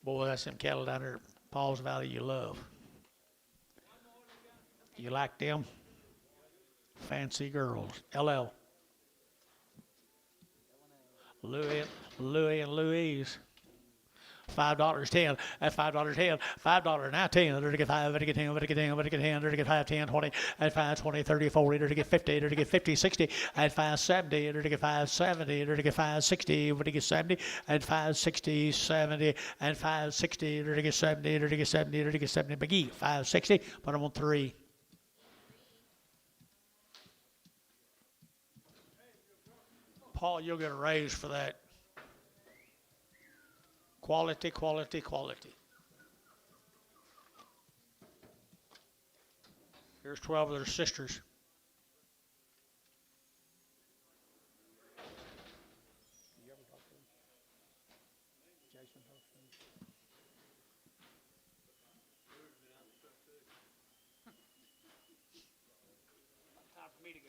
Boy, that's them cattle down there, Paul's Valley, you love. You like them? Fancy girls. LL. Louis and Louise. $5, 10, at $5, 10, $5 now 10, to get 5, to get 10, to get 10, to get 10, to get 5, 10, 20, at 5, 20, 30, 40, to get 50, to get 50, 60, at 5, 70, to get 5, 70, to get 5, 60, to get 70, at 5, 60, 70, and 5, 60, to get 70, to get 70, to get 70, McGee, 5, 60, put them on 3. Paul, you'll get a raise for that. Quality, quality, quality. Here's 12 of their sisters. You ever talk to him? Jason talks to him? Time for me to go.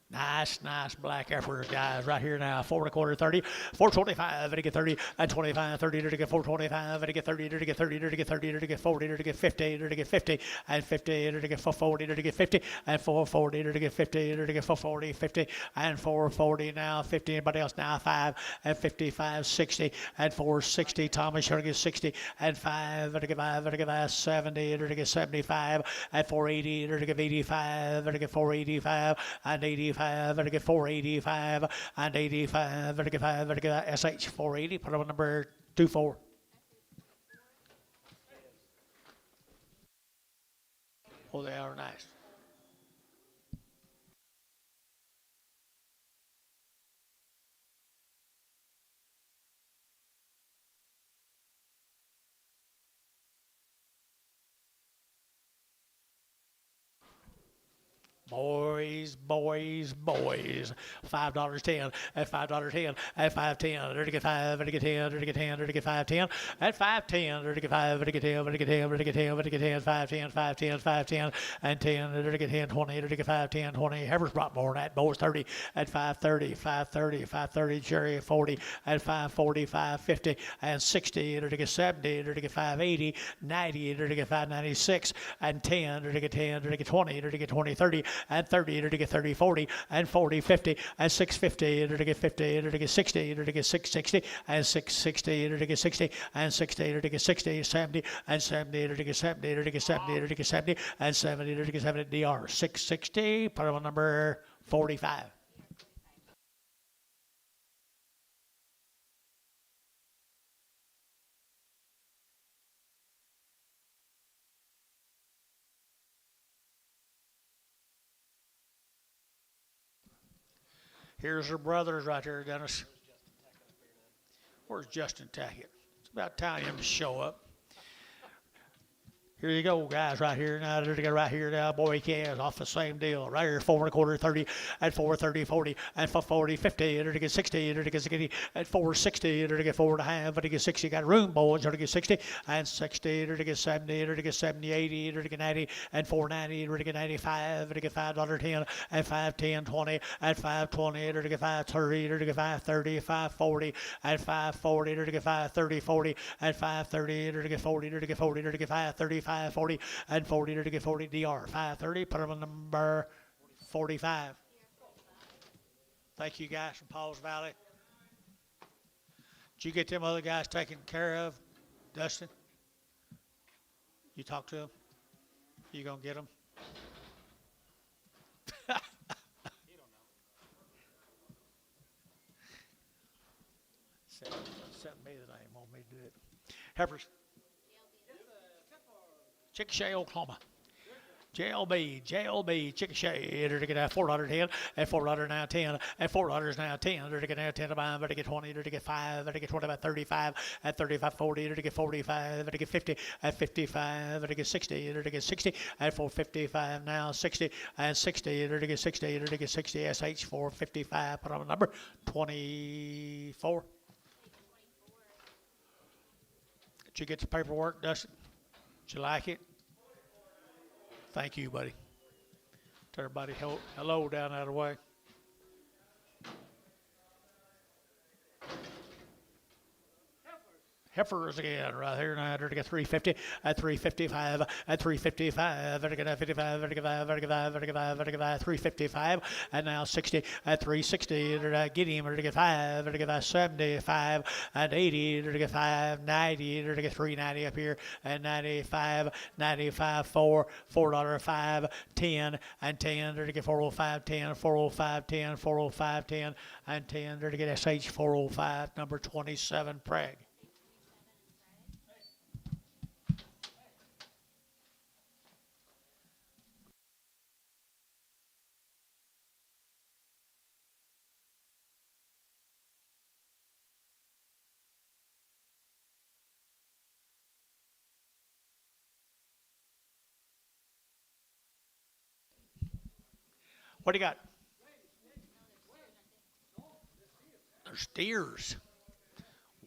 Nice, nice black effort, guys, right here now. 4 1/4, 30, 425, and to get 30, and 25, 30, to get 425, and to get 30, to get 30, to get 30, to get 40, to get 50, to get 50, and 50, to get 440, to get 50, and 440, to get 50, to get 440, 50, and 440 now, 50, anybody else now, 5, and 55, 60, and 460, Thomas, to get 60, and 5, to get 5, to get 5, 70, to get 75, and 480, to get 85, to get 485, and 85, to get 485, and 85, to get 5, to get SH 480, put on number 24. Oh, they are nice. Boys, boys, boys. $5.10 at $5.10 at $5.10. To get 5, to get 10, to get 10, to get 5.10 at $5.10. To get 5, to get 10, to get 10, to get 10, to get 10, 5.10, 5.10, 5.10, and 10. To get 10, 20, to get 5, 10, 20. Heifers brought more than that. Boys 30 at 5.30, 5.30, 5.30. Cherry 40 at 5.40, 5.50, and 60. To get 70, to get 5.80, 90, to get 5.96, and 10. To get 10, to get 20, to get 20, 30. And 30, to get 30, 40, and 40, 50, and 650, to get 50, to get 60, to get 660, and 660, to get 60, and 60, to get 60, 70, and 70, to get 70, to get 70, to get 70, and 70, to get 70, DR 660, put on number 45. Here's her brothers right here, Dennis. Where's Justin Tackett? It's about time him to show up. Here you go, guys, right here now. Right here now, boy calves off the same deal. Right here, 4 1/4, 30, and 4.30, 40, and 4.40, 50, to get 60, to get 60, at 4.60, to get 4.5, to get 60. Got room, boys, to get 60, and 60, to get 70, to get 70, 80, to get 90, and 4.90, to get 95, to get $5.10, and 5.10, 20, and 5.20, to get 5.30, to get 5.30, 5.40, and 5.40, to get 5.30, 40, and 5.30, to get 40, to get 40, to get 5.30, 5.40, and 40, to get 40, DR 5.30, put them on number 45. Thank you guys from Paul's Valley. Did you get them other guys taken care of, Dustin? You talk to them? You gonna get them? Sent me the name, want me to do it. Heifers. Chickasha, Oklahoma. JLB, Chickasha, to get $410, and $4 now 10, and $4 now 10, to get now 10 to buy, to get 20, to get 5, to get 25, 35, and 35, 40, to get 45, to get 50, and 55, to get 60, to get 60, and 455 now 60, and 60, to get 60, to get 60, SH 455, put on a number 24. Did you get the paperwork, Dustin? Did you like it? Thank you, buddy. Tell everybody hello down that way. Heifers again, right here now. To get 350, at 355, at 355, to get 55, to get 5, to get 5, to get 5, to get 5, 355, and now 60, at 360, to get him, to get 5, to get 5, 75, and 80, to get 5, 90, to get 390 up here, and 95, 95, 4, $4, 5, 10, and 10, to get 405, 10, 405, 10, 405, 10, and 10, to get SH 405, number 27, Prague. What do you got? They're steers.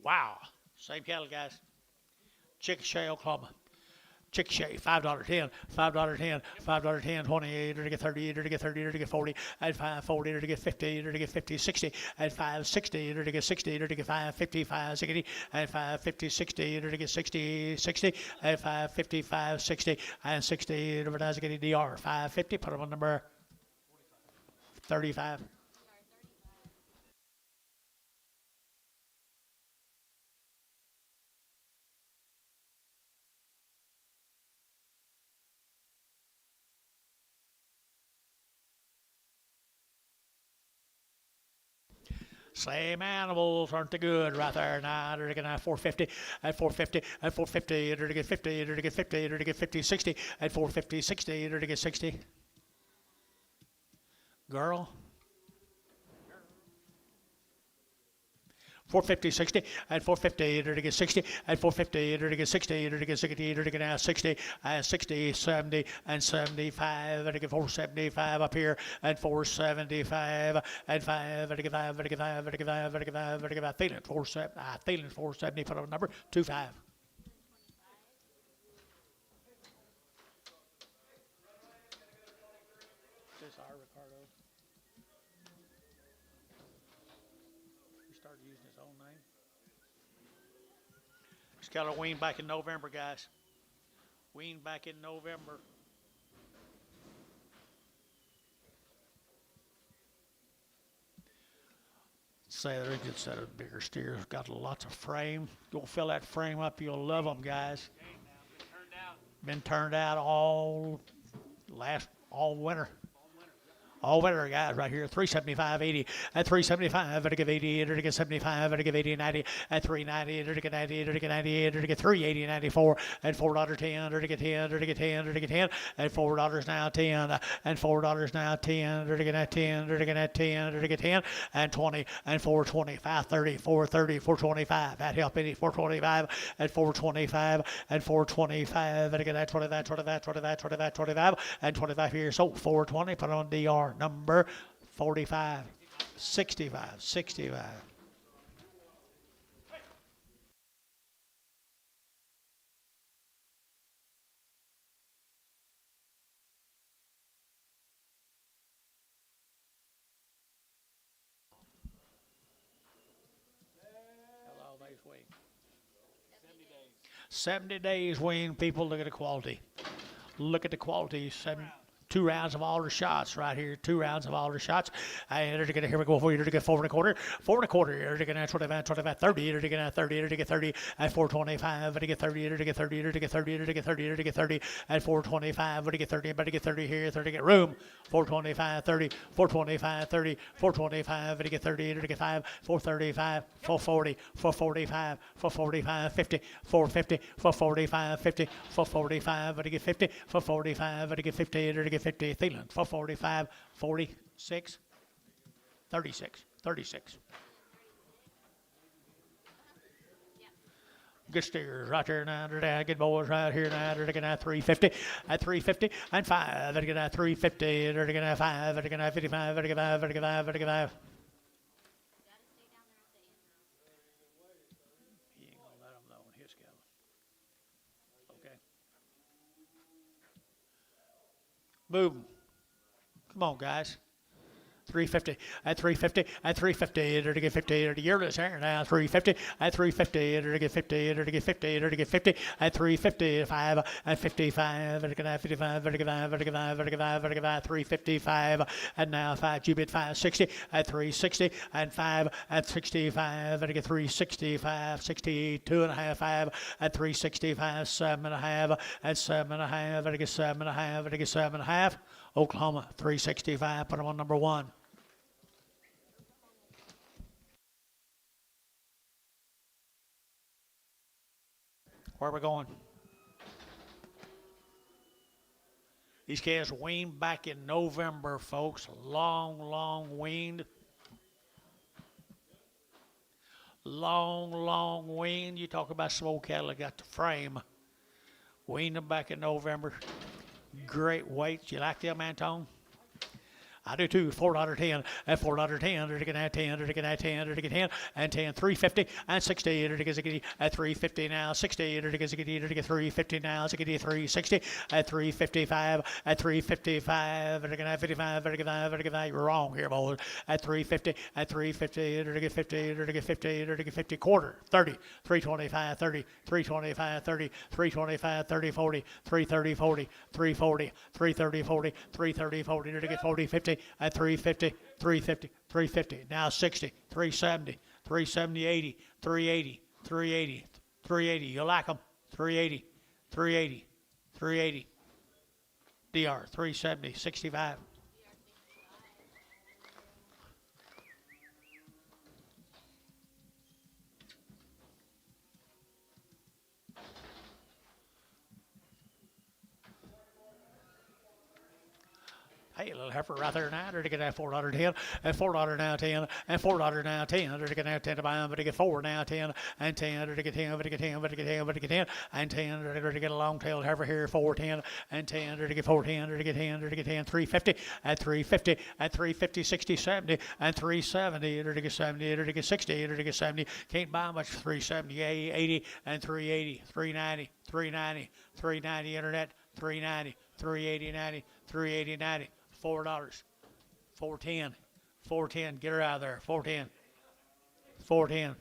Wow. Same cattle, guys. Chickasha, Oklahoma. Chickasha, $5.10, $5.10, $5.10, 28, or to get 30, or to get 30, or to get 40, at 540, or to get 50, or to get 50, 60, at 560, or to get 60, or to get 550, 560, at 550, 60, or to get 60, 60, at 555, 60, and 60, advertise getting DR, 550, put them on number 35. Same animals, aren't they good right there? Now they're going to have 450, at 450, at 450, they're to get 50, they're to get 50, they're to get 50, 60, at 450, 60, they're to get 60. Girl. 450, 60, at 450, they're to get 60, at 450, they're to get 60, they're to get 60, they're to get now 60, 60, 70, and 75, they're to get 475 up here, and 475, and 5, they're to get 5, they're to get 5, they're to get 5, they're to get 5, they're to get 5, feeling 470, put on number 25. Is this our Ricardo? He started using his own name. He's got a wean back in November, guys. Wean back in November. Say they're a good set of bigger steers. Got lots of frame. You'll fill that frame up. You'll love them, guys. Been turned out all winter. All winter, guys, right here. 375, 80, at 375, to give 80, to get 75, to give 80, 90, at 390, to get 90, to get 98, to get 380, 94, and $4.10, to get 10, to get 10, to get 10, and $4 now 10, and $4 now 10, to get that 10, to get that 10, to get 10, and 20, and 425, 30, 430, 425, that help any 425, and 425, and 425, and get that 25, 25, 25, 25, 25, and 25 here. So 420, put on DR. Number 45, 65, 65. How long days wean? 70 days wean, people. Look at the quality. Look at the quality. 2 rounds of all the shots right here. 2 rounds of all the shots. And they're going to, here we go for you. They're going to get 4 1/4. 4 1/4. They're going to 25, 25, 30. They're going to 30. They're going to get 30 at 425. They're going to get 30. They're going to get 30. They're going to get 30. They're going to get 30. They're going to get 30 at 425. They're going to get 30. They're going to get 30 here. They're going to get room. 425, 30. 425, 30. 425. They're going to get 30. They're going to get 5. 435. 440. 445. 445. 50. 450. 445. 50. 445. They're going to get 50. 445. They're going to get 50. They're going to get 50, Thielen, 445, 46, 36, 36. Good steers right there now. They're good boys right here now. They're going to have 350, at 350, and 5. They're going to have 350. They're going to have 5. They're going to have 55. They're going to have 5. They're going to have 5. They're going to have 5. He ain't going to let them know in his cattle. Okay. Move 'em. Come on, guys. 350, at 350, at 350, they're to get 50, they're to yearless here now, 350, at 350, they're to get 50, they're to get 50, they're to get 50, at 350, 5, at 55, they're to get 55, they're to get 5, they're to get 5, they're to get 5, they're to get 5, 355, and now 5, Jubit 560, at 360, and 5, at 65, they're to get 365, 62 and a half, 5, at 365, 7 and a half, at 7 and a half, they're to get 7 and a half, they're to get 7 and a half, Oklahoma, 365, put them on number 1. Where are we going? These calves weaned back in November, folks. Long weaned. Long weaned. You talk about some old cattle that got the frame. Weaned them back in November. Great weights. You like them, Antone? I do too. $4.10 and $4.10. To get at 10. To get at 10. To get 10 and 10. $3.50 and $60. To get at $3.50 now. $60. To get $3.50 now. To get $3.60 at $3.55 at $3.55. To get at 55. To get 55. To get you're wrong here, boys. At $3.50 at $3.50. To get 50. To get 50. To get 50 quarter. 30. $3.25 30. $3.25 30. $3.25 30 40. $3.30 40. $3.40 $3.30 40. $3.30 40. To get 40 50 at $3.50 $3.50 $3.50 now 60 $3.70 $3.70 80 $3.80 $3.80 $3.80 you like them $3.80 $3.80 $3.80 DR $3.70 $65. Hey, a little heifer right there now. They're to get that $4.10 and $4 now 10 and $4 now 10. They're to get that 10 to buy them, but to get 4 now 10 and 10. They're to get 10, but to get 10, but to get 10, but to get 10 and 10. They're to get a long-tailed heifer here 4.10 and 10. They're to get 4.10. They're to get 10. They're to get 10. 3.50 at 3.50 at 3.50 60 70 and 3.70. They're to get 70. They're to get 60. They're to get 70. Can't buy much 3.70 80 and 3.80 3.90 3.90 3.90 internet 3.90 3.80 90 3.80 90. $4, $4.10, $4.10. Get her out of there. $4.10, $4.10.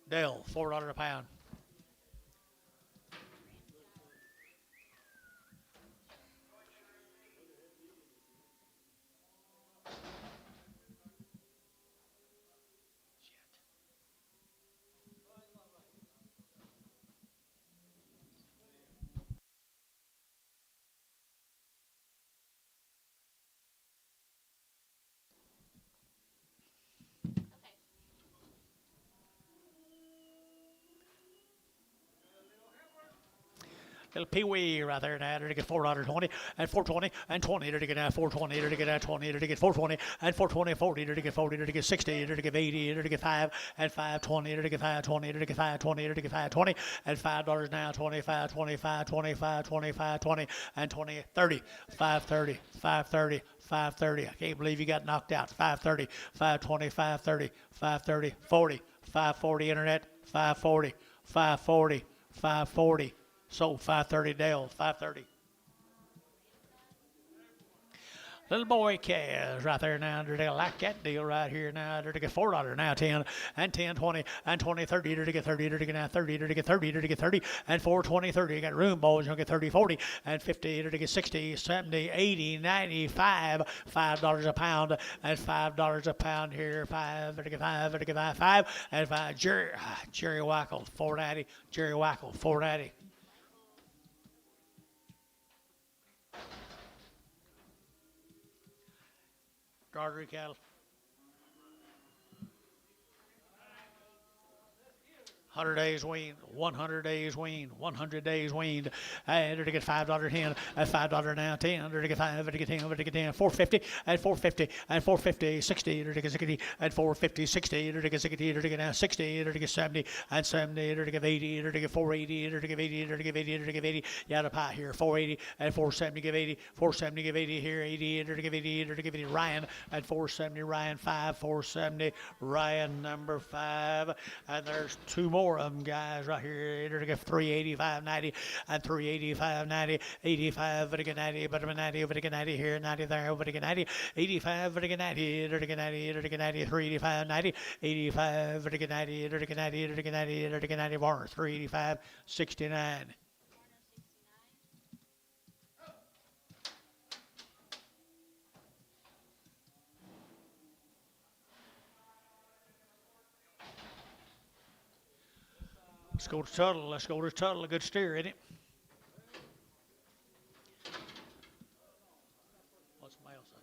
Dell, $4 a pound. Little peewee right there now. They're to get $4.20 and $4.20 and 20. They're to get $4.20. They're to get 20. They're to get $4.20 and $4.20 40. They're to get 40. They're to get 60. They're to get 80. They're to get 5 and $5.20. They're to get $5.20. They're to get $5.20. They're to get $5.20 and $5 now 25 25 25 25 20 and 20 30 5.30 5.30 5.30. I can't believe you got knocked out. 5.30 5.20 5.30 5.30 40 5.40 internet 5.40 5.40 5.40. Sold 5.30 Dale, 5.30. Little boy calves right there now. They're to like that deal right here now. They're to get $4 now 10 and 10 20 and 20 30. They're to get 30. They're to get now 30. They're to get 30. They're to get 30 and 4 20 30. You got room, boys. You'll get 30 40 and 50. They're to get 60 70 80 95 $5 a pound and $5 a pound here. 5. They're to get 5. They're to get 5 and 5. Jerry Wackel 4.90. Jerry Wackel 4.90. Garter cattle. 100 days weaned, 100 days weaned, 100 days weaned. And they're to get $5 10 at $5 now 10. They're to get 5, they're to get 10, they're to get 10, 4.50 and 4.50 and 4.50 60. They're to get 60 and 4.50 60. They're to get 60. They're to get now 60. They're to get 70 and 70. They're to get 80. They're to get 4.80. They're to get 80. They're to get 80. They're to get 80. You got a pie here. 4.80 and 4.70 give 80. 4.70 give 80 here. 80. They're to give 80. They're to give 80. Ryan at 4.70. Ryan 5. 4.70. Ryan number 5. And there's two more of them guys right here. They're to get 385 90 and 385 90 85 but again 90 but 90 but again 90 here 90 there but again 90 85 but again 90 they're to get 90 they're to get 90 385 90 85 but again 90 they're to get 90 they're to get 90 they're to get 90 Warner 385 69. Let's go to Tuttle. Let's go to Tuttle. A good steer, isn't it? What's my else say?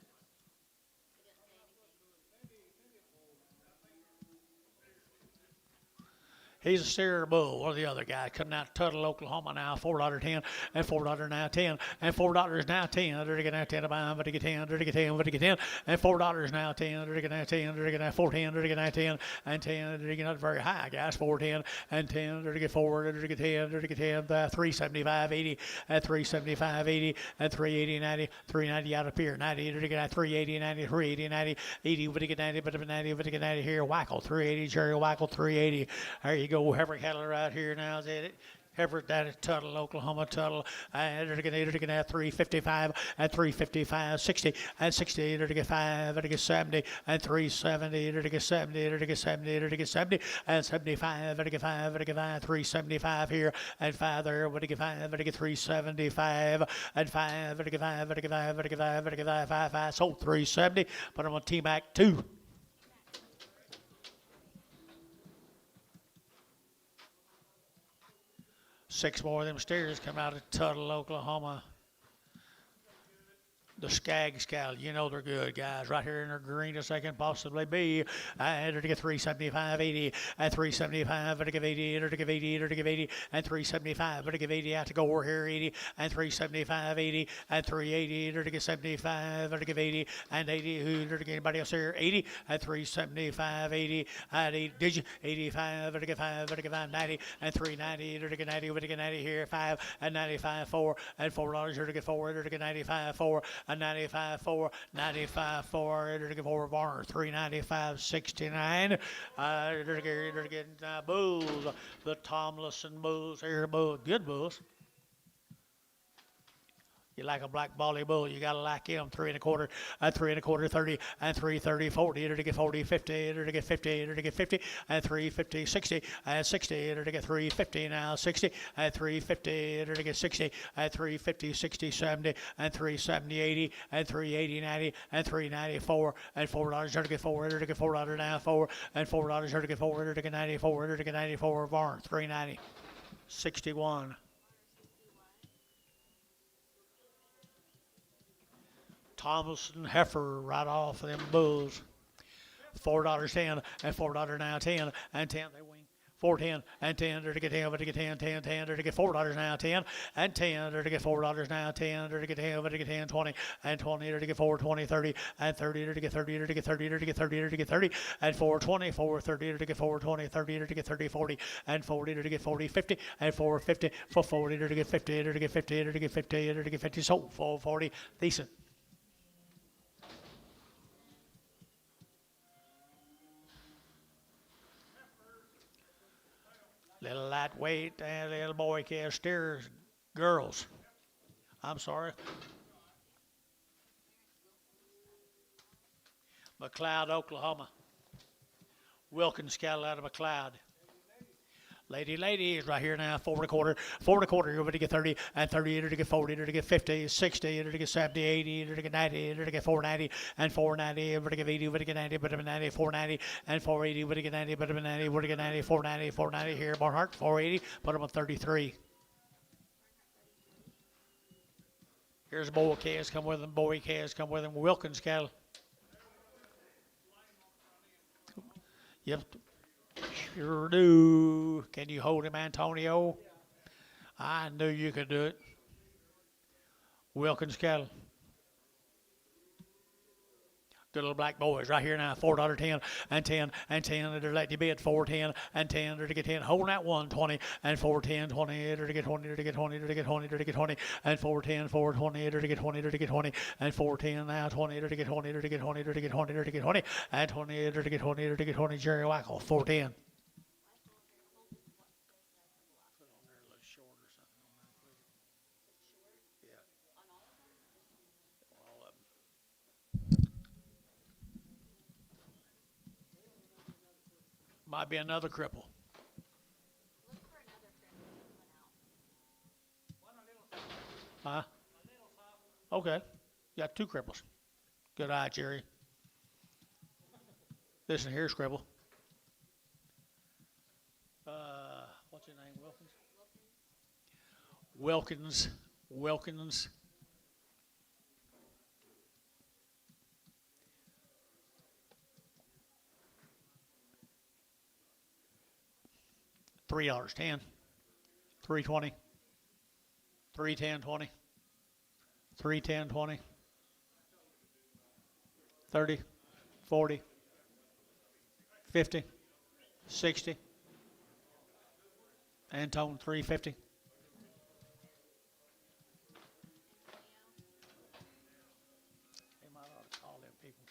He's a steer bull. One of the other guys coming out of Tuttle, Oklahoma now. $4.10 and $4 now 10 and $4 now 10. Dirty get now 10 to buy, but to get 10, dirty get 10, but to get 10 and $4 now 10, dirty get now 10, dirty get now 410, dirty get now 10 and 10, dirty get not very high, guys. 410 and 10, dirty get 4, dirty get 10, dirty get 10, 375, 80 at 375, 80 at 380, 90, 390 out of here, 90, dirty get 380, 90, 380, 90, 80, but to get 90, but to 90, but to get 90 here. Wackel 380, Jerry Wackel 380. There you go, Heifer cattle right here now. Is it? Heifer down at Tuttle, Oklahoma, Tuttle. They're going to get 355 and 355, 60 and 60. They're to get 5, they're to get 70 and 370. They're to get 70, they're to get 70, they're to get 70 and 75. They're to get 5, they're to get 5, 375 here and 5 there. They're to get 5, they're to get 375 and 5. They're to get 5, they're to get 5, they're to get 5, they're to get 5, 5, 5. Sold 370, but I'm on T-Mac 2. Six more of them steers come out of Tuttle, Oklahoma. The Skaggs cattle, you know they're good, guys. Right here in their greenest they can possibly be. They're to get 375, 80, and 375, they're to give 80, they're to give 80, they're to give 80, and 375, they're to give 80 out to go over here, 80, and 375, 80, and 380, they're to get 75, they're to give 80, and 80, who, they're to get anybody else here, 80, and 375, 80, and 80, did you, 85, they're to get 5, they're to get 5, 90, and 390, they're to get 90, they're to get 90 here, 5, and 95, 4, and $4, they're to get 4, they're to get 95, 4, and 95, 4, 95, 4, they're to get 4 Varner, 395, 69, they're to get bulls, the Tomlinson bulls here, bulls, good bulls. You like a black bally bull, you gotta like him. 3 1/4, 3 1/4, 30, and 330, 40. They're to get 40, 50. They're to get 50. They're to get 50, and 350, 60, and 60. They're to get 350 now, 60, and 350. They're to get 60, and 350, 60, 70, and 370, 80, and 380, 90, and 394, and $4. They're to get 4. They're to get $4 now, 4, and $4. They're to get 4. They're to get 94. They're to get 94. Varn, 390, 61. Thomason heifer right off of them bulls. $4 10 and $4 now 10 and 10 they win. 410 and 10 they're to get 10, they're to get 10, 10, 10 they're to get $4 now 10 and 10 they're to get $4 now 10 they're to get 10, they're to get 10, 20 and 20 they're to get 4, 20, 30 and 30 they're to get 30, they're to get 30, they're to get 30, they're to get 30 and 4, 20, 4, 30 they're to get 4, 20, 30 they're to get 30, 40 and 40 they're to get 40, 50 and 4, 50 for 40 they're to get 50, they're to get 50, they're to get 50, they're to get 50 so 440 decent. Little lightweight and little boy calf steers, girls. I'm sorry. McLeod, Oklahoma. Wilkins cattle out of McLeod. Lady is right here now, 4 1/4, 4 1/4, you're going to get 30, and 30, you're to get 40, you're to get 50, 60, you're to get 70, 80, you're to get 90, you're to get 490, and 490, you're to get 80, you're to get 90, but 90, 490, and 480, you're to get 90, but 90, you're to get 90, 490, 490 here, Barnhart, 480, put them on 33. Here's boy calves come with them, boy calves come with them, Wilkins cattle. Yep. Sure do. Can you hold him, Antonio? I knew you could do it. Wilkins cattle. Good little black boys right here now. $4 10 and 10 and 10. They're letting you bid 410 and 10. They're to get 10. Holding that 120 and 410 20. They're to get 20. They're to get 20. They're to get 20. They're to get 20 and 410 420. They're to get 20. They're to get 20 and 410 now 20. They're to get 20. They're to get 20. They're to get 20. They're to get 20 and 20. They're to get 20. They're to get 20. Jerry Wackel 410. Might be another cripple. Look for another cripple coming out. Huh? Okay. You got 2 cripples. Good eye, Jerry. Listen, here's cripple. What's your name? Wilkins? Wilkins. $3, 10, 320, 310, 20, 310, 20, 30, 40, 50, 60, Antone 350. They might ought to call them people.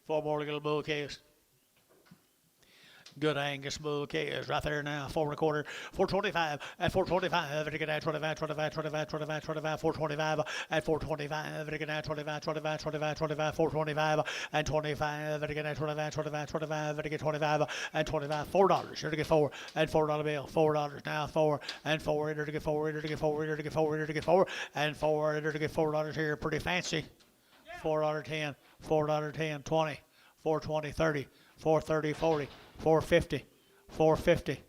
Four more little bull calves. Good Angus bull calves right there now. 4.25, 425 at 425. Get at 25, 25, 25, 25, 25, 425 at 425. Get at 25, 25, 25, 25, 425 and 25. Get at 25, 25, 25. Get 25 and 25. $4. Here to get four and $4 bill. $4 now. 4 and 4. Here to get 4. Here to get 4. Here to get 4. Here to get 4 and 4. Here to get $4 here. Pretty fancy. $4.10. $4.10. 20. 420. 30. 430. 40. 450, 450,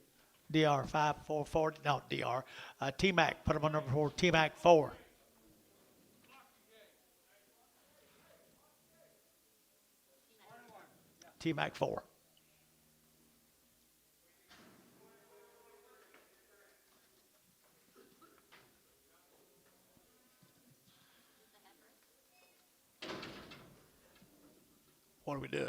DR 5, 440, no, DR, T-Mac, put them on number 4, T-Mac 4. T-Mac 4. What are we doing?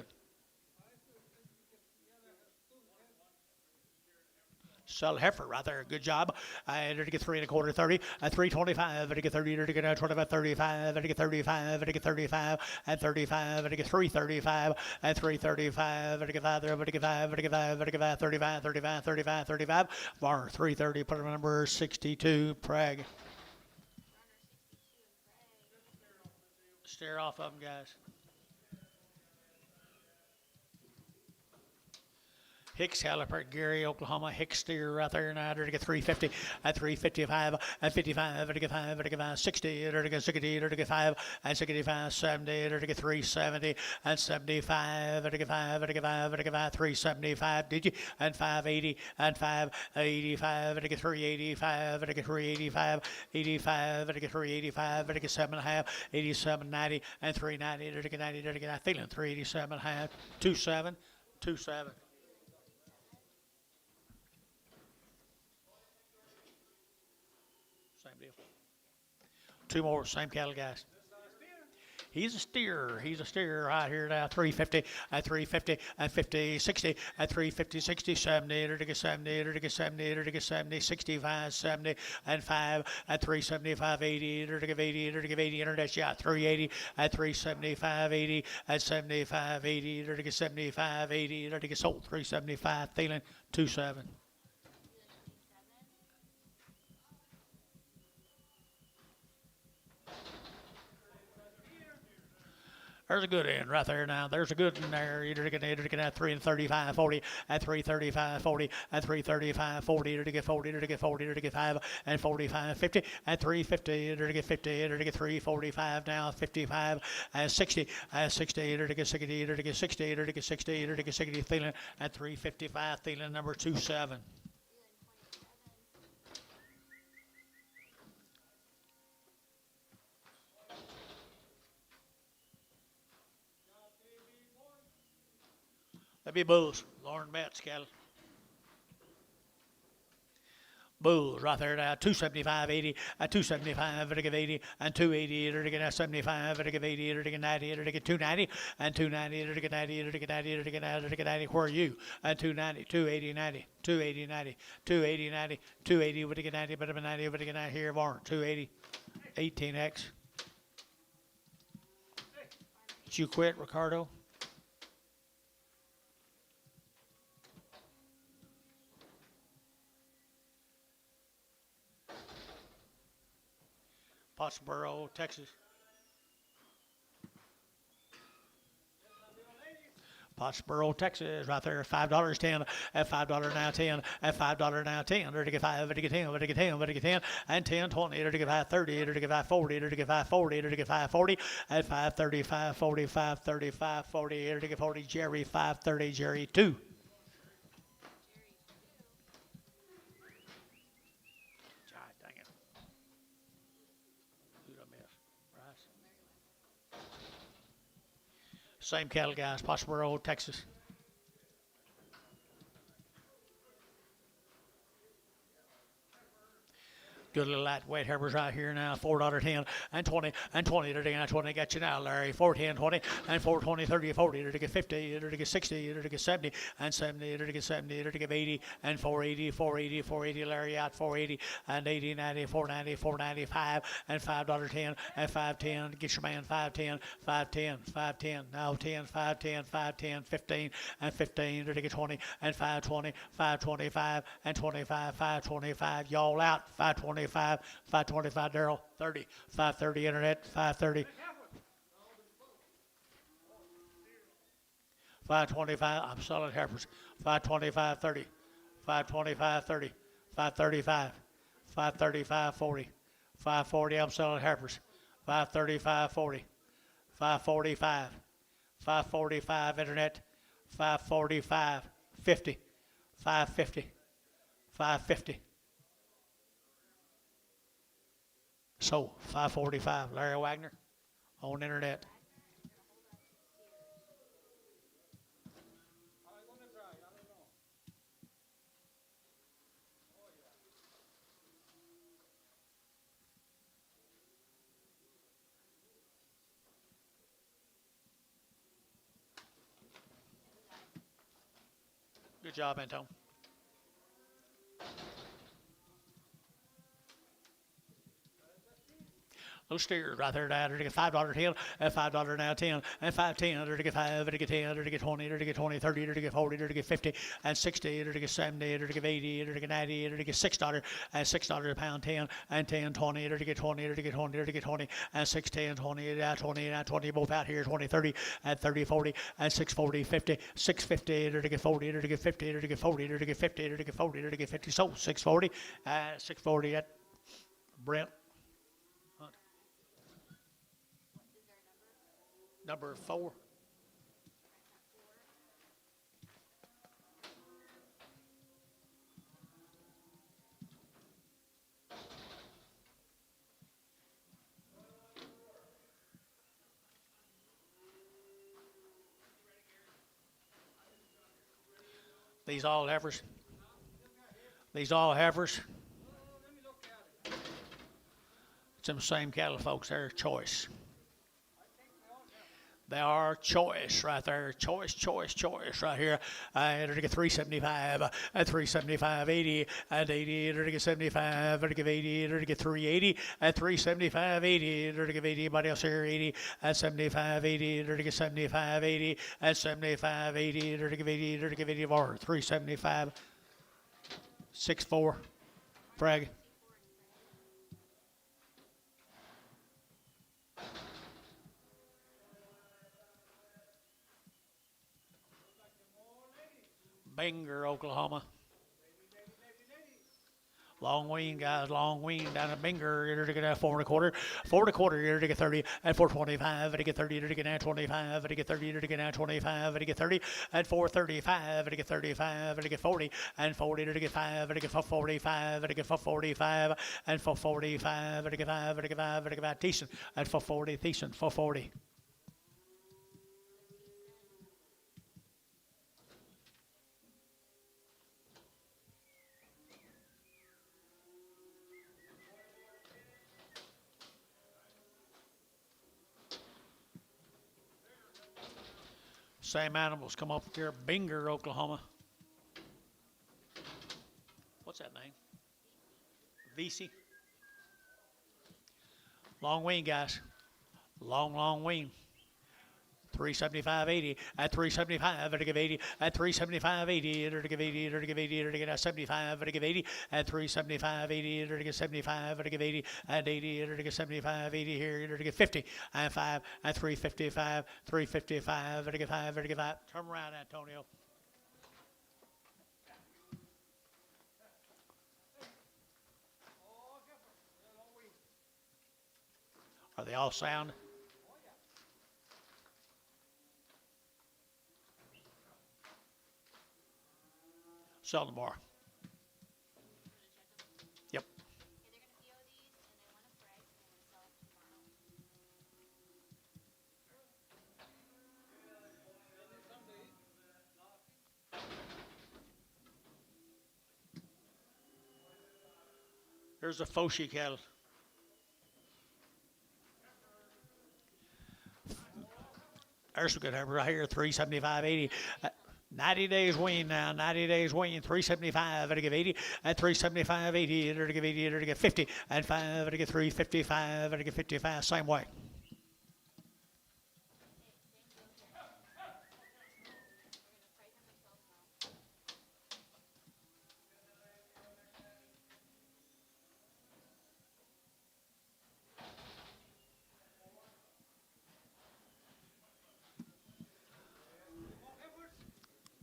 Sell heifer right there. Good job. And to get 3 1/4, 30, and 325, and to get 30, to get 25, 35, and to get 35, and to get 35, and 35, and to get 335, and 335, and to get 5, and to get 5, and to get 5, and to get 5, 35, 35, 35, 35. Bar 330, put on number 62, Prague. Stare off of them, guys. Hicks caliper, Gary, Oklahoma. Hicks steer right there now. To get 350 at 355 at 55 to get 5 to get 5 60 to get 60 to get 5 and 65 70 to get 370 and 75 to get 5 to get 5 to get 5 375. Did you? And 580 and 585 to get 385 to get 385 85 to get 385 to get 7.5 87 90 and 390 to get 90 to get. I feeling 387.5 27 27. Same deal. Two more, same cattle guys. He's a steer. He's a steer right here now. 350 at 350 at 50 60 at 350 60 70 to get 70 to get 70 to get 70 65 70 and 5 at 375 80 to give 80 to give 80 internet shot 380 at 375 80 at 75 80 to get 75 80 to get sold 375 feeling 27. There's a good end right there now. There's a good one there. You're looking at 335 40 at 335 40 at 335 40 to get 40 to get 40 to get 5 and 45 50 at 350 to get 50 to get 345 now 55 and 60 at 60 to get 60 to get 60 to get 60 to get 60 feeling at 355 feeling number 27. That'd be bulls. Lauren Metz cattle. Bulls right there now. 275 80 at 275 to give 80 and 280 to get 75 to give 80 to get 90 to get 290 and 290 to get 90 to get 90 to get 90 to get 90. Where are you? At 290 280 90 280 90 280 90 280 would get 90 but 90 would get 90 here Varn 280 18x. Did you quit, Ricardo? Pottsboro, Texas. Pottsboro, Texas, right there, $5 10 at $5 now 10 at $5 now 10 to get 5 to get 10 to get 10 to get 10 and 10 20 to get 530 to get 540 to get 540 to get 540 at 535 45 35 40 to get 40 Jerry 530 Jerry 2. Dang it. Who did I miss? Bryce? Same cattle, guys. Pottsboro, Texas. Good little lightweight heifers right here now. $4.10 and 20 and 20 to get 20. Got you now, Larry. 4.10, 20 and 4.20, 30, 40 to get 50, to get 60, to get 70 and 70 to get 70 to get 80 and 480, 480, 480. Larry out 480 and 80, 90, 490, 495 and $5.10 and 5.10. Get your man 5.10, 5.10, 5.10. Now 10, 5.10, 5.10, 15 and 15 to get 20 and 5.20, 5.25 and 25, 5.25. Y'all out 5.20. 525 Daryl, 30, 530 internet, 530. 525, I'm selling heifers. 525, 30, 525, 30, 535, 535, 40, 540, I'm selling heifers. 535, 40, 545, 545 internet, 545, 50, 550, 550. So 545, Larry Wagner on internet. Good job, Anton. Those steers right there now, to get $5.10 and $5 now 10 and 5.10 to get 5 to get 10 to get 20 to get 20 30 to get 40 to get 50 and 60 to get 70 to get 80 to get 90 to get $6 and $6 a pound 10 and 10 20 to get 20 to get 20 to get 20 and 6 10 20 now 20 now 20 both out here 20 30 and 30 40 and 640 50 650 to get 40 to get 50 to get 40 to get 50 to get 40 to get 50 so 640 at Brent. Number 4. These all heifers. These all heifers. It's them same cattle, folks. They're choice. They are choice right there. Choice right here. To get 375 and 375, 80 and 80 to get 75 to get 80 to get 380 and 375, 80 to get 80. Anybody else here? 80 and 75, 80 to get 75, 80 and 75, 80 to get 80 to get 80 or 375, 64. Frag. Binger, Oklahoma. Long wean, guys, long wean down at Binger. You're to get 4.25, 4.25. You're to get 30 and 4.25. To get 30, to get now 25. To get 30, to get now 25. To get 30 and 4.35. To get 35. To get 40 and 40. To get 5. To get 45. To get 45 and 4.45. To get 5. To get 5. To get 5. Decent and 4.40. Decent 4.40. Same animals come up here, Binger, Oklahoma. What's that name? VC. Long wean, guys. Long wean. 375.80 at 375 to give 80 at 375.80 to give 80 to give 80 to get 75 to give 80 at 375.80 to get 75 to give 80 at 80 to get 75 80 here to get 50 and 5 at 355 355 to get 5 to get 5. Turn around, Antonio. Are they all sound? Sell them more. Yep. Okay, they're going to PO these, and they want a price, and they're going to sell them tomorrow. Here's a Foshi cattle. There's a good heifer right here, 375.80. 90 days wean now, 90 days wean, 375, it'll give 80, at 375, 80, it'll give 80, it'll give 50, and 5, it'll give 355, it'll give 55, same way.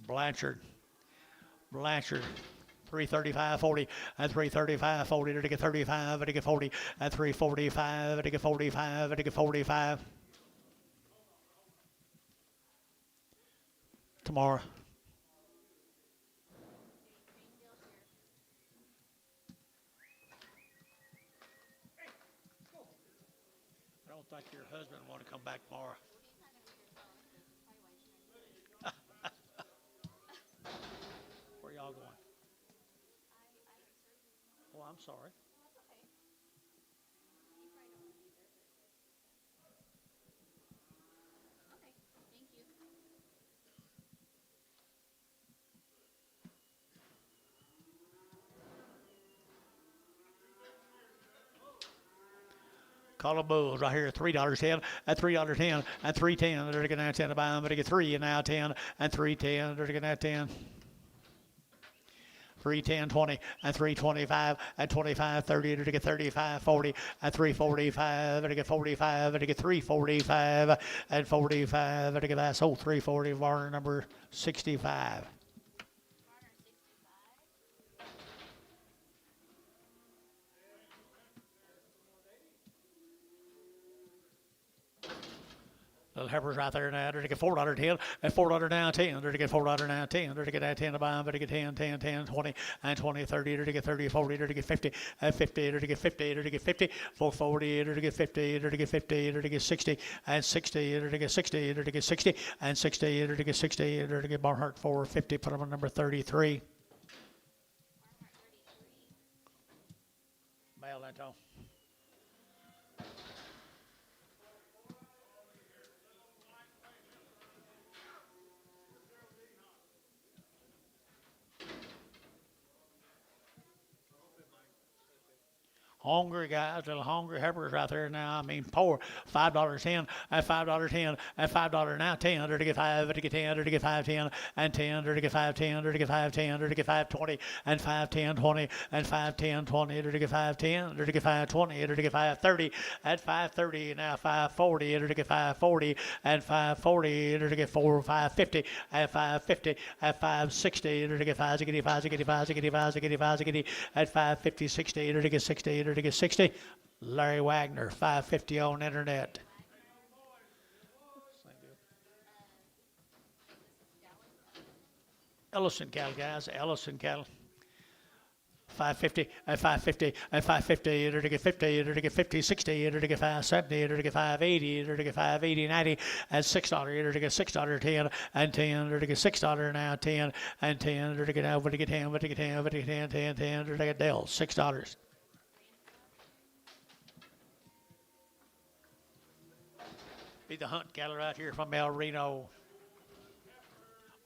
Blanchard, 335.40, and 335.40, it'll get 35, it'll get 40, and 345, it'll get 45, it'll get 45. Tomorrow. I don't think your husband want to come back tomorrow. Where y'all going? Oh, I'm sorry. Call a bulls right here, $3.10, at $3.10, and $3.10. They're going to 10 to buy them, but they get 3 and now 10, and $3.10. They're going to 10. 310, 20, and 325, and 25, 30, to get 35, 40, and 345, and to get 45, and to get 345, and 45, and to get that. So 340, Varner number 65. Little heifers right there now. They're to get $4.10 and $4 now 10. They're to get $4 now 10. They're to get that 10 to buy them. They're to get 10, 10, 10, 20, and 20, 30. They're to get 30, 40. They're to get 50 and 50. They're to get 50. They're to get 50. 440. They're to get 50. They're to get 50. They're to get 60 and 60. They're to get 60. They're to get 60 and 60. They're to get 60. They're to get Barnhart 450. Put them on number 33. Mail that on. Hungry guys, little hungry heifers out there now. I mean, poor $5.10 and $5.10 and $5 now 10. They're to get 5, they're to get 10, they're to get 5.10 and 10. They're to get 5.10, they're to get 5.10, they're to get 5.20 and 5.10, 20 and 5.10, 20. They're to get 5.10, they're to get 5.20, they're to get 5.30 and 5.30 now 5.40. They're to get 5.40 and 5.40. They're to get 5.50 and 5.50 and 5.60. They're to get 5.60, 5.60, 5.60, 5.60, 5.60 at 5.50, 60. They're to get 60. They're to get 60. Larry Wagner, 550 on internet. Ellison cattle, guys. Ellison cattle. 550 and 550 and 550. They're to get 50. They're to get 50, 60. They're to get 570. They're to get 580. They're to get 580, 90 and $6. They're to get $6 10 and 10. They're to get $6 now 10 and 10. They're to get over to get 10, but to get 10, but to get 10, 10, 10. They're to get Dell $6. Be the Hunt cattle right here from Reno.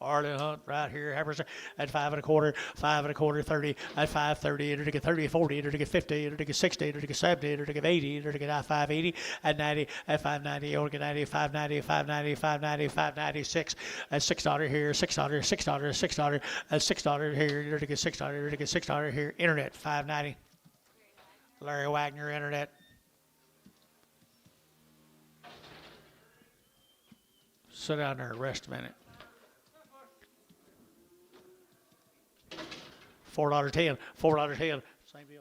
Arlen Hunt right here, heifers at 5 1/4, 5 1/4, 30, at 5.30, they're to get 30, 40, they're to get 50, they're to get 60, they're to get 70, they're to get 80, they're to get 580, at 90, at 590, or get 90, 590, 590, 590, 596, at $6 here, $6, $6, $6, at $6 here, they're to get $6, they're to get $6 here, internet, 590. Larry Wagner, internet. Sit down there and rest a minute. $4.10, $4.10, same deal.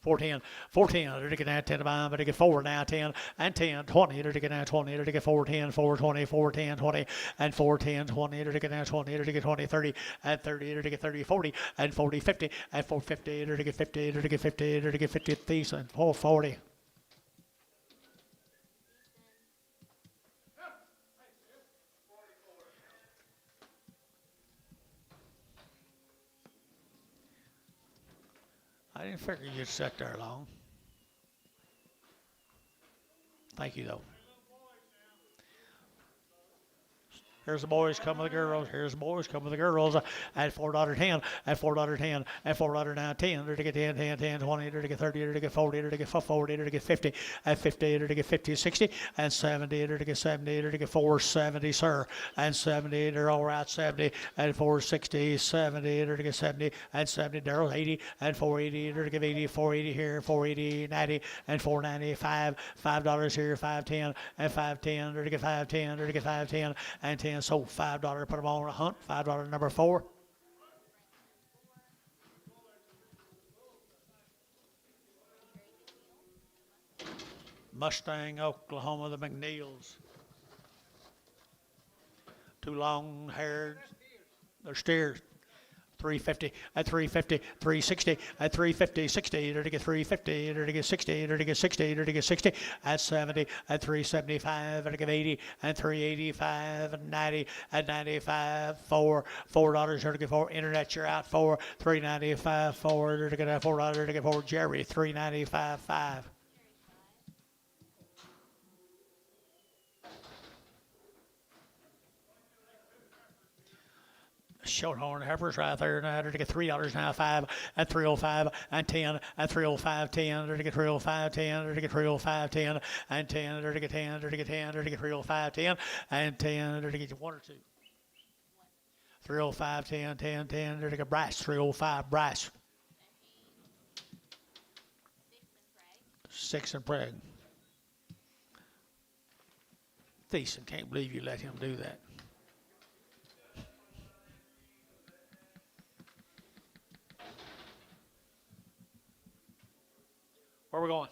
410, 410, they're to get now 10 to buy them, but they get 4 now 10 and 10, 20, they're to get now 20, they're to get 410, 420, 410, 20 and 410, 20, they're to get now 20, they're to get 20, 30 and 30, they're to get 30, 40 and 40, 50 and 450, they're to get 50, they're to get 50, they're to get 50 thieves and 440. I didn't figure you'd sit there long. Thank you, though. Here's the boys, come with the girls. Here's the boys, come with the girls. At $4.10, at $4.10, at $4.10, to get 10, 10, 10, 20, to get 30, to get 40, to get 40, to get 50, at 50, to get 50, 60, and 70, to get 70, to get 470, sir, and 70, they're all right, 70, and 460, 70, to get 70, and 70, Darrell, 80, and 480, to get 80, 480 here, 480, 90, and 495, $5 here, 510, and 510, to get 510, to get 510, and 10. So $5, put them on a hunt. $5 number 4. Mustang, Oklahoma, the McNeils. Two long-haired. They're steers. 350 at 350, 360 at 350, 60 to get 350, to get 60, to get 60, to get 60 at 70 at 375, to get 80 and 385 and 90 at 95, $4 to get 4 internet you're out for 395, 4 to get $4 to get 4 Jerry 395 5. Shorthorn heifers right there now to get $3 now, 5 at 305 and 10 at 305 10 to get 305 10 to get 305 10 and 10 to get 10 to get 10 to get 305 10 and 10 to get 1 or 2. 305 10 10 10 to get Bryce 305 Bryce. 6 and Preg. Decent, can't believe you let him do that. Where are we going?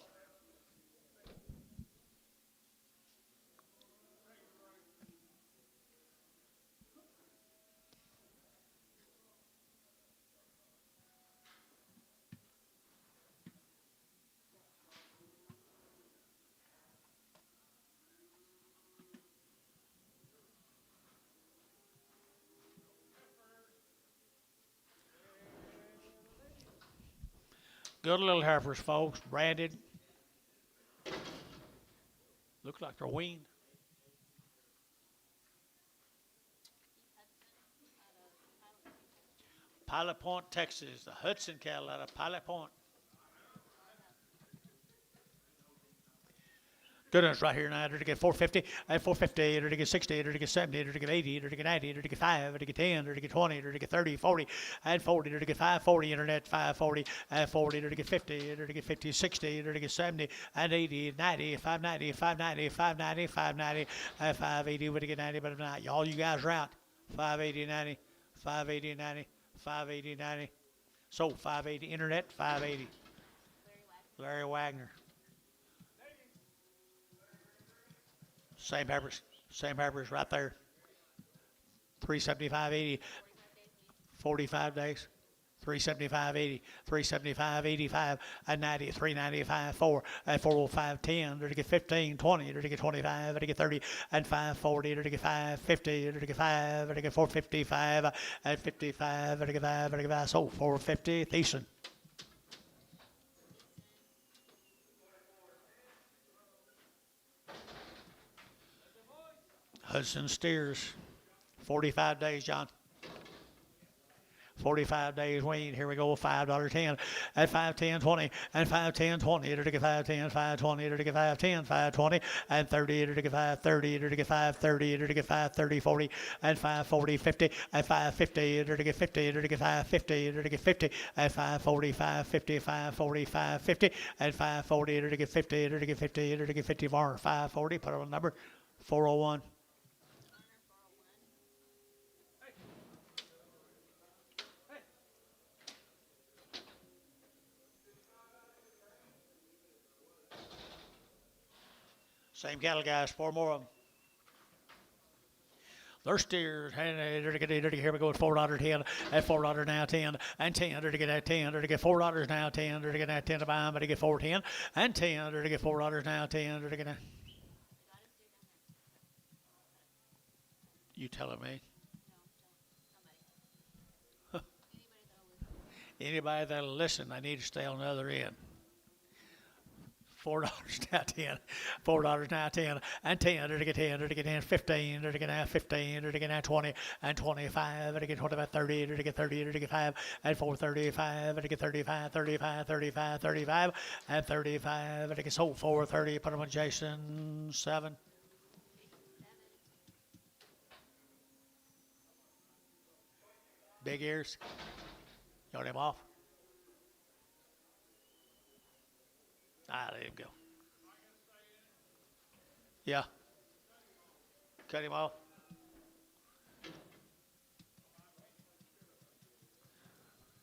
Good little heifers, folks. Branded. Look like they're weaned. Pilot Point, Texas. The Hudson cattle out of Pilot Point. Good ones right here now. To get 450, at 450, to get 60, to get 70, to get 80, to get 90, to get 5, to get 10, to get 20, to get 30, 40, and 40, to get 540, internet 540, and 40, to get 50, to get 50, 60, to get 70, and 80, 90, 590, 590, 590, 590, and 580, to get 90, but not. All you guys are out. 580, 90, 580, 90, 580, 90. So 580, internet 580. Larry Wagner. Same peppers right there. 375.80, 45 days. 375.80, 375.85, and 90, 395, 4, and 405, 10, to get 15, 20, to get 25, to get 30, and 540, to get 550, to get 5, to get 455, and 55, to get 5, to get 5, so 450, Thiessen. Hudson steers, 45 days, John. 45 days weaned. Here we go. $5.10 at 510 20 and 510 20 to get 510 520 to get 510 520 and 30 to get 530 to get 530 to get 530 40 and 540 50 and 550 to get 50 to get 550 to get 50 and 540 550 540 550 and 540 to get 50 to get 50 to get 50 more 540. Put on a number 401. Same cattle, guys. 4 more of them. They're steers. Here we go at $4.10 at $4 now 10 and 10 to get at 10 to get $4 now 10 to get at 10 to buy them, but to get $4.10 and 10 to get $4 now 10 to get. You telling me? Anybody that'll listen, I need to stay on the other end. $4 now 10, $4 now 10, and 10, to get 10, to get 10, 15, to get now 15, to get now 20, and 25, to get 25, 30, to get 30, to get 5, and 435, to get 35, 35, 35, 35, and 35, to get sold 430. Put them on Jason 7. Big ears. You want him off? Let him go. Yeah. Cut him off.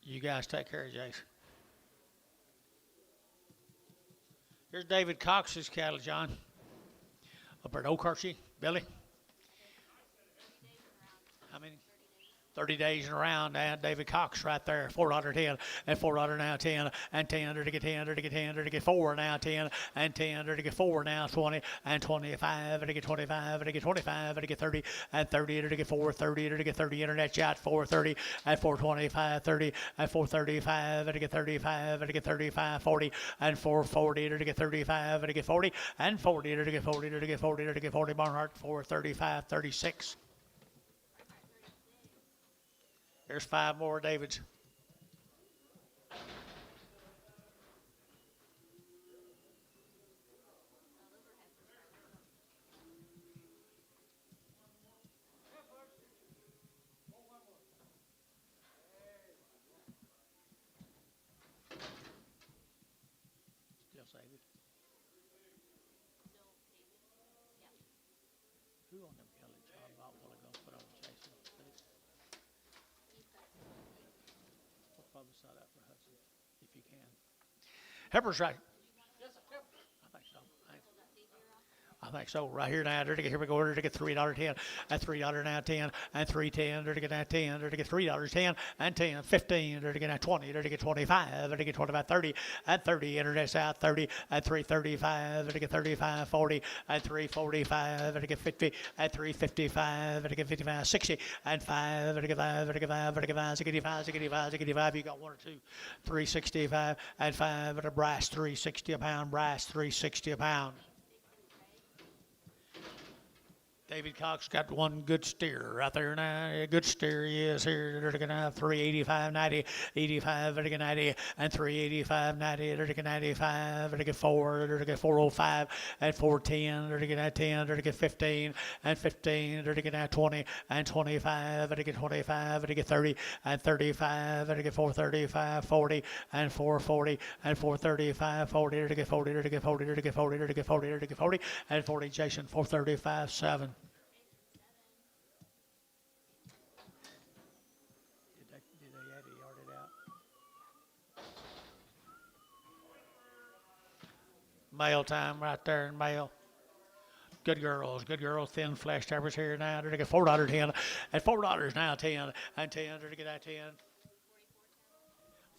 You guys take care of Jason. Here's David Cox's cattle, John. Up at OKC. Billy. How many? 30 days and around, and David Cox right there, $410, and $4 now 10, and 10 to get 10, to get 10, to get 4 now 10, and 10 to get 4 now 20, and 25 to get 25, to get 25 to get 30, and 30 to get 4, 30 to get 30, internet chat 430, and 425, 30, and 435 to get 35, to get 35, 40, and 440 to get 35, to get 40, and 40 to get 40, to get 40, to get 40, Barnhart 435, 36. There's 5 more Davids. Still save it. Who on them Kelly John Bob will go put on Jason? What's probably side up for Hudson, if you can. Hepper's right. I think so. Right here now, here we go. To get $3.10, and $3 now 10, and $3.10, to get now 10, to get $3.10, and 10, 15, to get now 20, to get 25, to get 25, 30, and 30. Internet's out 30, and 335, to get 35, 40, and 345, to get 50, and 355, to get 55, 60, and 5, to get 5, to get 5, to get 5, 65, 65, 65. You got 1 or 2, 365, and 5 at a brass, 360 a pound, brass, 360 a pound. David Cox got one good steer right there now. A good steer he is here. They're going to have 385, 90, 85, they're going to 90, and 385, 90, they're going to 95, they're going to 4, they're going to 405, and 410, they're going to 10, they're going to 15, and 15, they're going to 20, and 25, they're going to 25, they're going to 30, and 35, they're going to 435, 40, and 440, and 435, 40, they're going to 40, they're going to 40, they're going to 40, they're going to 40, they're going to 40, and 40, Jason, 435, 7. Mail time right there in mail. Good girls, thin flesh tappers here now. They're to get $4.10, and $4 now 10, and 10, they're to get that 10.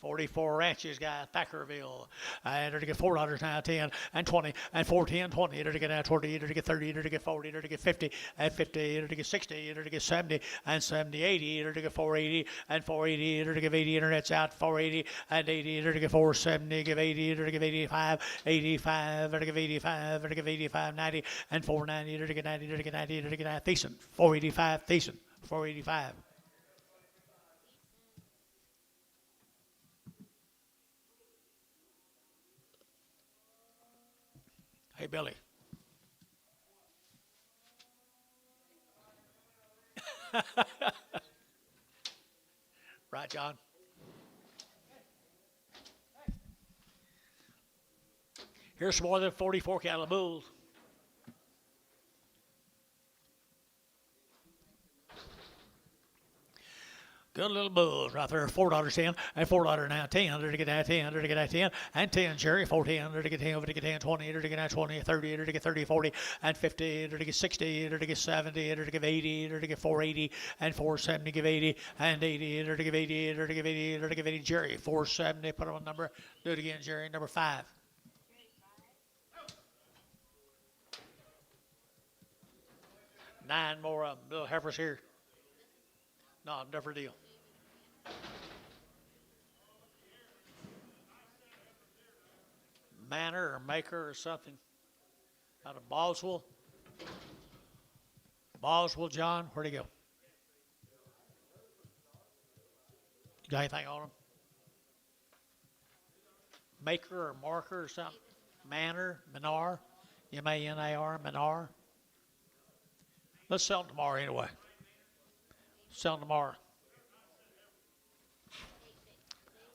44 ranches guy, Thackerville. And they're to get $4 now 10, and 20, and 410, 20, they're to get 20, they're to get 30, they're to get 40, they're to get 50, and 50, they're to get 60, they're to get 70, and 70, 80, they're to get 480, and 480, they're to give 80, internet's out 480, and 80, they're to get 470, give 80, they're to give 85, 85, they're to give 85, they're to give 85, 90, and 490, they're to get 90, they're to get 90, they're to get 90, decent, 485, decent, 485. Hey, Billy. Right, John? Here's some more than 44 cattle bulls. Good little bulls right there, $4.10, and $4 now 10, they're to get that 10, they're to get that 10, and 10, Jerry, 410, they're to get 10, they're to get 10, 20, they're to get that 20, 30, they're to get 30, 40, and 50, they're to get 60, they're to get 70, they're to give 80, they're to get 480, and 470, give 80, and 80, they're to give 80, they're to give 80, they're to give 80, Jerry, 470, put on number, do it again, Jerry, number 5. Nine more of them, little heifers here. No, different deal. Manor or Maker or something out of Boswell. Boswell, John, where'd he go? You got anything on him? Maker or Marker or something? Manor, Manar, M-A-N-A-R, Manar. Let's sell them tomorrow anyway. Sell them tomorrow.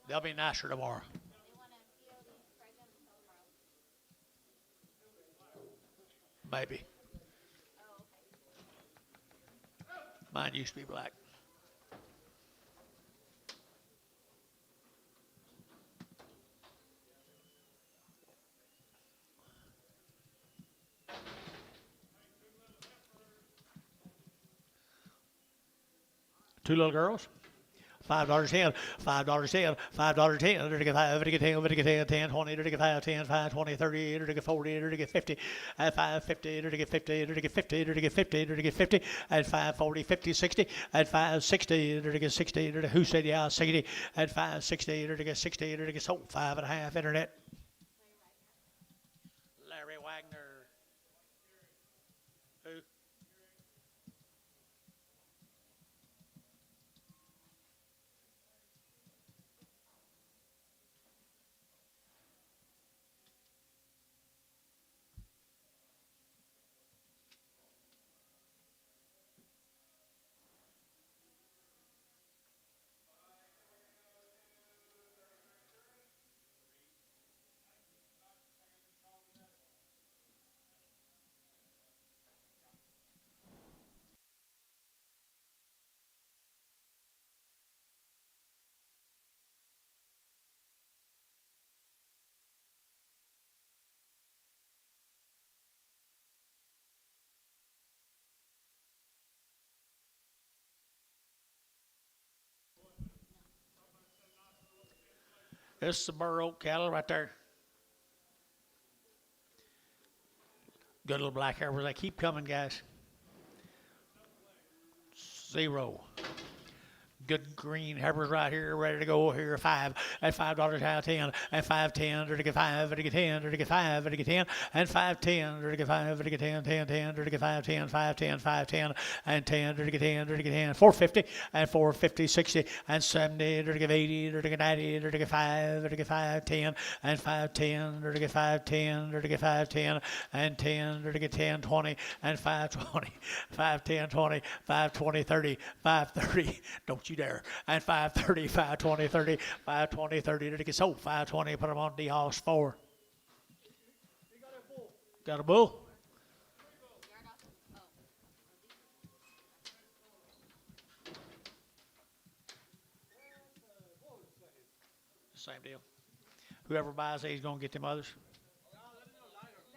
They'll be nicer tomorrow. They want to kill these pregnant and sell tomorrow. Maybe. Oh, okay. Mine used to be black. Two little girls. $5.10, $5.10, $5.10, to get 5, to get 10, to get 10, 10, 20, to get 5, 10, 5, 20, 30, to get 40, to get 50, at 5.50, to get 50, to get 50, to get 50, to get 50, at 5.40, 50, 60, at 5.60, to get 60, to who said yeah, 60, at 5.60, to get 60, to get sold 5.5 internet. Larry Wagner. Who? This is the Burr Oak cattle right there. Good little black hair. Where they keep coming, guys. 0. Good green heifers right here, ready to go here. 5 at $5 out 10 and 5.10 to get 5 to get 10 to get 5 to get 10 and 5.10 to get 5 to get 10 10 10 to get 5 10 5 10 5 10 and 10 to get 10 to get 10 4.50 and 4.50 60 and 70 to get 80 to get 90 to get 5 to get 5 10 and 5.10 to get 5 10 to get 5 10 and 10 to get 10 20 and 5.20 5 10 20 5 20 30 5 30. Don't you dare. And 5.30 5.20 30 5.20 30 to get sold 5.20. Put them on the house 4. Got a bull? Same deal. Whoever buys these going to get them others?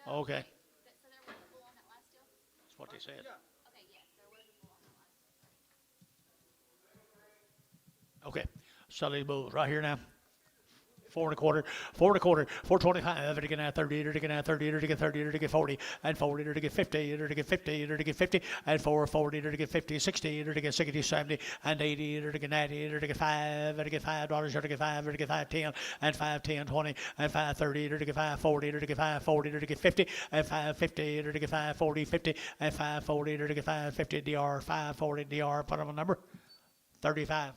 Okay. So there was a bull on that last deal? That's what they said. Okay, yes, there was a bull on that last. Okay. Sell these bulls right here now. 4.25, 4.25, 4.25, to get out 30, to get out 30, to get 30, to get 40, and 40, to get 50, to get 50, to get 50, and 4.40, to get 50, 60, to get 60, 70, and 80, to get 90, to get 5, to get $5, to get 5, to get 5.10, and 5.10, 20, and 5.30, to get 5.40, to get 5.40, to get 50, and 5.50, to get 5.40, 50, and 5.40, to get 5.50, DR, 5.40, DR, put on a number, 35.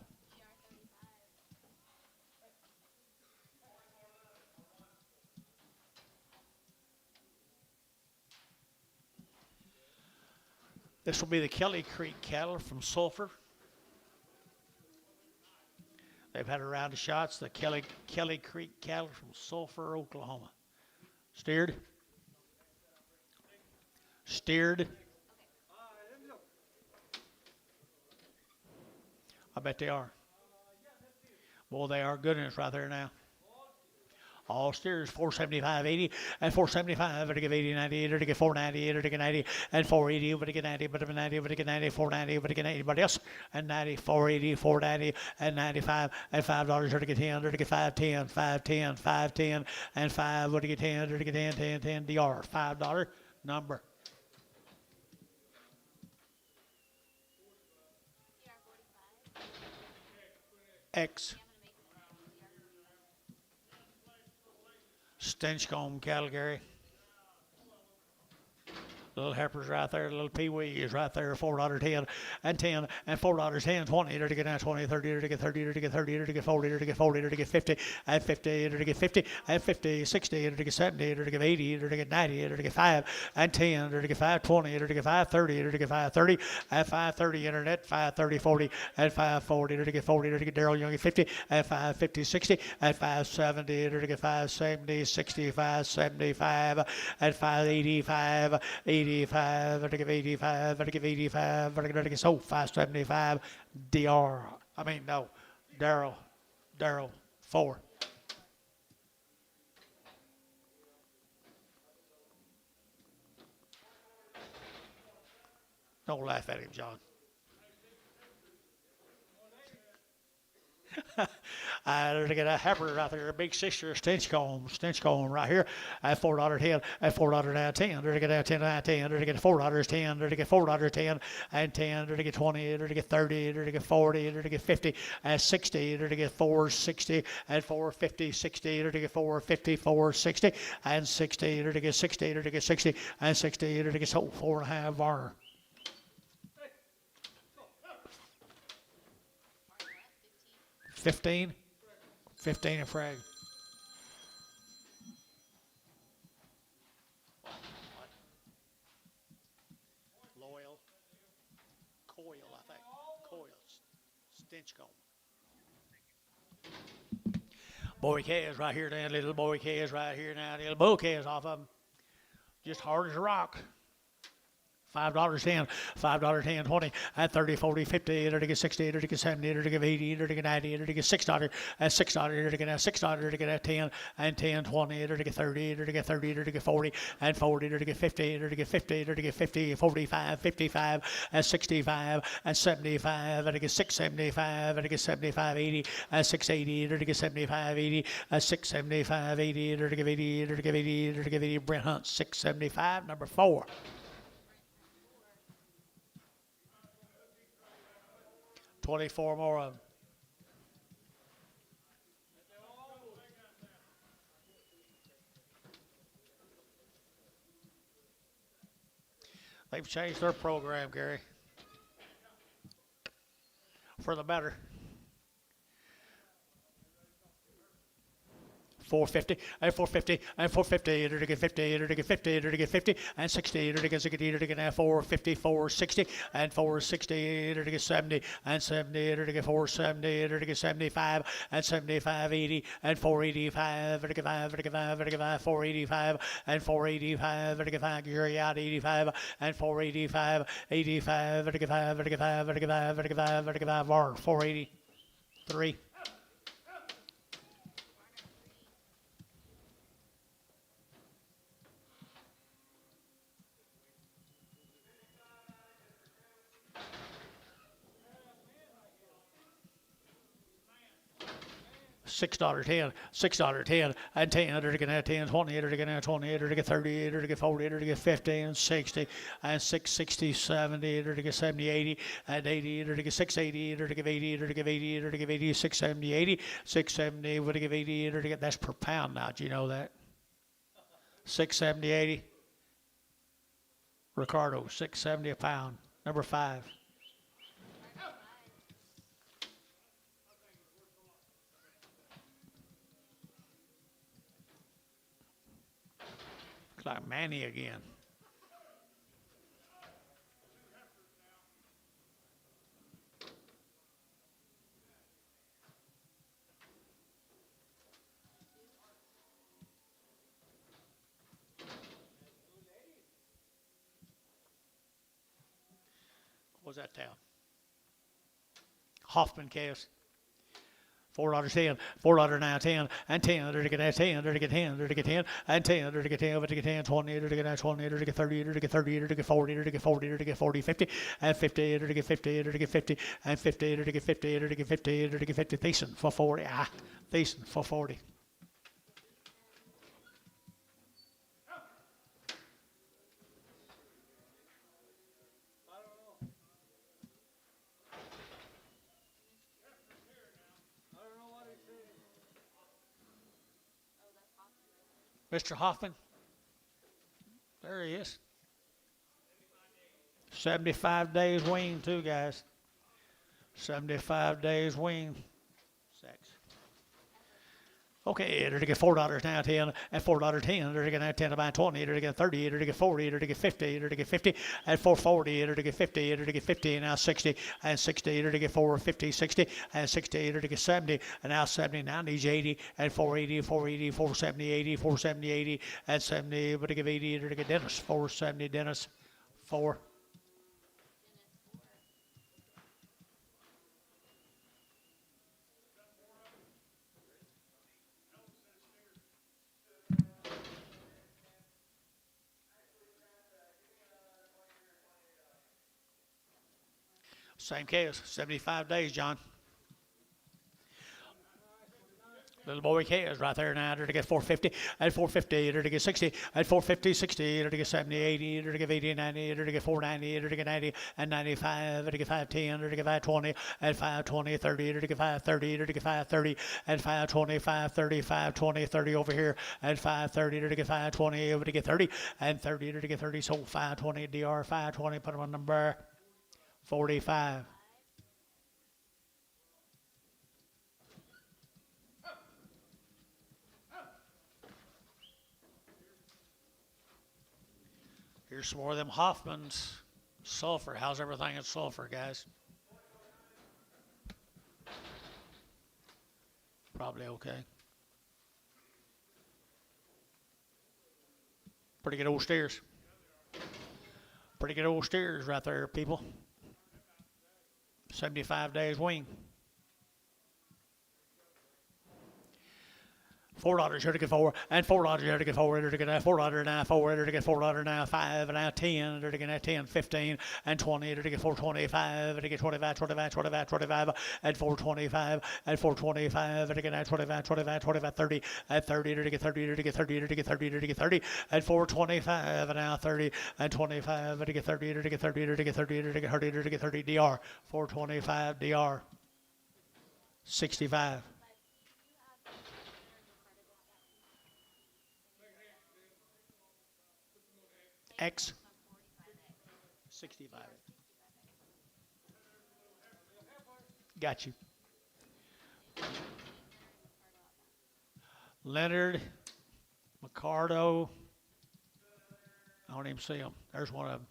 This will be the Kelly Creek cattle from Sulphur. They've had a round of shots. The Kelly Creek cattle from Sulphur, Oklahoma. Steered. Steered. I bet they are. Boy, they are good, and it's right there now. All steers 475.80 and 475 to give 80 90 to get 490 to get 90 and 480 but to get 90 but to 90 but to get 90 490 but to get anybody else and 90 480 490 and 95 and $5 to get 10 to get 510 510 510 and 5 to get 10 to get 10 10 10 DR $5 number. X. Stinchcomb cattle, Gary. Little heifers right there, little peewees right there, $4.10 and 10 and $4.10, 20 to get now 20, 30 to get 30 to get 30 to get 40 to get 40 to get 50 and 50 to get 50 and 50, 60 to get 70 to get 80 to get 90 to get 5 and 10 to get 520 to get 530 to get 530 and 530 internet 530 40 and 540 to get 40 to get Daryl Young at 50 and 550 60 and 570 to get 570 65 75 and 585 85 to give 85 to give 85 to give 575 Daryl 4. Don't laugh at him, John. To get a heifer right there, a big sister, Stinchcomb right here at $4.10 at $4.10 to get 10 and 10 to get $4.10 to get $4.10 and 10 to get 20 to get 30 to get 40 to get 50 and 60 to get 460 and 450 60 to get 450 460 and 60 to get 60 to get 60 and 60 to get 4.5 Varner. $15 a frag. Loyal. Coil, I think. Coil. Stinchcomb. Boy calves right here now. Little boy calves right here now. Little bull calves off of them. Just hard as a rock. $5.10, $5.10, 20, and 30, 40, 50, to get 60, to get 70, to get 80, to get 90, to get $6, and $6, to get $6, to get 10, and 10, 20, to get 30, to get 30, to get 40, and 40, to get 50, to get 50, to get 50, 45, 55, and 65, and 75, and to get 675, and to get 75, 80, and 680, to get 75, 80, and 675, 80, to get 80, to get 80, to get 80, Brent Hunt, 675, number 4. 24 more of them. They've changed their program, Gary, for the better. 450 and 450 and 450 to get 50 to get 50 to get 50 and 60 to get 60 to get 450 460 and 460 to get 70 and 70 to get 470 to get 75 and 75 80 and 485 to get 5 to get 5 to get 5 485 and 485 to get 5 Gary out 85 and 485 85 to get 5 to get 5 to get 5 to get 5 to get 5 483. $6.10, $6.10, and 10 to get 10, 20 to get 20 to get 30 to get 40 to get 50 and 60 and 660, 70 to get 70, 80 and 80 to get 680 to get 80 to get 80 to get 80, 670, 80, 670 to get 80 to get, that's per pound now. Do you know that? 670, 80. Ricardo, 670 a pound, number 5. Like Manny again. What was that town? Hoffman calves. $4.10, $4.09, 10, and 10 to get 10 to get 10 to get 10 and 10 to get 10 to get 10, 20 to get 20 to get 30 to get 30 to get 40 to get 40 to get 40, 50 and 50 to get 50 to get 50 and 50 to get 50 to get 50 to get 50. Thiessen for 40. Thiessen for 40. Mr. Hoffman. There he is. 75 days wean too, guys. 75 days wean. Sex. Okay, they're to get $4 now, 10 and $4.10. They're to get now 10 about 20. They're to get 30. They're to get 40. They're to get 50. They're to get 50 and 440. They're to get 50. They're to get 50 and now 60 and 60. They're to get 450, 60 and 60. They're to get 70 and now 70. Now needs 80 and 480, 480, 470, 80, 470, 80 and 70. But to give 80. They're to get Dennis 470. Dennis 4. Same case, 75 days, John. Little boy cares right there now. They're to get 450 and 450. They're to get 60 and 450, 60. They're to get 70, 80. They're to get 80 and 90. They're to get 490. They're to get 90 and 95. They're to get 510. They're to get 520 and 520, 30. They're to get 530. They're to get 530 and 520, 530, 520, 30 over here and 530. They're to get 520. Over to get 30 and 30. They're to get 30. So 520 DR 520. Put them on number 45. Here's some more of them Hoffmans. Sulfur. How's everything at Sulfur, guys? Probably okay. Pretty good old steers. Pretty good old steers right there, people. 75 days wean. $4 here to get 4 and $4 here to get 4. Here to get $4 now 4. Here to get $4 now 5 and now 10. Here to get 10, 15 and 20. Here to get 425. Here to get 25, 25, 25, 25 and 425 and 425. Here to get 25, 25, 25, 30 and 30. Here to get 30. Here to get 30. Here to get 30. Here to get 30 and 425 and now 30 and 25. Here to get 30. Here to get 30. Here to get 30. Here to get 30. Here to get 30. DR 425 DR 65. X 65. Got you. Leonard, Ricardo. I don't even see them. There's one of them.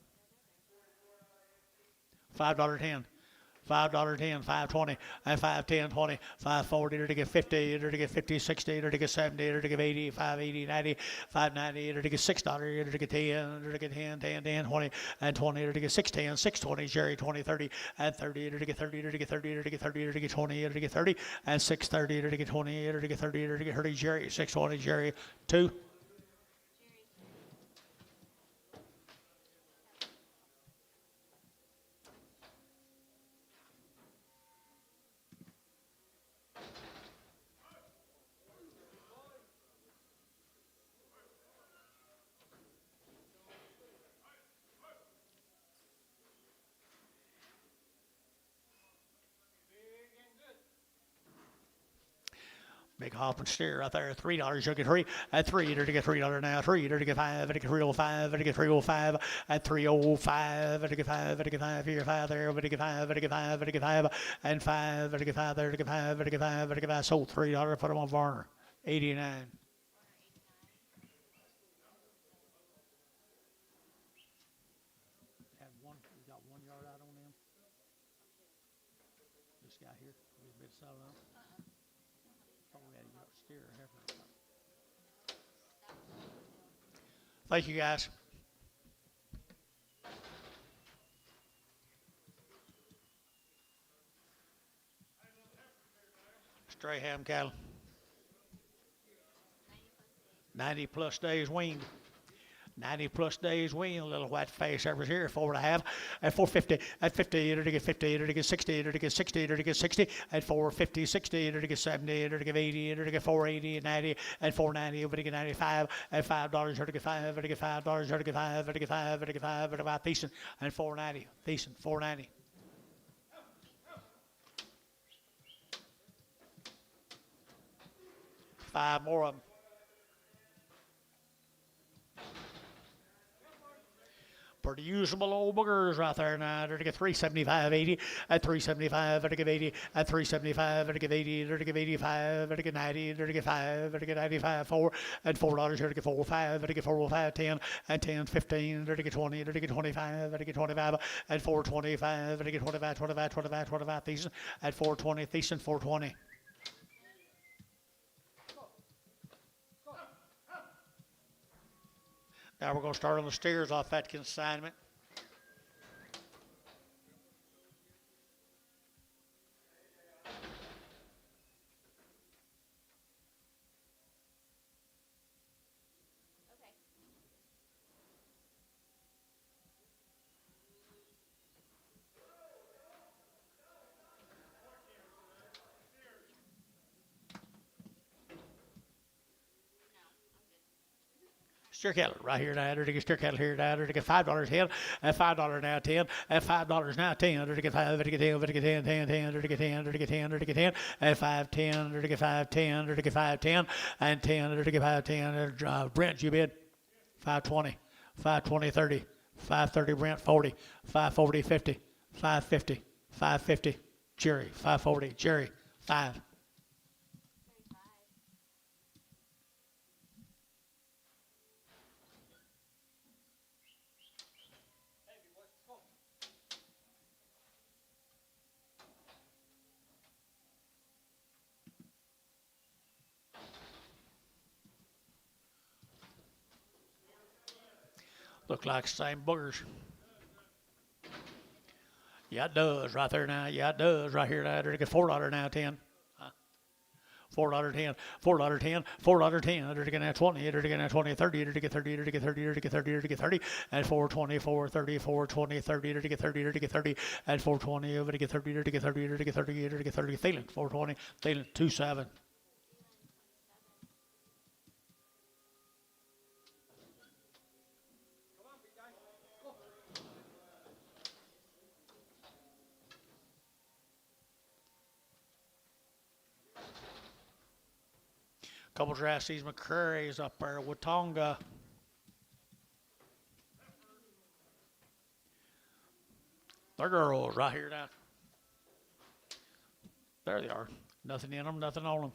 $5.10. $5.10, 520, and 510, 20, 540, to get 50, to get 50, 60, to get 70, to get 80, 580, 90, 590, to get $6, to get 10, to get 10, 10, 10, 20, and 20, to get 610, 620, Jerry, 20, 30, and 30, to get 30, to get 30, to get 30, to get 20, to get 30, and 630, to get 20, to get 30, to get 30, Jerry, 620, Jerry, 2. Big hop and steer right there. $3. You'll get 3 at 3. To get $3 now. 3 to get 5. To get 305. To get 305 at 305. To get 5. To get 5 here. 5 there. To get 5. To get 5. To get 5 and 5. To get 5 there. To get 5. To get 5. To get 5. Sold $3. Put them on Varner. 89. Had one. We got 1 yard out on them. This guy here. He's been selling them. Thank you, guys. Stray ham cattle. 90 plus days weaned. 90 plus days weaned, a little white face over here, 4.5, at 450, at 50, to get 50, to get 60, to get 60, to get 60, at 450, 60, to get 70, to get 80, to get 480, 90, at 490, to get 95, at $5, to get 5, to get $5, to get 5, to get 5, to get 5, at about decent, and 490, decent, 490. Five more of them. Pretty usable old boogers right there now. They're to get 375.80 at 375. They're to give 80 at 375. They're to give 80. They're to give 85. They're to get 90. They're to get 5. They're to get 95. 4 and $4. They're to get 4 5. They're to get 4 5 10 and 10 15. They're to get 20. They're to get 25. They're to get 25 at 425. They're to get 25 25 25 25 Thiessen at 420. Thiessen 420. Now we're going to start on the steers off that consignment. Okay. Steer cattle right here now. They're to get steer cattle here now. They're to get $5 10 and $5 now 10 and $5 now 10. They're to get 5. They're to get 10. They're to get 10 10 10. They're to get 10. They're to get 10. They're to get 10 and 5 10. They're to get 5 10. They're to get 5 10 and 10. They're to get 5 10. Brent, you bid 520, 520 30, 530 Brent 40, 540 50, 550, 550 Jerry 540 Jerry 5. 35. Look like same boogers. Yeah, it does right there now. Yeah, it does right here now. They're to get $4 now 10. $4 10, $4 10, $4 10. They're to get now 20. They're to get now 20, 30. They're to get 30. They're to get 30. They're to get 30. They're to get 30. And 420, 430, 420, 30. They're to get 30. They're to get 30. And 420. Over to get 30. They're to get 30. They're to get 30. They're to get 30. Thielen 420. Thielen 27. Couple Drassies McCurry's up there with Tonga. They're girls right here now. There they are. Nothing in them, nothing on them.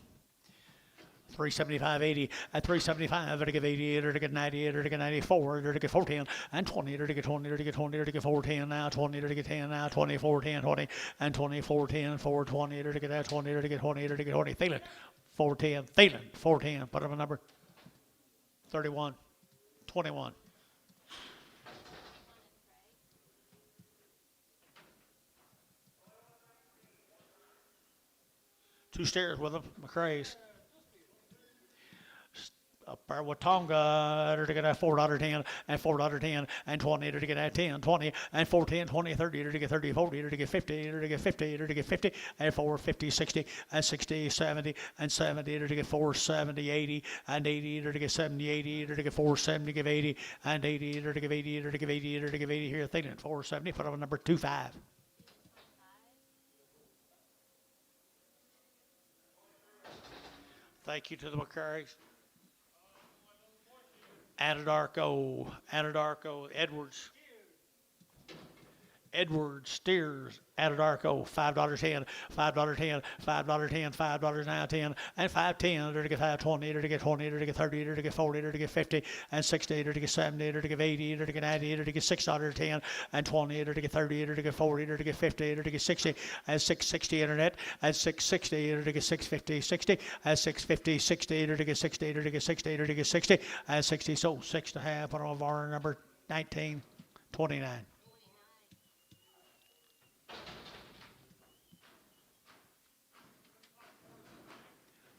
375.80 at 375. They're to give 80. They're to get 90. They're to get 94. They're to get 410 and 20. They're to get 20. They're to get 20. They're to get 410 now 20. They're to get 10 now 20. 410 20 and 20. 410 420. They're to get that 20. They're to get 20. They're to get 20. Thielen 410. Thielen 410. Put up a number. 31. 21. Two stairs with them, McCrae's. Up there with Tonga, they're to get that $4 10 and $4 10 and 20. They're to get that 10, 20 and 410, 20, 30. They're to get 30, 40. They're to get 50. They're to get 50. They're to get 50 and 450, 60 and 60, 70 and 70. They're to get 470, 80 and 80. They're to get 70, 80. They're to get 470, give 80 and 80. They're to give 80. They're to give 80. They're to give 80 here. Thielen 470. Put up a number 25. Thank you to the McCurrys. Anadarko, Edwards, Steers, Anadarko, $5 10, $5 10, $5 10, $5 now 10, and 510. They're to get 520, they're to get 20, they're to get 30, they're to get 40, they're to get 50, and 60, they're to get 70, they're to get 80, they're to get 90, they're to get $6 10, and 20, they're to get 30, they're to get 40, they're to get 50, they're to get 60, and 660 internet, and 660, they're to get 650, 60, and 650, 60, they're to get 60, they're to get 60, they're to get 60, and 60, so 6.5 on our number 1929.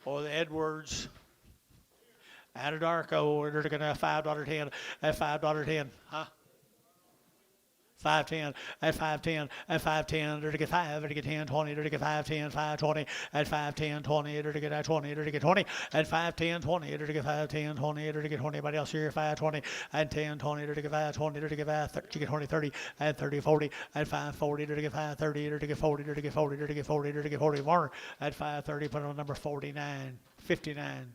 Or the Edwards, Anadarko, they're going to have $5 10 at $5 10, huh? 510 at 510 at 510. They're to get 5. They're to get 10, 20. They're to get 510, 520 at 510, 20. They're to get 20. They're to get 20 at 510, 20. They're to get 510, 20. They're to get 20. Anybody else here? 520 and 10, 20. They're to get 520. They're to get 20, 30 and 30, 40 at 540. They're to get 530. They're to get 40. They're to get 40. They're to get 40. They're to get 40 more at 530. Put on number 49, 59.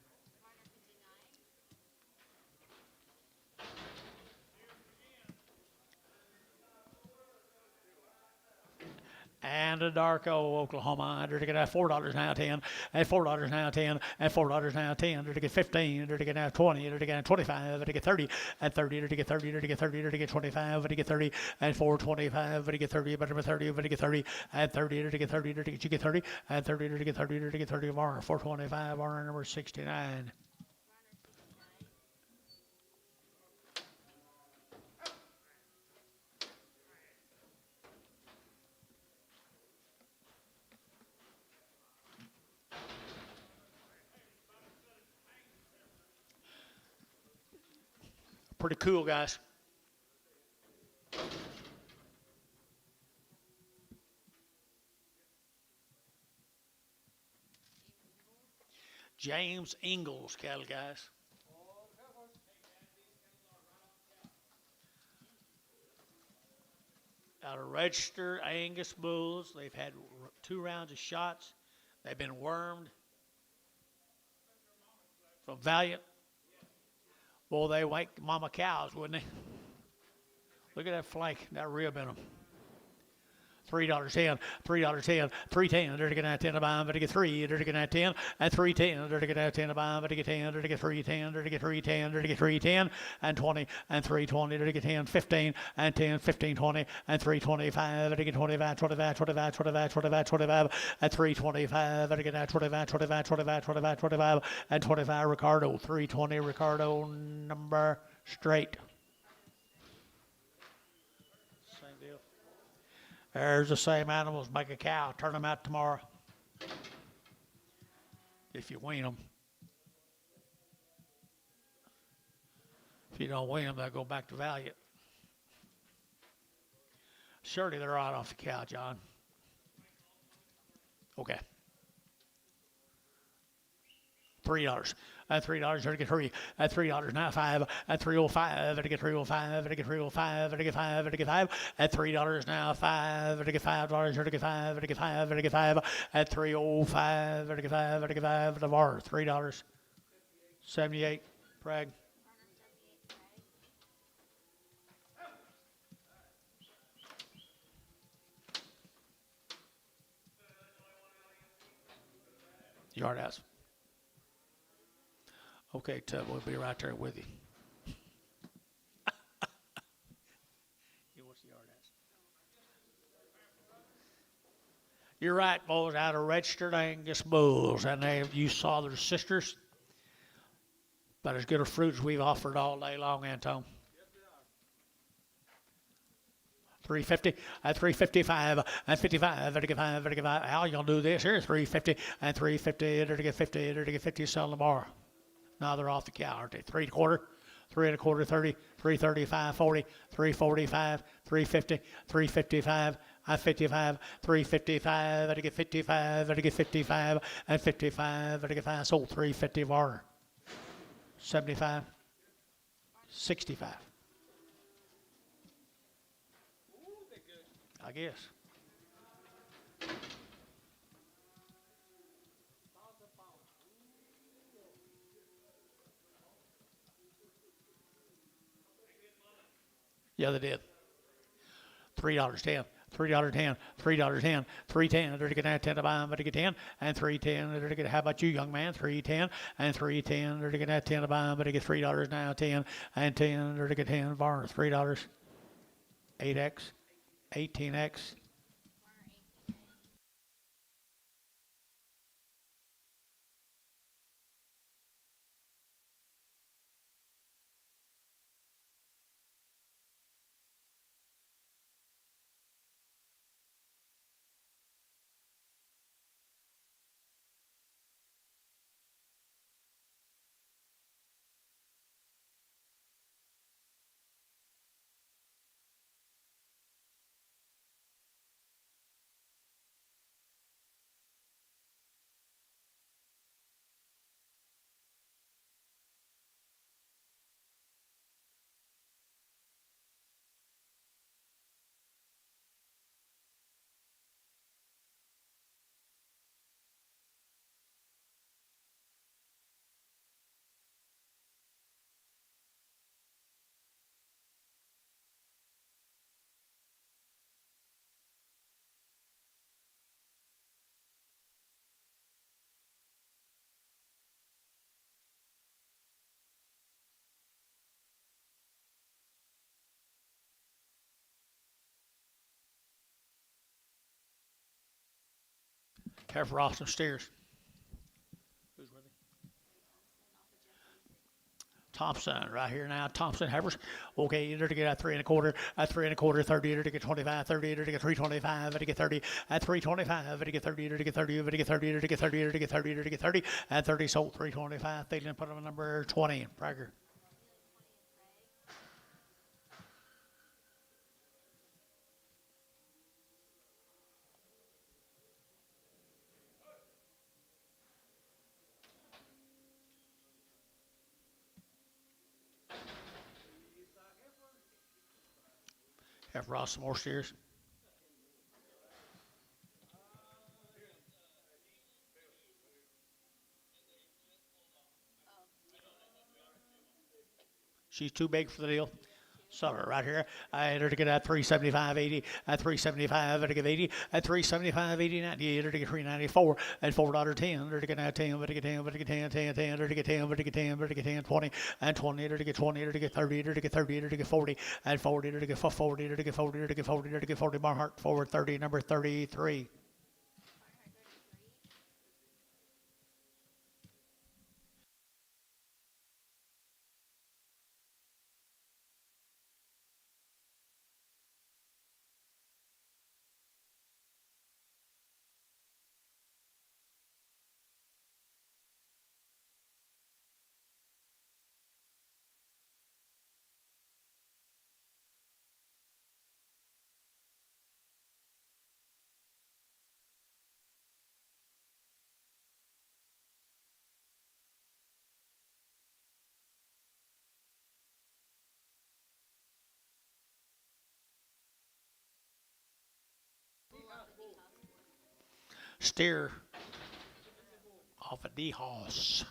And a Darko, Oklahoma, under to get at $4 now 10, and $4 now 10, and $4 now 10, under to get 15, under to get now 20, under to get 25, under to get 30, and 30, under to get 30, under to get 30, under to get 25, under to get 30, and 425, under to get 30, under 30, under to get 30, and 30, under to get 30, under to get you get 30, and 30, under to get 30, under to get 30 more, 425, order number 69. Pretty cool, guys. James Ingalls cattle, guys. Out of registered Angus bulls. They've had 2 rounds of shots. They've been wormed from Valiant. Well, they wake mama cows, wouldn't they? Look at that flank, that rib in them. $3.10, $3.10, $3.10, they're to get that 10 a bomb, but to get 3, they're to get that 10, and $3.10, they're to get that 10 a bomb, but to get 10, they're to get 3.10, they're to get 3.10, they're to get 3.10, and 20, and 3.20, they're to get 10, 15, and 10, 15, 20, and 3.25, they're to get 25, 25, 25, 25, 25, 25, and 3.25, they're to get that 25, 25, 25, 25, 25, and 25, Ricardo, 3.20, Ricardo, number straight. There's the same animals. Make a cow. Turn them out tomorrow. If you wean them. If you don't wean them, they'll go back to Valiant. Surely they're right off the cow, John. Okay. $3. At $3, to get 3. At $3 now 5. At $3.05, to get 3.05, to get 3.05, to get 5, to get 5. At $3 now 5, to get $5, to get 5, to get 5, to get 5. At $3.05, to get 5, to get 5. The bar $3. 78. Prague. Yard ass. Okay, Tub, we'll be right there with you. What's the yard ass? You're right, boys, out of registered Angus bulls, and you saw their sisters. About as good a fruit as we've offered all day long, Anton. $3.50 at $3.55 at $55 at $55. Al, you gonna do this here? $3.50 and $3.50 to get 50 to get 50. Sell tomorrow. Now they're off the cow, aren't they? 3.25, 3.25, 30, 3.35, 40, 3.45, 3.50, 3.55. At 55, 3.55, I get 55, I get 55, at 55, I get 5. Sold 3.50 bar. 75, 65. I guess. Yeah, they did. $3.10. $3.10, $3.10, $3.10. They're to get that 10 to buy them, but to get 10, and $3.10. They're to get. How about you, young man? $3.10 and $3.10. They're to get that 10 to buy them, but to get $3 now, 10 and 10. They're to get 10 bar $3. 8x, 18x. Here for Austin steers. Who's with me? Thompson right here now. Thompson heifers. Okay, enter to get at 3 1/4, at 3 1/4, 30, enter to get 25, 30, enter to get 325, enter to get 30, at 325, enter to get 30, enter to get 30, enter to get 30, enter to get 30, enter to get 30, enter to get 30, and 30 sold 325. They didn't put on number 20 in Prager. Have Ross some more steers. She's too big for the deal. Sutter right here. I enter to get at 375, 80, at 375, enter to get 80, at 375, 80, 90, enter to get 394, at $4.10, enter to get now 10, enter to get 10, enter to get 10, 10, 10, enter to get 10, enter to get 10, enter to get 10, 20, and 20, enter to get 20, enter to get 30, enter to get 30, enter to get 40, and 40, enter to get 40, enter to get 40, enter to get 40, enter to get 40, Barnhart forward 30, number 33. Steer off a D-Hoss.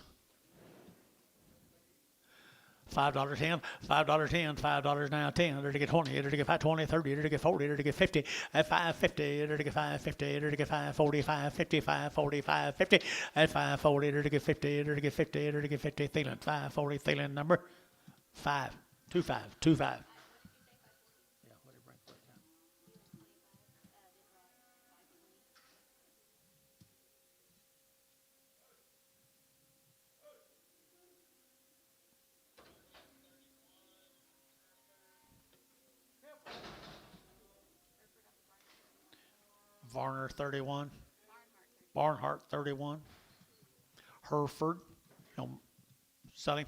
$5.10, $5.10, $5 now 10, enter to get 20, enter to get 520, 30, enter to get 40, enter to get 50, at 550, enter to get 550, enter to get 540, 550, 540, 550, at 540, enter to get 50, enter to get 50, enter to get 50, Thielen, 540, Thielen number 5, 25, 25. Yeah, what did it bring for it now? Varner 31, Barnhart 31, Hereford, selling.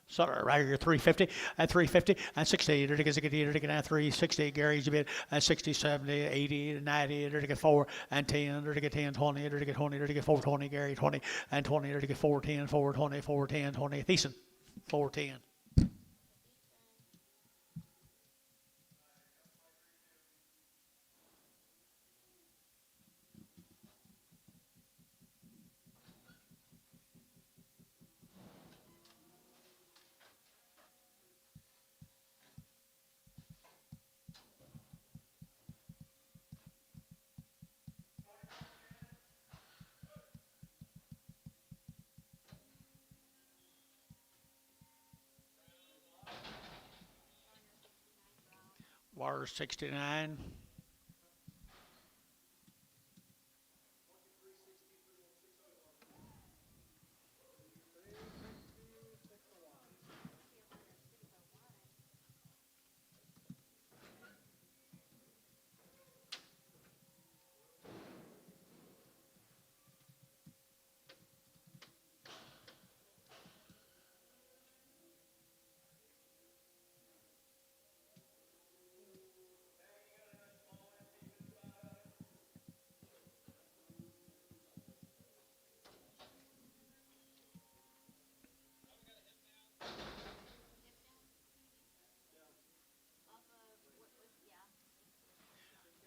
Sutter right here, 350, at 350, at 60, enter to get 60, enter to get at 360, Gary's a bit, at 60, 70, 80, 90, enter to get 4, and 10, enter to get 10, 20, enter to get 20, enter to get 420, Gary 20, and 20, enter to get 410, 420, 410, 20, Thiessen, 410. Wire 69.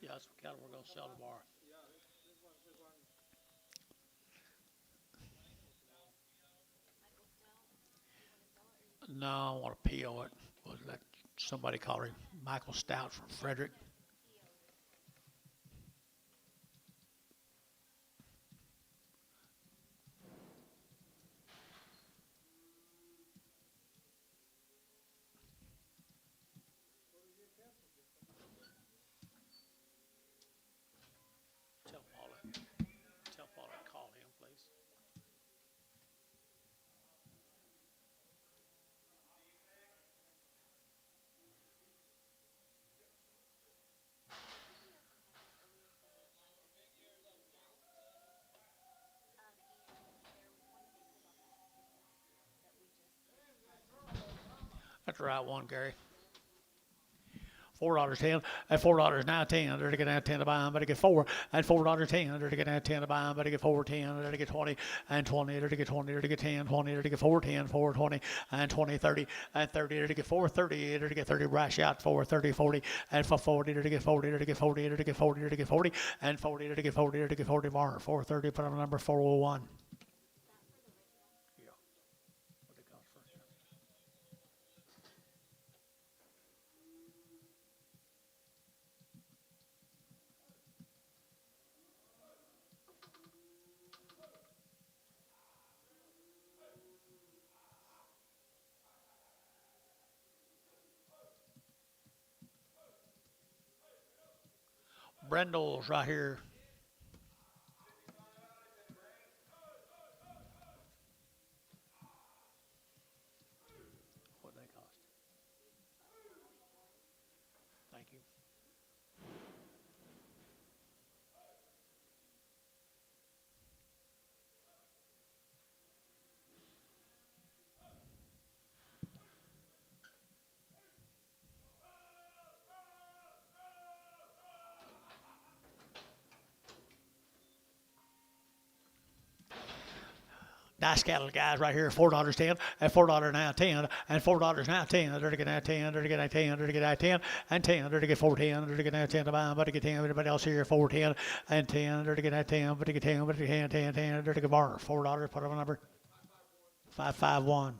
Yeah, that's what cattle we're going to sell tomorrow. No, I want to PO it. Was that somebody called him Michael Stout from Frederick? Tell him all that. That's the right one, Gary. $4.10 and $4.10. There to get out 10 to buy them, but to get four and $4.10. There to get out 10 to buy them, but to get 4.10. There to get 20 and 20. There to get 20. There to get 10, 20. There to get 4.10, 4.20 and 20, 30 and 30. There to get 4.30. There to get 30 brash out 4.30, 40 and for 40. There to get 40. There to get 40. There to get 40. There to get 40 and 40. There to get 40. There to get 40 bar 4.30. Put on number 401. Brendels right here. What they cost? Thank you. Nice cattle guys right here, $4.10 and $4 now 10 and $4 now 10. They're to get out 10, they're to get out 10, they're to get out 10 and 10, they're to get 4.10, they're to get out 10 to buy them, but to get 10. Everybody else here 4.10 and 10, they're to get out 10, but to get 10, but to get 10, 10, 10, they're to get bar $4. Put up a number 551.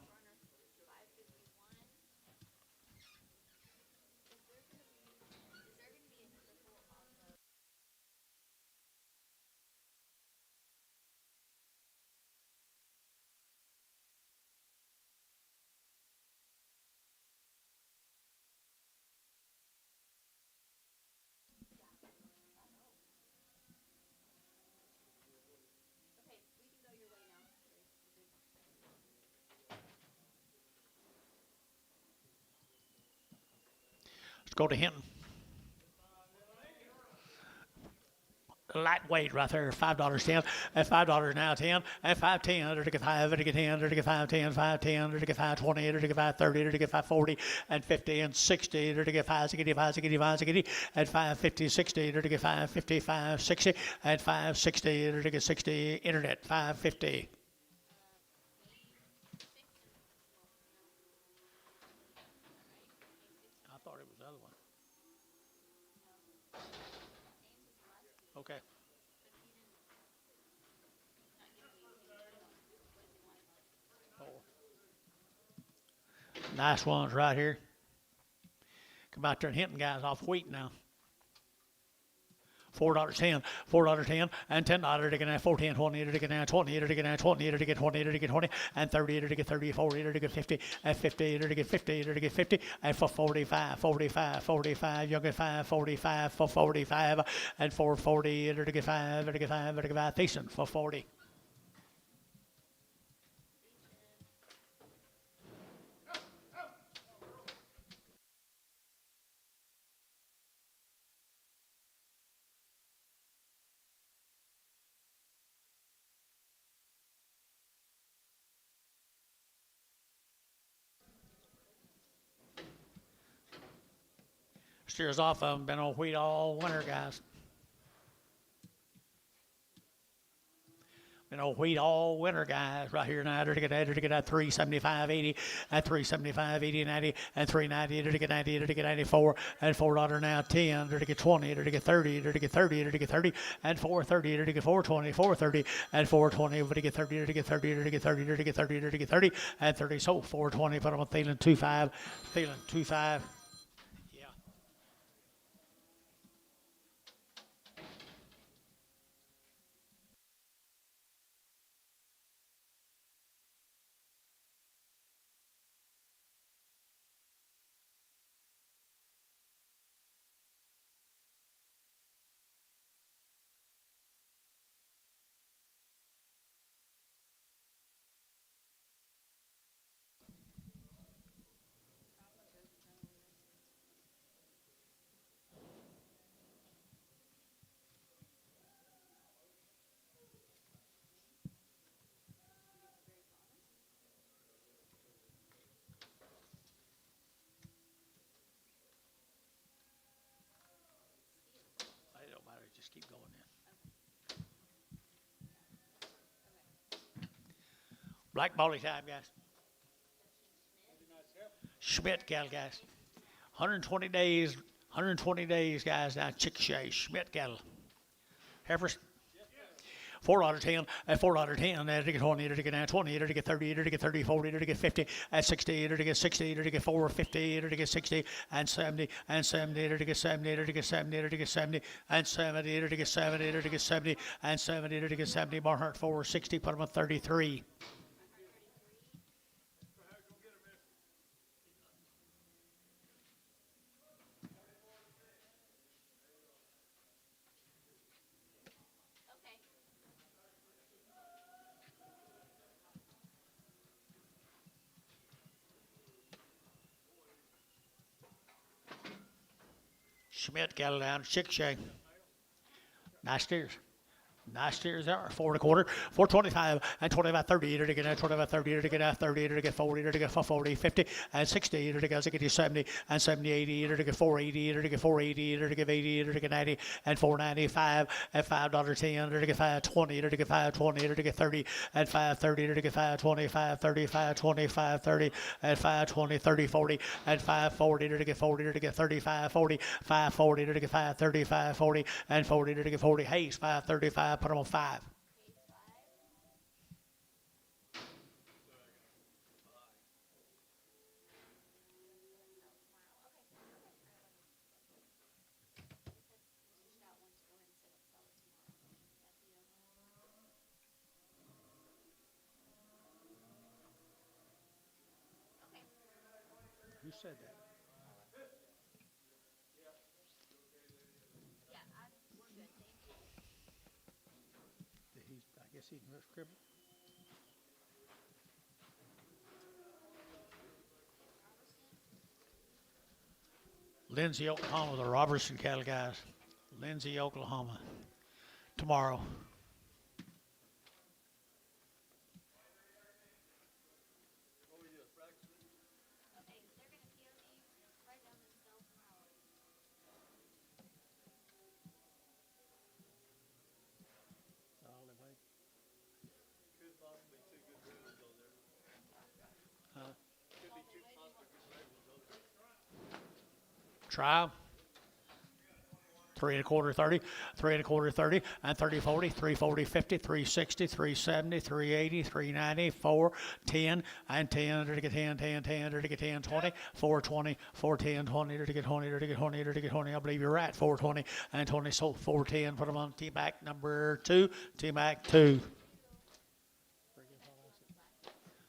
Let's go to Hinton. Lightweight right there, $5.10 and $5 now 10 and 5.10. There to get 5, there to get 10, there to get 5.10, 5.10, there to get 5.20, there to get 5.30, there to get 5.40 and 50 and 60. There to get 5.60, 5.60, 5.60 and 5.50, 60. There to get 5.50, 5.60 and 5.60. There to get 60. Internet 5.50. I thought it was the other one. Okay. Nice ones right here. Come out there and Hinton guys off wheat now. $4.10, $4.10 and $10 to get out 4.10, 20 to get out 20 to get out 20 to get 20 to get 20 and 30 to get 30, 40 to get 50 and 50 to get 50 to get 50 and for 45, 45, 45, you'll get 5, 45 for 45 and 440 to get 5 to get 5 to get 5 decent for 40. Steers off of them, been on wheat all winter, guys. Been on wheat all winter, guys. Right here now, to get at 375.80 at 375.80 90 and 390 to get 90 to get 94 and $4 now 10 to get 20 to get 30 to get 30 to get 30 and 430 to get 420 430 and 420 to get 30 to get 30 to get 30 to get 30 to get 30 and 30 so 420. Put them on Thielen 25, Thielen 25. Black Baldy time, guys. Schmidt cattle, guys. 120 days, 120 days, guys, now Chickasha, Schmidt cattle. Heifers. $4.10, at $4.10, at to get 20, to get 20, to get 30, to get 30, 40, to get 50, at 60, to get 60, to get 450, to get 60, and 70, and 70, to get 70, to get 70, to get 70, and 70, to get 70, to get 70, and 70, to get 70. Barnhart 460, put them at 33. Okay. Schmidt cattle down, Chickasha. Nice steers. Nice steers there. 4.25, 425, and 25, 30, to get 25, 30, to get 30, to get 40, to get 40, 50, and 60, to get 70, and 70, 80, to get 480, to get 480, to get 80, to get 90, and 495, and $5.10, to get 520, to get 520, to get 30, and 530, to get 520, 530, 520, 530, and 520, 30, 40, and 540, to get 40, to get 35, 40, 540, to get 530, 540, and 40, to get 40. Hayes, 535. Put them on 5. Who said that? Yeah, I'm good. Thank you. I guess he can cribble. Lindsay, Oklahoma, the Robertson cattle guys. Lindsay, Oklahoma. Tomorrow. Okay, they're gonna POD right down themselves tomorrow. Could possibly two good red ones on there. Huh? Could be two possibly good red ones on there. Try 'em. 3.25, 30, 3.25, 30, and 30, 40, 340, 50, 360, 370, 380, 390, 4, 10, and 10, to get 10, 10, 10, to get 10, 20, 420, 410, 20, to get 20, to get 20, to get 20. I believe you're right, 420, and 20, so 410. Put them on T-Mac number 2, T-Mac 2.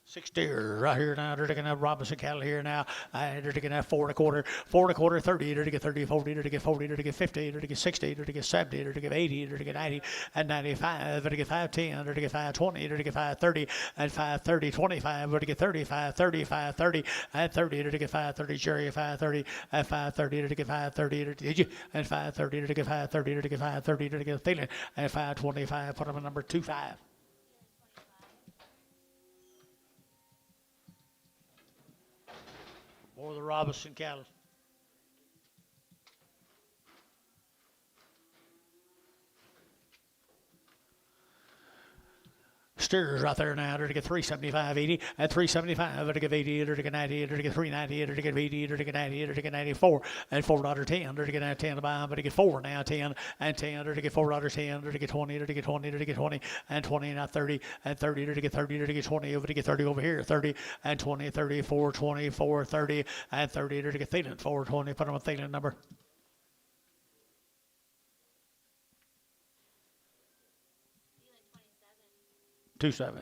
6 deer right here now. They're taking up Robinson cattle here now. They're taking up 4.25, 4.25, 30, they're to get 30, 40, they're to get 40, they're to get 50, they're to get 60, they're to get 70, they're to get 80, they're to get 90, and 95, they're to get 510, they're to get 520, they're to get 530, and 530, 25, they're to get 30, 530, 530, and 30, they're to get 530, Jerry, 530, and 530, they're to get 530, did you? And 530, they're to get 530, they're to get 530, they're to get Thielen, and 525, put them in number 25. Or the Robinson cattle. Steers right there now. They're to get 375, 80, and 375. They're to get 80, they're to get 90, they're to get 390, they're to get 80, they're to get 90, they're to get 94, and $4.10. They're to get 10 to buy, but to get 4 now, 10, and 10. They're to get $4.10. They're to get 20, they're to get 20, they're to get 20, and 20, now 30, and 30. They're to get 30, they're to get 20, over to get 30 over here, 30, and 20, 30, 4, 20, 4, 30, and 30. They're to get Thielen, 420. Put them on Thielen number. Feeling 27. 27.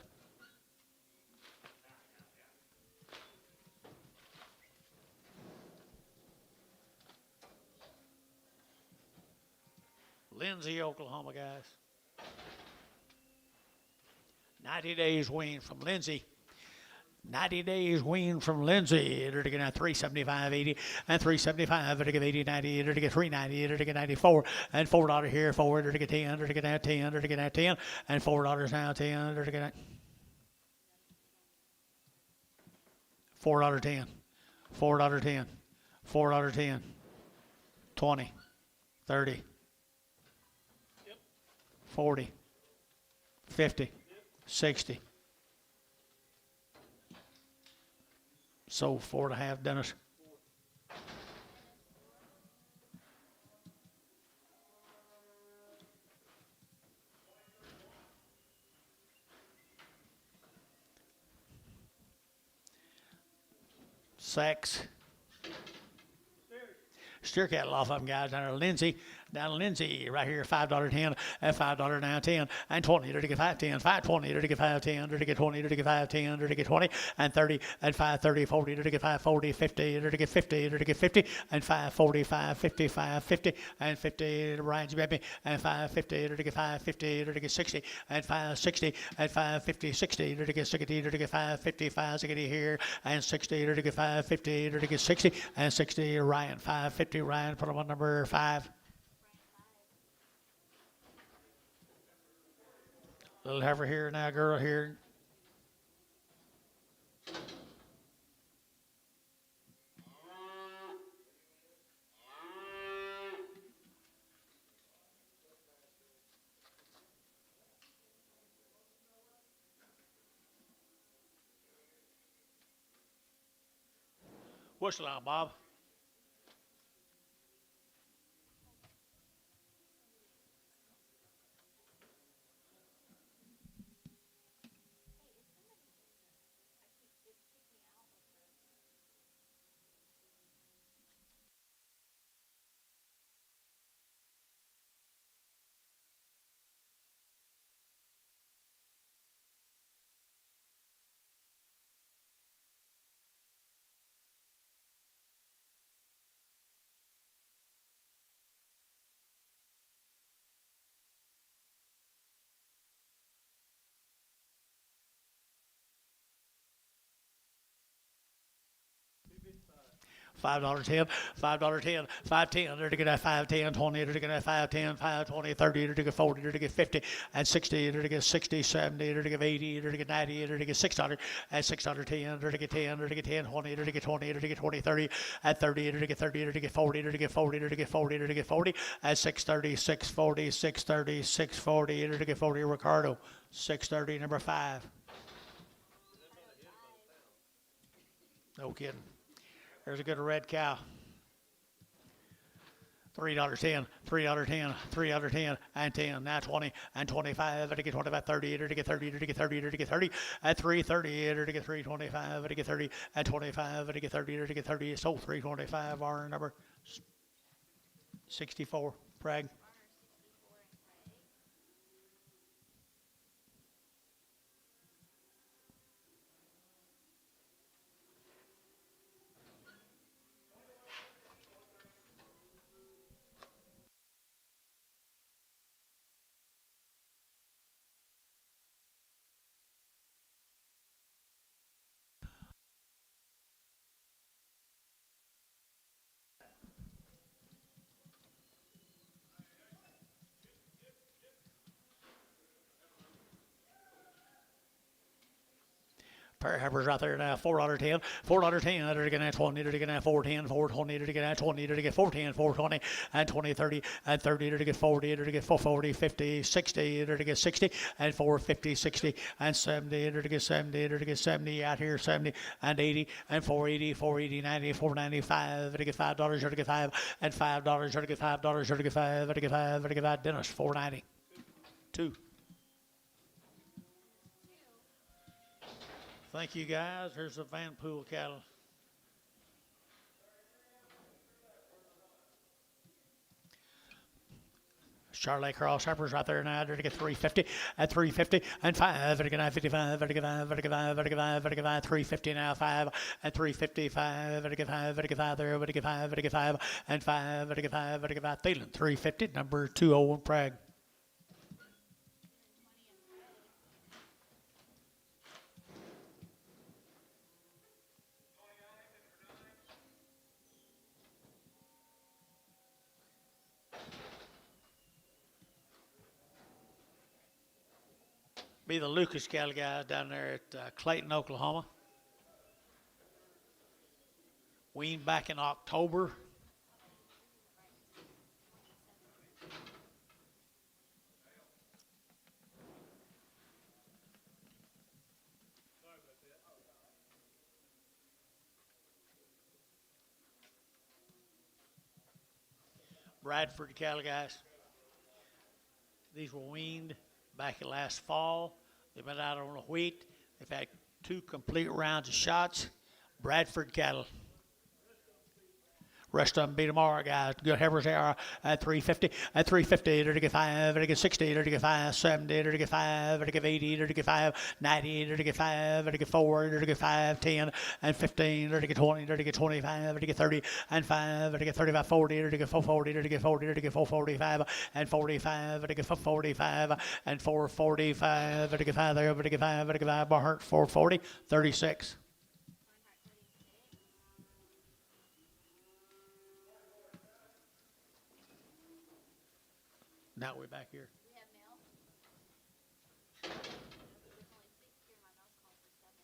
Lindsay, Oklahoma, guys. 90 days weaned from Lindsay. 90 days weaned from Lindsay. They're to get 375, 80, and 375. They're to get 80, 90. They're to get 390. They're to get 94, and $4 here, 4. They're to get 10. They're to get 10. They're to get 10, and $4 now, 10. They're to get $4.10. $4.10. $4.10. 20. 30. 40. 50. 60. Sold 4.5, Dennis. Sacks. Steer cattle off of them, guys. Down there, Lindsay, right here, $5.10, and $5.9, and 20, to get 5.10, 5.20, to get 5.10, to get 20, to get 5.10, to get 20, and 30, and 5.30, 40, to get 5.40, 50, to get 50, to get 50, and 5.40, 5.50, 5.50, and 50, Ryan's baby, and 5.50, to get 5.50, to get 60, and 5.60, and 5.50, 60, to get 60, to get 5.50, 5.60 here, and 60, to get 5.50, to get 60, and 60, Ryan, 5.50, Ryan, put him on number 5. Little heifer here now, girl here. What's the line, Bob? $5.10, $5.10, 5.10, to get that 5.10, 20, to get that 5.10, 5.20, 30, to get 40, to get 50, and 60, to get 60, 70, to get 80, to get 90, to get 600, and 610, to get 10, to get 10, 20, to get 20, to get 20, 30, and 30, to get 30, to get 40, to get 40, to get 40, to get 40, and 630, 640, 630, 640, to get 40, Ricardo, 630, number 5. No kidding. There's a good red cow. $3.10, $3.10, $3.10, and 10, now 20, and 25, to get 25, 30, to get 30, to get 30, to get 30, and 3.30, to get 3.25, to get 30, and 25, to get 30, to get 30, sold 3.25, our number 64, Prague. Pair of heifers out there now, $4.10, $4.10, to get 20, to get 4.10, 4.20, to get 20, to get 4.10, 4.20, and 20, 30, and 30, to get 40, to get 440, 50, 60, to get 60, and 450, 60, and 70, to get 70, to get 70 out here, 70, and 80, and 480, 480, 90, 495, to get $5, to get 5, and $5, to get $5, to get 5, to get 5, to get 5, Dennis, 490, 2. Thank you, guys. Here's the Vanpool cattle. Charlotte Cross Heifers right there now. To get 350 at 350 and 5. To get 55. To get 5. To get 5. To get 5. To get 5. 350 now 5 at 355. To get 5. To get 5 there. To get 5. To get 5 and 5. To get 5. To get 5. Thielen 350. Number 201 Prague. Be the Lucas cattle guys down there at Clayton, Oklahoma. Weaned back in October. Bradford cattle, guys. These were weaned back last fall. They've been out on the wheat. They've had 2 complete rounds of shots. Bradford cattle. Rest of them be tomorrow, guys. Good heifers they are at 350, at 350, to get 5, to get 60, to get 5, 70, to get 5, to get 80, to get 5, 90, to get 5, to get 4, to get 5, 10, and 15, to get 20, to get 25, to get 30, and 5, to get 35, 40, to get 440, to get 40, to get 445, and 45, to get 445, and 445, to get 5 there, to get 5, to get 5, Barhart, 440, 36. Now we're back here. We have mail. There's only 6 here. My mouse calls for 7.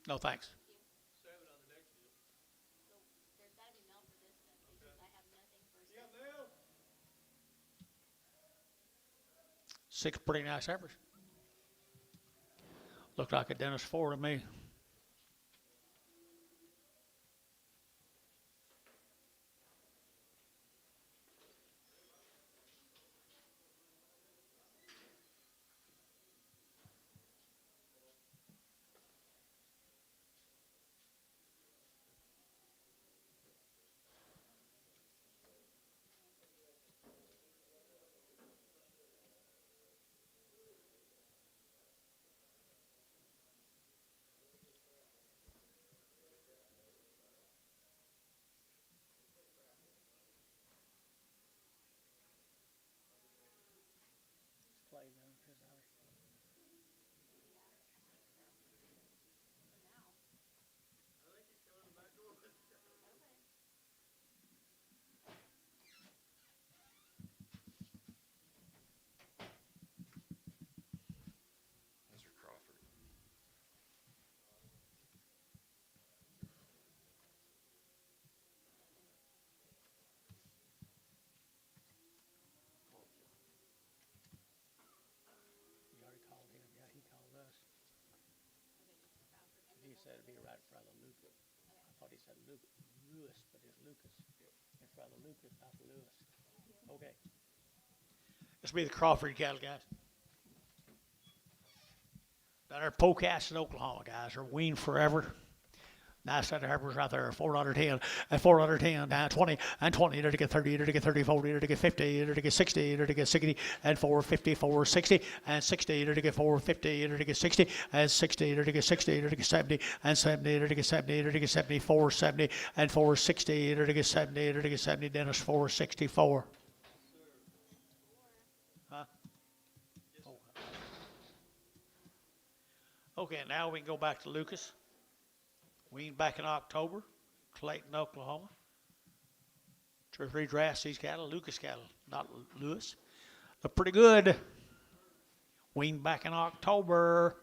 No thanks. 7 on the next deal. So there's got to be mail for this then, because I have nothing for You got 7. mail? 6 pretty nice heifers. Looked like a Dennis 4 to me. Mr. Crawford. You already called him. Yeah, he called us. He said it'd be right in front of Lucas. I thought he said Lewis, but it's Lucas. In front of Lucas, not Lewis. Okay. This will be the Crawford cattle, guys. Down there at Pocasset, Oklahoma, guys. Are weaned forever. Nice set of heifers right there. $4.10 and $4.10 down 20 and 20 to get 30 to get 30 40 to get 50 to get 60 to get 60 and 450 460 and 60 to get 450 to get 60 and 60 to get 60 to get 70 and 70 to get 70 to get 70 470 and 460 to get 70 to get 70. Dennis 464. Huh? Okay, now we can go back to Lucas. Weaned back in October, Clayton, Oklahoma. 2 or 3 drafts, these cattle, Lucas cattle, not Lewis. They're pretty good. Weaned back in October.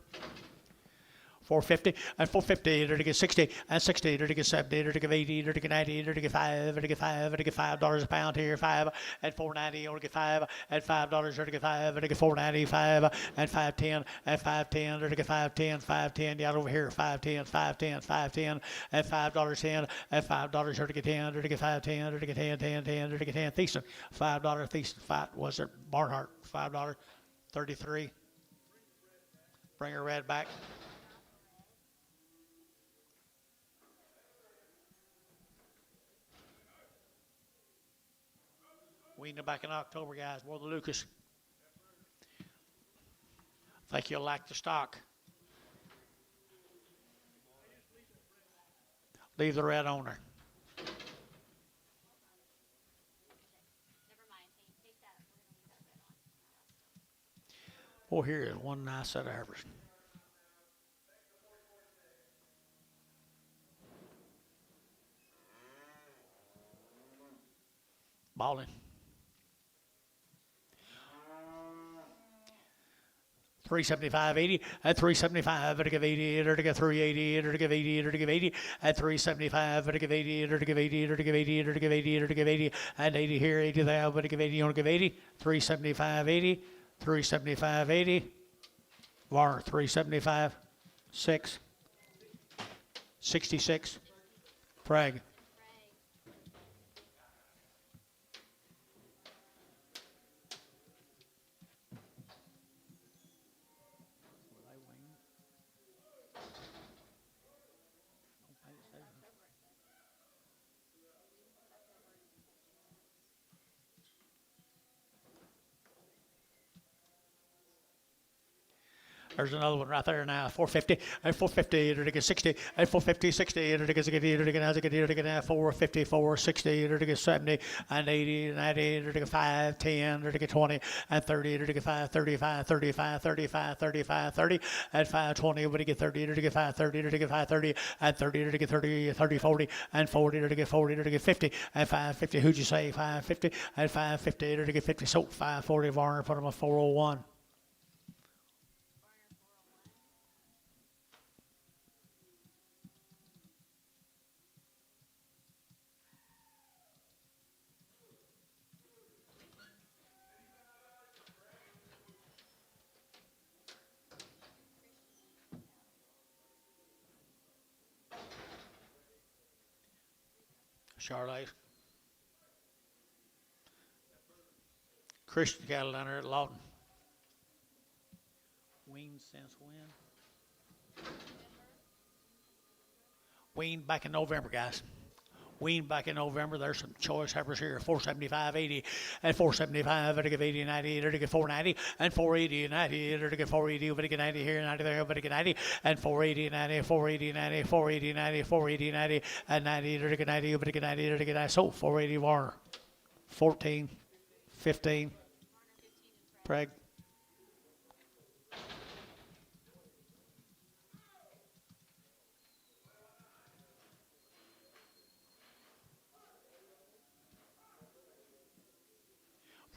450 and 450 to get 60 and 60 to get 70 to get 80 to get 90 to get 5 to get 5 to get $5 a pound here 5 and 490 to get 5 and $5 to get 5 to get 495 and 510 and 510 to get 510 510 down over here 510 510 510 and $5.10 and $5 to get 10 to get 510 to get 10 10 10 to get 10 Thiessen $5 Thiessen fight was it Barnhart $5 33. Bring her red back. Weaned back in October, guys. More than Lucas. Think you'll like the stock. Leave the red on there. Never mind. Take that. We're going to leave that red on. Oh, here is one nice set of heifers. Balling. 375.80 at 375 to give 80 to give 380 to give 80 to give 80 at 375 to give 80 to give 80 to give 80 to give 80 to give 80 and 80 here 80 there but to give 80 you want to give 80 375.80 375.80 Var 375 6 66. Prague. Ray. There's another one right there now. 450 and 450 to get 60 and 450 60 to get 454 60 to get 70 and 80 90 to get 5 10 to get 20 and 30 to get 5 35 35 35 35 30 and 520 to get 30 to get 5 30 to get 5 30 and 30 to get 30 30 40 and 40 to get 40 to get 50 and 550. Who'd you say? 550 and 550 to get 50. So 540 Varner put him a 401. Charlotte. Christian cattle down there at Lawton. Weaned since when? Weaned back in November, guys. Weaned back in November. There's some choice heifers here. 475, 80, and 475. Better give 80, 90. Better get 490, and 480, 90. Better get 480. Better get 90 here, 90 there. Better get 90, and 480, 90, 480, 90, 480, 90, 480, 90, and 90. Better get 90. Better get 90. Better get 90. So 480 Warner. 14, 15. Prague.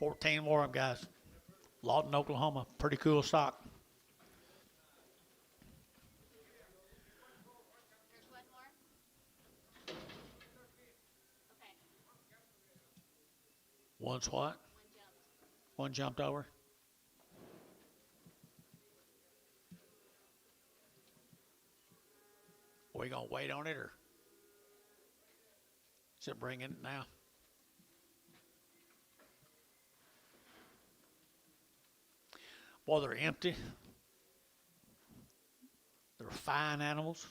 $14 more of them, guys. Lawton, Oklahoma. Pretty cool stock. There's one more. Okay. One's what? One jumped over. Are we going to wait on it, or is it bringing it now? Well, they're empty. They're fine animals.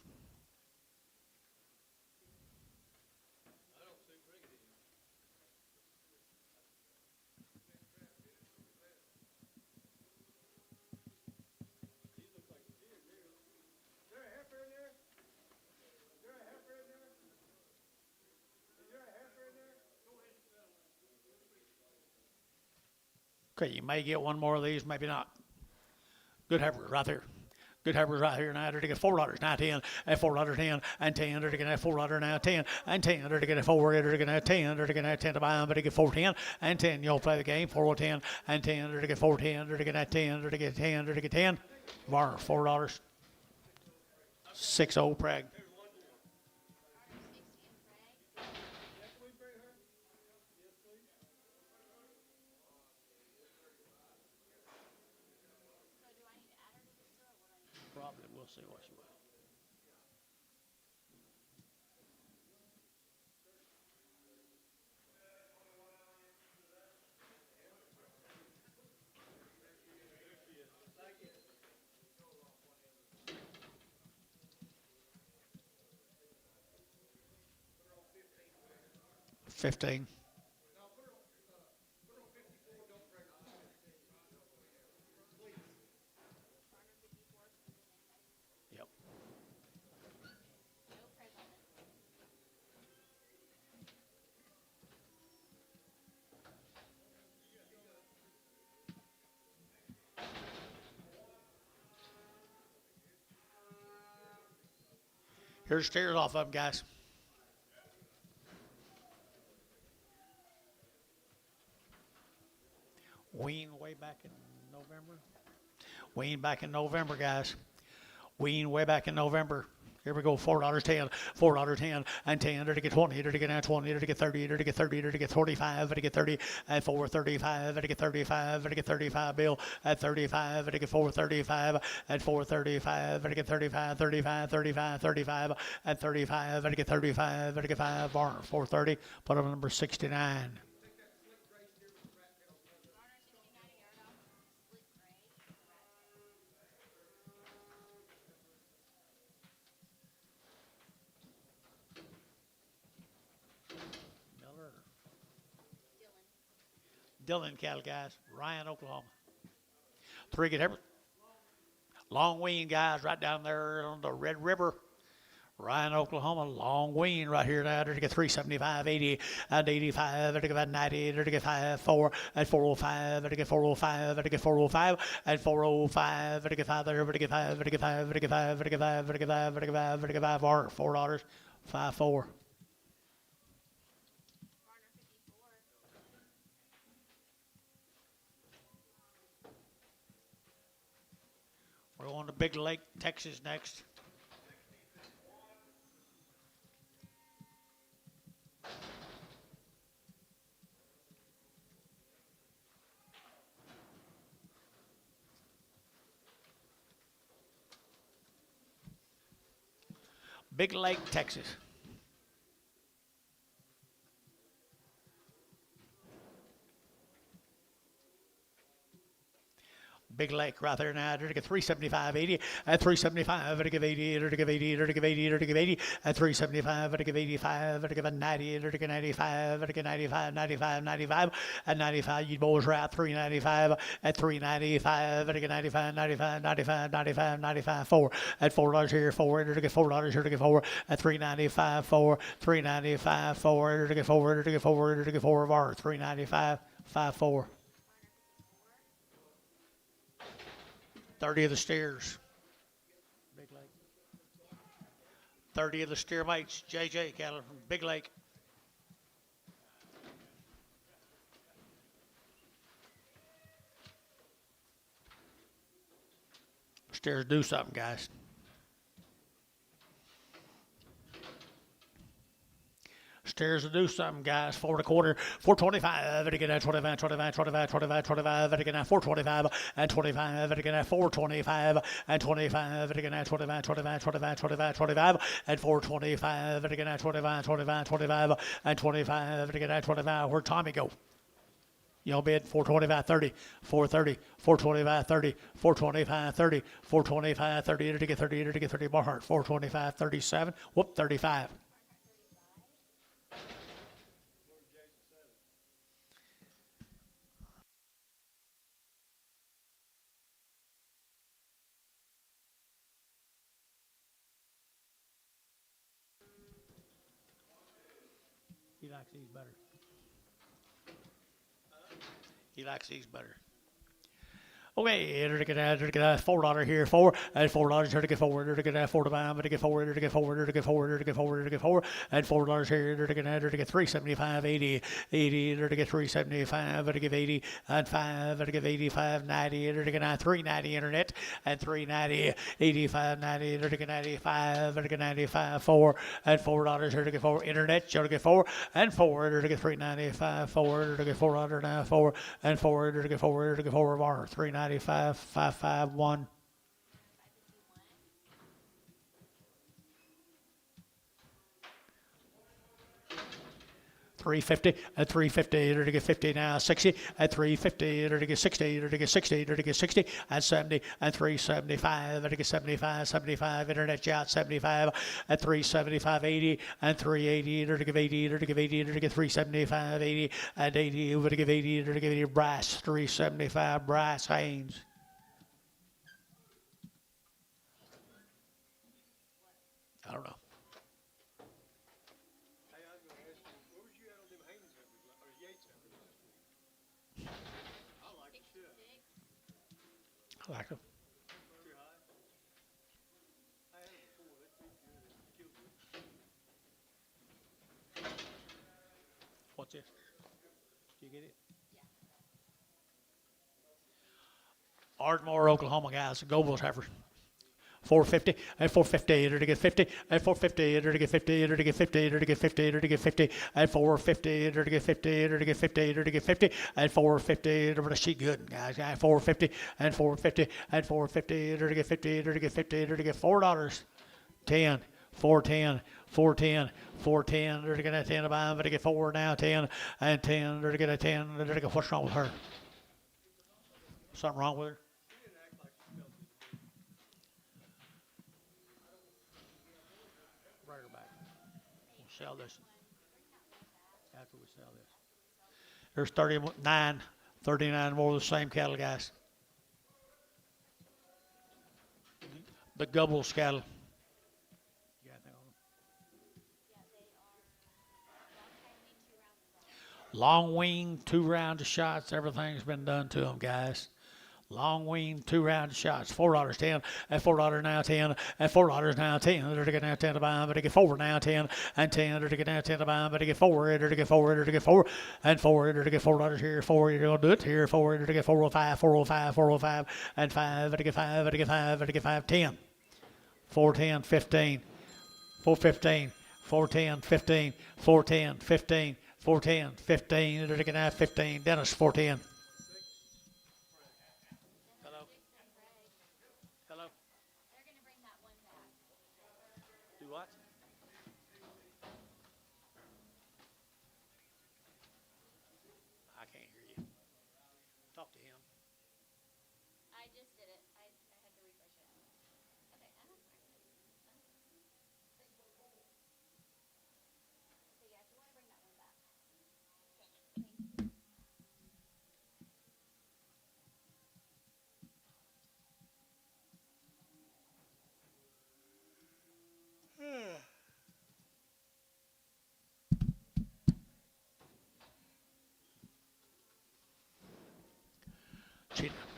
Okay, you may get one more of these, maybe not. Good heifers right there. Good heifers right here now. They're to get $4 now, 10 and $4 10 and 10. They're to get $4 now, 10 and 10. They're to get 4. They're to get 10. They're to get 10 to buy them, but they get 410 and 10. You'll play the game. 410 and 10. They're to get 410. They're to get 10. They're to get 10. They're to get 10. Varner, $4. 6-0 Prague. Probably. We'll see what she will. $15. Yep. Here's steers off of them, guys. Wean way back in November. Wean back in November, guys. Wean way back in November. Here we go, $4.10, $4.10, and 10, to get 20, to get 20, to get 30, to get 30, to get 45, to get 30, and 4.35, to get 35, to get 35 bill, at 35, to get 4.35, at 4.35, to get 35, 35, 35, 35, at 35, to get 35, to get 5, 4.30, put on number 69. Garner 69 yard off split gray. Miller. Dylan. Dillon cattle, guys. Ryan, Oklahoma. 3 get every. Long wean, guys, right down there on the Red River. Ryan, Oklahoma, long wean right here now. To get 375, 80, and 85, to get 90, to get 5, 4, and 405, to get 405, to get 405, and 405, to get 5 there, to get 5, to get 5, to get 5, to get 5, to get 5, to get 5, to get 5, $4, 5, 4. Garner 54. We're going to Big Lake, Texas next. Big Lake, Texas. Big Lake right there now. To get 375, 80, at 375, to give 80, to give 80, to give 80, to give 80, at 375, to give 85, to give 90, to give 95, to give 95, 95, 95, at 95, you boys are out 395, at 395, to get 95, 95, 95, 95, 95, 4, at $4 here, 4, to get $4 here, to get 4, at 395, 4, 395, 4, to get 4, to get 4, to get 4 of our 395, 5, 4. 30 of the steers. Big Lake. 30 of the steer mates. JJ cattle from Big Lake. Steers do something, guys. Steers to do something, guys. 4 1/4, 425, to get at 25, 25, 25, 25, 25, to get at 425, and 25, to get at 425, and 25, to get at 25, 25, 25, 25, 25, and 425, to get at 25, 25, 25, and 25, to get at 25. Where'd Tommy go? Y'all bid 425, 30, 430, 425, 30, 425, 30, 425, 30, to get 30, to get 30, Barhart, 425, 37, whoop, 35. He likes these better. He likes these better. Okay, $4 here, 4, and $4 here to get forward, to get 4 to buy, to get forward, to get forward, to get forward, to get forward, to get forward, and $4 here to get 375, 80, 80, to get 375, to give 80, and 5, to give 85, 90, to get 390 internet, and 390, 85, 90, to get 95, to get 95, 4, and $4 here to get 4 internet, to get 4, and 4 to get 395, 4 to get 400 now, 4, and 4 to get 4 to get 4 of our 395, 551. 350 at 350 to get 50 now 60 at 350 to get 60 to get 60 to get 60 at 70 at 375 to get 75 75 internet chat 75 at 375 80 and 380 to give 80 to give 80 to get 375 80 and 80 to give 80 to give 80 brass 375 brass Haynes. I don't know. Hey, I was gonna ask you, where was you at on them Haynes numbers, or Yates numbers last week? I like the shit. I like them. Too high? I had them before, they beat good, they killed good. What's this? Did you get it? Ardmore, Oklahoma guys, Goebel's heifer. 450, at 450, enter to get 50, at 450, enter to get 50, enter to get 50, enter to get 50, enter to get 50, at 450, enter to get 50, enter to get 50, enter to get 50, at 450, enter to sheet good, guys, at 450, and 450, at 450, enter to get 50, enter to get 50, enter to get $4, 10, 410, 410, 410, enter to get a 10 to buy, enter to get 4 now, 10, and 10, enter to get a 10, enter to get, what's wrong with her? Something wrong with her? Bring her back. We'll sell this after we sell this. There's 39 more of the same cattle, guys. The Gubbles cattle. You got anything on them? Yeah, they are long wing, 2 rounds. Long wing, 2 rounds of shots. Everything's been done to them, guys. Long wing, 2 rounds of shots. $4, 10. At $4 now, 10. At $4 now, 10. They're to get now 10 to buy, but to get 4 now, 10. And 10. They're to get now 10 to buy, but to get 4. They're to get 4. They're to get 4. And 4. They're to get $4 here. 4. You're gonna do it here. 4. They're to get 405. 405. 405. And 5. They're to get 5. They're to get 5. They're to get 5. 10. 410. 15. 415. 410. 15. 410. 15. 410. 15. They're to get now 15. Dennis 410. Hello. They're going to bring that one back. Do what? I can't hear you. Talk to him. I just did it. I had to refresh it. Okay. So yeah, if you want to bring that one back. Okay. Thank you.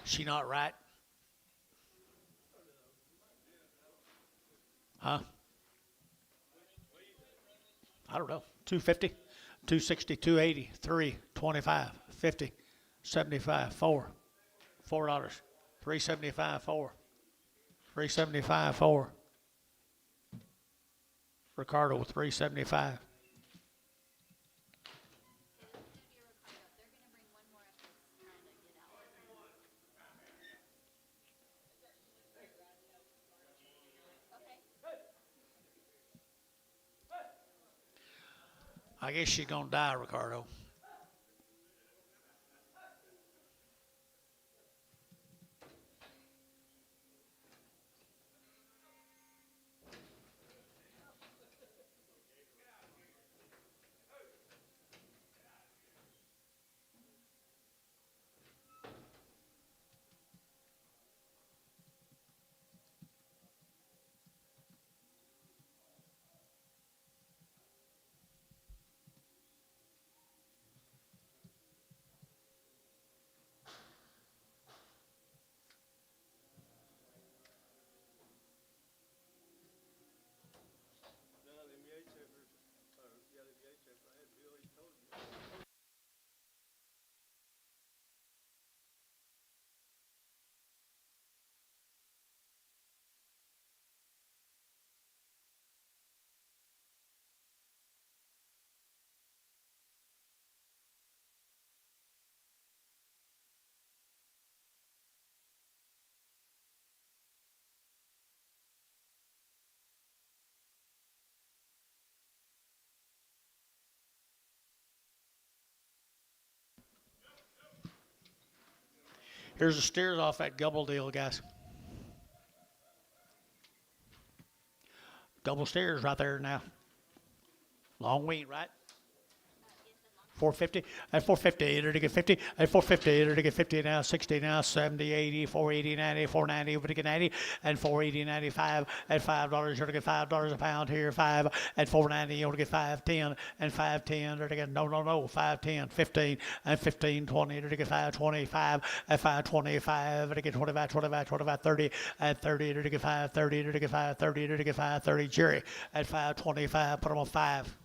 She not right? Huh? I don't know. 250, 260, 280, 3, 25, 50, 75, 4, $4, 375, 4, 375, 4. Ricardo with 375. They're going to bring one more up that's trying to get out. Okay. I guess she's gonna die, Ricardo. No, the VHFers, yeah, the VHFers, I had Bill, he told you. Here's the steers off that Gubble deal, guys. Double steers right there now. Long wing, right? 450, at 450, enter to get 50, at 450, enter to get 50 now, 60 now, 70, 80, 480, 90, 490, over to get 90, and 480, 95, at $5, you're to get $5 a pound here, 5, at 490, you're to get 510, and 510, you're to get, no, 510, 15, and 15, 20, you're to get 525, at 525, you're to get 25, 25, 25, 30, at 30, you're to get 530, you're to get 530, you're to get 530, Jerry, at 525, put them on 5.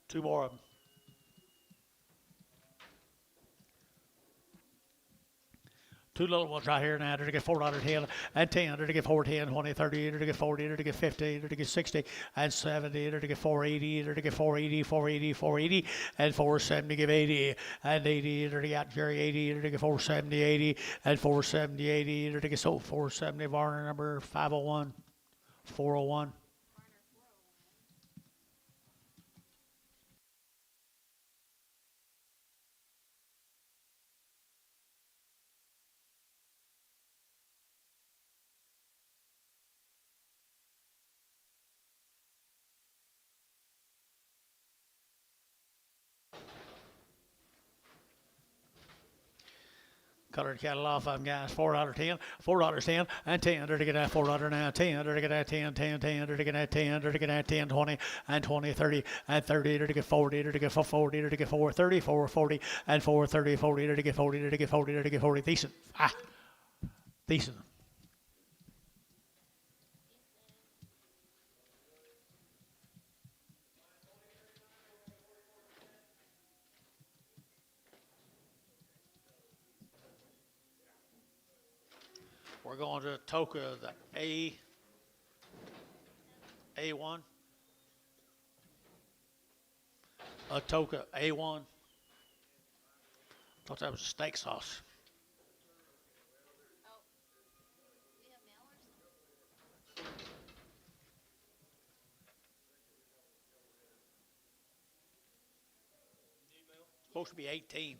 2 more of them. Two little ones right here now. They're to get $4.10 and 10. They're to get $4.10, 20, 30. They're to get 40. They're to get 50. They're to get 60 and 70. They're to get $4.80. They're to get $4.80, $4.80 and $4.70. Give 80 and 80. They're to get Jerry 80. They're to get $4.70, 80 and $4.70, 80. They're to get sold $4.70. Varner number 501, 401. Colored cattle off of them, guys. $4.10, $4.10, and 10. They're to get that $4 now. 10. They're to get that 10, 10, 10. They're to get that 10. They're to get that 10, 20, and 20, 30, and 30. They're to get 40. They're to get 40. They're to get 430, 440, and 430, 40. They're to get 40. They're to get 40. They're to get 40. Decent. Decent. We're going to Toka, the A1. Toka A1. Thought that was steak sauce. Oh, we have mailers? Supposed to be 18. Have 18.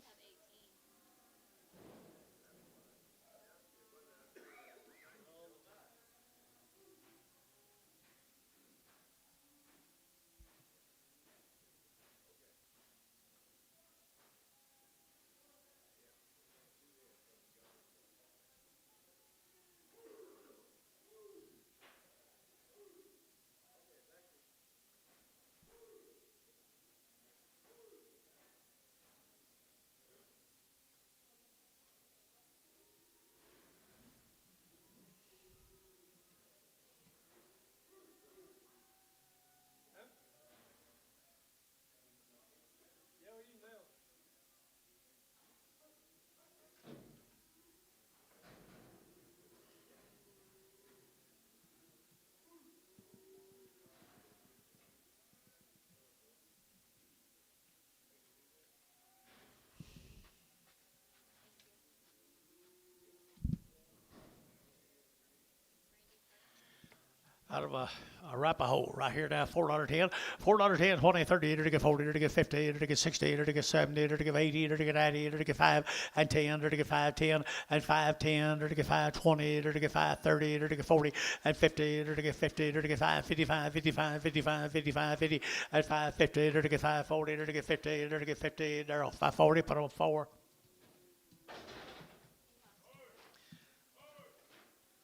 Out of a Arapaho right here now, $4.10, $4.10, 20, 30, to get 40, to get 50, to get 60, to get 70, to get 80, to get 80, to get 5 and 10, to get 5, 10 and 5, 10, to get 5, 20, to get 5, 30, to get 40 and 50, to get 50, to get 5, 55, 55, 55, 55, 50 and 5, 50, to get 5, 40, to get 50, to get 50. They're on 540, put on 4.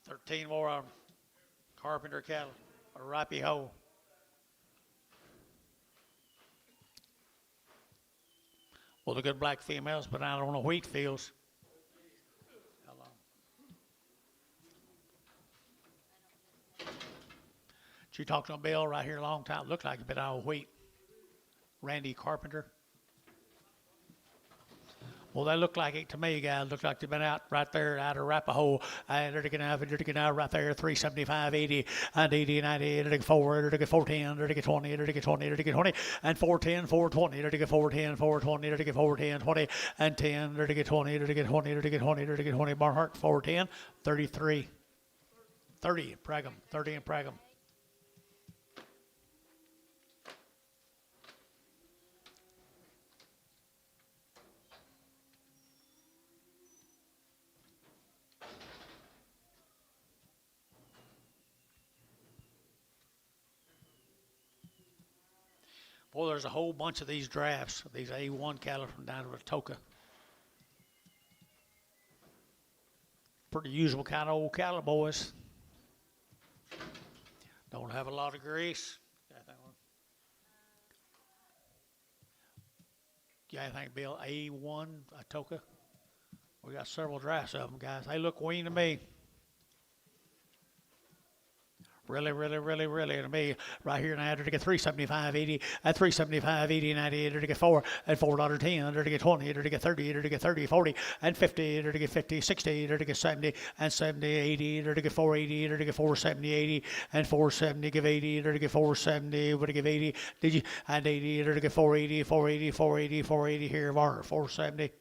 13 more on Carpenter cattle, a Arapaho. Well, the good black females, but I don't know wheat fields. How long? She talked to Bill right here a long time. Looked like a bit out of wheat. Randy Carpenter. Well, they look like it to me, guys. Look like they've been out right there out of Arapaho. And they're taking out right there, 375, 80, and 80, 90, they're taking 4, they're taking 410, they're taking 20, they're taking 20, they're taking 20, and 410, 420, they're taking 410, 420, they're taking 410, 20, and 10, they're taking 20, they're taking 20, they're taking 20, they're taking 20, Barnhart, 410, 33, 30 in Pragham, 30 in Pragham. Boy, there's a whole bunch of these drafts, these A1 cattle from down to Toka. Pretty usual kind of old cattle, boys. Don't have a lot of grease. Yeah, I think Bill, A1, Toka. We got several drafts of them, guys. They look wean to me. Really, to me, right here now, to get 375.80, at 375.80, 98, to get 4, at $4.10, to get 20, to get 30, to get 30, 40, and 50, to get 50, 60, to get 70, and 70, 80, to get 480, to get 470, 80, and 470, give 80, to get 470, to give 80, did you, and 80, to get 480, 480, 480, 480 here, Varner, 470,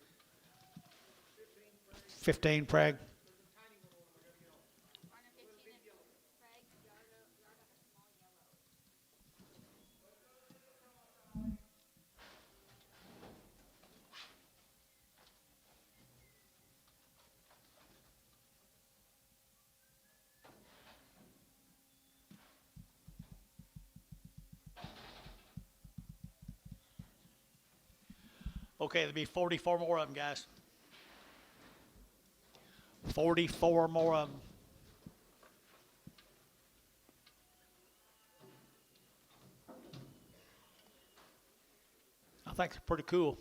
15, Prague. Varner 15 and Craig Yardo has a small yellow. Okay, there'll be 44 more of them, guys. 44 more of them. I think it's pretty cool.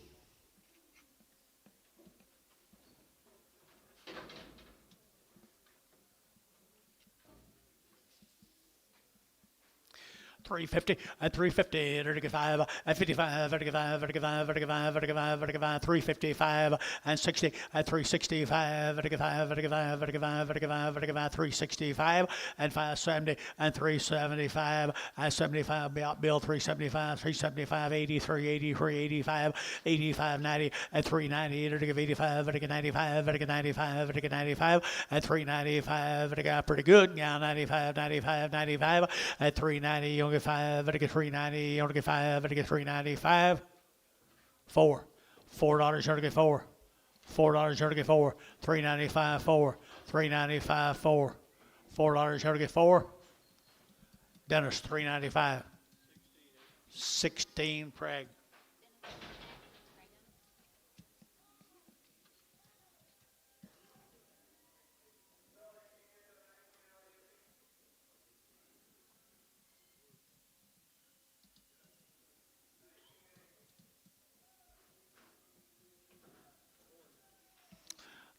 $350 at $350, 35 at 55, 35, 35, 35, 35, 35, $355 and 60 at $365, 35, 35, 35, 35, 35, $365 and 570 and $375 and 75 bill $375, 80, 380, 385, 85, 90 at $390, 85, 95, 95, 95 at $395, it got pretty good. Now 95 at $390. You only get 5, I get $390, you only get 5, I get $395. $4 you only get 4. $4 you only get 4. $395 4. $395 4. $4 you only get 4. Dennis $395. 16 Prague.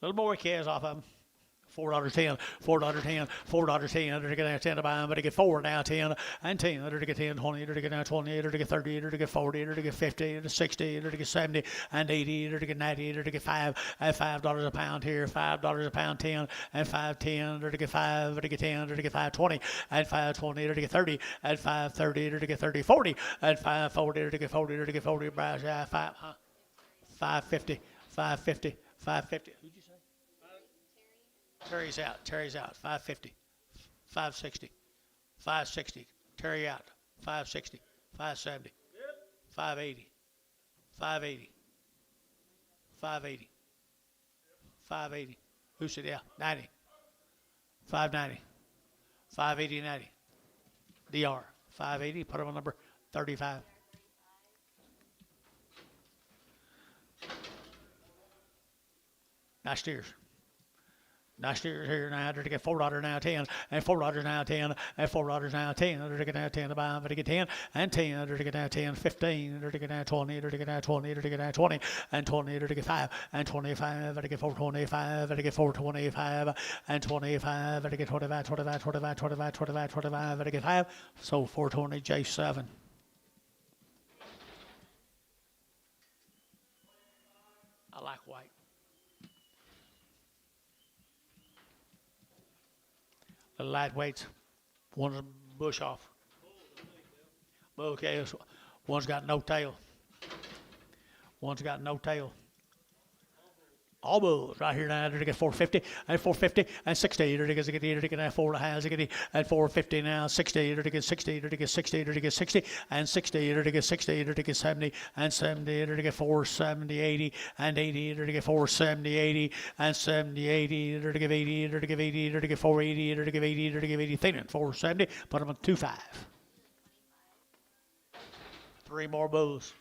Little more cares off of them. $4.10, $4.10, $4.10, to get 10 to buy them, but to get 4 now, 10, and 10, to get 10, 20, to get now 20, to get 30, to get 40, to get 50, to 60, to get 70, and 80, to get 90, to get 5, at $5 a pound here, $5 a pound, 10, and 5.10, to get 5, to get 10, to get 5.20, at 5.20, to get 30, at 5.30, to get 30, 40, at 5.40, to get 40, to get 40, Browse, 5.50, 5.50, 5.50. Who'd you say? Terry's out. 550. 560. 560. Terry out. 560. 570. 580. 580. 580. 580. Who said yeah? 90. 590. 580, 90. DR. 580. Put him on number 35. Now steers. Now steers here now to get $4 now 10 and $4 now 10 and $4 now 10 to get now 10 to buy to get 10 and 10 to get now 10 15 to get now 20 to get now 20 to get now 20 and 20 to get 5 and 25 to get 425 to get 425 and 25 to get 25 to get 5 so 420 J7. I like white. The lightweights, one's a bush off. Okay, one's got no tail. One's got no tail. All bulls right here now to get 450 and 450 and 60 to get 80 to get 4 and 450 now 60 to get 60 to get 60 to get 60 and 60 to get 60 to get 70 and 70 to get 470 80 and 80 to get 470 80 and 70 80 to get 80 to get 80 to get 480 to get 80 to get 80 thinning 470 put them on 25. 3 more bulls.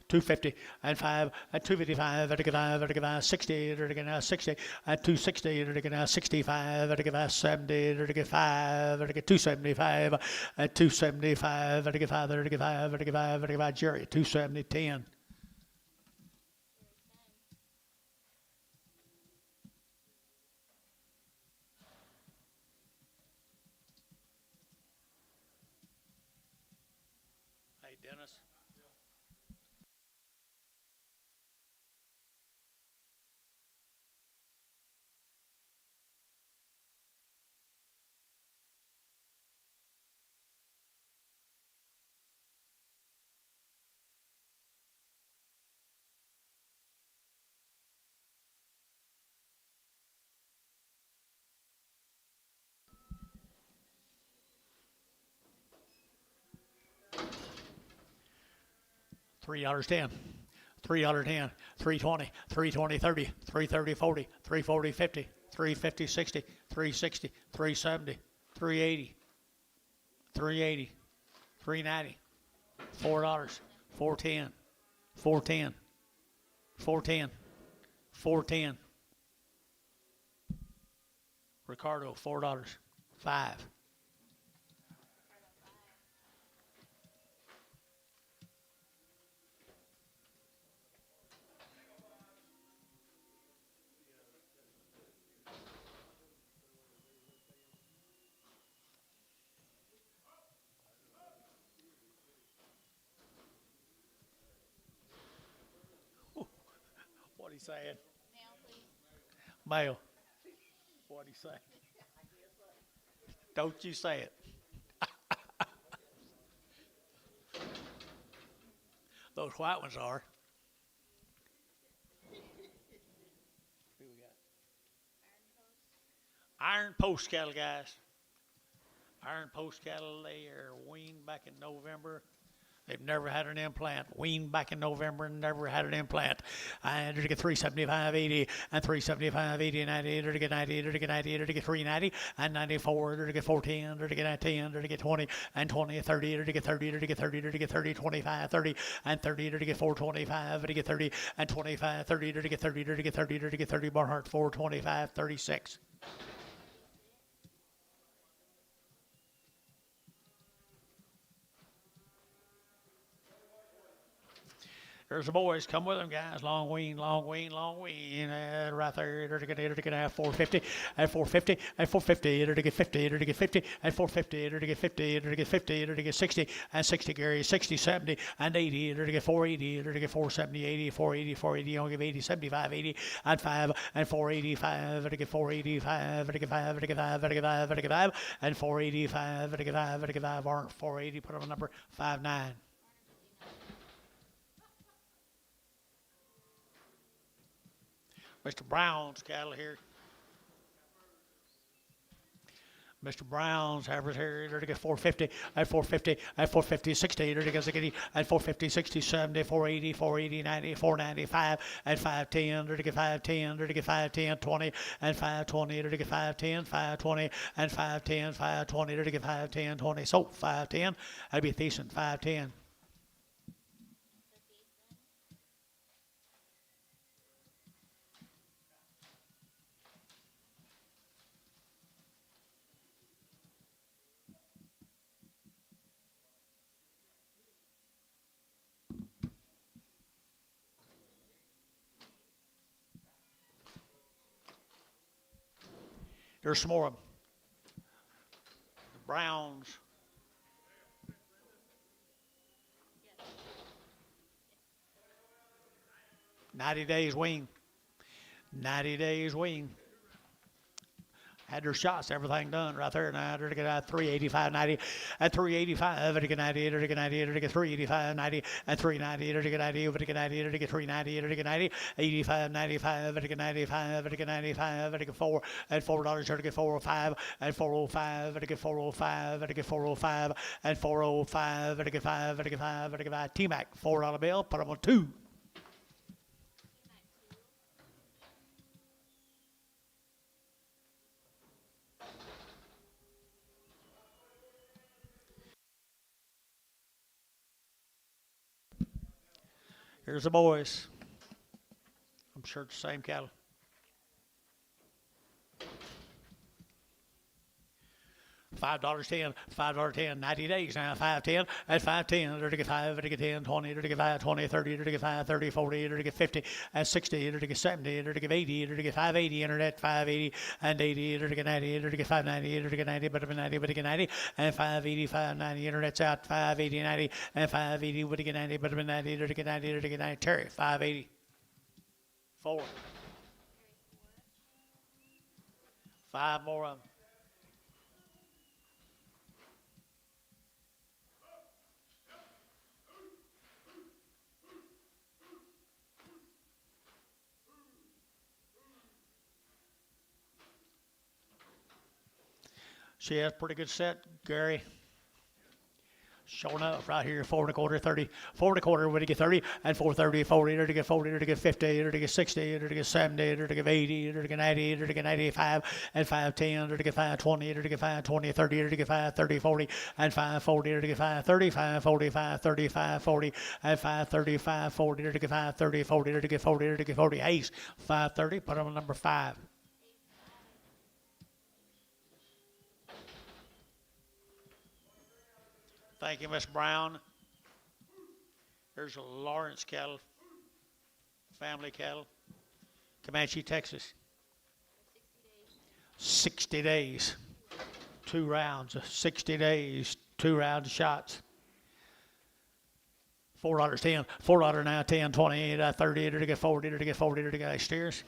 250 and 5 and 255 and 5 and 5 60 and 60 and 260 and 65 and 70 and 5 and 275 and 275 and 5 and 5 and 5 and 5 Jerry 270 10. Hey Dennis. $3.10, $3.10, 320, 320, 30, 330, 40, 340, 50, 350, 60, 360, 370, 380, 380, 390, $4, 410, 410, 410, 410. Ricardo, $4, 5. What he saying? Mail, please. Mail. What he say? Don't you say it. Those white ones are. Who we got? Iron Post cattle, guys. Iron Post cattle, they are weaned back in November. They've never had an implant. Weaned back in November and never had an implant. And to get 375.80 and 375.80 and 98 or to get 98 or to get 98 or to get 390 and 94 or to get 410 or to get 10 or to get 20 and 20 30 or to get 30 or to get 30 or to get 30 25 30 and 30 or to get 425 or to get 30 and 25 30 or to get 30 or to get 30 or to get 30 Barnhart 425 36. There's the boys. Come with them, guys. Long wean, long wean, long wean. Right there. To get 450 and 450 and 450. To get 50. To get 50 and 450. To get 50. To get 50. To get 60 and 60. Gary 60, 70 and 80. To get 480. To get 470, 80, 480, 480. Don't give 80, 75, 80 and 5 and 485. To get 485. To get 5. To get 5. To get 5. To get 5 and 485. To get 5. To get 5. Aren't 480. Put on a number 59. Mr. Brown's cattle here. Mr. Brown's average here to get 450 at 450 at 450 60 to get 60 at 450 60 70 480 480 90 495 at 510 to get 510 to get 510 20 and 520 to get 510 520 and 510 520 to get 510 20 so 510 that'd be decent 510. There's some more of them. The Browns. Yes. 90 days wean. 90 days wean. Had their shots, everything done right there. Now they're to get 385, 90, at 385, to get 98, to get 98, to get 385, 90, at 390, to get 90, to get 90, to get 390, to get 90, 85, 95, to get 95, to get 95, to get 4, at $4, to get 405, at 405, to get 405, to get 405, at 405, to get 5, to get 5, to get 5. T-Mac, $4 bill, put them on 2. Here's the boys. I'm sure it's the same cattle. $5.10, $5.10, 90 days now, 5.10, at 5.10, to get 5, to get 10, 20, to get 5, 20, 30, to get 5, 30, 40, to get 50, at 60, to get 70, to get 80, to get 580, internet 580, and 80, to get 90, to get 590, to get 90, but 90, but to get 90, and 580, 590, internet's out, 580, 90, and 580, but to get 90, but 90, to get 90, to get 90, Terry, 580, 4, 5 more of them. She has a pretty good set, Gary. Showing up right here, 4.25, 30, 4.25, when to get 30, and 4.30, 40, to get 40, to get 50, to get 60, to get 70, to get 80, to get 90, to get 95, and 5.10, to get 5.20, to get 5.20, 30, to get 5.30, 40, and 5.40, to get 5.30, 5.40, 5.30, 5.40, and 5.30, 5.40, to get 5.30, 40, to get 40, to get 40, ace, 5.30, put them on number 5. Thank you, Miss Brown. Here's a Lawrence cattle, family cattle, Comanche, Texas. 60 days, 2 rounds, 60 days, 2 rounds of shots. $4.10, $4 now, 10, 20, 30, to get 40, to get 40, to get steers.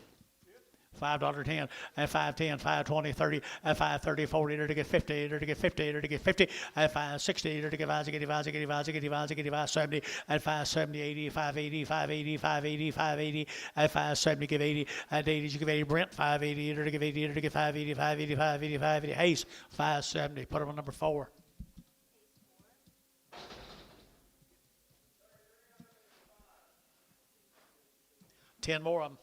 $5.10, and 5.10, 5.20, 30, and 5.30, 40, to get 50, to get 50, to get 50, and 5.60, to get 5.70, and 5.70, 80, 5.80, 5.80, 5.80, 5.80, and 5.70, give 80, and 80, you give 80, Brent, 5.80, to give 80, to get 5.80, 5.80, 5.80, 5.80, Ace, 5.70, put them on number 4. $10 more of them.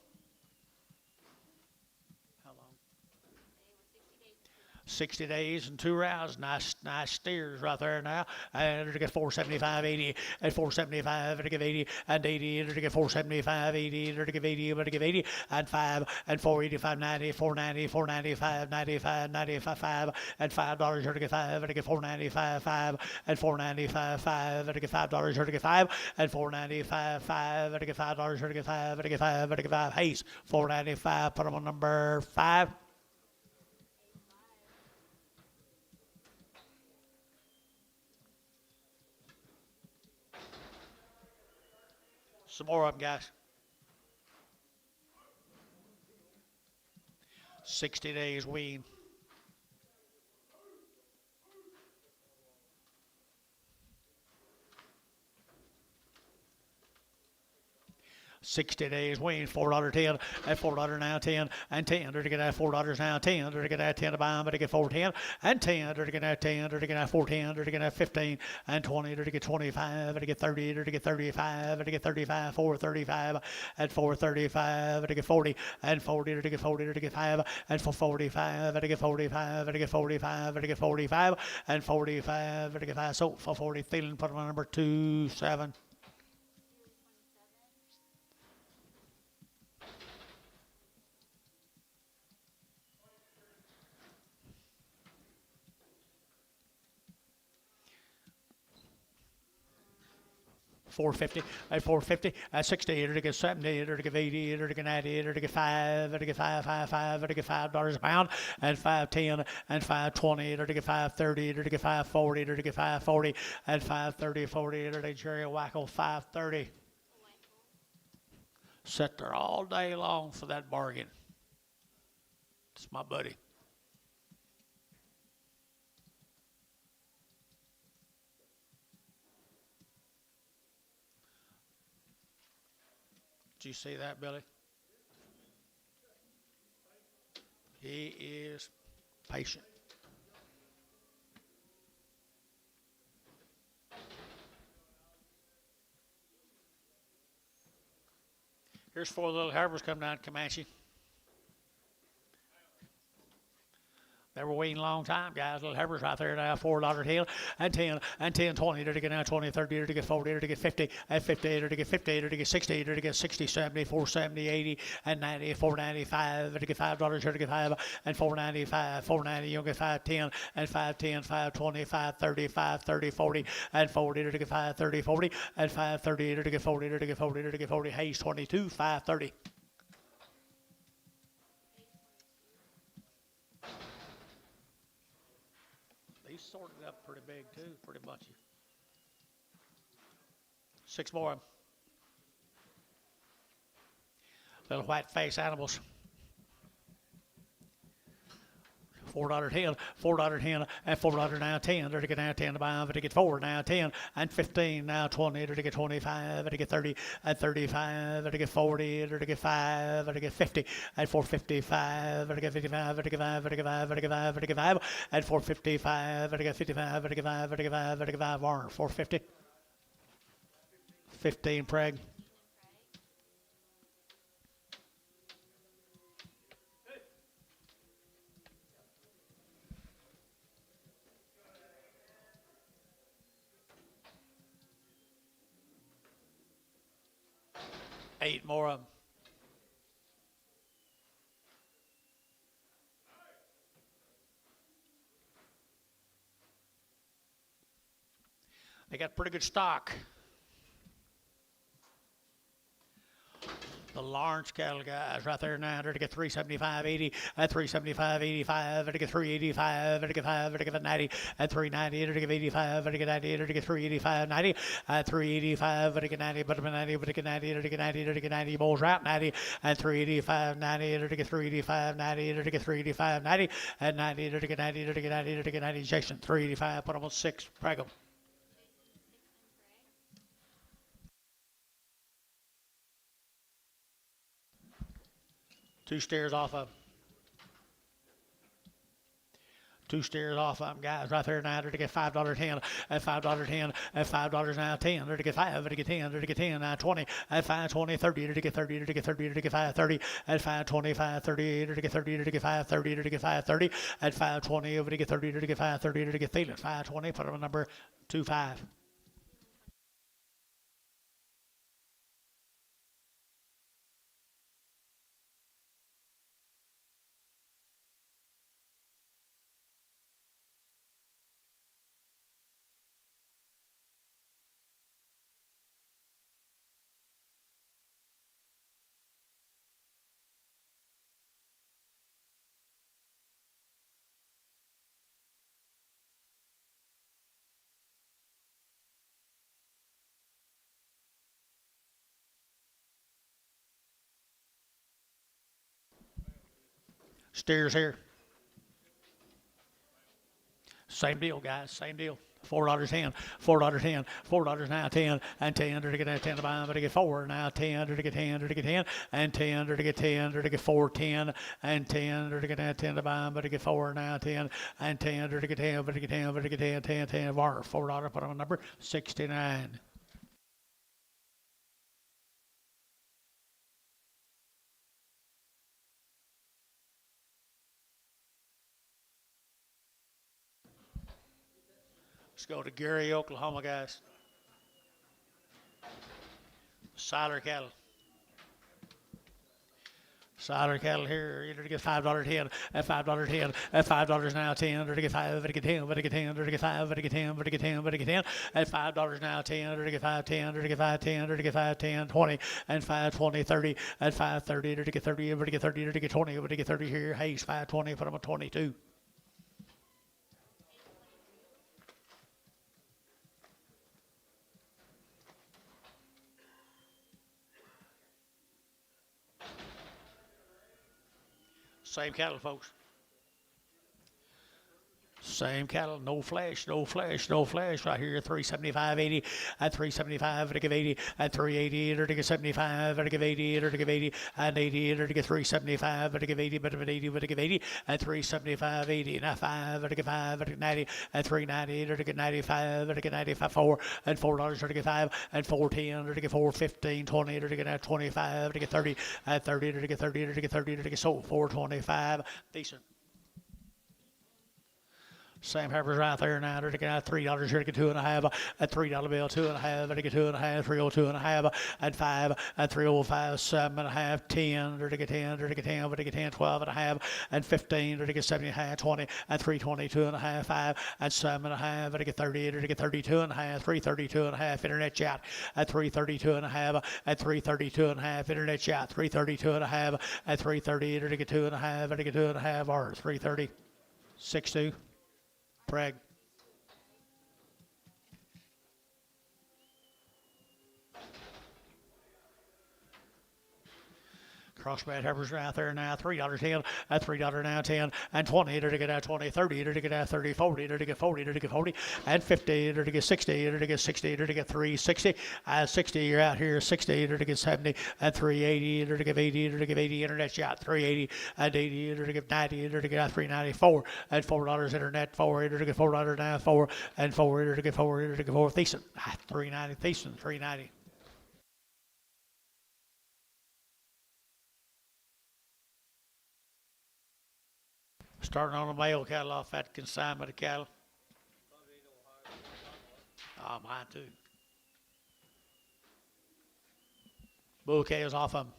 60 days and 2 rounds. Nice steers right there now. And to get 475, 80, and 475, to give 80, and 80, to get 475, 80, to give 80, but to give 80, and 5, and 485, 90, 490, 495, 95, 95, 5, and $5, to get 5, to get 495, 5, and 495, 5, to get $5, to get 5, and 495, 5, to get $5, to get 5, to get 5, to get 5, Hayes, 495, put them on number 5. Some more of them, guys. 60 days wean. 60 days wean, $4.10, and $4 now, 10, and 10, to get that $4 now, 10, to get that 10 to buy them, to get 4.10, and 10, to get that 10, to get that 4.10, to get that 15, and 20, to get 25, to get 30, to get 35, to get 35, 4.35, and 4.35, to get 40, and 40, to get 40, to get 5, and for 45, to get 45, to get 45, to get 45, and 45, to get 5, so for 40, feeling, put them on number 2, 7. $4.50, at $4.50, at $60, to get $70, to get $80, to get $90, to get $5, to get $5.55, to get $5 a pound, and $5.10, and $5.20, to get $5.30, to get $5.40, to get $5.40, and $5.30, 40, to get Jerry Wackel, $5.30. Sat there all day long for that bargain. It's my buddy. Did you see that, Billy? He is patient. Here's 4 little heifers come down Comanche. They were waiting a long time, guys. Little heifers right there now, $4 10 and 10 and 10, 20 to get now 20, 30 to get 40 to get 50 and 50 to get 50 to get 60 to get 60, 70, 470, 80 and 90, 495 to get $5 to get 5 and 495, 490 you'll get 510 and 510, 520, 530, 530, 40 and 40 to get 530, 40 and 530 to get 40 to get 40 to get 40. Hayes 22, 530. These sorted up pretty big too, pretty bunchy. 6 more of them. Little white face animals. $4 10, $4 10, and $4 now 10. To get now 10 to buy, to get 4 now 10 and 15 now 20 to get 25 to get 30 and 35 to get 40 to get 5 to get 50 and 455 to get 55 to get 5 to get 5 to get 5 to get 5 and 455 to get 55 to get 5 to get 5 to get 5 Warner 450. 15 preg. 8 more of them. They got pretty good stock. The Lawrence cattle guys right there now to get 375, 80, at 375, 85, to get 385, to get 5, to get 90, at 390, to get 85, to get 90, to get 385, 90, at 385, to get 90, but 90, to get 90, to get 90, to get 90, bulls out 90, at 385, 90, to get 385, 90, to get 385, 90, at 90, to get 90, to get 90, to get 90, Jason 385, put them on 6, preg 'em. Two steers off of 2 steers off of them, guys, right there now to get $5 10, at $5 10, at $5 now 10, to get 5, to get 10, to get 10, now 20, at 5, 20, 30, to get 30, to get 30, to get 5, 30, at 5, 25, 30, to get 30, to get 5, 30, to get 5, 30, at 5, 20, over to get 30, to get 5, 30, to get Thielen, 5, 20, put them on number 25. Steers here. Same deal, guys. Same deal. $4 10, $4 10, $4 now 10, and 10 to get 10 to buy, but to get 4 now 10 to get 10 to get 10, and 10 to get 10 to get 4 10, and 10 to get 10 to buy, but to get 4 now 10, and 10 to get 10, but to get 10, but to get 10, 10, 10, $4, put on number 69. Let's go to Gary, Oklahoma, guys. Cider cattle. Cider cattle here, you to get $5 10, at $5 10, at $5 now 10, to get 5, to get 10, to get 10, to get 5, to get 10, to get 10, to get 10, at $5 now 10, to get 5 10, to get 5 10, to get 5 10, 20, and 5 20 30, at 5 30, to get 30, to get 30, to get 20, to get 30 here. Hayes 5 20, put them on 22. Same cattle, folks. Same cattle, no flash, no flash, no flash. Right here, 375, 80, at 375, to give 80, at 380, to get 75, to give 80, to give 80, and 80, to get 375, to give 80, but 80, to give 80, at 375, 80, now 5, to get 5, to get 90, at 390, to get 95, to get 95, 4, and $4 to get 5, and 410, to get 4, 15, 20, to get 25, to get 30, at 30, to get 30, to get 30, to get sold, 425, decent. Same peppers right there now. They're getting $3. Here to get 2.5. A $3 bill, 2.5. They get 2.5. 302.5. And 5. And 305. 7.5. 10. They're to get 10. They're to get 10. But they get 10. 12.5. And 15. They're to get 70.5. 20. And 322.5. 5. And 7.5. They get 30. They're to get 32.5. 332.5. Internet chat at 332.5. At 332.5. Internet chat 332.5. At 330. They're to get 2.5. They get 2.5. Or 330. 62. Preg. Crossbred heifers are out there now. $3.10 at $3 now 10 and 20. They're to get out 20, 30. They're to get out 30, 40. They're to get 40. They're to get 40 and 50. They're to get 60. They're to get 60. They're to get 360. 60. You're out here 60. They're to get 70 and 380. They're to give 80. They're to give 80. Internet shot 380 and 80. They're to give 90. They're to get out 394 and $4 internet 4. They're to get $4 now 4 and 4. They're to get 4. They're to get 4. Thiessen 390. Thiessen 390. Starting on the male cattle off that consignment of cattle. Oh, mine too. Bull calves off of them.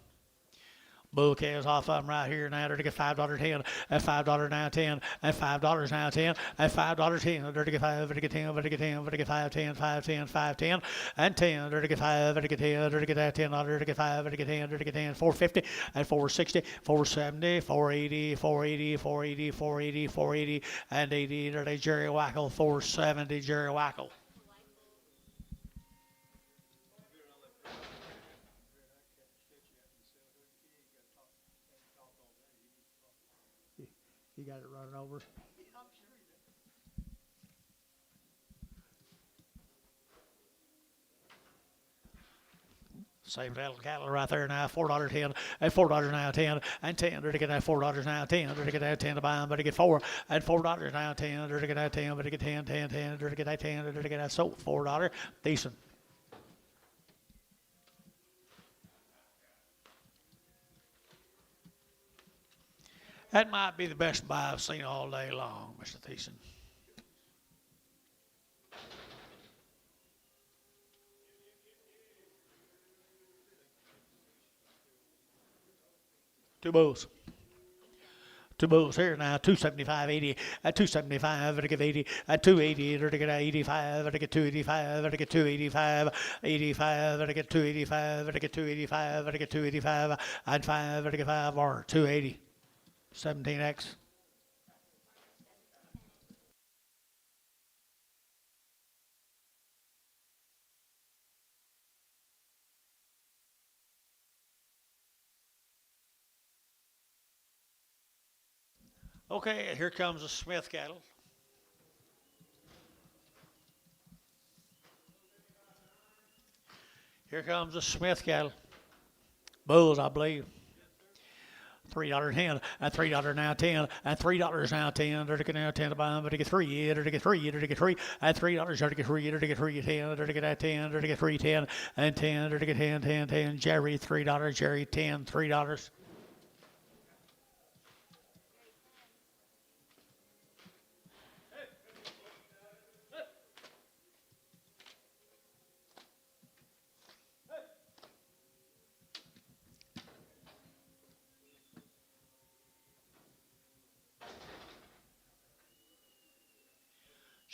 Bull calves off of them right here now. They're to get $5.10 and $5 now 10 and $5 now 10 and $5 10. They're to get 5. They're to get 10. They're to get 10. They're to get 5 10 5 10 5 10 and 10. They're to get 5. They're to get 10. They're to get that $10. They're to get 5. They're to get 10. They're to get 10. 450 and 460 470 480 480 480 480 480 and 80. They're to Jerry Wackel 470 Jerry Wackel. You got it running over. Same cattle right there now. $4.10 and $4 now 10 and 10. They're to get that $4 now 10. They're to get that 10 to buy them, but to get 4 and $4 now 10. They're to get that 10, but to get 10 10 10. They're to get that 10. They're to get that soap $4. Decent. That might be the best buy I've seen all day long, Mr. Thiessen. Two bulls. Two bulls here now, 275.80 at 275, to give 80 at 280, to get 85, to get 285, to get 285, 85, to get 285, to get 285, to get 285, and 5, to get 5 or 280. 17X. Okay, here comes the Smith cattle. Here comes the Smith cattle. Bulls, I believe. $3.10 and $3 now 10 and $3 now 10. They're to get now 10 to buy them, but to get 3. They're to get 3. They're to get 3 and $3. They're to get 3. They're to get 3 10. They're to get that 10. They're to get 3 10 and 10. They're to get 10 10 10. Jerry $3. Jerry 10 $3.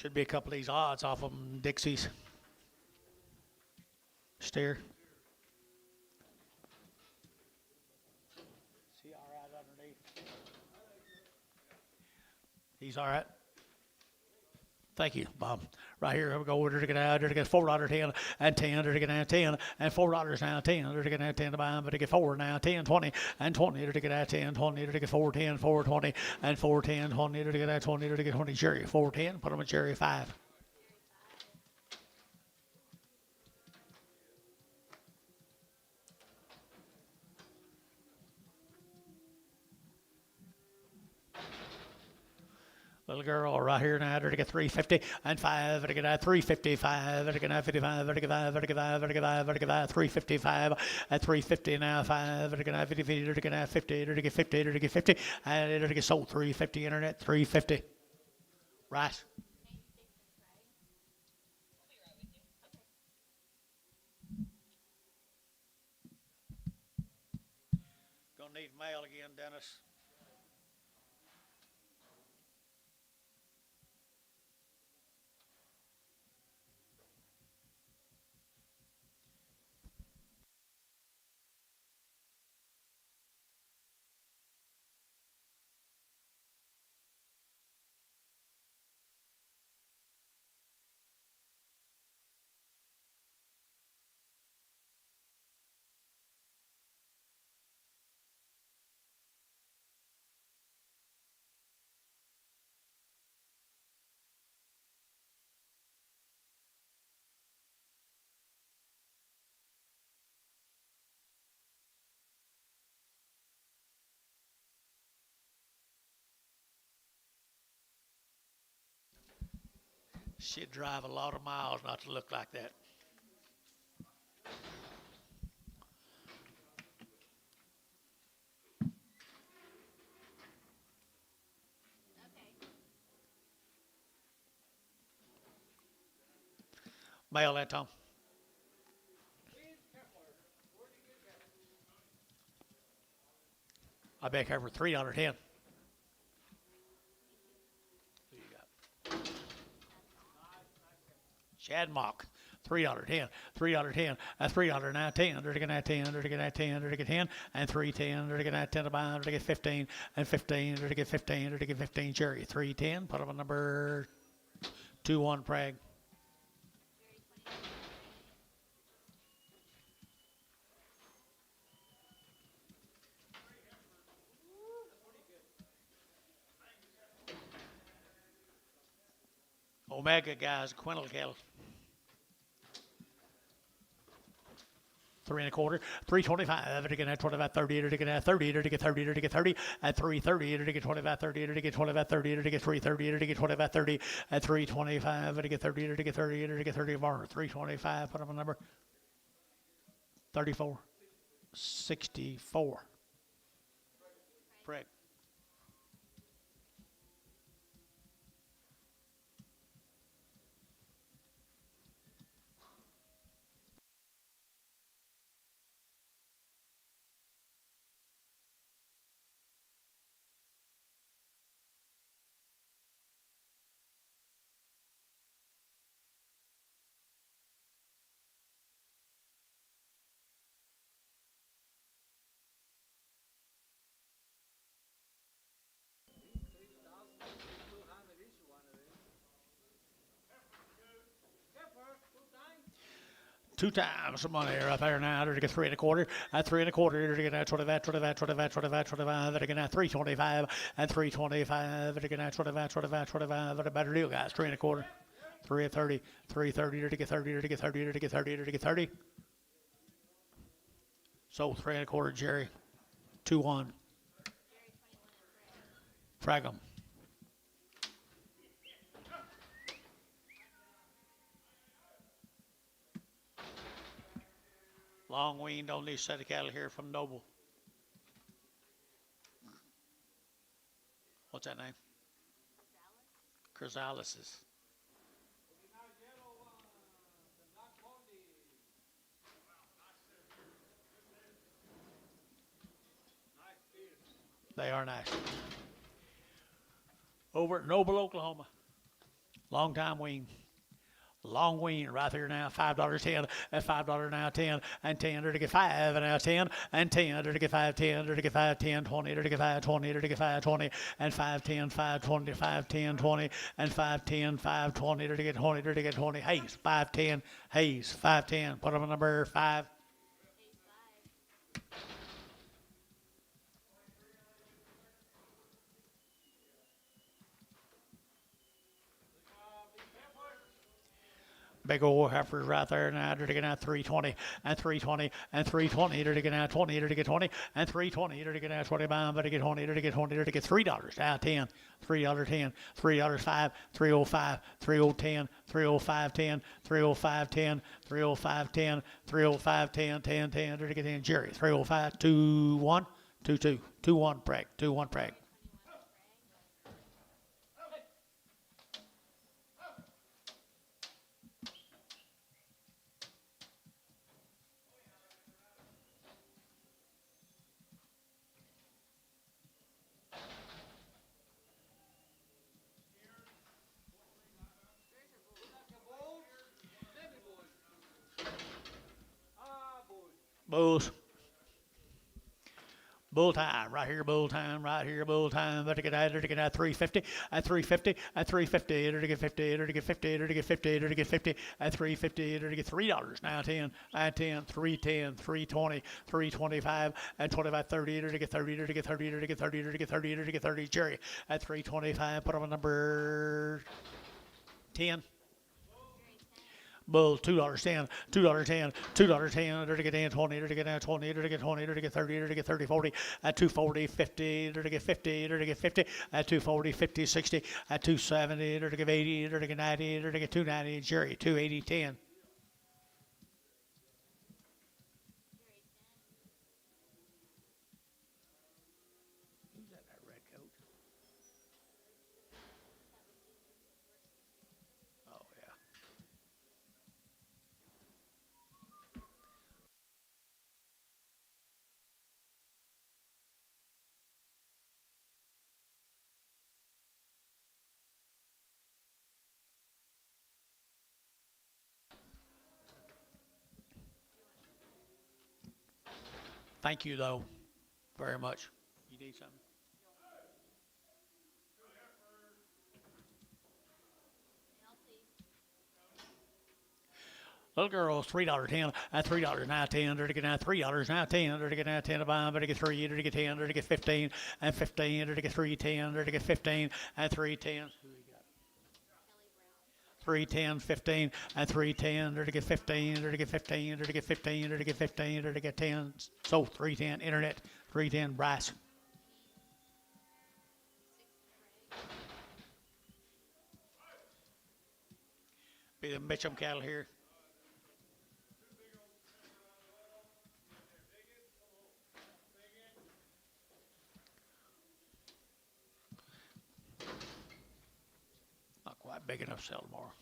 Should be a couple of these odds off of them, Dixie's. Steer. Is he all right underneath? He's all right. Thank you, Bob. Right here, we go order to get out, to get $4.10 and 10, to get out 10 and $4 now 10, to get out 10 to buy them, but to get 4 now 10, 20 and 20, to get out 10, 20, to get 4 10, 4 20 and 4 10, 20, to get out 20, to get 20. Jerry 4 10, put them at Jerry 5. Little girl right here now, to get 350 and 5, to get out 355, to get out 55, to get 5, to get 5, to get 5, to get out 355 at 350 now 5, to get out 50, to get out 50, to get 50, to get 50, and to get sold 350 internet 350. Rice. Gonna need mail again, Dennis. She'd drive a lot of miles not to look like that. Mail that, Tom. I bet her for $3.10. Who you got? Chad Mock. $3.10, $3.10, $3.10, under to get that 10, under to get that 10, under to get 10, and 3.10, under to get that 10 to buy, under to get 15, and 15, under to get 15, under to get 15, Jerry, 3.10, put up a number 2-1 Prague. Omega guys, quintal cattle. 3 1/4, 3.25, to get at 25, 30, to get at 30, to get 30, to get 30, at 3.30, to get 25, 30, to get 25, 30, to get 3.30, to get 25, 30, at 3.25, to get 30, to get 30, to get 30 more, 3.25, put up a number 34, 64. Prick. Two times the money right there now. To get 3 1/4, at 3 1/4, to get at 25, 25, 25, 25, 25, to get at 3.25, and 3.25, to get at 25, 25, 25, what a better deal, guys. 3 1/4, 3.30, 3.30, to get 30, to get 30, to get 30, to get 30. So 3 1/4, Jerry. 2-1. Frag 'em. Long weaned on this set of cattle here from Noble. What's that name? Chrysalis's. They are nice. Over at Noble, Oklahoma. Long time wean. Long wean right there now, $5.10, at $5 now 10, and 10 to get 5, and now 10, and 10 to get 5, 10 to get 5, 10, 20 to get 5, 20 to get 5, 20, and 5, 10, 5, 20, 5, 10, 20, and 5, 10, 5, 20 to get 20 to get 20. Hayes, 5, 10, Hayes, 5, 10. Put up a number 5. Big old heifers right there now. They're getting out 320 and 320 and 320. They're getting out 20. They're getting 20 and 320. They're getting out 20. But they get 20. They're getting 20. They're getting $3 out 10. $3.10. $3.05. 305. 305. 305.10. 305.10. 305.10. 305.10. 10. 10. They're getting Jerry. 305. 2-1. 2-2. 2-1 Prague. 2-1 Prague. Bulls. Bull time, right here, bull time, right here, bull time. Better get at 350, at 350, at 350, enter to get 50, enter to get 50, enter to get 50, enter to get 50, at 350, enter to get $3. Now 10, at 10, 310, 320, 325, at 25, 30, enter to get 30, enter to get 30, enter to get 30, enter to get 30, enter to get 30. Jerry at 325, put on number 10. Bull $2.10, $2.10, $2.10, enter to get in 20, enter to get down 20, enter to get 20, enter to get 30, enter to get 30, 40, at 240, 50, enter to get 50, enter to get 50, at 240, 50, 60, at 270, enter to get 80, enter to get 90, enter to get 290, Jerry 280, 10. Who's that red coat? Oh, yeah. Thank you, though, very much. You need something? Little girls, $3.10, at $3 now 10, enter to get now $3 now 10, enter to get now 10 to buy, enter to get 3, enter to get 10, enter to get 15, and 15, enter to get 310, enter to get 15, and 310. 310, 15, and 310, enter to get 15, enter to get 15, enter to get 15, enter to get 15, enter to get 10. So 310, internet, 310, Bryce. Be the Mitchum cattle here. Not quite big enough to sell tomorrow.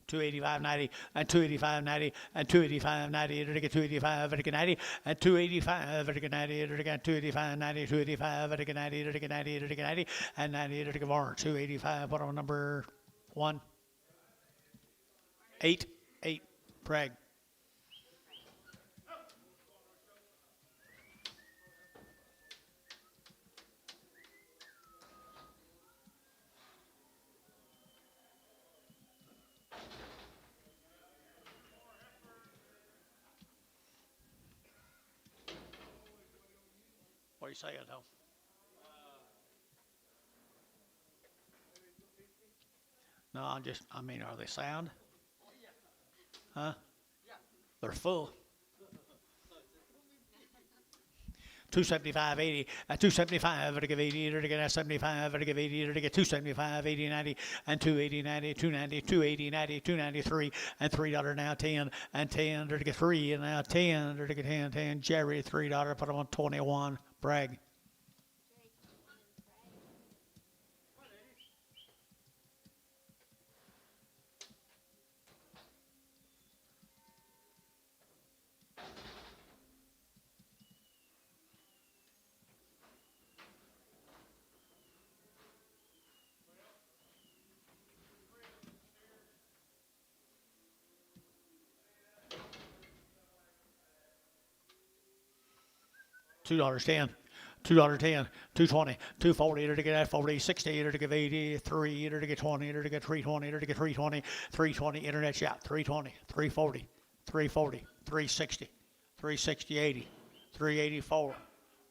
285.90 and 285.90 and 285.90, enter to get 285, enter to get 90 and 285, enter to get 90, enter to get 285.90, 285, enter to get 90, enter to get 90, enter to get 90, and 90, enter to get Warren. 285. What on number 1? 8, Prague. What are you saying, though? No, I mean, are they sound? Huh? They're full. 275.80 at 275, to give 80, to get 75, to give 80, to get 275, 80, 90, and 280, 90, 290, 280, 90, 293, and $3 now 10, and 10, to get 3, and now 10, to get 10, 10, Jerry, $3, put them on 21, Bragg. $2.10, $2.10, 220, 240, to get 40, 60, to give 80, 3, to get 20, to get 320, to get 320, 320, internet shop, 320, 340, 340, 360, 360, 80, 384,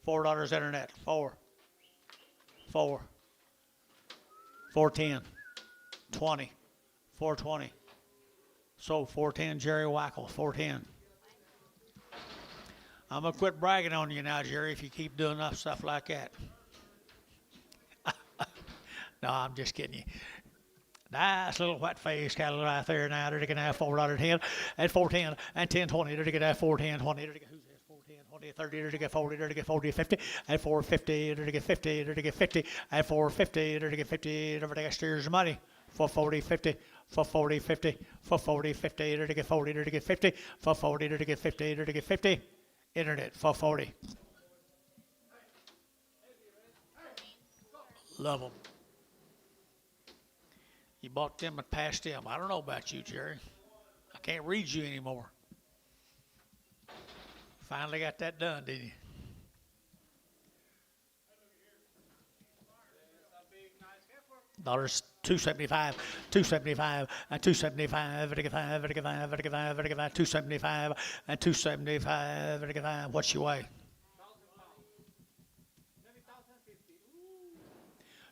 $4 internet, 4, 410, 20, 420. So 410, Jerry Wackel, 410. I'm going to quit bragging on you now, Jerry, if you keep doing enough stuff like that. No, I'm just kidding you. Nice little white face cattle right there now. They're going to have $4.10 and 410 and 1020. They're going to have 410, 20. Who's this? 410, 20, 30. They're going to get 40. They're going to get 40, 50 and 450. They're going to get 50. They're going to get 50 and 450. They're going to get 50. They're going to steers the money for 40, 50. For 40, 50. For 40, 50. They're going to get 40. They're going to get 50. For 40. They're going to get 50. They're going to get 50. Internet for 40. Love them. You bought them and passed them. I don't know about you, Jerry. can't read you anymore. Finally got that done, didn't you? Dollars 275, 275, and 275, 275, and 275, What's your way?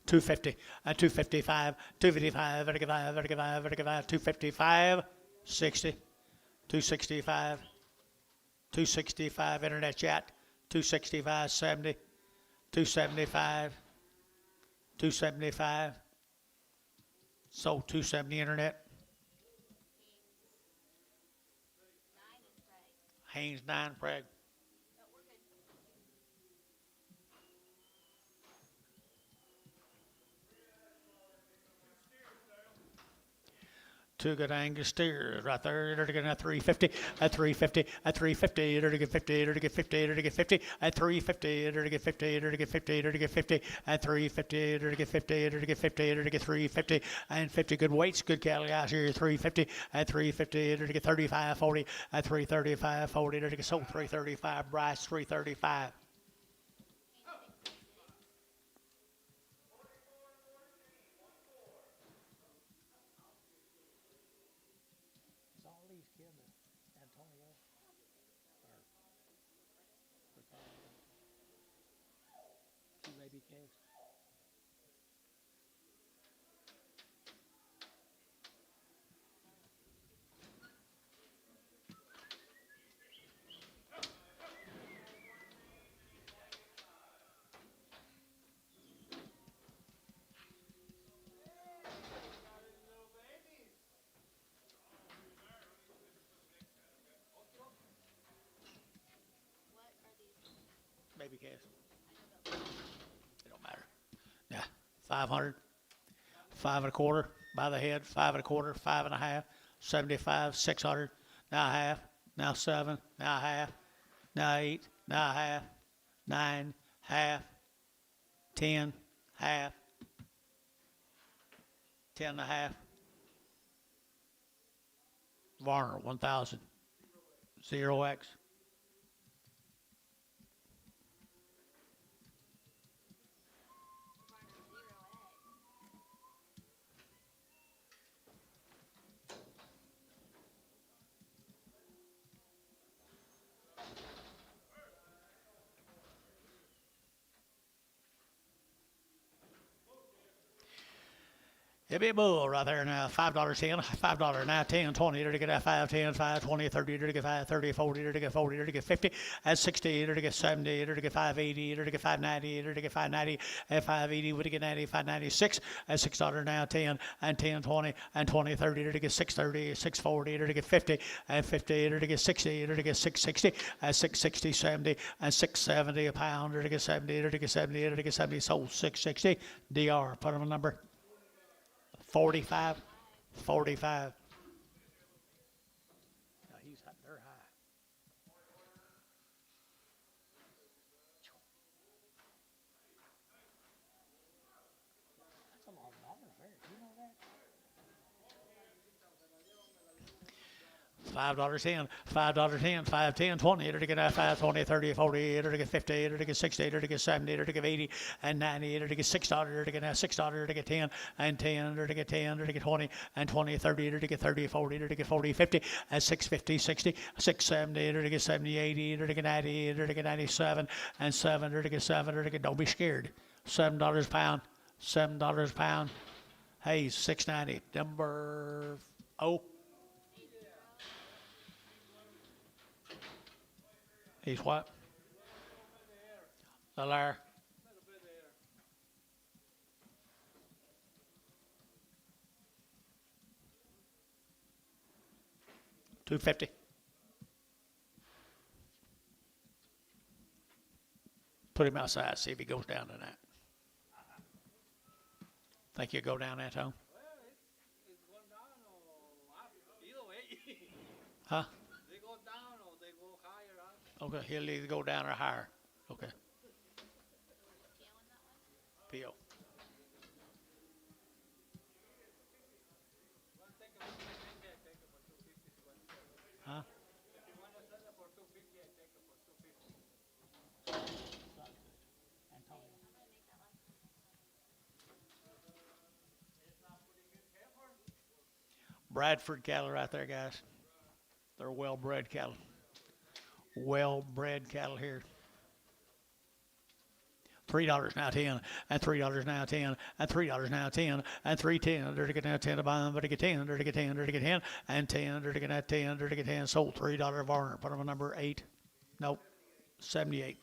250, and 255, 255, 255, 60, 265, 265, internet chat, 265, 70, 275, 275. Sold 270 internet. Haynes 9 Prague. Two good Angus steers right there. They're getting a 350, a 350, a 350. They're to get 50, they're to get 50, they're to get 50, a 350, they're to get 50, they're to get 50, they're to get 50, a 350, they're to get 50, they're to get 50, they're to get 350, and 50 good weights, good cattle guys here. 350, a 350, they're to get 35, 40, a 335, 40, they're to get sold 335. Bryce 335. All these kids, Antonio, two baby calves. Baby calves. It don't matter. Yeah, 500, 5 1/4 by the head, 5 1/4, 5 1/2, 75, 600, now a half, now 7, now a half, now 8, now a half, 9, half, 10, half, 10 and a half. Varner 1000, 0x. It'd be a bull right there now. $5 $5 now, 10, 20, to get 5, 10, 5, 20, 30, to get 5, 30, 40, to get 40, to get 50, at 60, to get 70, to get 580, to get 590, to get 590, at 580, to get 90, 596, at $6 now, 10, and 10, 20, and 20, 30, to get 630, 640, to get 50, and 50, to get 60, to get 660, at 660, 70, and 670 a pound, to get 70, to get 70, to get 70, sold 660. DR, put them a number. 45, 45. Now he's up there high. That's a lot of dollars there. Do you know that? $5 $5, 5, 10, 20, to get 5, 20, 30, 40, to get 50, to get 60, to get 70, to get 80, and 90, to get $6, to get $6, to get 10, and 10, to get 10, to get 20, and 20, 30, to get 30, 40, to get 40, 50, and 650, 60, 670, to get 70, 80, to get 90, to get 97, and 7, to get 7, to get, don't be scared. $7 a pound, $7 a pound. Hey, 690, number 0. He's what? The liar. $250. Put him outside, see if he goes down to that. Think he'll go down that home? It's going down or up, either way. Huh? They go down or they go higher up. Okay, he'll either go down or higher. Okay. PO. Bradford cattle right there, guys. They're well-bred cattle. Well-bred cattle here. $3 now 10, and $3 now 10, and $3 now 10, and $3.10. Dirty get now 10 to buy them, but to get 10, dirty get 10, dirty get 10, and 10, dirty get now 10, dirty get 10. Sold $3 Varner. Put them on number 8. Nope, 78. 78.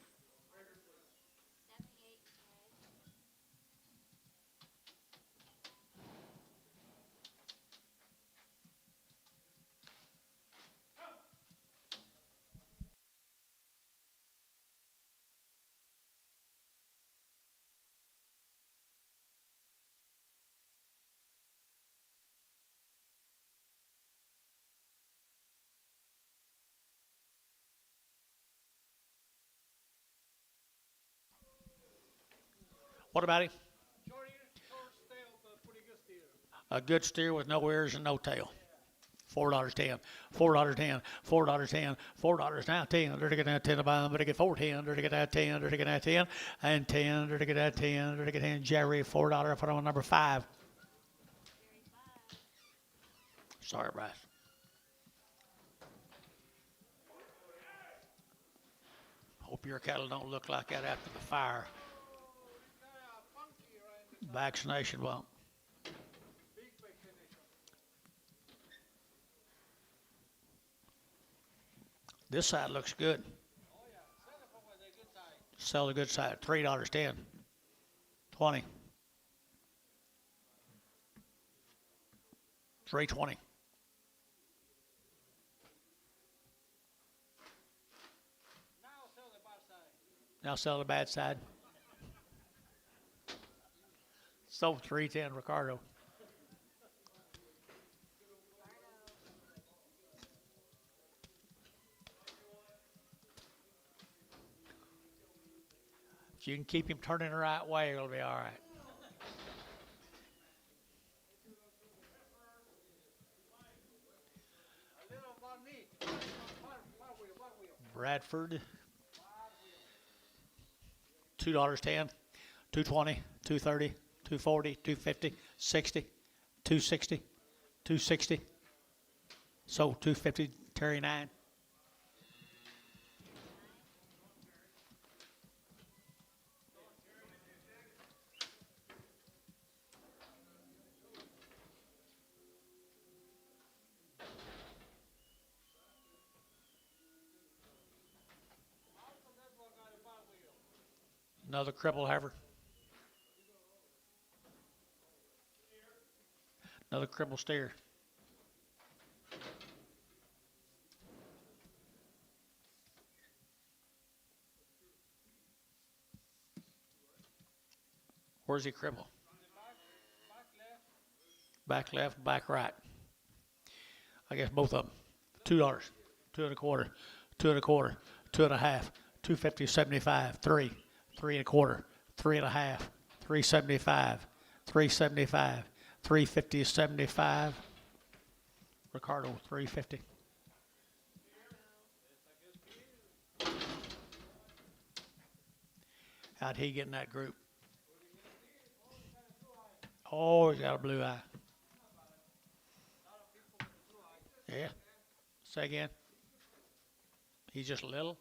What about him? Short tail, but pretty good steer. A good steer with no ears and no tail. $4.10, $4.10, $4.10, $4 now 10. Dirty get now 10 to buy them, but to get 4.10. Dirty get now 10, dirty get now 10, and 10, dirty get now 10, dirty get 10. Jerry, $4. Put them on number 5. Jerry 5. Sorry, Bryce. Hope your cattle don't look like that after the fire. Vaccination bump. This side looks good. Sell the good side. $3.10. 20. $3.20. Now sell the bad side. Sold $3.10, Ricardo. If you can keep him turning the right way, it'll be all right. Bradford. $2.10, $2.20, $2.30, $2.40, $2.50, $60, $2.60, $2.60. Sold $2.50, Terry 9. Another cripple heifer. Another cripple steer. Where's he cripple? Back left, back right. I guess both of them. $2, 2.25, 2.25, 2.5, 2.50, 75, 3, 3.25, 3.5, 3.75, 3.75, 3.50, 75. Ricardo, 3.50. How'd he get in that group? Oh, he's got a blue eye. Yeah. Say again. He's just little.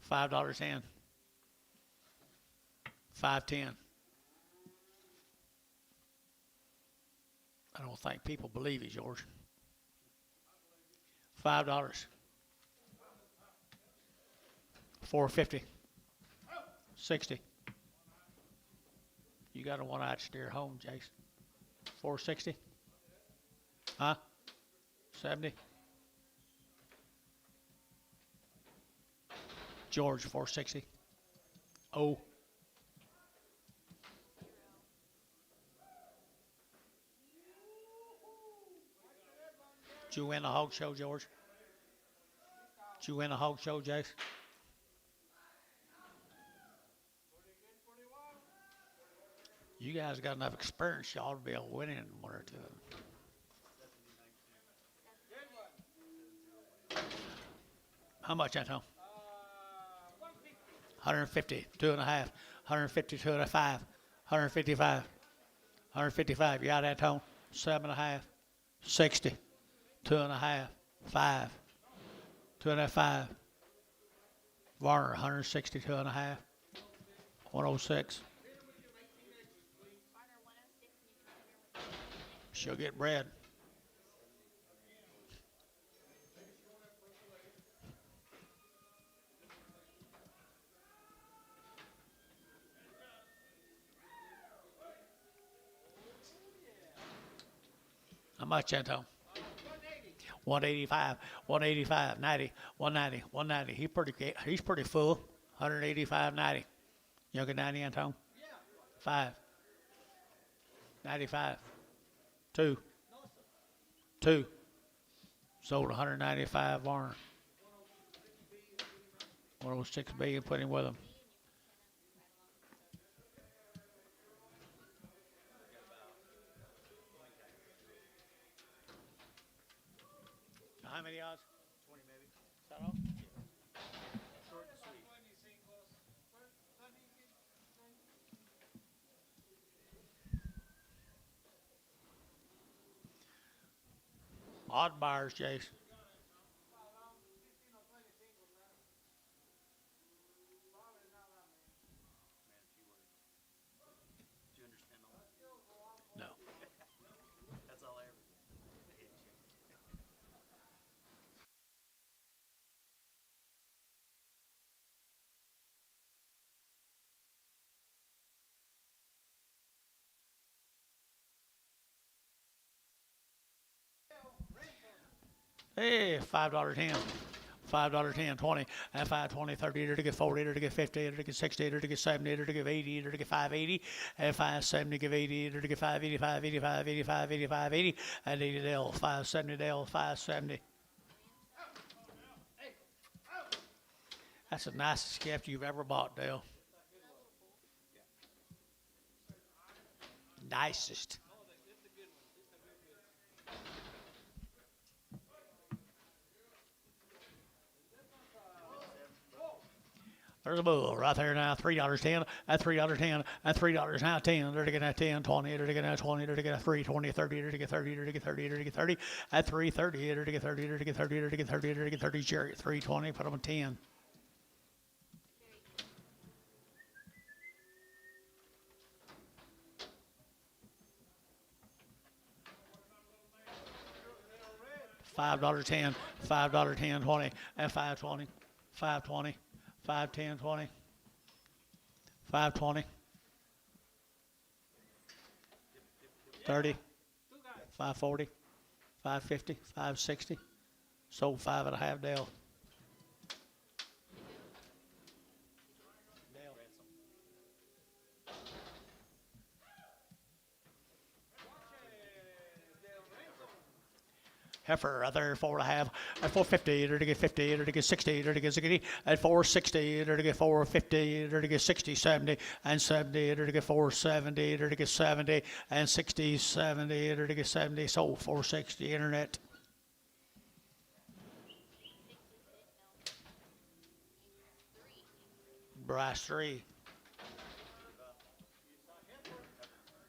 $5 in. 5.10. I don't think people believe he's yours. $5. 4.50. 60. You got a one-eyed steer home, Jason. 4.60. Huh? 70. George, 4.60. Oh. Did you win the hog show, George? Did you win the hog show, Jace? You guys got enough experience, y'all to be able to win in one or two of them. How much, Anton? 150, 2.5, 150, 2.5, 155, 155. You got that, Anton? 7.5, 60, 2.5, 5, 2.5, 5. Varner, 162 and a half, 106. Varner 106, and you come here with She'll get bred. How much, Anton? 185, 185, 90, 190, 190. He's pretty full. 185, 90. You get 90, Anton? 5. 95. 2. 2. Sold 195 Varner. 106B and put him with him. How many odds? 20 maybe. Is that all? Short and sweet. Odd buyers, Jace. Do you understand all that? No. That's all I ever did. Hey, $5.10. $5.10, 20, and 5.20, 30, to get 40, to get 50, to get 60, to get 70, to get 80, to get 5.80, and 5.70, give 80, to get 5.85, 85, 85, 85, 80, and 80 Dell, 5.70 Dell, 5.70. That's the nicest gift you've ever bought, Dale. Nicest. There's a bull right there now, $3.10, at $3.10, at $3 now, 10, they're to get at 10, 20, they're to get at 20, they're to get at 3, 20, 30, they're to get 30, they're to get 30, they're to get 30, at 3.30, they're to get 30, they're to get 30, they're to get 30, they're to get 30, Jerry, 3.20, put them on 10. $5.10, $5.10, 20, and 5.20, 5.20, 5.10, 20, 5.20, 30, 5.40, 5.50, 5.60. Sold 5.5 Dale. Heifer right there, 4.5, at 4.50, or to get 50, or to get 60, or to get 60, at 4.60, or to get 4.50, or to get 60, 70, and 70, or to get 4.70, or to get 70, and 60, 70, or to get 70, sold 4.60, internet. Brass 3.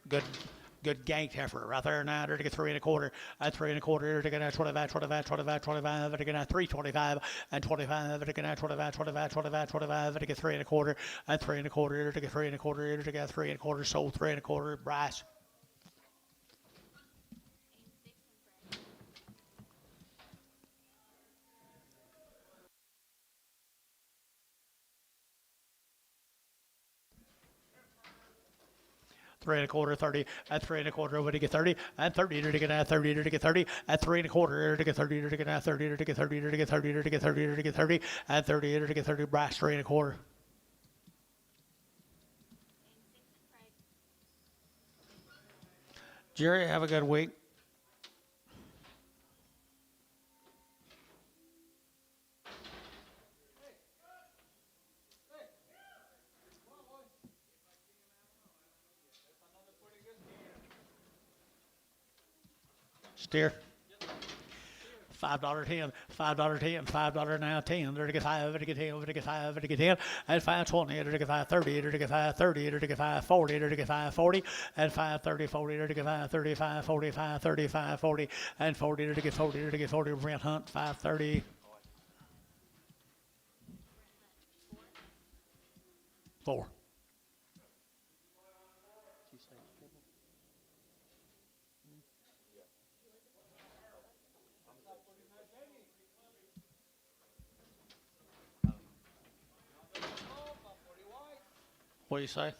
Good ganked heifer right there now. To get 3.25, at 3.25, to get 25, 25, 25, 25, to get 3.25, and 25, to get 25, 25, 25, 25, to get 3.25, and 3.25, to get 3.25, to get 3.25, sold 3.25, Bryce. Three and a quarter, 30, at 3.25, over to get 30, and 30 to get at 30 to get 30, at 3.25 to get 30 to get at 30 to get 30 to get 30 to get 30 to get 30, at 30 to get 30, Bryce 3.25. Jerry, have a good week. Steer. $5.10, $5.10, $5 now 10, there to get 5, there to get 10, there to get 5, there to get 10, and 5.20, there to get 5.30, there to get 5.30, there to get 5.40, there to get 5.40, and 5.30, 40, there to get 5.35, 45, 35, 40, and 40, there to get 40, there to get 40, Brent Hunt, 5.30. 4. What do you say?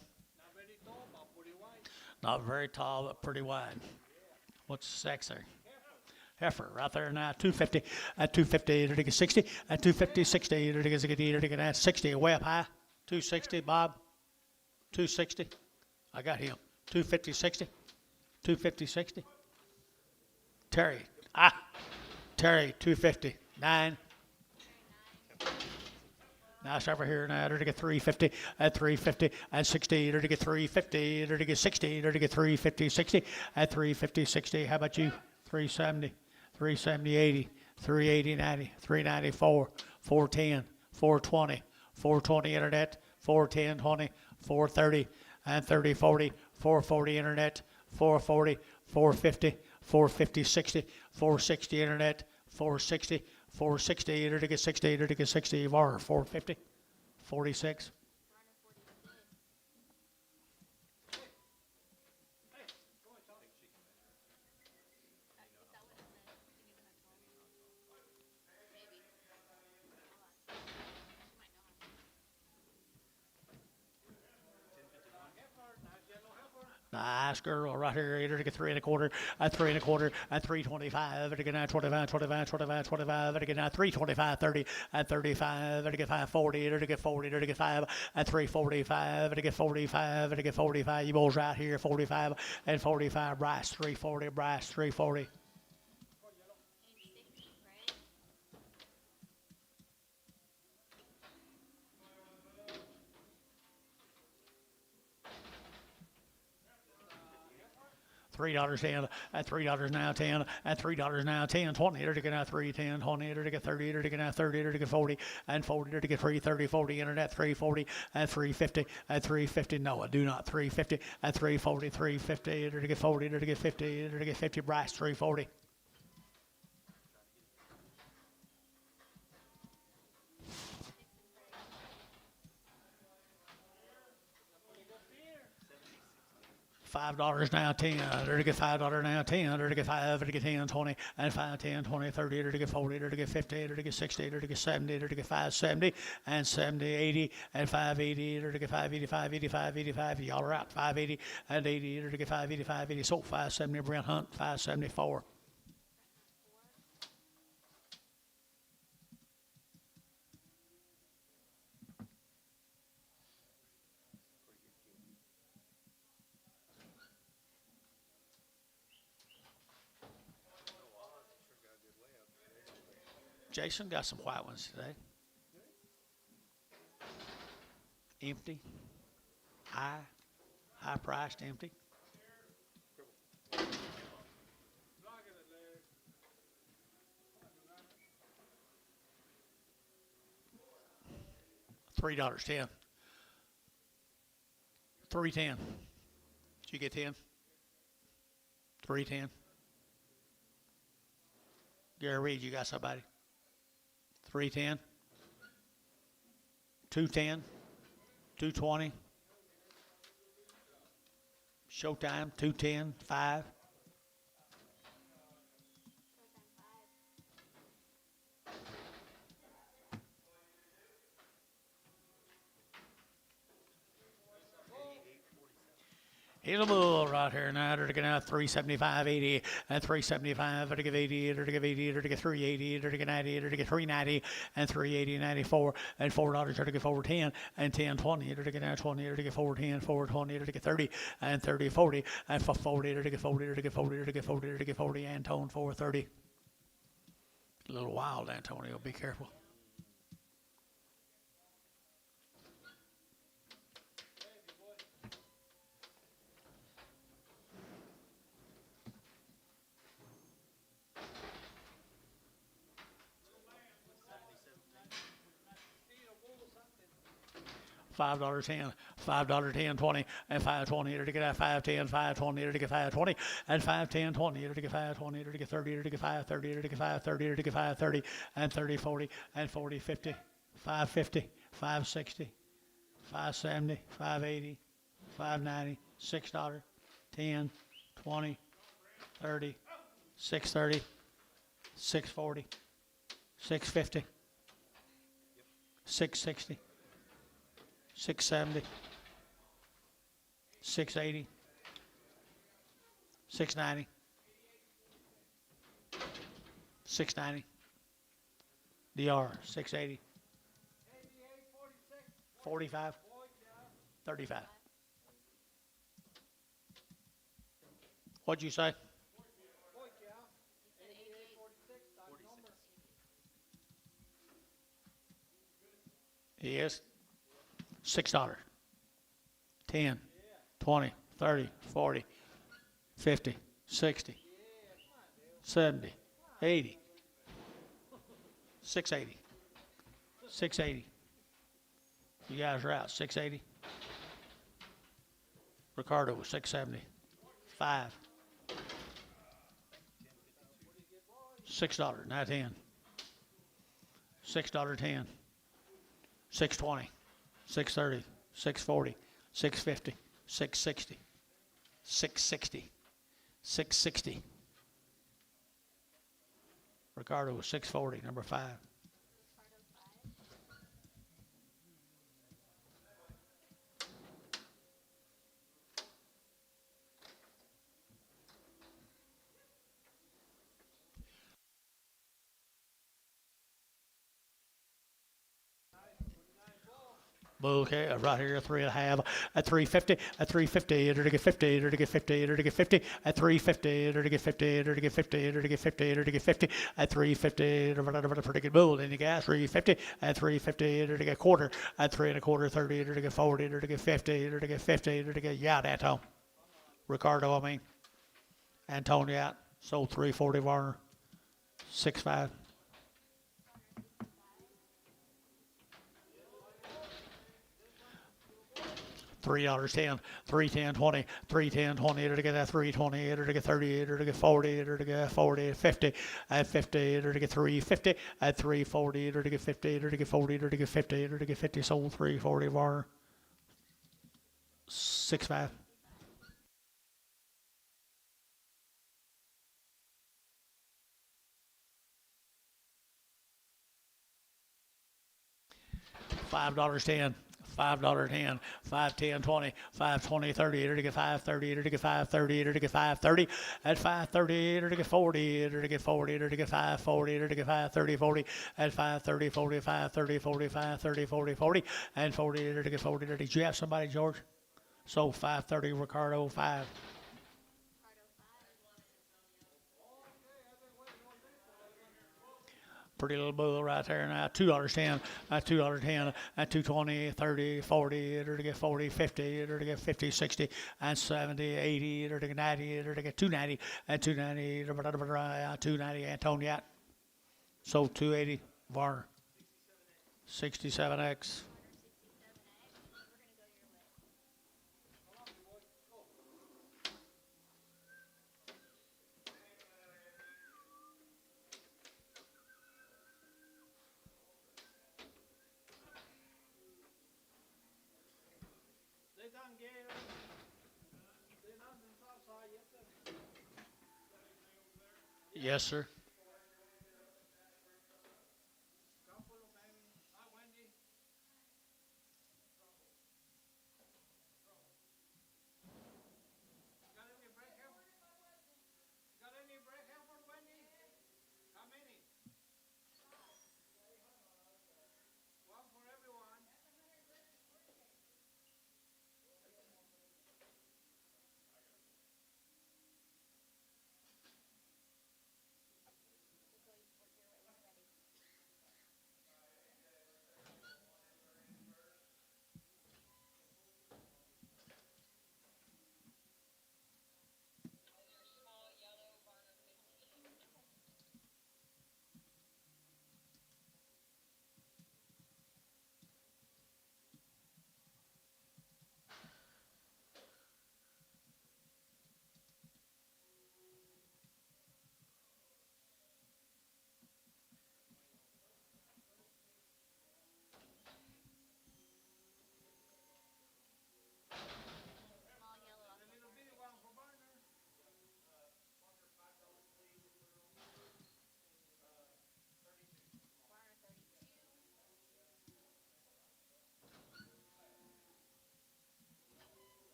Not very tall, but pretty wide. What's the sex there? Heifer, right there now, 250. At 250, to get 60. At 250, 60. To get 60, way up high. 260, Bob. 260. I got him. 250, 60. 250, 60. Terry. Terry, 250. 9. Now it's over here now, to get 350, at 350, at 60, to get 350, to get 60, to get 350, 60, at 350, 60. How about you? 370, 370, 80, 380, 90, 394, 410, 420, 420 internet, 410, 20, 430, and 30, 40, 440 internet, 440, 450, 450, 60, 460 internet, 460, 460, to get 60, to get 60, VAR, 450, 46. Nice girl right here, to get 3 1/4, at 3 1/4, at 325, to get 925, 25, 25, 25, to get 325, 30, at 35, to get 540, to get 40, to get 5, at 345, to get 45, to get 45. You boys right here, 45 and 45. Bryce 340, Bryce 340. $3 at $3 now 10 at $3 now 10 20 to get now 3 10 20 to get 30 to get now 30 to get 40 and 40 to get 3 30 40 internet 340 at 350 at 350 no I do not 350 at 340 350 to get 40 to get 50 to get 50 Bryce 340. $5 now 10, to get $5 now 10, to get 5, to get 10, 20, and 5, 10, 20, 30, to get 40, to get 50, to get 60, to get 70, to get 570, and 70, 80, and 580, to get 585, 85, 85, y'all are out, 580, and 80, to get 585, 80, so 570, Brent Hunt, 574. Jason got some white ones today. Empty. High priced, empty. $3.10. 310. Did you get 10? 310. Gary Reed, you got somebody? 310, 210, 220, Showtime, 210, 5. He's a bull right here now. To get out 375, 80, and 375, to get 80, to get 80, to get 380, to get 90, to get 390, and 380, 94, and $4 to get 410, and 10, 20, to get out 20, to get 410, 420, to get 30, and 30, 40, and 40, to get 40, to get 40, to get 40, to get 40, Antone 430. A little wild, Antonio. Be careful. $5.10, $5.10, 20, and 5.20, to get that 5.10, 5.20, to get 5.20, and 5.10, 20, to get 5.20, to get 30, to get 5.30, to get 5.30, to get 5.30, and 30, 40, and 40, 50, 5.50, 5.60, 5.70, 5.80, 5.90, $6, 10, 20, 30, 6.30, 6.40, 6.50, 6.60, 6.70, 6.80, 6.90, 6.90, DR 6.80, 45, 35. What'd you say? He is $6, 10, 20, 30, 40, 50, 60, 70, 80, 680, 680. You guys are out, 680. Ricardo was 670. 5. $6, not 10. $6.10. 620. 630. 640. 650. 660. 660. 660. Ricardo was 640, number 5. Okay, right here, 3.5 at 350, at 350, to get 50, to get 50, to get 50, at 350, to get 50, to get 50, to get 50, to get 50, at 350, to pretty good bull in the gas, 350, at 350, to get quarter, at 3.25, 30, to get 40, to get 50, to get 50, to get yeah, Anto. Ricardo, I mean. Antonio out, sold 340 Varner, 6.5. $3.10, 3.10, 20, 3.10, 20, to get that 3.20, to get 30, to get 40, to get 40, 50, at 50, to get 3.50, at 3.40, to get 50, to get 40, to get 50, to get 50, sold 3.40 Varner, 6.5. $5.10. $5.10, 5.10, 20, 5.20, 30, to get 5.30, to get 5.30, to get 5.30, at 5.30, to get 40, to get 40, to get 5.40, to get 5.30, 40, at 5.30, 40, 5.30, 40, 5.30, 40, 40, and 40, to get 40. Did you have somebody, George? So 5.30, Ricardo, 5. Pretty little bull right there now. $2.10, $2.10, at 2.20, 30, 40, to get 40, 50, to get 50, 60, and 70, 80, to get 90, to get 290, and 290, 290, Antoniat. Sold 280, Varner. 67X. Yes, sir.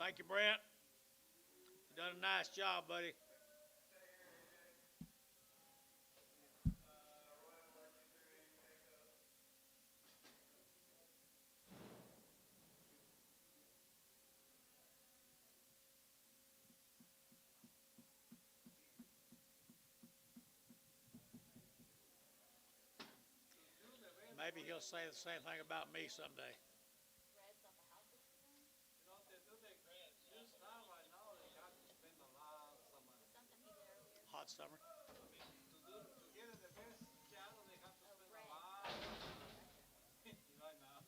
Thank you, Brent. You done a nice job, buddy. Maybe he'll say the same thing about me someday. Reds on the house that you want? You know, they do they just now right now they got to spend a lot of money. Something he did earlier. Hot summer. I mean, to get the best cattle they have to Oh, spend a red. lot of money. Gotcha. Right now.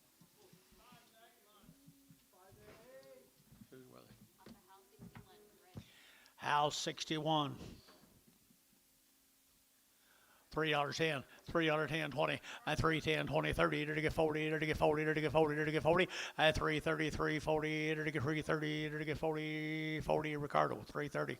Who's with it? Off the house 61 red. House 61. $3.10, $3.10, 20, and 3.10, 20, 30, to get 40, to get 40, to get 40, to get 40, and 333, 40, to get 330, to get 40, 40, Ricardo, 330.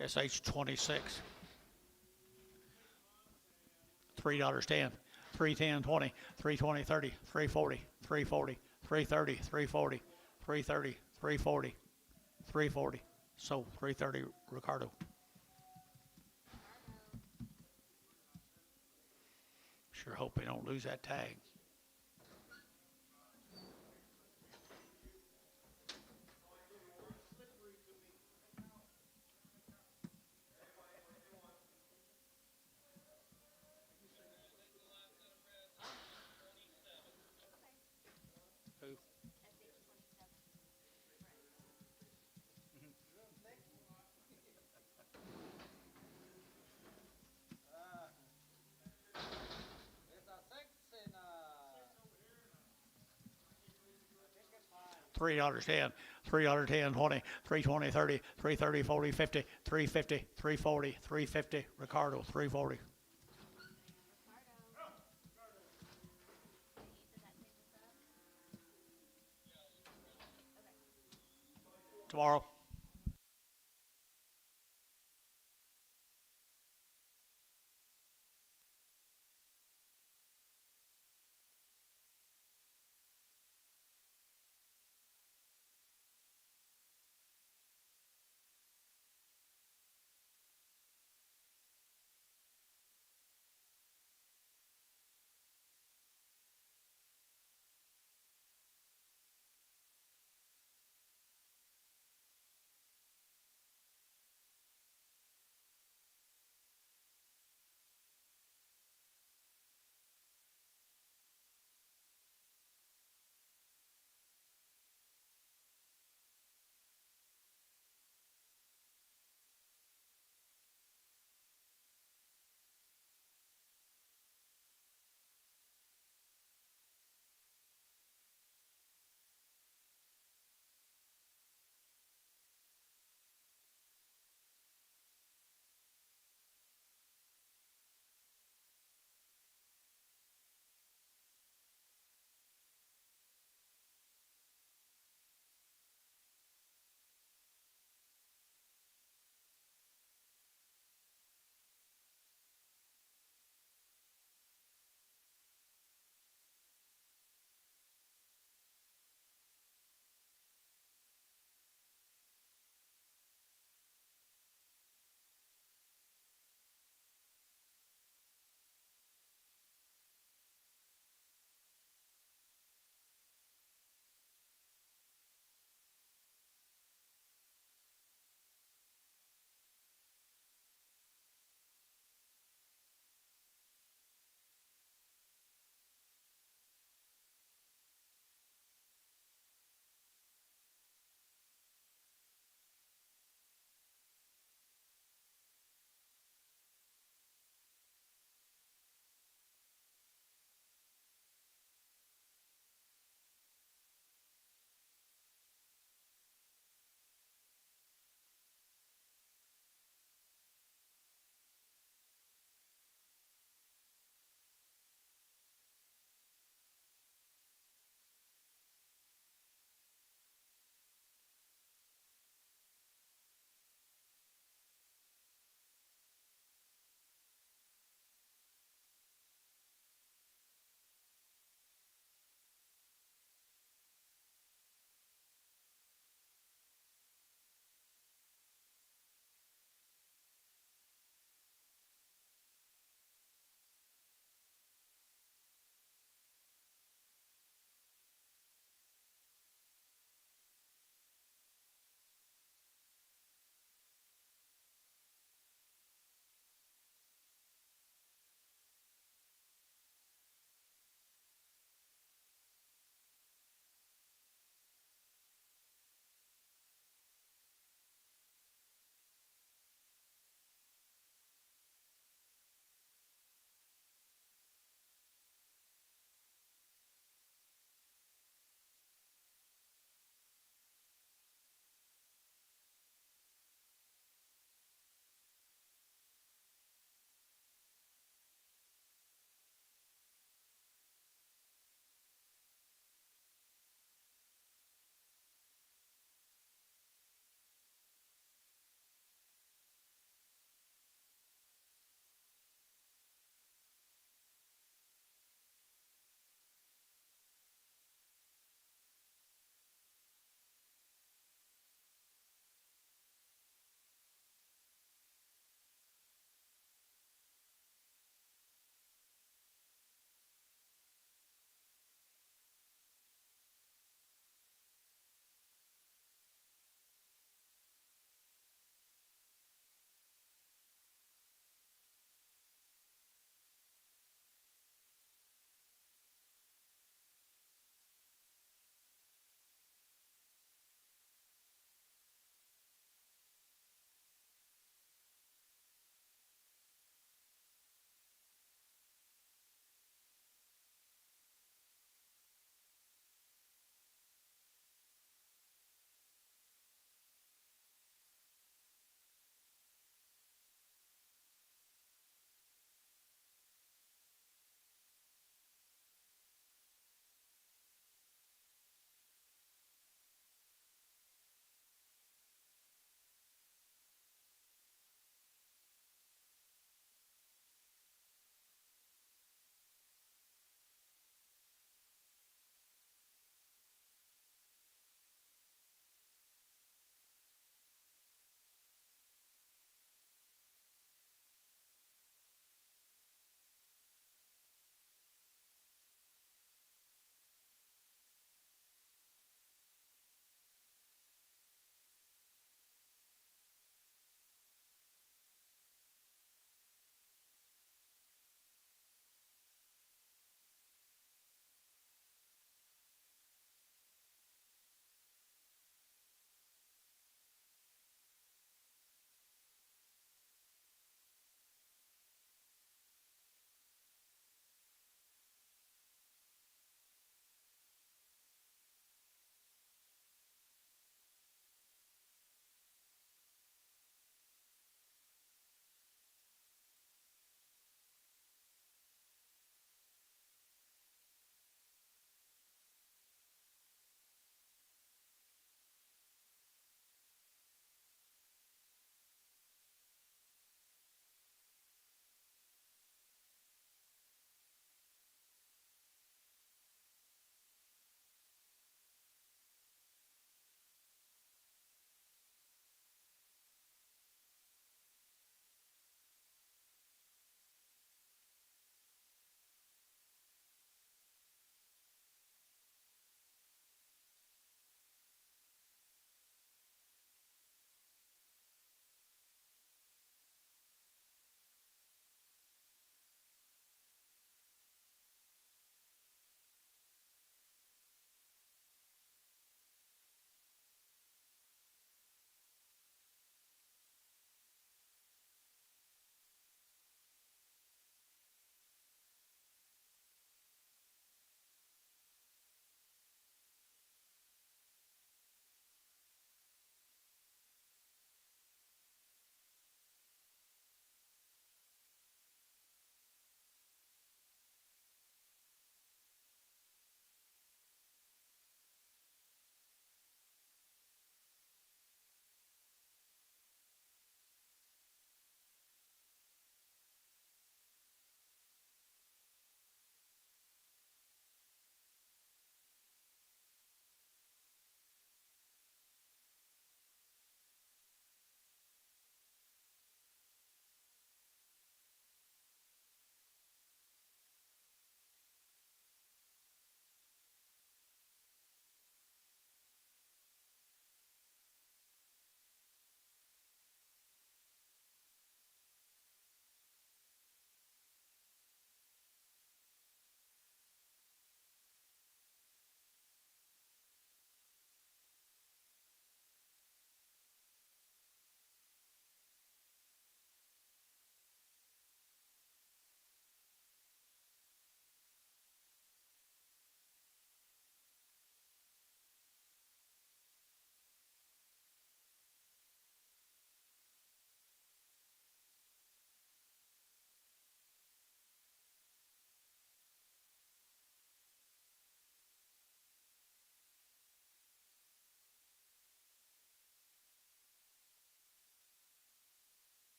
SH26. $3.10, 310, 20, 320, 30, 340, 340, 330, 340, 330, 340, 340. So 330, Ricardo. Sure hope they don't lose that tag. Who? SH27. $3.10, $3.10, 20, 320, 30, 330, 40, 50, 350, 340, 350, Ricardo, 340. Tomorrow.